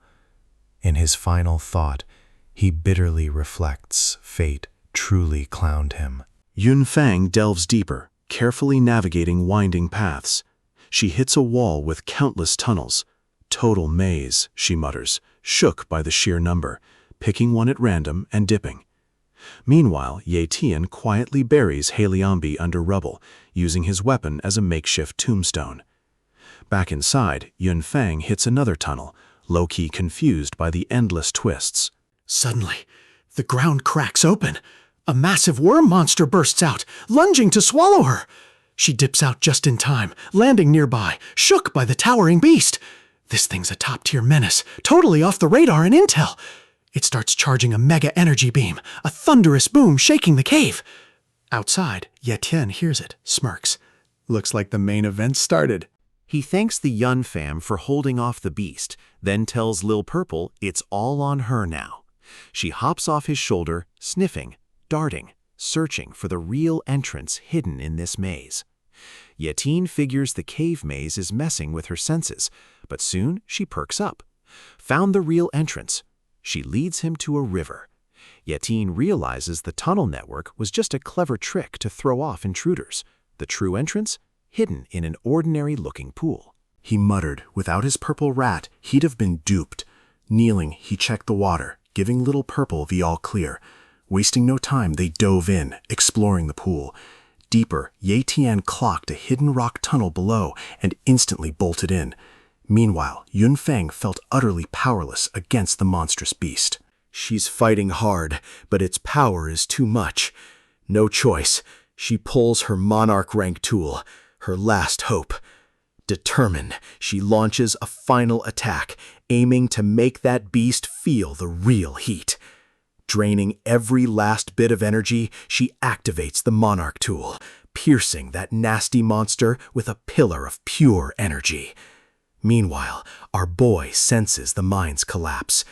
In his final thought, he bitterly reflects fate truly clowned him. Yunfang delves deeper, carefully navigating winding paths. She hits a wall with countless tunnels. Total maze, she mutters, shook by the sheer number, picking one at random and dipping. Meanwhile, Ye Tian quietly buries Heliambi under rubble, using his weapon as a makeshift tombstone. Back inside, Yunfang hits another tunnel, low-key confused by the endless twists. Suddenly, the ground cracks open. A massive worm monster bursts out, lunging to swallow her. She dips out just in time, landing nearby, shook by the towering beast. This thing's a top-tier menace, totally off the radar in intel. It starts charging a mega energy beam, a thunderous boom shaking the cave. Outside, Ye Tian hears it, smirks. Looks like the main event started. He thanks the Yun fam for holding off the beast, then tells Lil Purple it's all on her now. She hops off his shoulder, sniffing, darting, searching for the real entrance hidden in this maze. Yeteen figures the cave maze is messing with her senses, but soon she perks up. Found the real entrance. She leads him to a river. Yeteen realizes the tunnel network was just a clever trick to throw off intruders. The true entrance? Hidden in an ordinary-looking pool. He muttered, without his purple rat, he'd have been duped. Kneeling, he checked the water, giving Little Purple the all-clear. Wasting no time, they dove in, exploring the pool. Deeper, Ye Tian clocked a hidden rock tunnel below and instantly bolted in. Meanwhile, Yunfang felt utterly powerless against the monstrous beast. She's fighting hard, but its power is too much. No choice. She pulls her monarch rank tool, her last hope. Determined, she launches a final attack, aiming to make that beast feel the real heat. Draining every last bit of energy, she activates the monarch tool, piercing that nasty monster with a pillar of pure energy. Meanwhile, our boy senses the mind's collapse.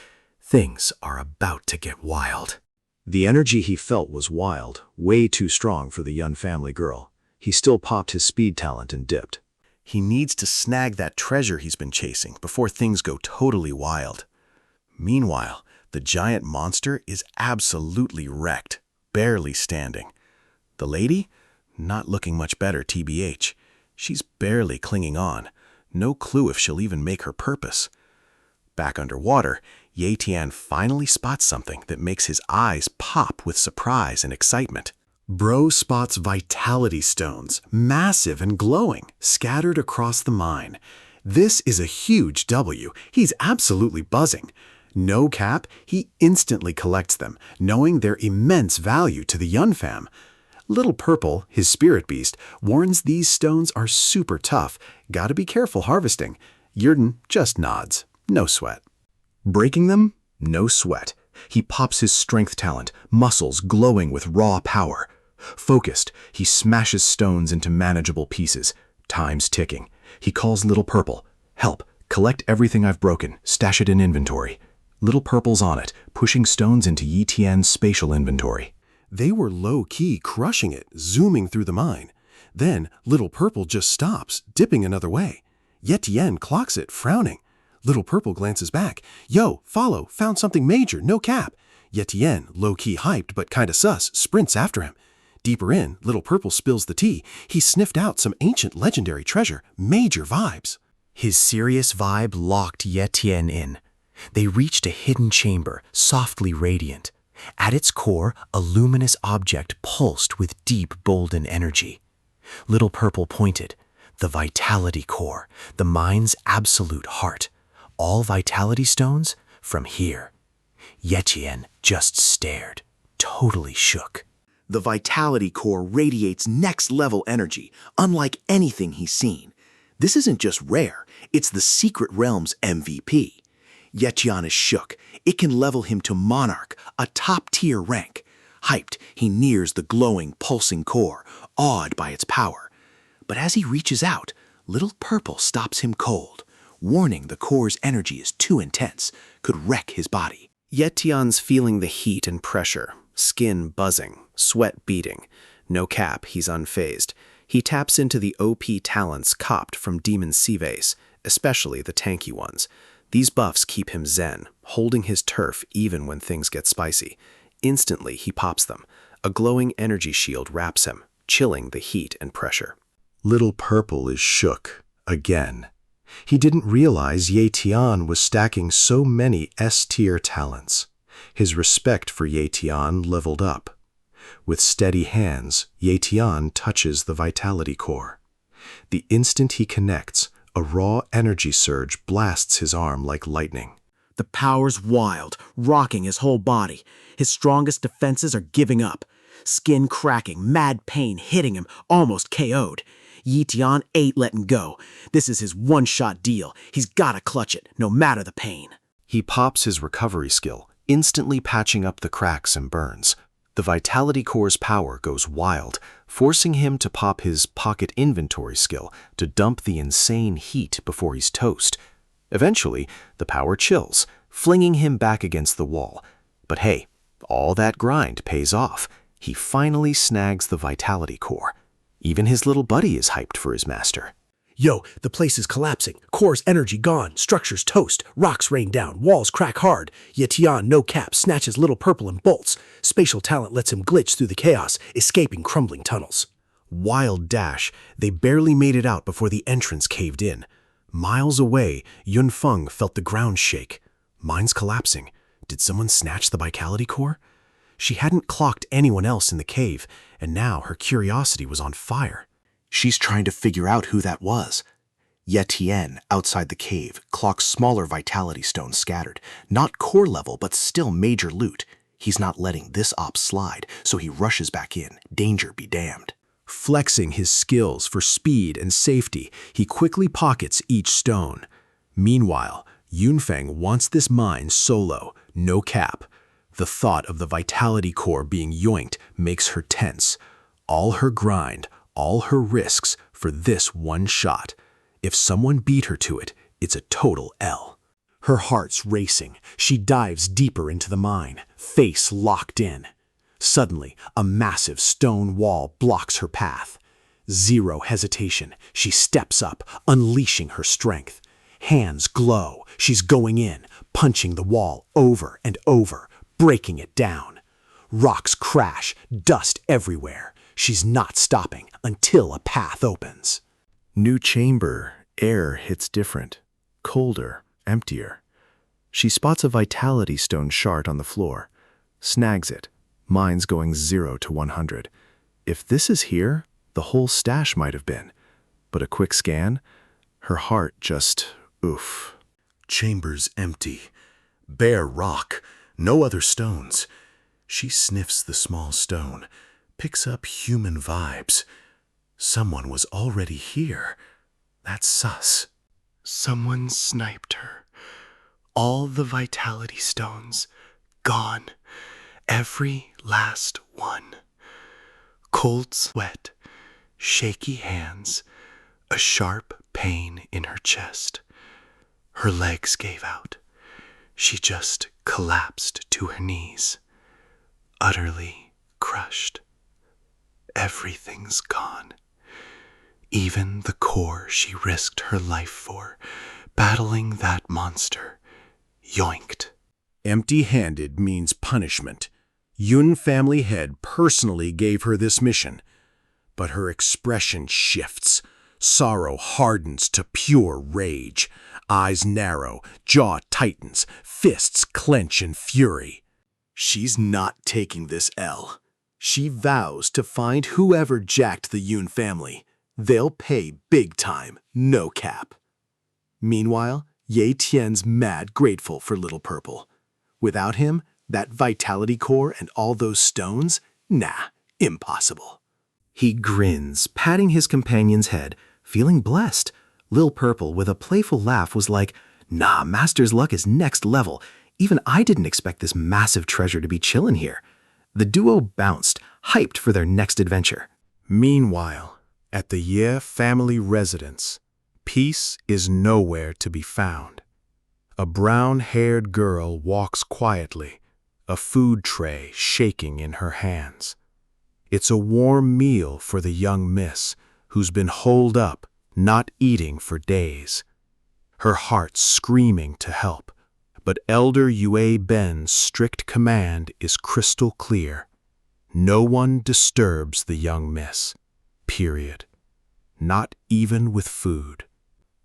Things are about to get wild. The energy he felt was wild, way too strong for the Yun family girl. He still popped his speed talent and dipped. He needs to snag that treasure he's been chasing before things go totally wild. Meanwhile, the giant monster is absolutely wrecked, barely standing. The lady? Not looking much better, TBH. She's barely clinging on. No clue if she'll even make her purpose. Back underwater, Ye Tian finally spots something that makes his eyes pop with surprise and excitement. Bro spots vitality stones, massive and glowing, scattered across the mine. This is a huge W. He's absolutely buzzing. No cap, he instantly collects them, knowing their immense value to the Yun fam. Little Purple, his spirit beast, warns these stones are super tough. Gotta be careful harvesting. Yurden just nods. No sweat. Breaking them? No sweat. He pops his strength talent, muscles glowing with raw power. Focused, he smashes stones into manageable pieces. Time's ticking. He calls Little Purple. Help, collect everything I've broken, stash it in inventory. Little Purple's on it, pushing stones into Ye Tian's spatial inventory. They were low-key crushing it, zooming through the mine. Then Little Purple just stops, dipping another way. Ye Tian clocks it, frowning. Little Purple glances back. Yo, follow, found something major, no cap. Ye Tian, low-key hyped but kinda sus, sprints after him. Deeper in, Little Purple spills the tea. He sniffed out some ancient legendary treasure, major vibes. His serious vibe locked Ye Tian in. They reached a hidden chamber, softly radiant. At its core, a luminous object pulsed with deep, golden energy. Little Purple pointed. The vitality core, the mind's absolute heart. All vitality stones from here. Ye Tian just stared, totally shook. The vitality core radiates next-level energy, unlike anything he's seen. This isn't just rare, it's the secret realm's MVP. Ye Tian is shook. It can level him to Monarch, a top-tier rank. Hyped, he nears the glowing, pulsing core, awed by its power. But as he reaches out, Little Purple stops him cold, warning the core's energy is too intense, could wreck his body. Yet Tian's feeling the heat and pressure, skin buzzing, sweat beating. No cap, he's unfazed. He taps into the OP talents copped from Demon Seavase, especially the tanky ones. These buffs keep him zen, holding his turf even when things get spicy. Instantly, he pops them. A glowing energy shield wraps him, chilling the heat and pressure. Little Purple is shook again. He didn't realize Ye Tian was stacking so many S-tier talents. His respect for Ye Tian leveled up. With steady hands, Ye Tian touches the vitality core. The instant he connects, a raw energy surge blasts his arm like lightning. The power's wild, rocking his whole body. His strongest defenses are giving up. Skin cracking, mad pain hitting him, almost KO'd. Yi Tian ain't letting go. This is his one-shot deal. He's gotta clutch it, no matter the pain. He pops his recovery skill, instantly patching up the cracks and burns. The vitality core's power goes wild, forcing him to pop his pocket inventory skill to dump the insane heat before he's toast. Eventually, the power chills, flinging him back against the wall. But hey, all that grind pays off. He finally snags the vitality core. Even his little buddy is hyped for his master. Yo, the place is collapsing. Core's energy gone. Structures toast. Rocks rain down. Walls crack hard. Ye Tian, no cap, snatches Little Purple and bolts. Spatial talent lets him glitch through the chaos, escaping crumbling tunnels. Wild dash. They barely made it out before the entrance caved in. Miles away, Yunfeng felt the ground shake. Mine's collapsing. Did someone snatch the vitality core? She hadn't clocked anyone else in the cave, and now her curiosity was on fire. She's trying to figure out who that was. Ye Tian, outside the cave, clocks smaller vitality stones scattered. Not core level, but still major loot. He's not letting this op slide, so he rushes back in. Danger be damned. Flexing his skills for speed and safety, he quickly pockets each stone. Meanwhile, Yunfeng wants this mine solo, no cap. The thought of the vitality core being yoinked makes her tense. All her grind, all her risks for this one shot. If someone beat her to it, it's a total L. Her heart's racing. She dives deeper into the mine, face locked in. Suddenly, a massive stone wall blocks her path. Zero hesitation, she steps up, unleashing her strength. Hands glow. She's going in, punching the wall over and over, breaking it down. Rocks crash, dust everywhere. She's not stopping until a path opens. New chamber, air hits different, colder, emptier. She spots a vitality stone shard on the floor, snags it, mine's going 0 to 100. If this is here, the whole stash might have been. But a quick scan, her heart just, oof. Chamber's empty. Bare rock, no other stones. She sniffs the small stone, picks up human vibes. Someone was already here. That's sus. Someone sniped her. All the vitality stones gone. Every last one. Cold sweat, shaky hands, a sharp pain in her chest. Her legs gave out. She just collapsed to her knees, utterly crushed. Everything's gone. Even the core she risked her life for, battling that monster, yoinked. Empty-handed means punishment. Yun family head personally gave her this mission. But her expression shifts. Sorrow hardens to pure rage. Eyes narrow, jaw tightens, fists clench in fury. She's not taking this L. She vows to find whoever jacked the Yun family. They'll pay big time, no cap. Meanwhile, Ye Tian's mad grateful for Little Purple. Without him, that vitality core and all those stones? Nah, impossible. He grins, patting his companion's head, feeling blessed. Lil Purple, with a playful laugh, was like, nah, Master's luck is next level. Even I didn't expect this massive treasure to be chillin' here. The duo bounced, hyped for their next adventure. Meanwhile, at the Ye family residence, Peace is nowhere to be found. A brown-haired girl walks quietly, a food tray shaking in her hands. It's a warm meal for the young miss who's been holed up, not eating for days. Her heart screaming to help, but Elder Yue Ben's strict command is crystal clear. No one disturbs the young miss. Period. Not even with food.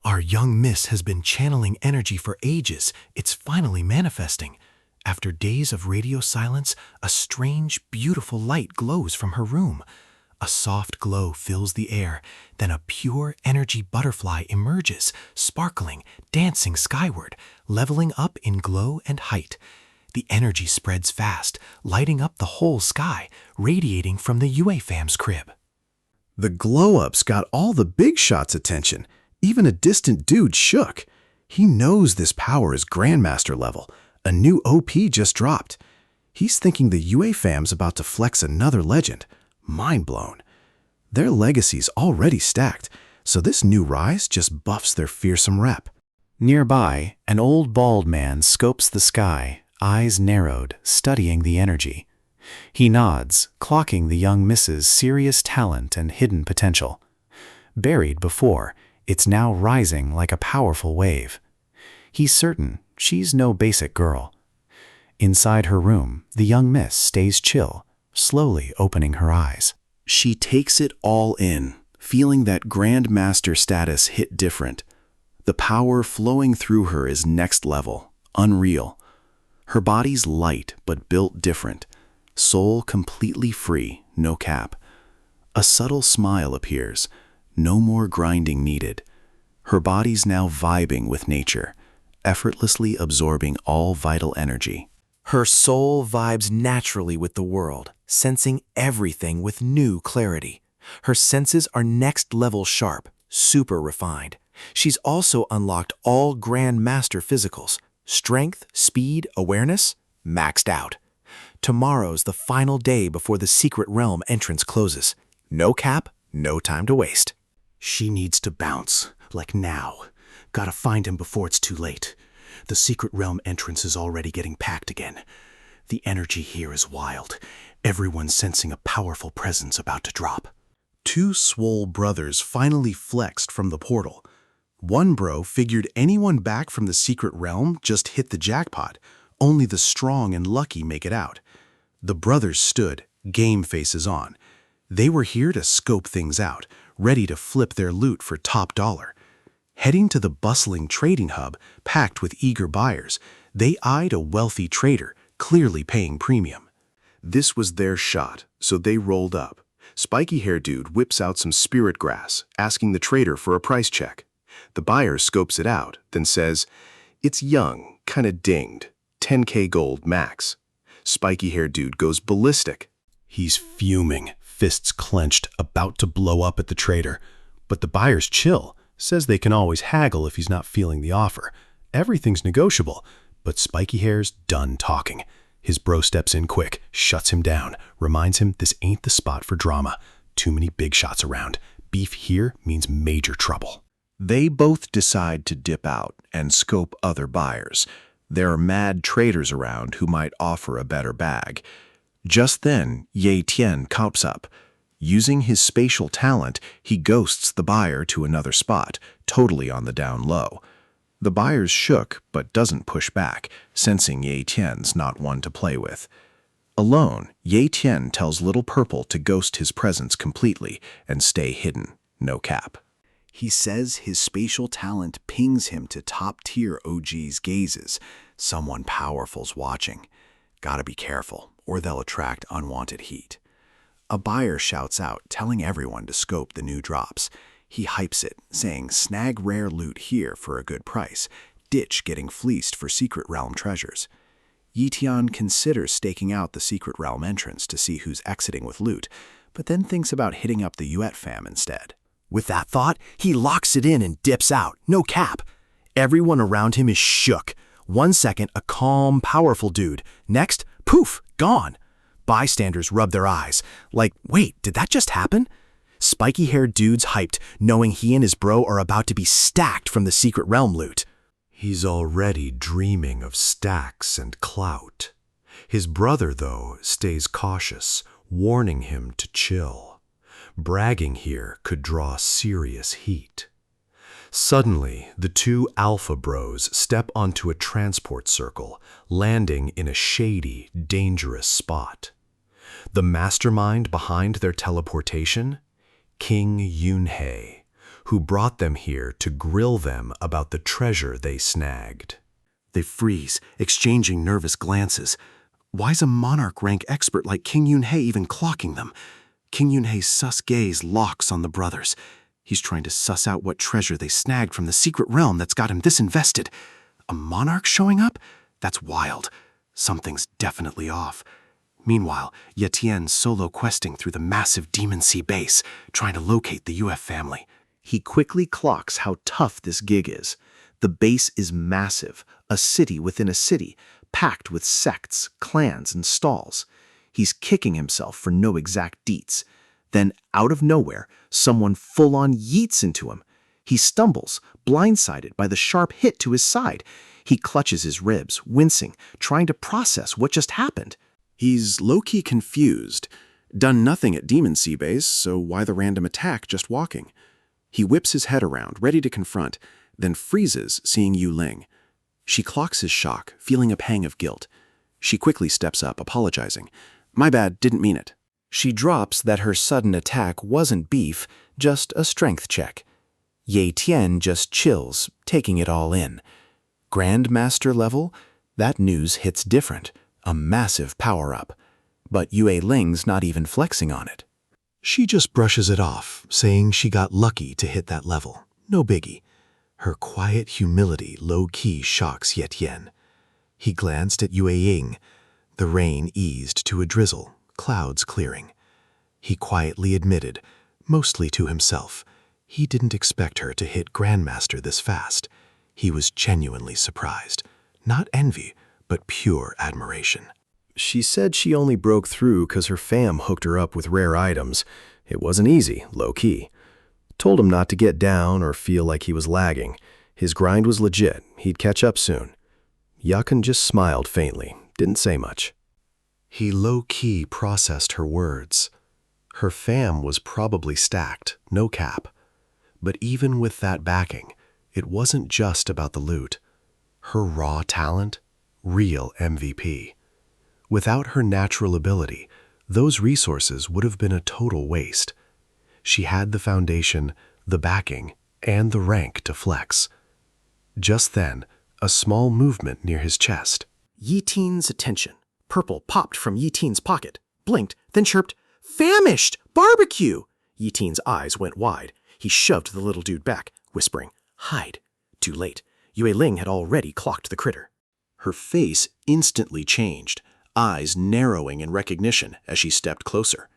Our young miss has been channeling energy for ages. It's finally manifesting. After days of radio silence, a strange, beautiful light glows from her room. A soft glow fills the air, then a pure energy butterfly emerges, sparkling, dancing skyward, leveling up in glow and height. The energy spreads fast, lighting up the whole sky, radiating from the Yue fam's crib. The glow-up's got all the big shots' attention. Even a distant dude shook. He knows this power is Grandmaster level. A new OP just dropped. He's thinking the Yue fam's about to flex another legend. Mind blown. Their legacy's already stacked, so this new rise just buffs their fearsome rep. Nearby, an old bald man scopes the sky, eyes narrowed, studying the energy. He nods, clocking the young miss's serious talent and hidden potential. Buried before, it's now rising like a powerful wave. He's certain she's no basic girl. Inside her room, the young miss stays chill, slowly opening her eyes. She takes it all in, feeling that Grandmaster status hit different. The power flowing through her is next level, unreal. Her body's light but built different. Soul completely free, no cap. A subtle smile appears. No more grinding needed. Her body's now vibing with nature, effortlessly absorbing all vital energy. Her soul vibes naturally with the world, sensing everything with new clarity. Her senses are next-level sharp, super refined. She's also unlocked all Grandmaster physicals. Strength, speed, awareness, maxed out. Tomorrow's the final day before the Secret Realm entrance closes. No cap, no time to waste. She needs to bounce, like now. Gotta find him before it's too late. The Secret Realm entrance is already getting packed again. The energy here is wild. Everyone's sensing a powerful presence about to drop. Two swole brothers finally flexed from the portal. One bro figured anyone back from the Secret Realm just hit the jackpot. Only the strong and lucky make it out. The brothers stood, game faces on. They were here to scope things out, ready to flip their loot for top dollar. Heading to the bustling trading hub, packed with eager buyers, they eyed a wealthy trader, clearly paying premium. This was their shot, so they rolled up. Spiky-haired dude whips out some spirit grass, asking the trader for a price check. The buyer scopes it out, then says, "It's young, kinda dinged, 10K gold max." Spiky-haired dude goes ballistic. He's fuming, fists clenched, about to blow up at the trader. But the buyer's chill, says they can always haggle if he's not feeling the offer. Everything's negotiable, but Spiky Hair's done talking. His bro steps in quick, shuts him down, reminds him this ain't the spot for drama. Too many big shots around. Beef here means major trouble. They both decide to dip out and scope other buyers. There are mad traders around who might offer a better bag. Just then, Ye Tian cops up. Using his spatial talent, he ghosts the buyer to another spot, totally on the down low. The buyer's shook, but doesn't push back, sensing Ye Tian's not one to play with. Alone, Ye Tian tells Little Purple to ghost his presence completely and stay hidden, no cap. He says his spatial talent pings him to top-tier OG's gazes. Someone powerful's watching. Gotta be careful, or they'll attract unwanted heat. A buyer shouts out, telling everyone to scope the new drops. He hypes it, saying snag rare loot here for a good price, ditch getting fleeced for Secret Realm treasures. Yi Tian considers staking out the Secret Realm entrance to see who's exiting with loot, but then thinks about hitting up the Yue fam instead. With that thought, he locks it in and dips out, no cap. Everyone around him is shook. 1 second, a calm, powerful dude. Next, poof, gone. Bystanders rub their eyes, like, wait, did that just happen? Spiky-haired dude's hyped, knowing he and his bro are about to be stacked from the secret realm loot. He's already dreaming of stacks and clout. His brother, though, stays cautious, warning him to chill. Bragging here could draw serious heat. Suddenly, the two alpha bros step onto a transport circle, landing in a shady, dangerous spot. The mastermind behind their teleportation? King Yunhei, who brought them here to grill them about the treasure they snagged. They freeze, exchanging nervous glances. Why's a monarch rank expert like King Yunhei even clocking them? King Yunhei's sus gaze locks on the brothers. He's trying to suss out what treasure they snagged from the secret realm that's got him this invested. A monarch showing up? That's wild. Something's definitely off. Meanwhile, Yetien's solo questing through the massive Demon Sea base, trying to locate the UF family. He quickly clocks how tough this gig is. The base is massive, a city within a city, packed with sects, clans, and stalls. He's kicking himself for no exact deets. Then, out of nowhere, someone full-on yeets into him. He stumbles, blindsided by the sharp hit to his side. He clutches his ribs, wincing, trying to process what just happened. He's low-key confused. Done nothing at Demon Sea Base, so why the random attack just walking? He whips his head around, ready to confront, then freezes, seeing Yu Ling. She clocks his shock, feeling a pang of guilt. She quickly steps up, apologizing. "My bad, didn't mean it." She drops that her sudden attack wasn't beef, just a strength check. Ye Tian just chills, taking it all in. Grandmaster level? That news hits different. A massive power-up. But Yue Ling's not even flexing on it. She just brushes it off, saying she got lucky to hit that level. No biggie. Her quiet humility low-key shocks Yetian. He glanced at Yue Ying. The rain eased to a drizzle, clouds clearing. He quietly admitted, mostly to himself, he didn't expect her to hit Grandmaster this fast. He was genuinely surprised. Not envy, but pure admiration. She said she only broke through 'cause her fam hooked her up with rare items. It wasn't easy, low-key. Told him not to get down or feel like he was lagging. His grind was legit. He'd catch up soon. Yakun just smiled faintly, didn't say much. He low-key processed her words. Her fam was probably stacked, no cap. But even with that backing, it wasn't just about the loot. Her raw talent, real MVP. Without her natural ability, those resources would have been a total waste. She had the foundation, the backing, and the rank to flex. Just then, a small movement near his chest. Yetien's attention. Purple popped from Yetien's pocket, blinked, then chirped, "Famished! Barbecue!" Yetien's eyes went wide. He shoved the little dude back, whispering, "Hide." Too late. Yue Ling had already clocked the critter. Her face instantly changed, eyes narrowing in recognition as she stepped closer.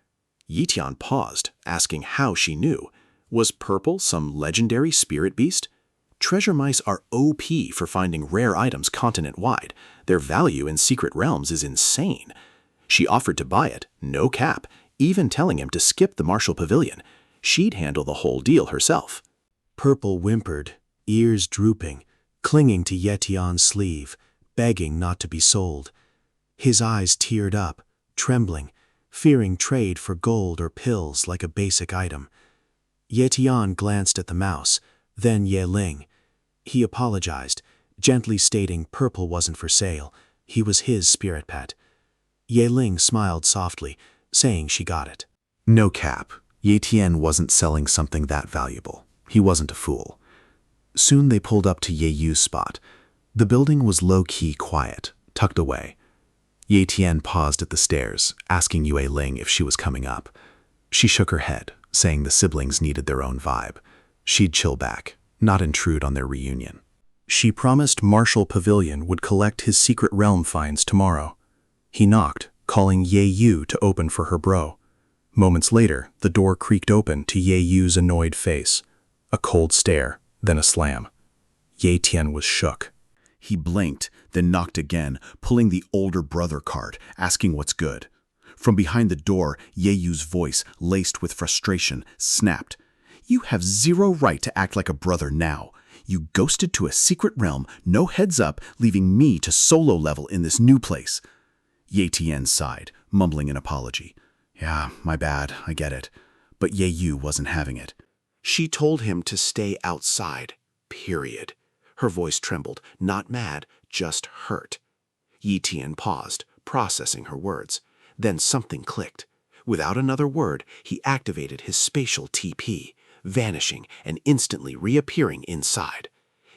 Yitian paused, asking how she knew. Was Purple some legendary spirit beast? Treasure mice are OP for finding rare items continent-wide. Their value in secret realms is insane. She offered to buy it, no cap, even telling him to skip the Martial Pavilion. She'd handle the whole deal herself. Purple whimpered, ears drooping, clinging to Yetian's sleeve, begging not to be sold. His eyes teared up, trembling, fearing trade for gold or pills like a basic item. Yetian glanced at the mouse, then Ye Ling. He apologized, gently stating Purple wasn't for sale. He was his spirit pet. Ye Ling smiled softly, saying she got it. No cap, Yetian wasn't selling something that valuable. He wasn't a fool. Soon they pulled up to Ye Yu's spot. The building was low-key quiet, tucked away. Yetian paused at the stairs, asking Yue Ling if she was coming up. She shook her head, saying the siblings needed their own vibe. She'd chill back, not intrude on their reunion. She promised Martial Pavilion would collect his secret realm finds tomorrow. He knocked, calling Ye Yu to open for her bro. Moments later, the door creaked open to Ye Yu's annoyed face. A cold stare, then a slam. Ye Tian was shook. He blinked, then knocked again, pulling the older brother card, asking what's good. From behind the door, Yeyu's voice, laced with frustration, snapped. You have zero right to act like a brother now. You ghosted to a secret realm, no heads up, leaving me to solo level in this new place. Ye Tian sighed, mumbling an apology. Yeah, my bad, I get it. But Yeyu wasn't having it. She told him to stay outside, period. Her voice trembled, not mad, just hurt. Yi Tian paused, processing her words. Then something clicked. Without another word, he activated his spatial TP, vanishing and instantly reappearing inside.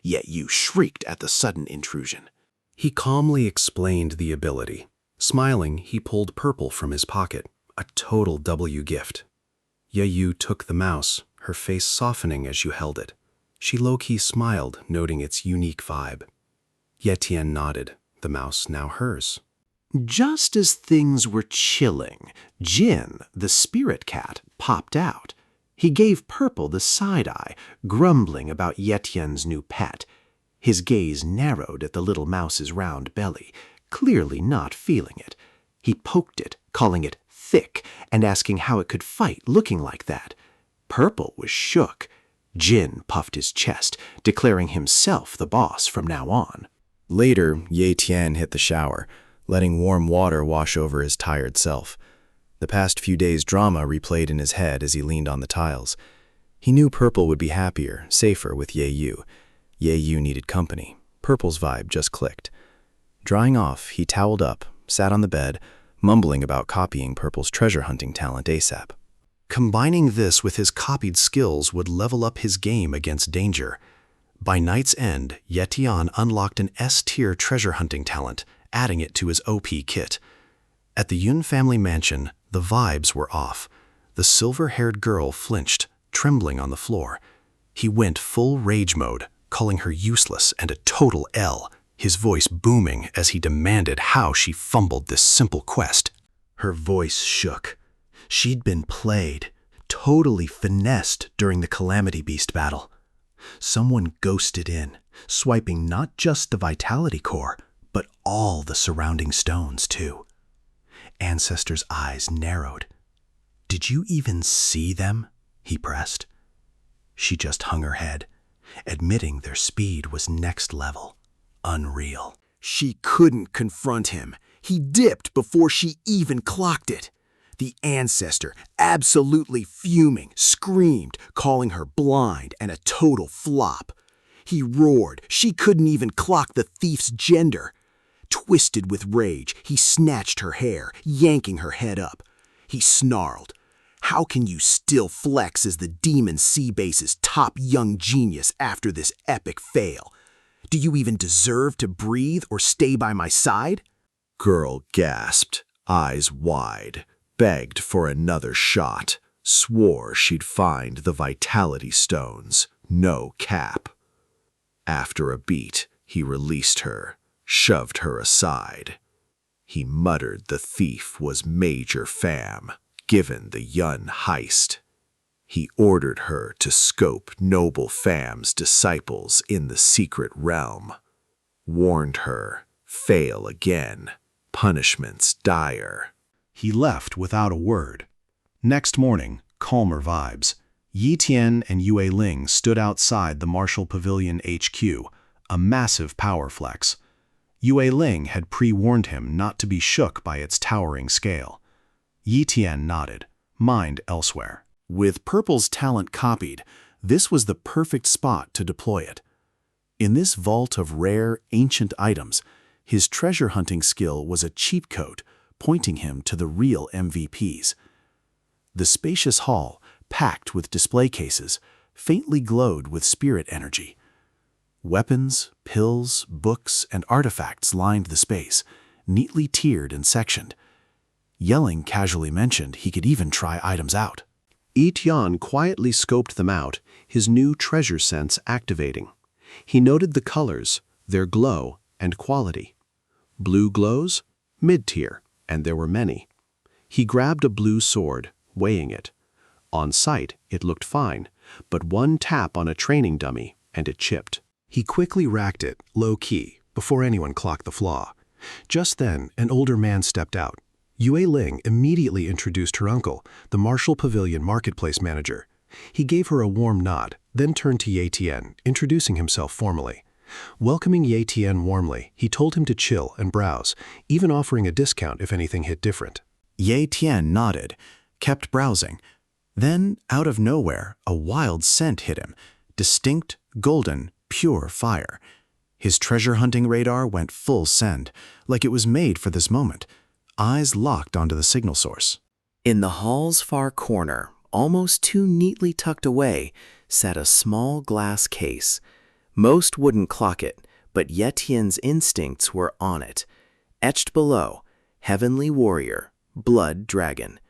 Yeyu shrieked at the sudden intrusion. He calmly explained the ability. Smiling, he pulled purple from his pocket, a total W gift. Yeyu took the mouse, her face softening as you held it. She low-key smiled, noting its unique vibe. Ye Tian nodded, the mouse now hers. Just as things were chilling, Jin, the spirit cat, popped out. He gave Purple the side-eye, grumbling about Ye Tian's new pet. His gaze narrowed at the little mouse's round belly, clearly not feeling it. He poked it, calling it thick, and asking how it could fight looking like that. Purple was shook. Jin puffed his chest, declaring himself the boss from now on. Later, Ye Tian hit the shower, letting warm water wash over his tired self. The past few days' drama replayed in his head as he leaned on the tiles. He knew Purple would be happier, safer with Yeyu. Yeyu needed company. Purple's vibe just clicked. Drying off, he toweled up, sat on the bed, mumbling about copying Purple's treasure hunting talent ASAP. Combining this with his copied skills would level up his game against danger. By night's end, Ye Tian unlocked an S-tier treasure hunting talent, adding it to his OP kit. At the Yun family mansion, the vibes were off. The silver-haired girl flinched, trembling on the floor. He went full rage mode, calling her useless and a total L, his voice booming as he demanded how she fumbled this simple quest. Her voice shook. She'd been played, totally finessed during the Calamity Beast battle. Someone ghosted in, swiping not just the Vitality Core, but all the surrounding stones, too. Ancestor's eyes narrowed. Did you even see them? He pressed. She just hung her head, admitting their speed was next level, unreal. She couldn't confront him. He dipped before she even clocked it. The ancestor, absolutely fuming, screamed, calling her blind and a total flop. He roared. She couldn't even clock the thief's gender. Twisted with rage, he snatched her hair, yanking her head up. He snarled, "How can you still flex as the Demon Sea Base's top young genius after this epic fail? Do you even deserve to breathe or stay by my side?" Girl gasped, eyes wide, begged for another shot, swore she'd find the vitality stones, no cap. After a beat, he released her, shoved her aside. He muttered the thief was Major Fam, given the Yun heist. He ordered her to scope Noble Fam's disciples in the secret realm. Warned her, fail again, punishments dire. He left without a word. Next morning, calmer vibes. Yi Tian and Yue Ling stood outside the Martial Pavilion HQ, a massive power flex. Yue Ling had pre-warned him not to be shook by its towering scale. Yi Tian nodded, mind elsewhere. With Purple's talent copied, this was the perfect spot to deploy it. In this vault of rare, ancient items, his treasure hunting skill was a cheat code, pointing him to the real MVPs. The spacious hall, packed with display cases, faintly glowed with spirit energy. Weapons, pills, books, and artifacts lined the space, neatly tiered and sectioned. Yelling casually mentioned he could even try items out. Yi Tian quietly scoped them out, his new treasure sense activating. He noted the colors, their glow, and quality. Blue glows, mid-tier, and there were many. He grabbed a blue sword, weighing it. On sight, it looked fine, but one tap on a training dummy, and it chipped. He quickly racked it, low-key, before anyone clocked the flaw. Just then, an older man stepped out. Yue Ling immediately introduced her uncle, the Marshall Pavilion marketplace manager. He gave her a warm nod, then turned to Ye Tian, introducing himself formally. Welcoming Ye Tian warmly, he told him to chill and browse, even offering a discount if anything hit different. Ye Tian nodded, kept browsing. Then, out of nowhere, a wild scent hit him. Distinct, golden, pure fire. His treasure-hunting radar went full send, like it was made for this moment. Eyes locked onto the signal source. In the hall's far corner, almost too neatly tucked away, sat a small glass case. Most wouldn't clock it, but Ye Tian's instincts were on it. Etched below, Heavenly Warrior, Blood Dragon.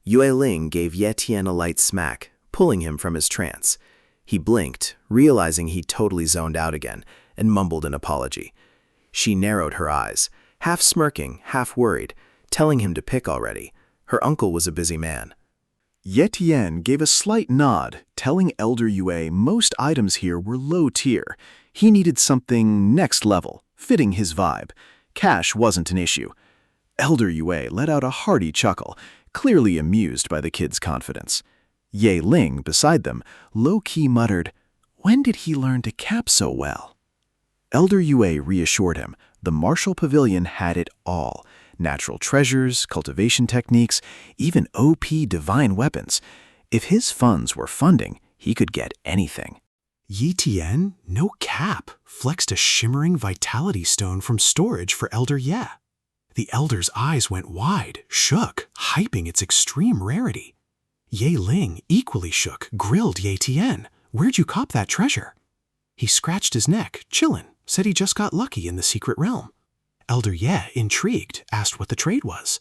Yue Ling gave Ye Tian a light smack, pulling him from his trance. He blinked, realizing he'd totally zoned out again, and mumbled an apology. She narrowed her eyes, half smirking, half worried, telling him to pick already. Her uncle was a busy man. Ye Tian gave a slight nod, telling Elder Yue most items here were low tier. He needed something next level, fitting his vibe. Cash wasn't an issue. Elder Yue let out a hearty chuckle, clearly amused by the kid's confidence. Ye Ling, beside them, low-key muttered, "When did he learn to cap so well?" Elder Yue reassured him the Marshall Pavilion had it all. Natural treasures, cultivation techniques, even OP divine weapons. If his funds were funding, he could get anything. Ye Tian, no cap, flexed a shimmering vitality stone from storage for Elder Ye. The Elder's eyes went wide, shook, hyping its extreme rarity. Ye Ling, equally shook, grilled Ye Tian. "Where'd you cop that treasure?" He scratched his neck, chillin', said he just got lucky in the secret realm. Elder Ye, intrigued, asked what the trade was.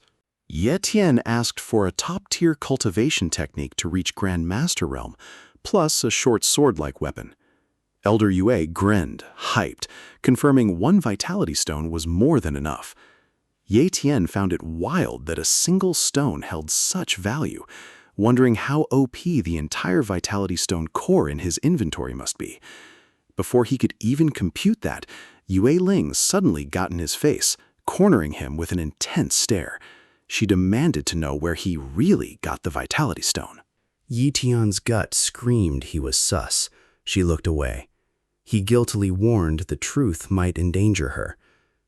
Ye Tian asked for a top-tier cultivation technique to reach Grandmaster realm, plus a short sword-like weapon. Elder Yue grinned, hyped, confirming one vitality stone was more than enough. Ye Tian found it wild that a single stone held such value, wondering how OP the entire vitality stone core in his inventory must be. Before he could even compute that, Yue Ling suddenly got in his face, cornering him with an intense stare. She demanded to know where he really got the vitality stone. Ye Tian's gut screamed he was sus. She looked away. He guiltily warned the truth might endanger her.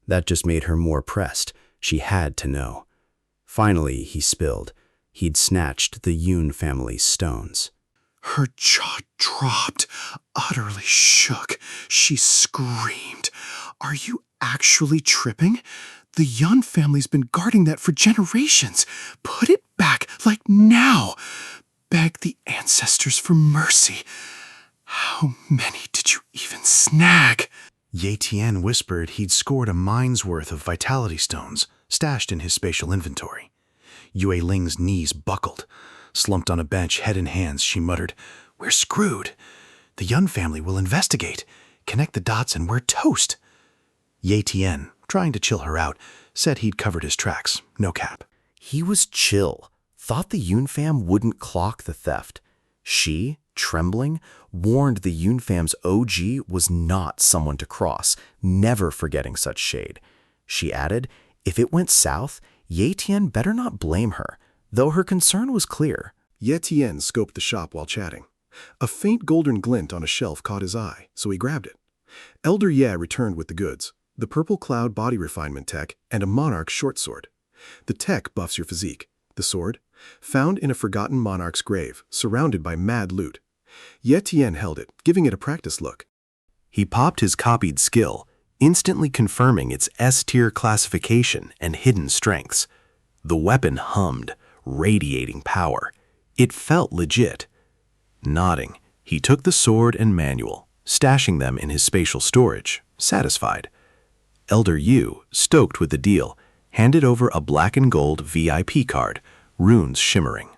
That just made her more pressed. She had to know. Finally, he spilled. He'd snatched the Yun family's stones. Her jaw dropped, utterly shook. She screamed, "Are you actually tripping? The Yun family's been guarding that for generations. Put it back, like now. Beg the ancestors for mercy. How many did you even snag?" Ye Tian whispered he'd scored a mine's worth of vitality stones, stashed in his spatial inventory. Yue Ling's knees buckled. Slumped on a bench, head in hands, she muttered, "We're screwed. The Yun family will investigate. Connect the dots and we're toast." Ye Tian, trying to chill her out, said he'd covered his tracks, no cap. He was chill, thought the Yun fam wouldn't clock the theft. She, trembling, warned the Yun fam's OG was not someone to cross, never forgetting such shade. She added, if it went south, Ye Tian better not blame her, though her concern was clear. Ye Tian scoped the shop while chatting. A faint golden glint on a shelf caught his eye, so he grabbed it. Elder Ye returned with the goods, the purple cloud body refinement tech and a monarch short sword. The tech buffs your physique. The sword, found in a forgotten monarch's grave, surrounded by mad loot. Ye Tian held it, giving it a practice look. He popped his copied skill, instantly confirming its S-tier classification and hidden strengths. The weapon hummed, radiating power. It felt legit. Nodding, he took the sword and manual, stashing them in his spatial storage, satisfied. Elder Yu, stoked with the deal, handed over a black and gold VIP card, runes shimmering.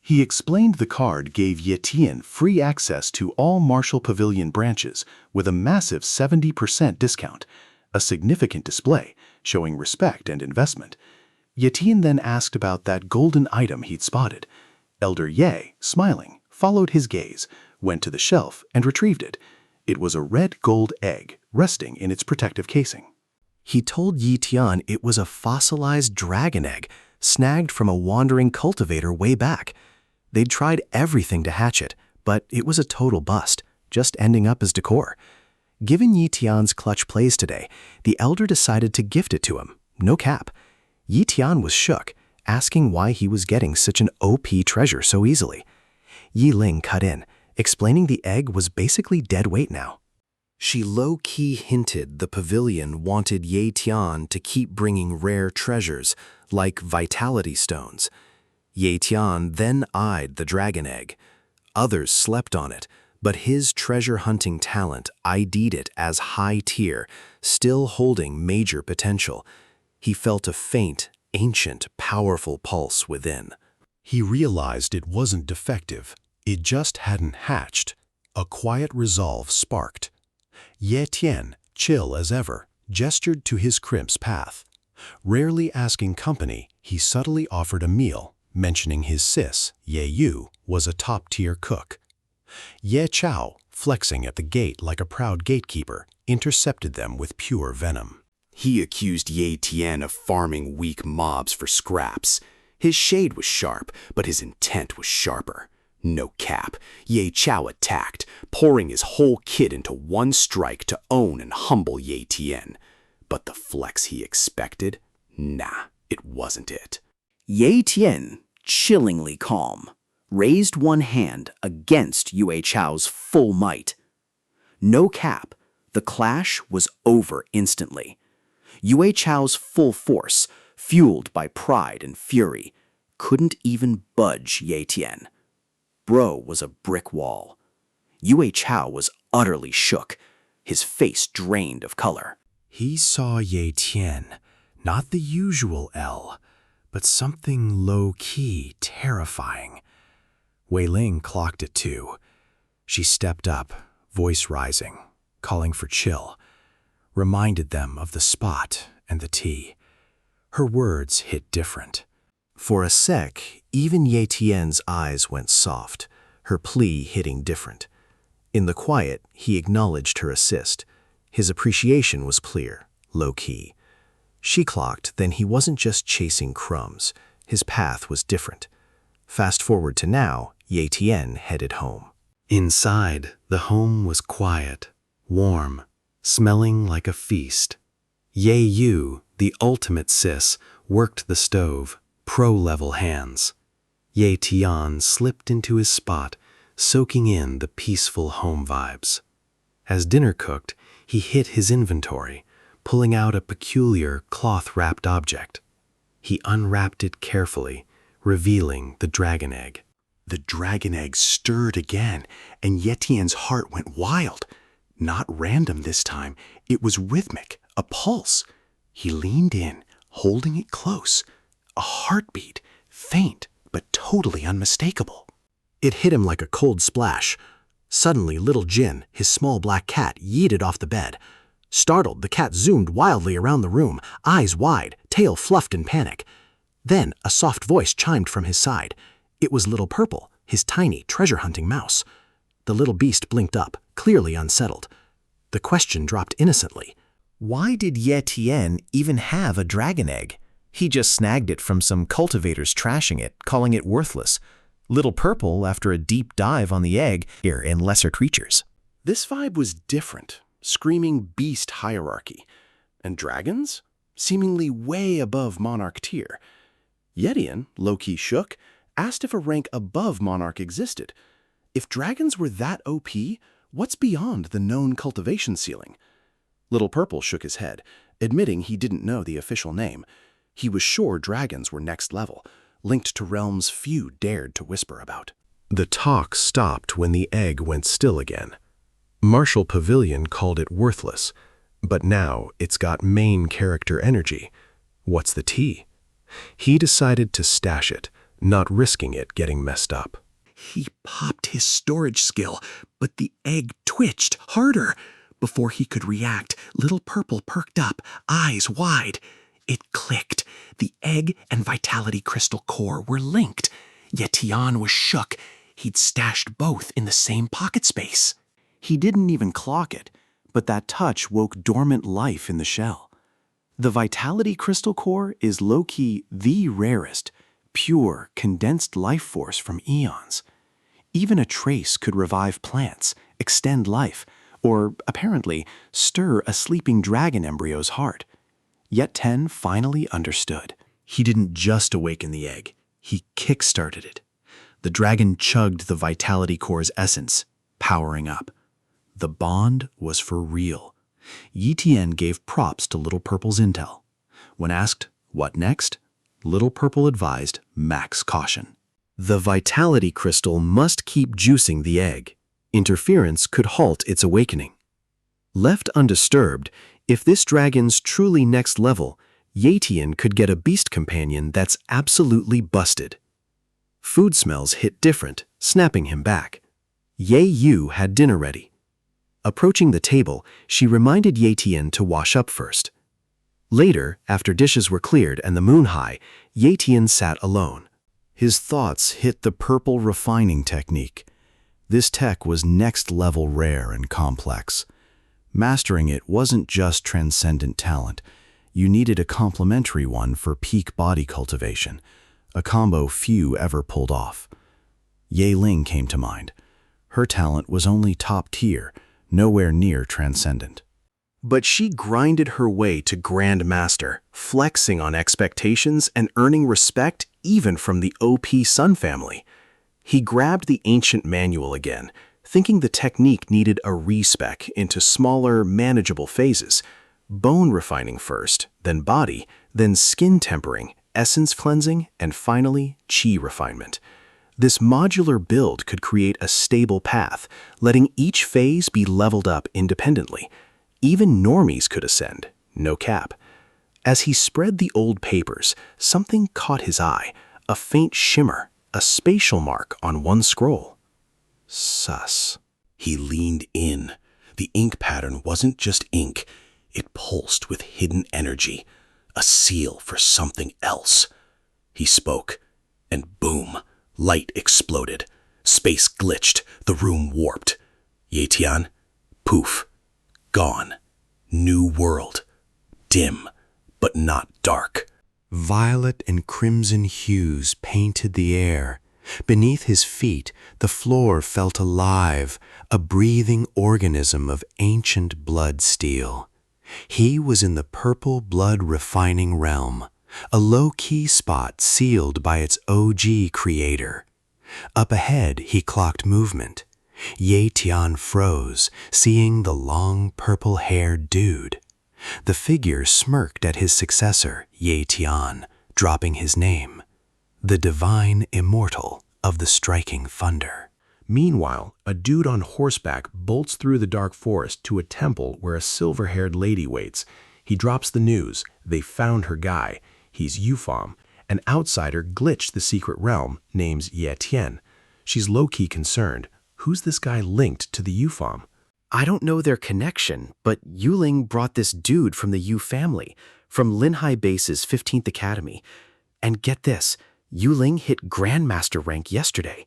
He explained the card gave Ye Tian free access to all Marshall Pavilion branches with a massive 70% discount, a significant display showing respect and investment. Ye Tian then asked about that golden item he'd spotted. Elder Ye, smiling, followed his gaze, went to the shelf and retrieved it. It was a red gold egg resting in its protective casing. He told Ye Tian it was a fossilized dragon egg, snagged from a wandering cultivator way back. They'd tried everything to hatch it, but it was a total bust, just ending up as decor. Given Yi Tian's clutch plays today, the elder decided to gift it to him, no cap. Yi Tian was shook, asking why he was getting such an OP treasure so easily. Yi Ling cut in, explaining the egg was basically dead weight now. She low-key hinted the pavilion wanted Ye Tian to keep bringing rare treasures, like vitality stones. Ye Tian then eyed the dragon egg. Others slept on it, but his treasure-hunting talent ID'd it as high tier, still holding major potential. He felt a faint, ancient, powerful pulse within. He realized it wasn't defective. It just hadn't hatched. A quiet resolve sparked. Ye Tian, chill as ever, gestured to his crimp's path. Rarely asking company, he subtly offered a meal, mentioning his sis, Ye Yu, was a top-tier cook. Ye Chao, flexing at the gate like a proud gatekeeper, intercepted them with pure venom. He accused Ye Tian of farming weak mobs for scraps. His shade was sharp, but his intent was sharper. No cap, Ye Chao attacked, pouring his whole kit into one strike to own and humble Ye Tian. But the flex he expected? Nah, it wasn't it. Ye Tian, chillingly calm, raised one hand against Yue Chao's full might. No cap, the clash was over instantly. Yue Chao's full force, fueled by pride and fury, couldn't even budge Ye Tian. Bro was a brick wall. Yue Chao was utterly shook, his face drained of color. He saw Ye Tian, not the usual L, but something low-key, terrifying. Wei Ling clocked it too. She stepped up, voice rising, calling for chill, reminded them of the spot and the tea. Her words hit different. For a sec, even Ye Tian's eyes went soft, her plea hitting different. In the quiet, he acknowledged her assist. His appreciation was clear, low-key. She clocked, then he wasn't just chasing crumbs. His path was different. Fast forward to now, Ye Tian headed home. Inside, the home was quiet, warm, smelling like a feast. Ye Yu, the ultimate sis, worked the stove, pro-level hands. Ye Tian slipped into his spot, soaking in the peaceful home vibes. As dinner cooked, he hit his inventory, pulling out a peculiar cloth-wrapped object. He unwrapped it carefully, revealing the dragon egg. The dragon egg stirred again, and Ye Tian's heart went wild. Not random this time, it was rhythmic, a pulse. He leaned in, holding it close. A heartbeat, faint, but totally unmistakable. It hit him like a cold splash. Suddenly, little Jin, his small black cat, yeeted off the bed. Startled, the cat zoomed wildly around the room, eyes wide, tail fluffed in panic. Then, a soft voice chimed from his side. It was Little Purple, his tiny, treasure-hunting mouse. The little beast blinked up, clearly unsettled. The question dropped innocently. Why did Ye Tian even have a dragon egg? He just snagged it from some cultivators trashing it, calling it worthless. Little Purple after a deep dive on the egg here in lesser creatures. This vibe was different, screaming beast hierarchy. And dragons? Seemingly way above monarch tier. Yetian, low-key shook, asked if a rank above monarch existed. If dragons were that OP, what's beyond the known cultivation ceiling? Little Purple shook his head, admitting he didn't know the official name. He was sure dragons were next level, linked to realms few dared to whisper about. The talk stopped when the egg went still again. Marshal Pavilion called it worthless, but now it's got main character energy. What's the tea? He decided to stash it, not risking it getting messed up. He popped his storage skill, but the egg twitched harder. Before he could react, Little Purple perked up, eyes wide. It clicked. The egg and vitality crystal core were linked. Yet Tian was shook. He'd stashed both in the same pocket space. He didn't even clock it, but that touch woke dormant life in the shell. The Vitality Crystal Core is low-key the rarest, pure, condensed life force from eons. Even a trace could revive plants, extend life, or, apparently, stir a sleeping dragon embryo's heart. Yet Ten finally understood. He didn't just awaken the egg, he kick-started it. The dragon chugged the Vitality Core's essence, powering up. The bond was for real. Yi Tian gave props to Little Purple's intel. When asked, what next? Little Purple advised max caution. The Vitality Crystal must keep juicing the egg. Interference could halt its awakening. Left undisturbed, if this dragon's truly next level, Yi Tian could get a beast companion that's absolutely busted. Food smells hit different, snapping him back. Ye Yu had dinner ready. Approaching the table, she reminded Yi Tian to wash up first. Later, after dishes were cleared and the moon high, Yi Tian sat alone. His thoughts hit the purple refining technique. This tech was next-level rare and complex. Mastering it wasn't just transcendent talent. You needed a complementary one for peak body cultivation, a combo few ever pulled off. Ye Ling came to mind. Her talent was only top tier, nowhere near transcendent. But she grinded her way to Grandmaster, flexing on expectations and earning respect even from the OP Sun family. He grabbed the ancient manual again, thinking the technique needed a respec into smaller, manageable phases. Bone refining first, then body, then skin tempering, essence cleansing, and finally, chi refinement. This modular build could create a stable path, letting each phase be leveled up independently. Even normies could ascend, no cap. As he spread the old papers, something caught his eye, a faint shimmer, a spatial mark on one scroll. Sus. He leaned in. The ink pattern wasn't just ink, it pulsed with hidden energy, a seal for something else. He spoke, and boom, light exploded. Space glitched, the room warped. Yi Tian, poof, gone. New world. Dim, but not dark. Violet and crimson hues painted the air. Beneath his feet, the floor felt alive, a breathing organism of ancient blood steel. He was in the purple blood refining realm, a low-key spot sealed by its OG creator. Up ahead, he clocked movement. Yi Tian froze, seeing the long purple-haired dude. The figure smirked at his successor, Yi Tian, dropping his name, the divine immortal of the striking thunder. Meanwhile, a dude on horseback bolts through the dark forest to a temple where a silver-haired lady waits. He drops the news. They found her guy. He's Yufom. An outsider glitched the secret realm, names Ye Tian. She's low-key concerned. Who's this guy linked to the Yufom? I don't know their connection, but Yuling brought this dude from the Yu family, from Linhai Base's 15th Academy. And get this, Yuling hit Grandmaster rank yesterday.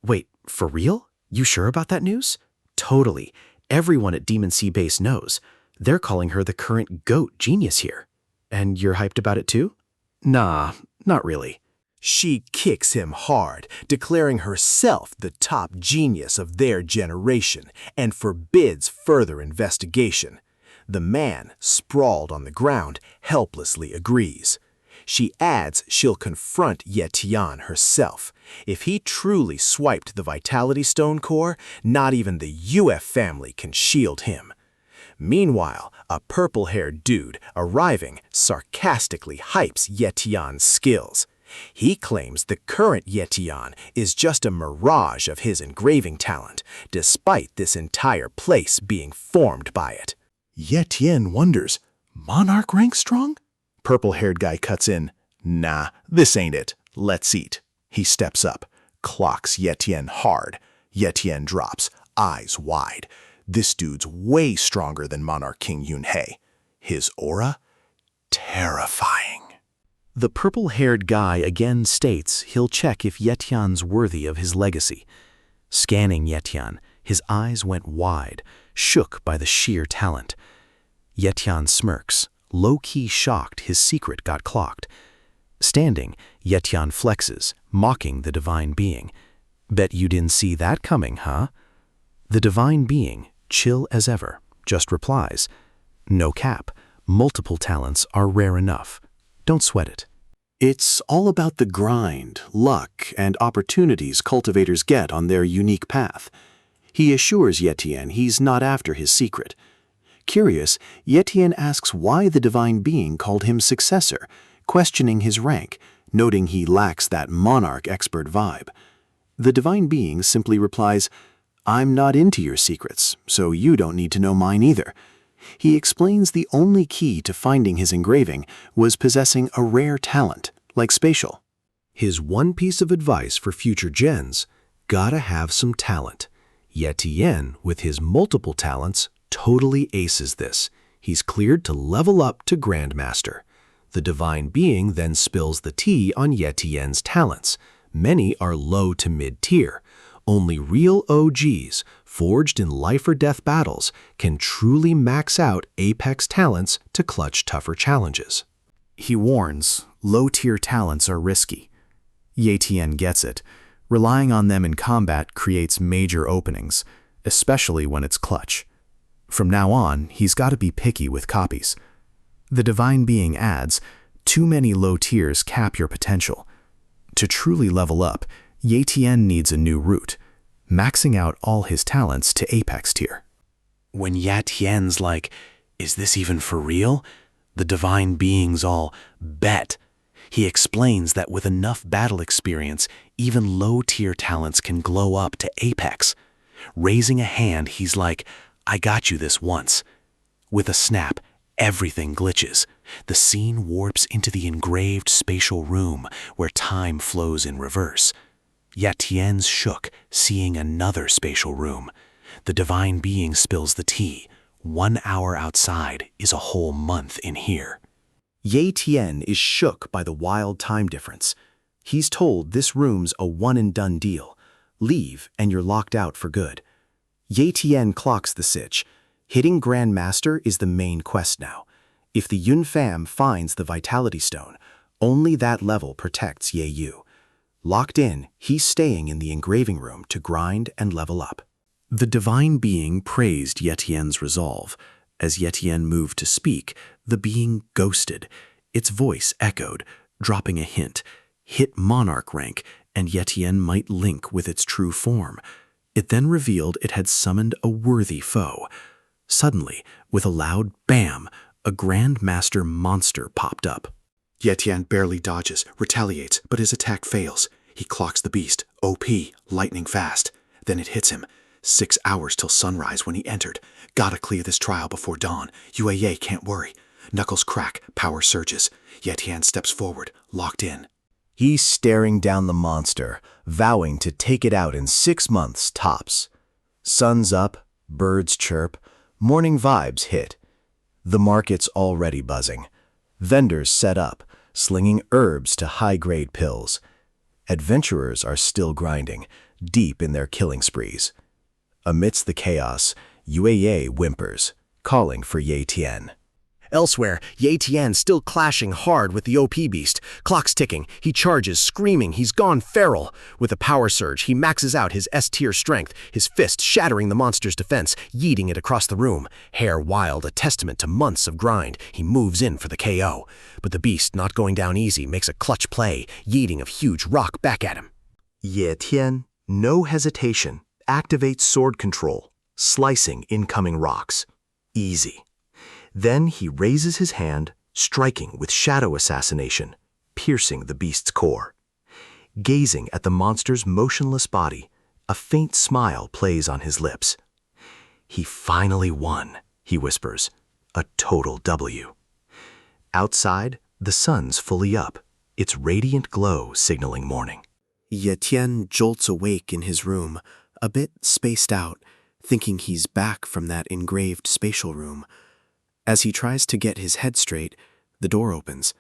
Wait, for real? You sure about that news? Totally. Everyone at Demon Sea Base knows. They're calling her the current GOAT genius here. And you're hyped about it too? Nah, not really. She kicks him hard, declaring herself the top genius of their generation, and forbids further investigation. The man, sprawled on the ground, helplessly agrees. She adds she'll confront Ye Tian herself. If he truly swiped the Vitality Stone core, not even the UF family can shield him. Meanwhile, a purple-haired dude arriving sarcastically hypes Ye Tian's skills. He claims the current Ye Tian is just a mirage of his engraving talent, despite this entire place being formed by it. Ye Tian wonders, Monarch rank strong? Purple-haired guy cuts in, nah, this ain't it. Let's eat. He steps up, clocks Ye Tian hard. Ye Tian drops, eyes wide. This dude's way stronger than Monarch King Yunhei. His aura? Terrifying. The purple-haired guy again states he'll check if Ye Tian's worthy of his legacy. Scanning Ye Tian, his eyes went wide, shook by the sheer talent. Ye Tian smirks, low-key shocked his secret got clocked. Standing, Ye Tian flexes, mocking the divine being. Bet you didn't see that coming, huh? The divine being, chill as ever, just replies, no cap, multiple talents are rare enough. Don't sweat it. It's all about the grind, luck, and opportunities cultivators get on their unique path. He assures Ye Tian he's not after his secret. Curious, Ye Tian asks why the divine being called him successor, questioning his rank, noting he lacks that monarch expert vibe. The divine being simply replies, I'm not into your secrets, so you don't need to know mine either. He explains the only key to finding his engraving was possessing a rare talent, like Spatial. His one piece of advice for future gens, gotta have some talent. Ye Tian, with his multiple talents, totally aces this. He's cleared to level up to Grandmaster. The divine being then spills the tea on Ye Tian's talents. Many are low to mid-tier. Only real OGs, forged in life-or-death battles, can truly max out apex talents to clutch tougher challenges. He warns, low-tier talents are risky. Ye Tian gets it. Relying on them in combat creates major openings, especially when it's clutch. From now on, he's got to be picky with copies. The divine being adds, too many low tiers cap your potential. To truly level up, Ye Tian needs a new route, maxing out all his talents to apex tier. When Ye Tian's like, is this even for real? The divine being's all, bet. He explains that with enough battle experience, even low-tier talents can glow up to apex. Raising a hand, he's like, I got you this once. With a snap, everything glitches. The scene warps into the engraved spatial room where time flows in reverse. Ye Tian's shook, seeing another spatial room. The divine being spills the tea. 1 hour outside is a whole month in here. Ye Tian is shook by the wild time difference. He's told this room's a one-and-done deal. Leave and you're locked out for good. Ye Tian clocks the sitch. Hitting Grandmaster is the main quest now. If the Yun fam finds the Vitality Stone, only that level protects Ye Yu. Locked in, he's staying in the engraving room to grind and level up. The divine being praised Ye Tian's resolve. As Ye Tian moved to speak, the being ghosted. Its voice echoed, dropping a hint. Hit monarch rank, and Ye Tian might link with its true form. It then revealed it had summoned a worthy foe. Suddenly, with a loud bam, a Grandmaster monster popped up. Ye Tian barely dodges, retaliates, but his attack fails. He clocks the beast, OP, lightning fast. Then it hits him. 6 hours till sunrise when he entered. Gotta clear this trial before dawn. UAA can't worry. Knuckles crack, power surges. Ye Tian steps forward, locked in. He's staring down the monster, vowing to take it out in 6 months tops. Sun's up, birds chirp, morning vibes hit. The market's already buzzing. Vendors set up, slinging herbs to high-grade pills. Adventurers are still grinding, deep in their killing sprees. Amidst the chaos, UAA whimpers, calling for Ye Tian. Elsewhere, Ye Tian still clashing hard with the OP beast. Clock's ticking. He charges, screaming. He's gone feral. With a power surge, he maxes out his S-tier strength, his fist shattering the monster's defense, yeeting it across the room. Hair wild, a testament to months of grind. He moves in for the KO. But the beast, not going down easy, makes a clutch play, yeeting a huge rock back at him. Ye Tian, no hesitation, activates sword control, slicing incoming rocks. Easy. Then he raises his hand, striking with shadow assassination, piercing the beast's core. Gazing at the monster's motionless body, a faint smile plays on his lips. He finally won, he whispers, a total W. Outside, the sun's fully up, its radiant glow signaling morning. Ye Tian jolts awake in his room, a bit spaced out, thinking he's back from that engraved spatial room. As he tries to get his head straight, the door opens.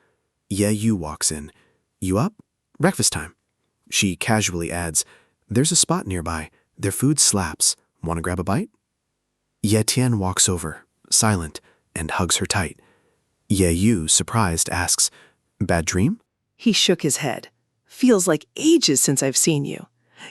Ye Yu walks in. You up? Breakfast time. She casually adds, there's a spot nearby. Their food slaps. Want to grab a bite? Ye Tian walks over, silent, and hugs her tight. Ye Yu, surprised, asks, "Bad dream?" He shook his head. "Feels like ages since I've seen you."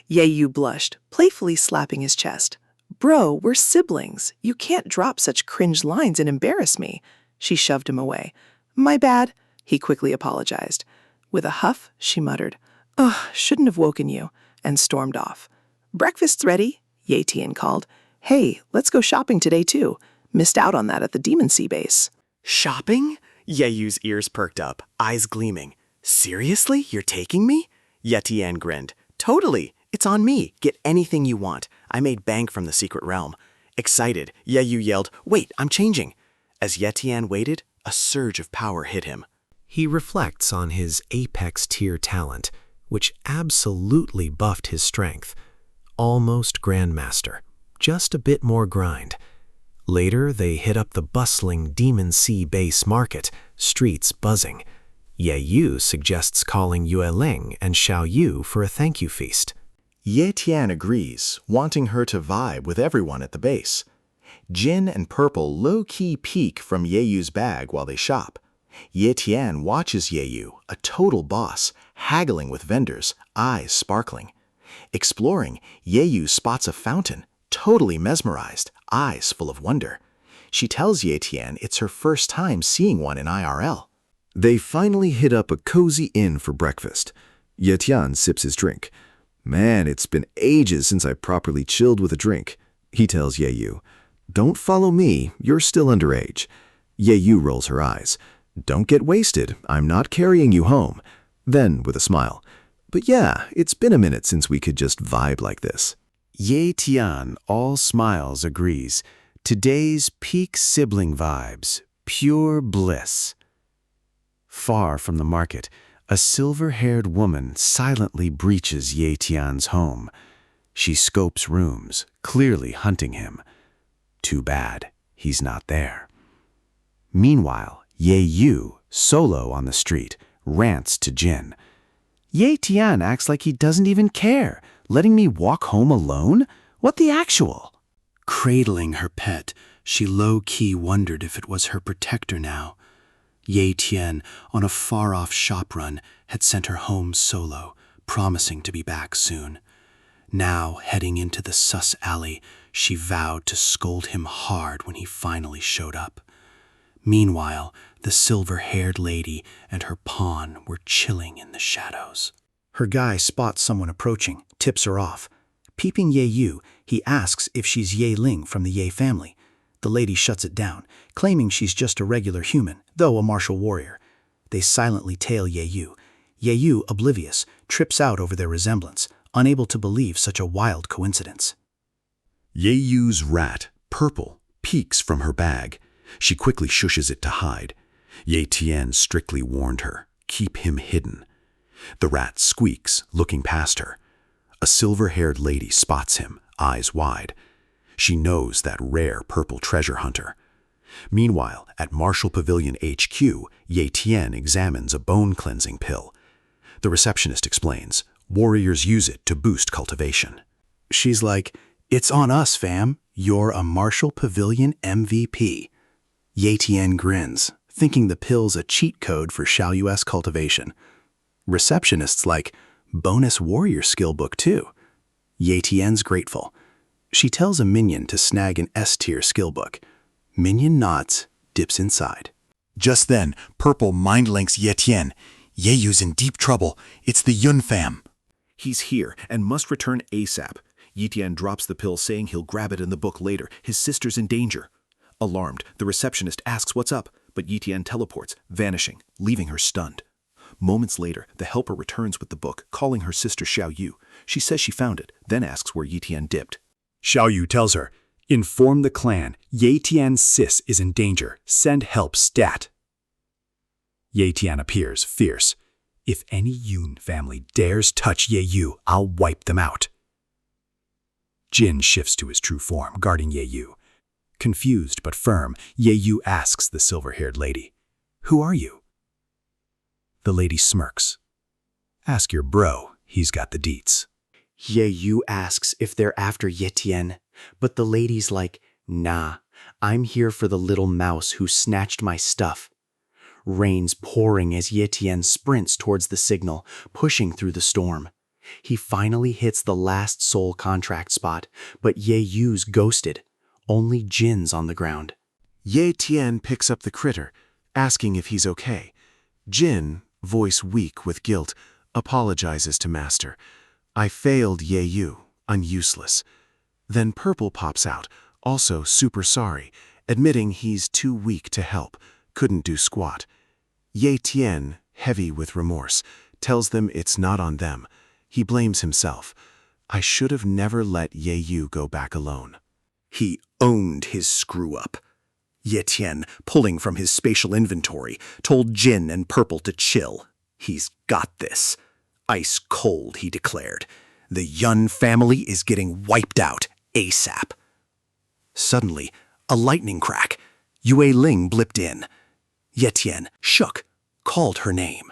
Ye Yu blushed, playfully slapping his chest. "Bro, we're siblings. You can't drop such cringe lines and embarrass me." She shoved him away. "My bad," he quickly apologized. With a huff, she muttered, "Ugh, shouldn't have woken you," and stormed off. "Breakfast's ready," Ye Tian called. "Hey, let's go shopping today too. Missed out on that at the Demon Sea base." Shopping? Ye Yu's ears perked up, eyes gleaming. "Seriously? You're taking me?" Ye Tian grinned. "Totally. It's on me. Get anything you want. I made bank from the secret realm." Excited, Ye Yu yelled, "Wait, I'm changing." As Ye Tian waited, a surge of power hit him. He reflects on his apex tier talent, which absolutely buffed his strength. Almost Grandmaster, just a bit more grind. Later, they hit up the bustling Demon Sea base market, streets buzzing. Ye Yu suggests calling Yue Ling and Xiao Yu for a thank you feast. Ye Tian agrees, wanting her to vibe with everyone at the base. Jin and Purple low-key peek from Ye Yu's bag while they shop. Ye Tian watches Ye Yu, a total boss, haggling with vendors, eyes sparkling. Exploring, Ye Yu spots a fountain, totally mesmerized, eyes full of wonder. She tells Ye Tian it's her first time seeing one in IRL. They finally hit up a cozy inn for breakfast. Ye Tian sips his drink. "Man, it's been ages since I properly chilled with a drink," he tells Ye Yu. "Don't follow me, you're still underage." Ye Yu rolls her eyes. "Don't get wasted, I'm not carrying you home." Then, with a smile, "But yeah, it's been a minute since we could just vibe like this." Ye Tian, all smiles, agrees. Today's peak sibling vibes, pure bliss. Far from the market, a silver-haired woman silently breaches Ye Tian's home. She scopes rooms, clearly hunting him. Too bad, he's not there. Meanwhile, Ye Yu, solo on the street, rants to Jin. "Ye Tian acts like he doesn't even care, letting me walk home alone? What the actual?" Cradling her pet, she low-key wondered if it was her protector now. Ye Tian, on a far-off shop run, had sent her home solo, promising to be back soon. Now, heading into the sus alley, she vowed to scold him hard when he finally showed up. Meanwhile, the silver-haired lady and her pawn were chilling in the shadows. Her guy spots someone approaching, tips her off. Peeping Ye Yu, he asks if she's Ye Ling from the Ye family. The lady shuts it down, claiming she's just a regular human, though a martial warrior. They silently tail Ye Yu. Ye Yu, oblivious, trips out over their resemblance, unable to believe such a wild coincidence. Ye Yu's rat, Purple, peeks from her bag. She quickly shushes it to hide. Ye Tian strictly warned her, "Keep him hidden." The rat squeaks, looking past her. A silver-haired lady spots him, eyes wide. She knows that rare purple treasure hunter. Meanwhile, at Martial Pavilion HQ, Ye Tian examines a bone-cleansing pill. The receptionist explains, warriors use it to boost cultivation. She's like, "It's on us, fam. You're a Martial Pavilion MVP." Ye Tian grins, thinking the pill's a cheat code for Xiao Yu's cultivation. Receptionist's like, "Bonus warrior skill book too." Ye Tian's grateful. She tells a minion to snag an S-tier skill book. Minion nods, dips inside. Just then, Purple mind-links Ye Tian. "Ye Yu's in deep trouble. It's the Yun fam." "He's here and must return ASAP." Ye Tian drops the pill, saying he'll grab it in the book later. His sister's in danger. Alarmed, the receptionist asks what's up, but Ye Tian teleports, vanishing, leaving her stunned. Moments later, the helper returns with the book, calling her sister Xiao Yu. She says she found it, then asks where Ye Tian dipped. Xiao Yu tells her, "Inform the clan. Ye Tian's sis is in danger. Send help stat." Ye Tian appears, fierce. "If any Yun family dares touch Ye Yu, I'll wipe them out." Jin shifts to his true form, guarding Ye Yu. Confused but firm, Ye Yu asks the silver-haired lady, "Who are you?" The lady smirks. "Ask your bro, he's got the deets." Ye Yu asks if they're after Ye Tian, but the lady's like, "Nah, I'm here for the little mouse who snatched my stuff." rains pouring as Ye Tian sprints towards the signal, pushing through the storm. He finally hits the last soul contract spot, but Ye Yu's ghosted. Only Jin's on the ground. Ye Tian picks up the critter, asking if he's okay. Jin, voice weak with guilt, apologizes to Master. I failed Ye Yu, I'm useless. Then Purple pops out, also super sorry, admitting he's too weak to help, couldn't do squat. Ye Tian, heavy with remorse, tells them it's not on them. He blames himself. I should have never let Ye Yu go back alone. He owned his screw-up. Ye Tian, pulling from his spatial inventory, told Jin and Purple to chill. He's got this. Ice cold, he declared. The Yun family is getting wiped out ASAP. Suddenly, a lightning crack. Yue Ling blipped in. Ye Tian shook, called her name.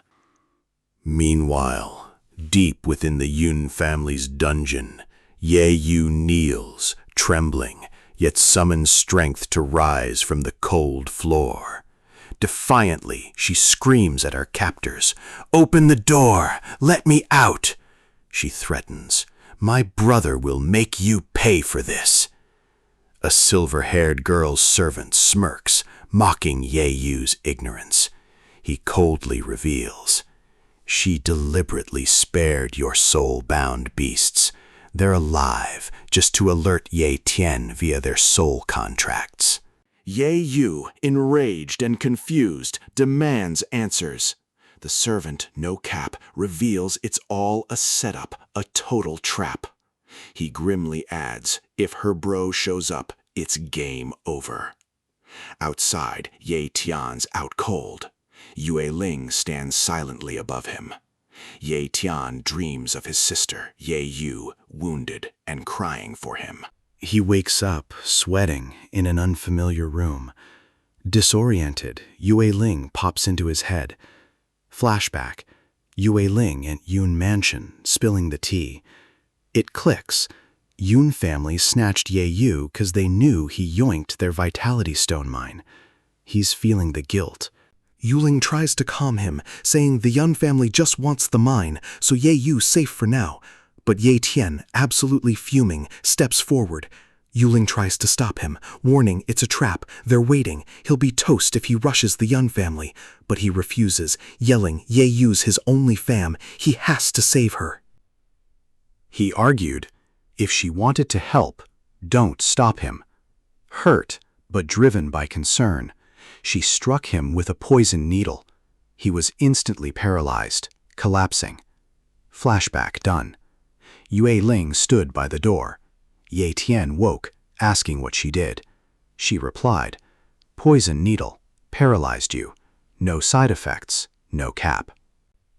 Meanwhile, deep within the Yun family's dungeon, Ye Yu kneels, trembling, yet summons strength to rise from the cold floor. Defiantly, she screams at her captors, "Open the door! Let me out!" She threatens, "My brother will make you pay for this." A silver-haired girl's servant smirks, mocking Ye Yu's ignorance. He coldly reveals, "She deliberately spared your soul-bound beasts. They're alive, just to alert Ye Tian via their soul contracts." Ye Yu, enraged and confused, demands answers. The servant, no cap, reveals it's all a setup, a total trap. He grimly adds, if her bro shows up, it's game over. Outside, Ye Tian's out cold. Yue Ling stands silently above him. Ye Tian dreams of his sister, Ye Yu, wounded and crying for him. He wakes up, sweating, in an unfamiliar room. Disoriented, Yue Ling pops into his head. Flashback, Yue Ling at Yun Mansion, spilling the tea. It clicks. Yun family snatched Ye Yu because they knew he yoinked their vitality stone mine. He's feeling the guilt. Yuling tries to calm him, saying the Yun family just wants the mine, so Ye Yu's safe for now. But Ye Tian, absolutely fuming, steps forward. Yuling tries to stop him, warning it's a trap, they're waiting, he'll be toast if he rushes the Yun family. But he refuses, yelling Ye Yu's his only fam, he has to save her. He argued, if she wanted to help, don't stop him. Hurt, but driven by concern, she struck him with a poison needle. He was instantly paralyzed, collapsing. Flashback done. Yue Ling stood by the door. Ye Tian woke, asking what she did. She replied, "Poison needle, paralyzed you. No side effects, no cap."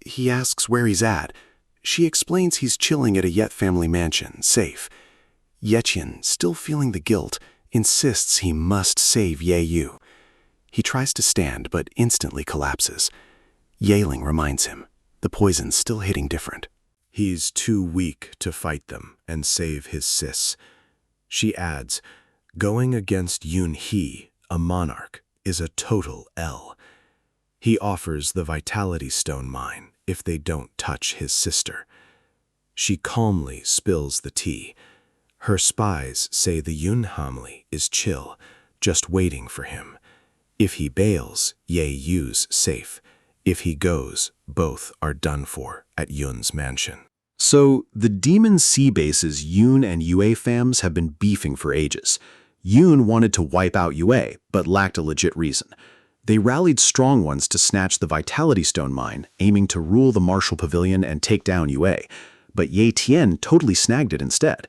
He asks where he's at. She explains he's chilling at a Yet family mansion, safe. Yetian, still feeling the guilt, insists he must save Ye Yu. He tries to stand, but instantly collapses. Ye Ling reminds him, the poison's still hitting different. He's too weak to fight them and save his sis. She adds, going against Yun He, a monarch, is a total L. He offers the vitality stone mine if they don't touch his sister. She calmly spills the tea. Her spies say the Yun family is chill, just waiting for him. If he bails, Ye Yu's safe. If he goes, both are done for at Yun's mansion. So, the Demon Sea Base's Yun and Yue fams have been beefing for ages. Yun wanted to wipe out Yue, but lacked a legit reason. They rallied strong ones to snatch the Vitality Stone mine, aiming to rule the Martial Pavilion and take down Yue. But Ye Tian totally snagged it instead.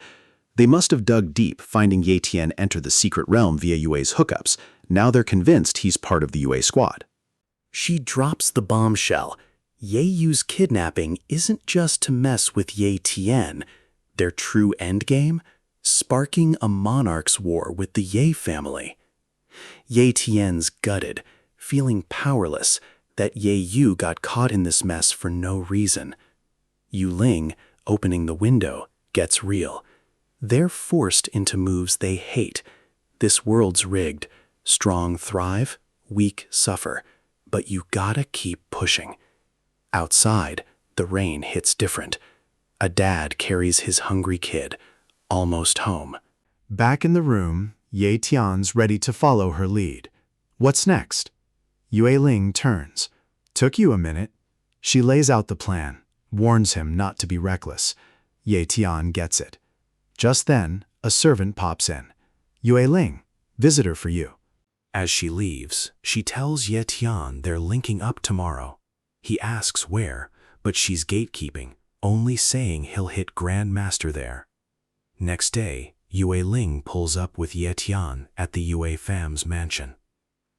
They must have dug deep, finding Ye Tian enter the secret realm via Yue's hookups. Now they're convinced he's part of the Yue squad. She drops the bombshell. Ye Yu's kidnapping isn't just to mess with Ye Tian. Their true endgame? Sparking a monarch's war with the Ye family. Ye Tian's gutted, feeling powerless, that Ye Yu got caught in this mess for no reason. Yu Ling, opening the window, gets real. They're forced into moves they hate. This world's rigged. Strong thrive, weak suffer. But you gotta keep pushing. Outside, the rain hits different. A dad carries his hungry kid, almost home. Back in the room, Ye Tian's ready to follow her lead. What's next? Yue Ling turns. Took you a minute. She lays out the plan, warns him not to be reckless. Ye Tian gets it. Just then, a servant pops in. Yue Ling, visitor for you. As she leaves, she tells Ye Tian they're linking up tomorrow. He asks where, but she's gatekeeping, only saying he'll hit Grandmaster there. Next day, Yue Ling pulls up with Ye Tian at the Yue fam's mansion.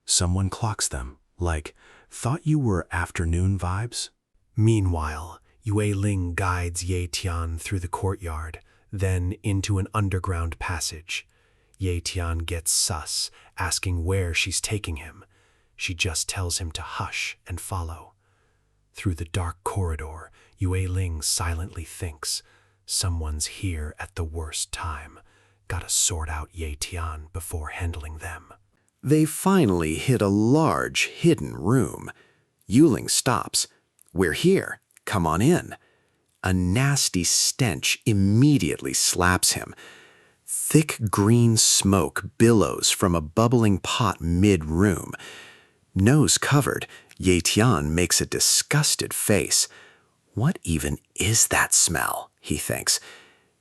Someone clocks them, like, thought you were afternoon vibes? Meanwhile, Yue Ling guides Ye Tian through the courtyard, then into an underground passage. Ye Tian gets sus, asking where she's taking him. She just tells him to hush and follow. Through the dark corridor, Yue Ling silently thinks, someone's here at the worst time. Gotta sort out Ye Tian before handling them. They finally hit a large, hidden room. Yuling stops. We're here. Come on in. A nasty stench immediately slaps him. Thick green smoke billows from a bubbling pot mid-room. Nose covered, Ye Tian makes a disgusted face. What even is that smell, he thinks.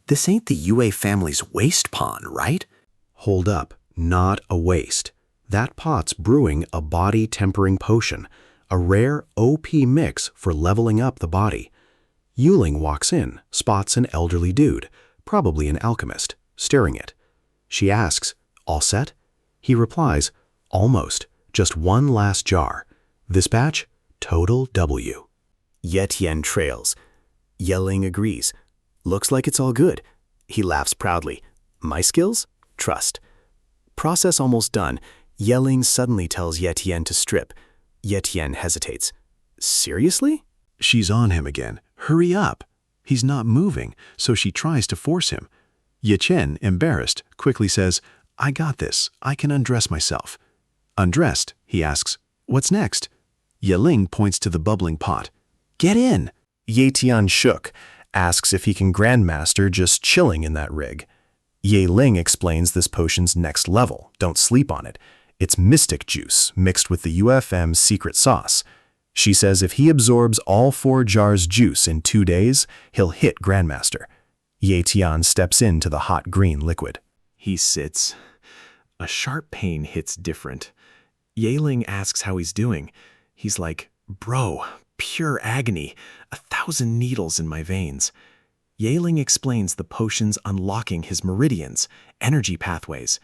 This ain't the Yue family's waste pond, right? Hold up, not a waste. That pot's brewing a body-tempering potion, a rare OP mix for leveling up the body. Yuling walks in, spots an elderly dude, probably an alchemist, staring it. She asks, all set? He replies, almost, just one last jar. This batch, total W. Ye Tian trails. Yelling agrees. Looks like it's all good. He laughs proudly. My skills? Trust. Process almost done. Yelling suddenly tells Ye Tian to strip. Ye Tian hesitates. Seriously? She's on him again. Hurry up. He's not moving, so she tries to force him. Ye Chen, embarrassed, quickly says, I got this. I can undress myself. Undressed, he asks, what's next? Ye Ling points to the bubbling pot. Get in. Ye Tian shook, asks if he can Grandmaster just chilling in that rig. Ye Ling explains this potion's next level. Don't sleep on it. It's mystic juice mixed with the UFM's secret sauce. She says if he absorbs all 4 jars juice in 2 days, he'll hit Grandmaster. Ye Tian steps into the hot green liquid. He sits. A sharp pain hits different. Ye Ling asks how he's doing. He's like, bro, pure agony, 1,000 needles in my veins. Ye Ling explains the potion's unlocking his meridians, energy pathways.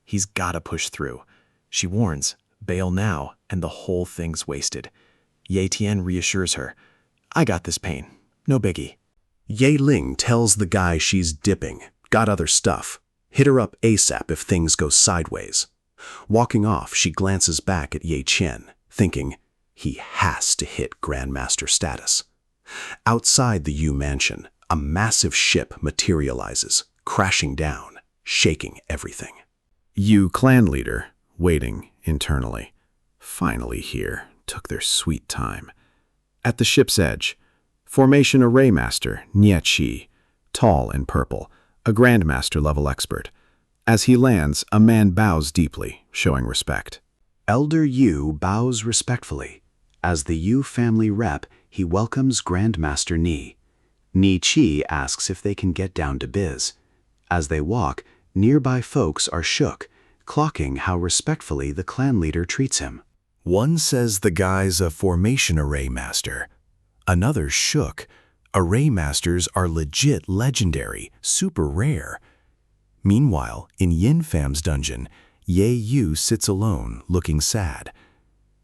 He's gotta push through. She warns, bail now, and the whole thing's wasted. Ye Tian reassures her, I got this pain, no biggie. Ye Ling tells the guy she's dipping, got other stuff. Hit her up ASAP if things go sideways. Walking off, she glances back at Ye Chen, thinking, he has to hit Grandmaster status. Outside the Yu mansion, a massive ship materializes, crashing down, shaking everything. Yu clan leader, waiting internally. Finally here, took their sweet time. At the ship's edge, formation array master Nie Chi, tall and purple, a Grandmaster level expert. As he lands, a man bows deeply, showing respect. Elder Yu bows respectfully. As the Yu family rep, he welcomes Grandmaster Ni. Ni Chi asks if they can get down to biz. As they walk, nearby folks are shook, clocking how respectfully the clan leader treats him. One says the guy's a formation array master. Another's shook. Array masters are legit legendary, super rare. Meanwhile, in Yin Fam's dungeon, Ye Yu sits alone, looking sad.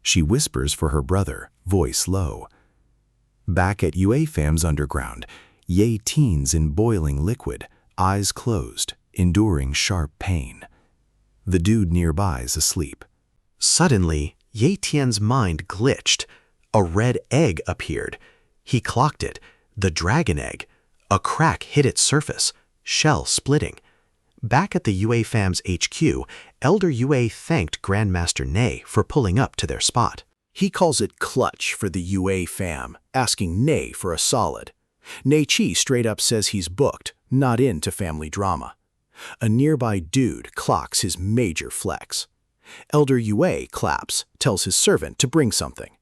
She whispers for her brother, voice low. Back at Yue Fam's underground, Ye teens in boiling liquid, eyes closed, enduring sharp pain. The dude nearby's asleep. Suddenly, Ye Tian's mind glitched. A red egg appeared. He clocked it. The dragon egg. A crack hit its surface, shell splitting. Back at the Yue fam's HQ, Elder Yue thanked Grandmaster Ne for pulling up to their spot. He calls it clutch for the Yue fam, asking Nei for a solid. Nei Chi straight up says he's booked, not into family drama. A nearby dude clocks his major flex. Elder Yue claps, tells his servant to bring something.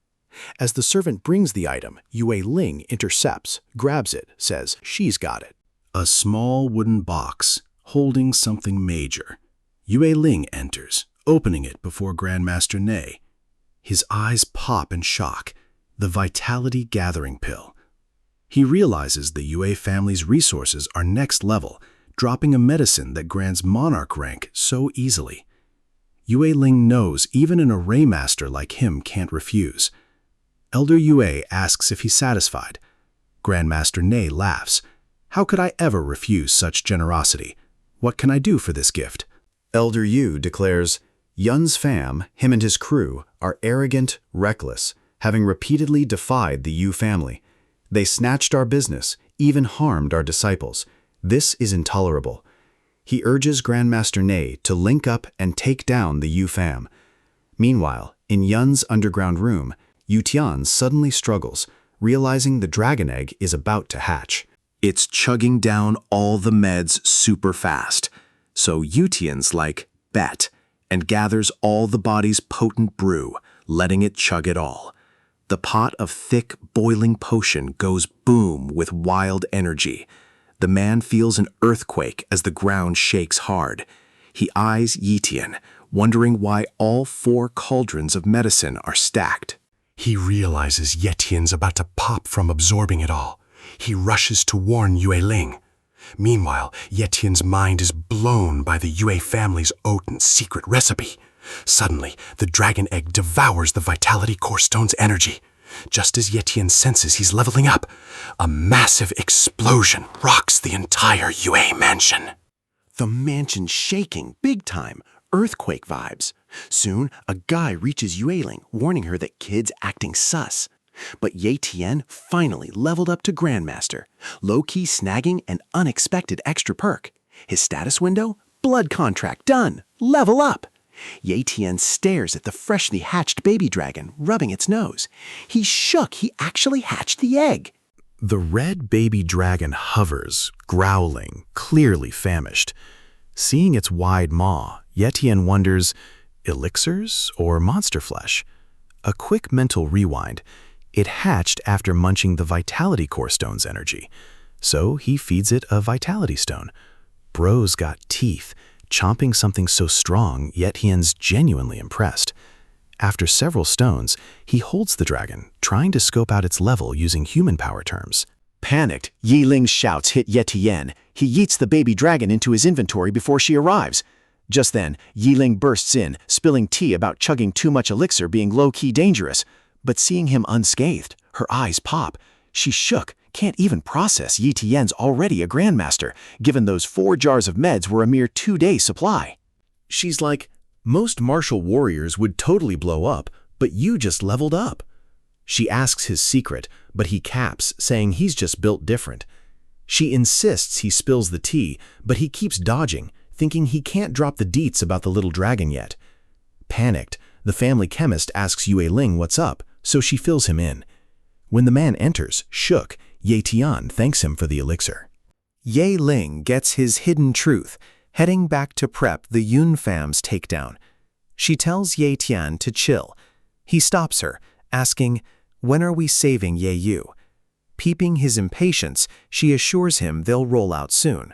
As the servant brings the item, Yue Ling intercepts, grabs it, says she's got it. A small wooden box holding something major. Yue Ling enters, opening it before Grandmaster Nei. His eyes pop in shock. The vitality gathering pill. He realizes the Yue family's resources are next level, dropping a medicine that grants monarch rank so easily. Yue Ling knows even an array master like him can't refuse. Elder Yue asks if he's satisfied. Grandmaster Nei laughs. How could I ever refuse such generosity? What can I do for this gift? Elder Yu declares, Yun's fam, him and his crew, are arrogant, reckless, having repeatedly defied the Yu family. They snatched our business, even harmed our disciples. This is intolerable. He urges Grandmaster Nei to link up and take down the Yu fam. Meanwhile, in Yun's underground room, Yu Tian suddenly struggles, realizing the dragon egg is about to hatch. It's chugging down all the meds super fast. So Yu Tian's like, bet, and gathers all the body's potent brew, letting it chug it all. The pot of thick, boiling potion goes boom with wild energy. The man feels an earthquake as the ground shakes hard. He eyes Yi Tian, wondering why all 4 cauldrons of medicine are stacked. He realizes Yetian's about to pop from absorbing it all. He rushes to warn Yue Ling. Meanwhile, Yetian's mind is blown by the Yue family's oaten secret recipe. Suddenly, the dragon egg devours the vitality core stone's energy. Just as Yetian senses he's leveling up, a massive explosion rocks the entire Yue mansion. The mansion's shaking, big time, earthquake vibes. Soon, a guy reaches Yue Ling, warning her that kid's acting sus. But Ye Tian finally leveled up to Grandmaster, low-key snagging an unexpected extra perk. His status window? Blood contract done. Level up. Ye Tian stares at the freshly hatched baby dragon, rubbing its nose. He's shook he actually hatched the egg. The red baby dragon hovers, growling, clearly famished. Seeing its wide maw, Ye Tian wonders, elixirs or monster flesh? A quick mental rewind. It hatched after munching the Vitality Core Stone's energy, so he feeds it a Vitality Stone. Bro's got teeth, chomping something so strong, yet Tian's genuinely impressed. After several stones, he holds the dragon, trying to scope out its level using human power terms. Panicked, Yi Ling's shouts hit Ye Tian. He yeets the baby dragon into his inventory before she arrives. Just then, Yi Ling bursts in, spilling tea about chugging too much elixir being low-key dangerous. But seeing him unscathed, her eyes pop. She's shook, can't even process Yi Tian's already a Grandmaster, given those 4 jars of meds were a mere 2-day supply. She's like, most martial warriors would totally blow up, but you just leveled up. She asks his secret, but he caps, saying he's just built different. She insists he spills the tea, but he keeps dodging, thinking he can't drop the deets about the little dragon yet. Panicked, the family chemist asks Yue Ling what's up, so she fills him in. When the man enters, shook, Ye Tian thanks him for the elixir. Ye Ling gets his hidden truth, heading back to prep the Yun fam's takedown. She tells Ye Tian to chill. He stops her, asking, when are we saving Ye Yu? Peeping his impatience, she assures him they'll roll out soon.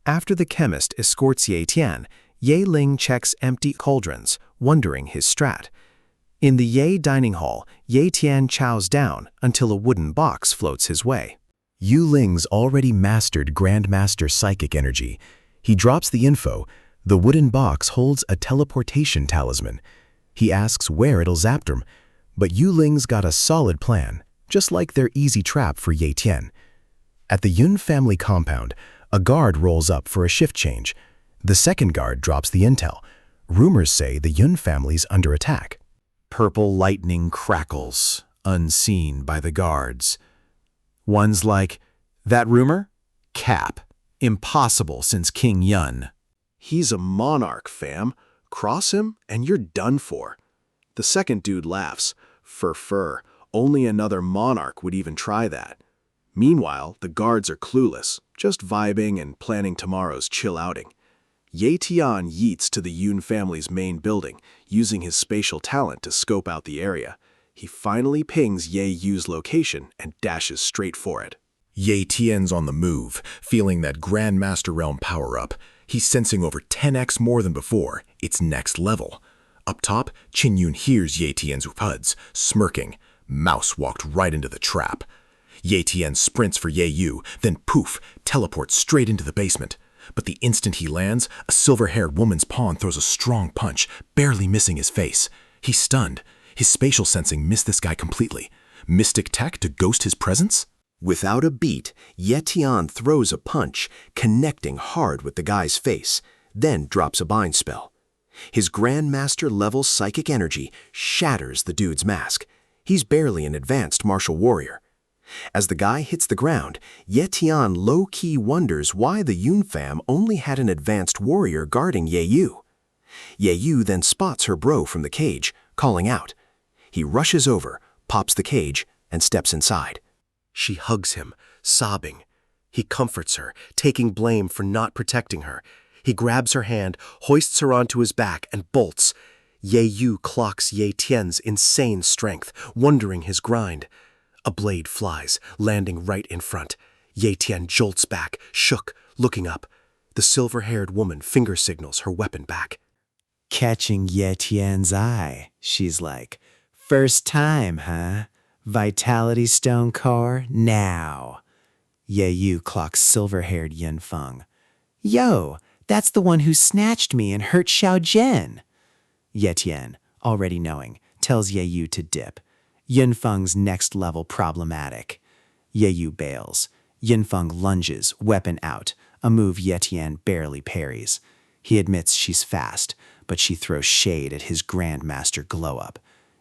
After the chemist escorts Ye Tian, Ye Ling checks empty cauldrons, wondering his strat. In the Ye dining hall, Ye Tian chows down until a wooden box floats his way. Yu Ling's already mastered Grandmaster psychic energy. He drops the info. The wooden box holds a teleportation talisman. He asks where it'll zap him, but Yu Ling's got a solid plan, just like their easy trap for Ye Tian. At the Yun family compound, a guard rolls up for a shift change. The second guard drops the intel. Rumors say the Yun family's under attack. Purple lightning crackles, unseen by the guards. One's like, that rumor? Cap. Impossible since King Yun. He's a monarch, fam. Cross him and you're done for. The second dude laughs. Fur. Only another monarch would even try that. Meanwhile, the guards are clueless, just vibing and planning tomorrow's chill outing. Ye Tian yeets to the Yun family's main building, using his spatial talent to scope out the area. He finally pings Ye Yu's location and dashes straight for it. Ye Tian's on the move, feeling that Grandmaster realm power-up. He's sensing over 10x more than before. It's next level. Up top, Qin Yun hears Ye Tian's UPUDs, smirking. Mouse walked right into the trap. Ye Tian sprints for Ye Yu, then poof, teleports straight into the basement. But the instant he lands, a silver-haired woman's pawn throws a strong punch, barely missing his face. He's stunned. His spatial sensing missed this guy completely. Mystic tech to ghost his presence? Without a beat, Ye Tian throws a punch, connecting hard with the guy's face, then drops a bind spell. His Grandmaster-level psychic energy shatters the dude's mask. He's barely an advanced martial warrior. As the guy hits the ground, Ye Tian low-key wonders why the Yun fam only had an advanced warrior guarding Ye Yu. Ye Yu then spots her bro from the cage, calling out. He rushes over, pops the cage, and steps inside. She hugs him, sobbing. He comforts her, taking blame for not protecting her. He grabs her hand, hoists her onto his back, and bolts. Ye Yu clocks Ye Tian's insane strength, wondering his grind. A blade flies, landing right in front. Ye Tian jolts back, shook, looking up. The silver-haired woman finger signals her weapon back. Catching Ye Tian's eye, she's like, "First time, huh? Vitality Stone Core, now." Ye Yu clocks silver-haired Yin Feng. "Yo, that's the one who snatched me and hurt Xiao Jian." Ye Tian, already knowing, tells Ye Yu to dip. Yin Feng's next level problematic. Ye Yu bails. Yin Feng lunges, weapon out, a move Ye Tian barely parries. He admits she's fast, but she throws shade at his Grandmaster glow-up.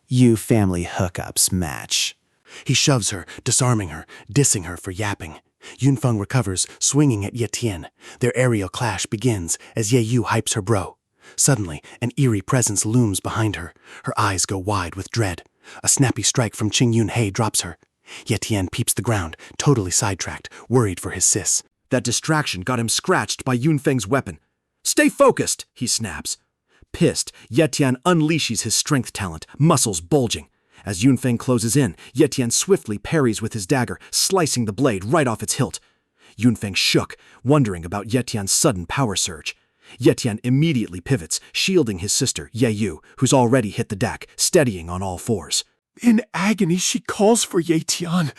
Yu family hookups match. He shoves her, disarming her, dissing her for yapping. Yun Feng recovers, swinging at Ye Tian. Their aerial clash begins as Ye Yu hypes her bro. Suddenly, an eerie presence looms behind her. Her eyes go wide with dread. A snappy strike from Qing Yun He drops her. Ye Tian peeps the ground, totally sidetracked, worried for his sis. That distraction got him scratched by Yun Feng's weapon. "Stay focused," he snaps. Pissed, Ye Tian unleashes his strength talent, muscles bulging. As Yun Feng closes in, Ye Tian swiftly parries with his dagger, slicing the blade right off its hilt. Yun Feng shook, wondering about Ye Tian's sudden power surge. Ye Tian immediately pivots, shielding his sister, Ye Yu, who's already hit the deck, steadying on all fours. In agony, she calls for Ye Tian.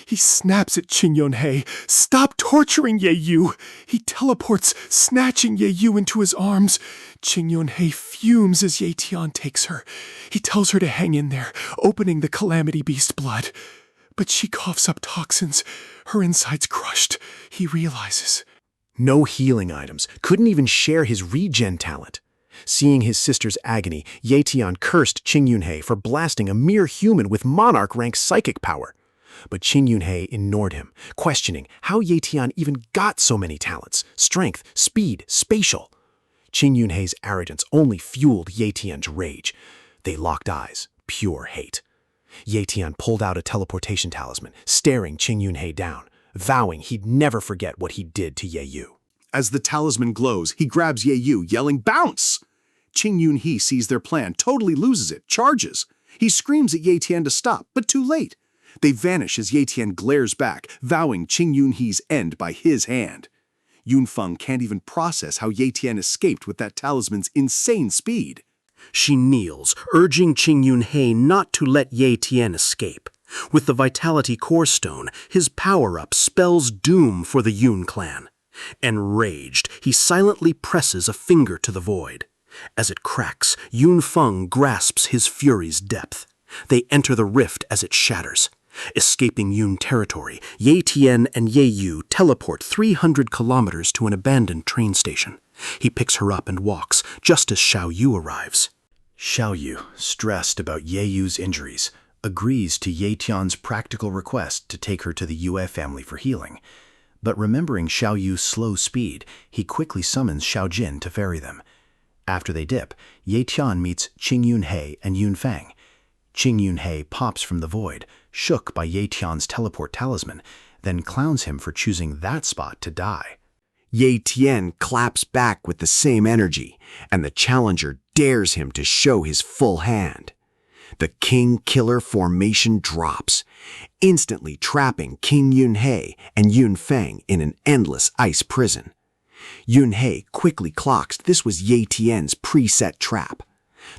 He snaps at Qin Yun He. "Stop torturing Ye Yu!" He teleports, snatching Ye Yu into his arms. Qin Yun He fumes as Ye Tian takes her. He tells her to hang in there, opening the Calamity Beast blood. But she coughs up toxins, her insides crushed. He realizes. No healing items, couldn't even share his regen talent. Seeing his sister's agony, Ye Tian cursed Qin Yun He for blasting a mere human with monarch-rank psychic power. But Qin Yun He ignored him, questioning how Ye Tian even got so many talents: strength, speed, spatial. Qin Yun He's arrogance only fueled Ye Tian's rage. They locked eyes, pure hate. Ye Tian pulled out a teleportation talisman, staring Qin Yun He down, vowing he'd never forget what he did to Ye Yu. As the talisman glows, he grabs Ye Yu, yelling, "Bounce!" Qin Yun He sees their plan, totally loses it, charges. He screams at Ye Tian to stop, but too late. They vanish as Ye Tian glares back, vowing Qin Yun He's end by his hand. Yun Feng can't even process how Ye Tian escaped with that talisman's insane speed. She kneels, urging Qin Yun He not to let Ye Tian escape. With the Vitality Core Stone, his power-up spells doom for the Yun clan. Enraged, he silently presses a finger to the void. As it cracks, Yun Feng grasps his fury's depth. They enter the rift as it shatters. Escaping Yun territory, Ye Tian and Ye Yu teleport 300 kilometers to an abandoned train station. He picks her up and walks, just as Xiao Yu arrives. Xiao Yu, stressed about Ye Yu's injuries, agrees to Ye Tian's practical request to take her to the Yue family for healing. But remembering Xiao Yu's slow speed, he quickly summons Xiao Jin to ferry them. After they dip, Ye Tian meets Qing Yun He and Yun Feng. Qing Yunhei pops from the void, shook by Ye Tian's teleport talisman, then clowns him for choosing that spot to die. Ye Tian claps back with the same energy, and the challenger dares him to show his full hand. The King Killer formation drops, instantly trapping King Yunhei and Yunfeng in an endless ice prison. Yunhei quickly clocks this was Ye Tian's preset trap.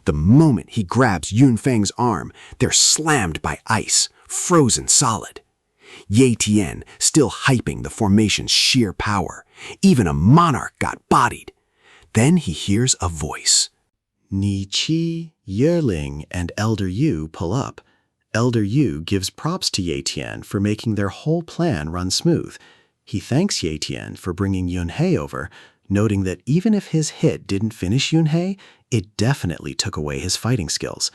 The moment he grabs Yunfeng's arm, they're slammed by ice, frozen solid. Ye Tian still hyping the formation's sheer power. Even a monarch got bodied. Then he hears a voice. Ni Qi, Yearling, and Elder Yu pull up. Elder Yu gives props to Ye Tian for making their whole plan run smooth. He thanks Ye Tian for bringing Yunhei over, noting that even if his hit didn't finish Yunhei, it definitely took away his fighting skills.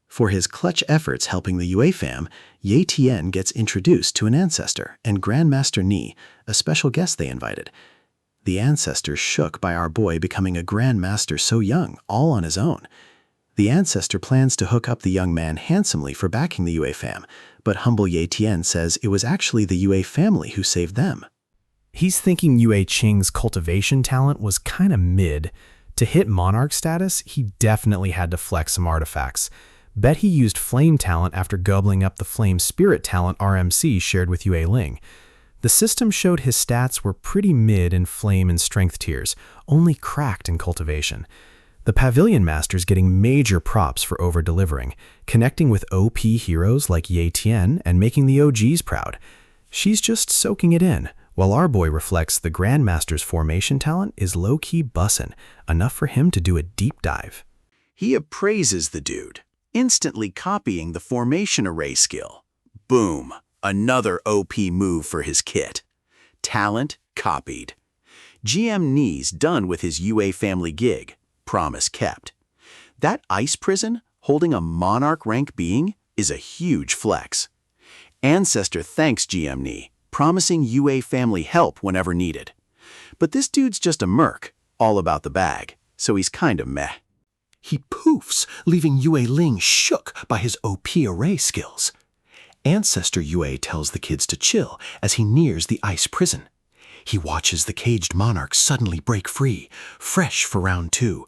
For his clutch efforts helping the Yue fam, Ye Tian gets introduced to an ancestor and Grandmaster Ni, a special guest they invited. The ancestor shook by our boy becoming a Grandmaster so young, all on his own. The ancestor plans to hook up the young man handsomely for backing the Yue fam, but humble Ye Tian says it was actually the Yue family who saved them. He's thinking Yue Qing's cultivation talent was kinda mid. To hit monarch status, he definitely had to flex some artifacts. Bet he used flame talent after gobbling up the flame spirit talent RMC shared with Yue Ling. The system showed his stats were pretty mid in flame and strength tiers, only cracked in cultivation. The Pavilion Master's getting major props for over-delivering, connecting with OP heroes like Ye Tian and making the OGs proud. She's just soaking it in, while our boy reflects the Grandmaster's formation talent is low-key bussin', enough for him to do a deep dive. He appraises the dude, instantly copying the formation array skill. Boom, another OP move for his kit. Talent copied. GM Ni's done with his Yue family gig. Promise kept. That ice prison holding a monarch rank being is a huge flex. Ancestor thanks GM Ni, promising Yue family help whenever needed. But this dude's just a merc, all about the bag, so he's kind of meh. He poofs, leaving Yue Ling shook by his OP array skills. Ancestor Yue tells the kids to chill as he nears the ice prison. He watches the caged monarch suddenly break free, fresh for round 2.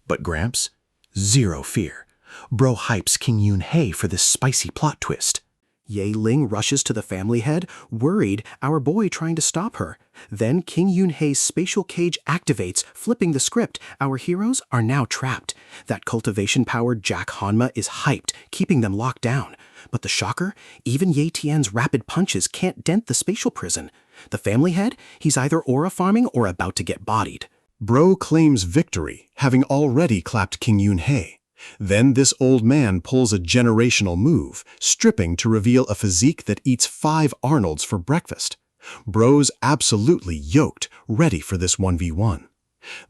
But Gramps, zero fear. Bro hypes King Yunhei for this spicy plot twist. Ye Ling rushes to the family head, worried our boy trying to stop her. Then King Yunhei's spatial cage activates, flipping the script. Our heroes are now trapped. That cultivation-powered Jack Hanma is hyped, keeping them locked down. But the shocker? Even Ye Tian's rapid punches can't dent the spatial prison. The family head? He's either aura farming or about to get bodied. Bro claims victory, having already clapped King Yunhei. Then this old man pulls a generational move, stripping to reveal a physique that eats 5 Arnolds for breakfast. Bro's absolutely yoked, ready for this 1v1.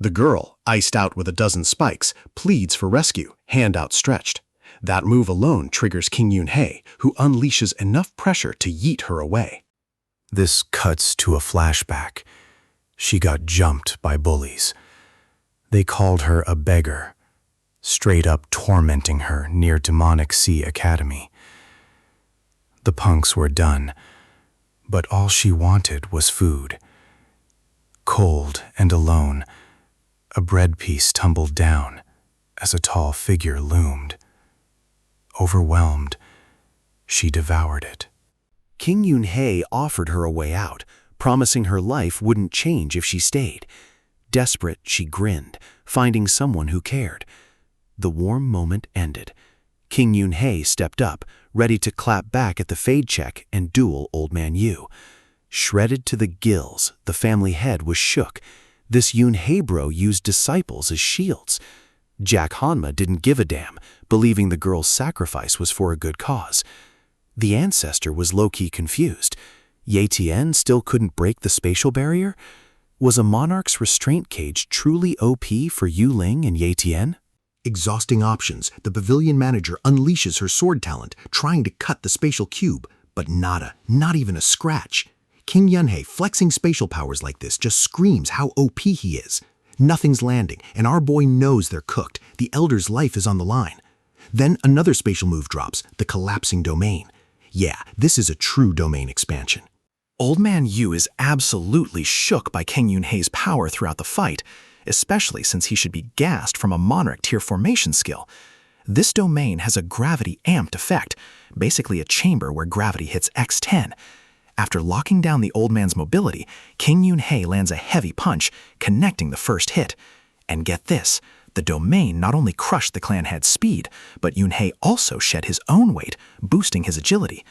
The girl, iced out with a dozen spikes, pleads for rescue, hand outstretched. That move alone triggers King Yunhei, who unleashes enough pressure to yeet her away. This cuts to a flashback. She got jumped by bullies. They called her a beggar, straight up tormenting her near Demonic Sea Academy. The punks were done, but all she wanted was food. Cold and alone, a bread piece tumbled down as a tall figure loomed. Overwhelmed, she devoured it. King Yunhei offered her a way out, promising her life wouldn't change if she stayed. Desperate, she grinned, finding someone who cared. The warm moment ended. King Yunhei stepped up, ready to clap back at the fade check and duel Old Man Yu. Shredded to the gills, the family head was shook. This Yunhei bro used disciples as shields. Jack Hanma didn't give a damn, believing the girl's sacrifice was for a good cause. The ancestor was low-key confused. Ye Tian still couldn't break the spatial barrier? Was a monarch's restraint cage truly OP for Yu Ling and Ye Tian? Exhausting options, the pavilion manager unleashes her sword talent, trying to cut the spatial cube, but nada, not even a scratch. King Yunhei flexing spatial powers like this just screams how OP he is. Nothing's landing, and our boy knows they're cooked. The elder's life is on the line. Then another spatial move drops, the collapsing domain. Yeah, this is a true domain expansion. Old Man Yu is absolutely shook by King Yunhei's power throughout the fight, especially since he should be gassed from a monarch tier formation skill. This domain has a gravity-amped effect, basically a chamber where gravity hits X10. After locking down the old man's mobility, King Yunhei lands a heavy punch, connecting the first hit. And get this, the domain not only crushed the clan head's speed, but Yunhei also shed his own weight, boosting his agility.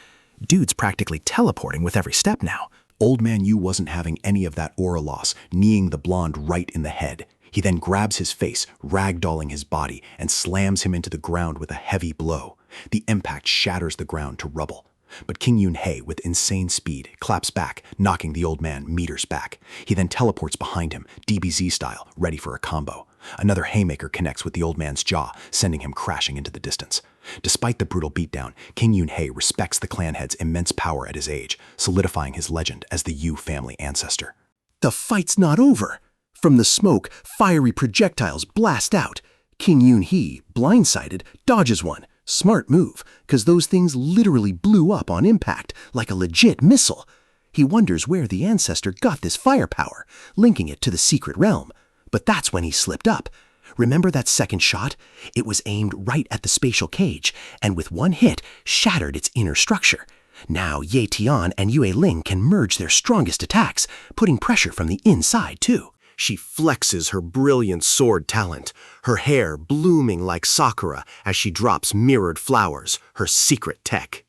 Dude's practically teleporting with every step now. Old Man Yu wasn't having any of that aura loss, kneeing the blonde right in the head. He then grabs his face, ragdolling his body, and slams him into the ground with a heavy blow. The impact shatters the ground to rubble. But King Yunhei, with insane speed, claps back, knocking the old man meters back. He then teleports behind him, DBZ style, ready for a combo. Another haymaker connects with the old man's jaw, sending him crashing into the distance. Despite the brutal beatdown, King Yunhei respects the clan head's immense power at his age, solidifying his legend as the Yu family ancestor. The fight's not over. From the smoke, fiery projectiles blast out. King Yunhei, blindsided, dodges one. Smart move, because those things literally blew up on impact, like a legit missile. He wonders where the ancestor got this firepower, linking it to the secret realm. But that's when he slipped up. Remember that second shot? It was aimed right at the spatial cage, and with one hit, shattered its inner structure. Now Ye Tian and Yue Ling can merge their strongest attacks, putting pressure from the inside too. She flexes her brilliant sword talent, her hair blooming like sakura as she drops mirrored flowers, her secret tech.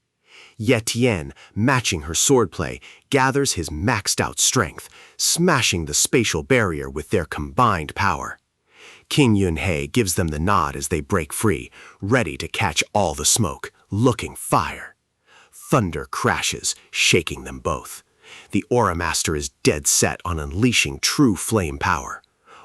Ye Tian, matching her swordplay, gathers his maxed-out strength, smashing the spatial barrier with their combined power. King Yunhei gives them the nod as they break free, ready to catch all the smoke, looking fire. Thunder crashes, shaking them both. The Aura Master is dead set on unleashing true flame power.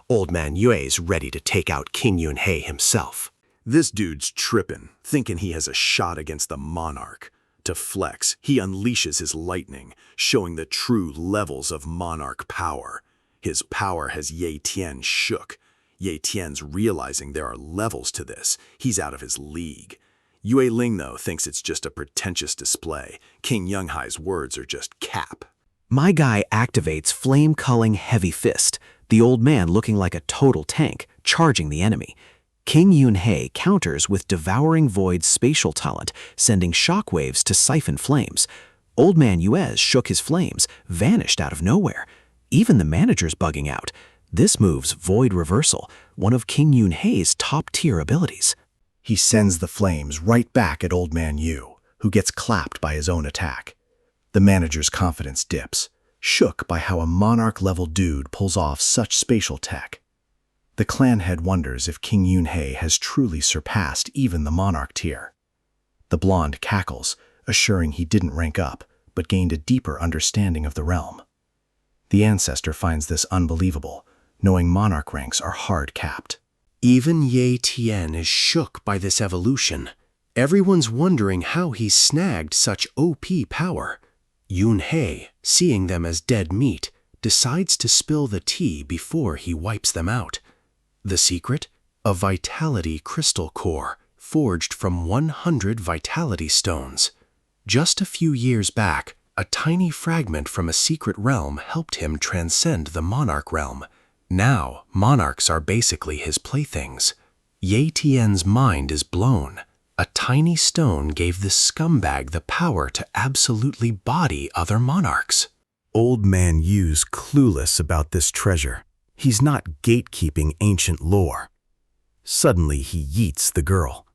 Old Man Yue's ready to take out King Yunhei himself. This dude's trippin', thinking he has a shot against the monarch. To flex, he unleashes his lightning, showing the true levels of monarch power. His power has Ye Tian shook. Ye Tian's realizing there are levels to this. He's out of his league. Yue Ling, though, thinks it's just a pretentious display. King Yunhai's words are just cap. My guy activates flame-culling heavy fist, the old man looking like a total tank, charging the enemy. King Yunhei counters with devouring void's spatial talent, sending shockwaves to siphon flames. Old Man Yuez shook his flames, vanished out of nowhere. Even the manager's bugging out. This move's void reversal, one of King Yunhei's top-tier abilities. He sends the flames right back at Old Man Yu, who gets clapped by his own attack. The manager's confidence dips, shook by how a monarch-level dude pulls off such spatial tech. The clan head wonders if King Yunhei has truly surpassed even the monarch tier. The blonde cackles, assuring he didn't rank up, but gained a deeper understanding of the realm. The ancestor finds this unbelievable, knowing monarch ranks are hard-capped. Even Ye Tian is shook by this evolution. Everyone's wondering how he snagged such OP power. Yunhei, seeing them as dead meat, decides to spill the tea before he wipes them out. The secret? A vitality crystal core, forged from 100 vitality stones. Just a few years back, a tiny fragment from a secret realm helped him transcend the monarch realm. Now, monarchs are basically his playthings. Ye Tian's mind is blown. A tiny stone gave this scumbag the power to absolutely body other monarchs. Old Man Yu's clueless about this treasure. He's not gatekeeping ancient lore. Suddenly, he yeets the girl.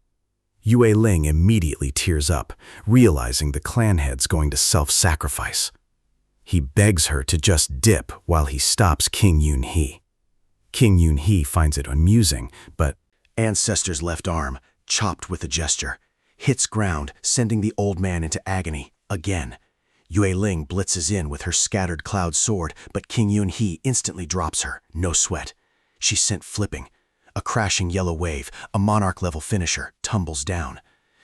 Yue Ling immediately tears up, realizing the clan head's going to self-sacrifice. He begs her to just dip while he stops King Yunhei. King Yunhei finds it amusing, but Ancestor's left arm, chopped with a gesture, hits ground, sending the old man into agony again. Yue Ling blitzes in with her scattered cloud sword, but King Yunhei instantly drops her, no sweat. She's sent flipping. A crashing yellow wave, a monarch-level finisher, tumbles down.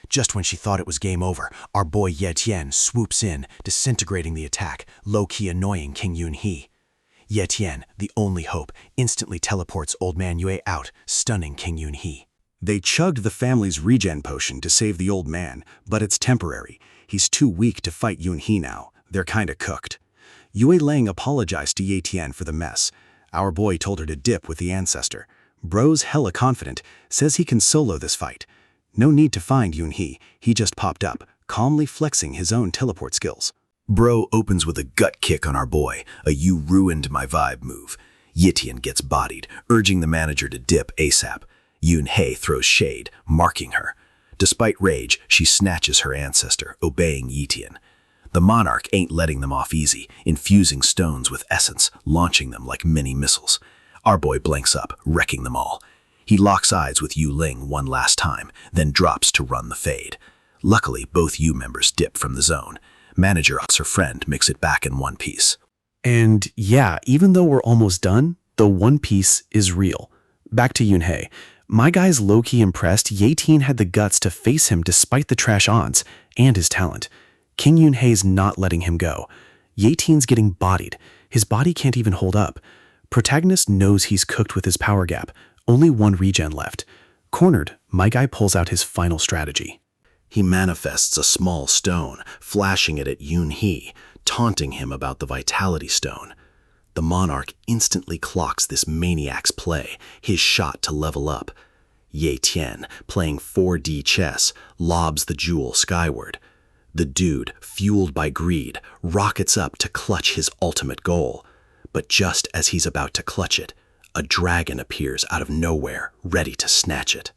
Just when she thought it was game over, our boy Ye Tian swoops in, disintegrating the attack, low-key annoying King Yunhei. Ye Tian, the only hope, instantly teleports Old Man Yue out, stunning King Yunhei. They chugged the family's regen potion to save the old man, but it's temporary. He's too weak to fight Yunhee now. They're kinda cooked. Yue Lang apologized to Ye Tian for the mess. Our boy told her to dip with the ancestor. Bro's hella confident, says he can solo this fight. No need to find Yunhee, he just popped up, calmly flexing his own teleport skills. Bro opens with a gut kick on our boy, a "you ruined my vibe" move. Yitian gets bodied, urging the manager to dip ASAP. Yunhee throws shade, marking her. Despite rage, she snatches her ancestor, obeying Yitian. The monarch ain't letting them off easy, infusing stones with essence, launching them like mini missiles. Our boy blanks up, wrecking them all. He locks eyes with Yu Ling one last time, then drops to run the fade. Luckily, both Yu members dip from the zone. Manager asks her friend mix it back in one piece. And yeah, even though we're almost done, the One Piece is real. Back to Yunhee. My guy's low-key impressed Ye Tian had the guts to face him despite the trash odds and his talent. King Yunhee's not letting him go. Ye Tian's getting bodied. His body can't even hold up. Protagonist knows he's cooked with his power gap. Only one regen left. Cornered, my guy pulls out his final strategy. He manifests a small stone, flashing it at Yunhee, taunting him about the Vitality Stone. The monarch instantly clocks this maniac's play, his shot to level up. Ye Tian, playing 4D chess, lobs the jewel skyward. The dude, fueled by greed, rockets up to clutch his ultimate goal. But just as he's about to clutch it, a dragon appears out of nowhere, ready to snatch it.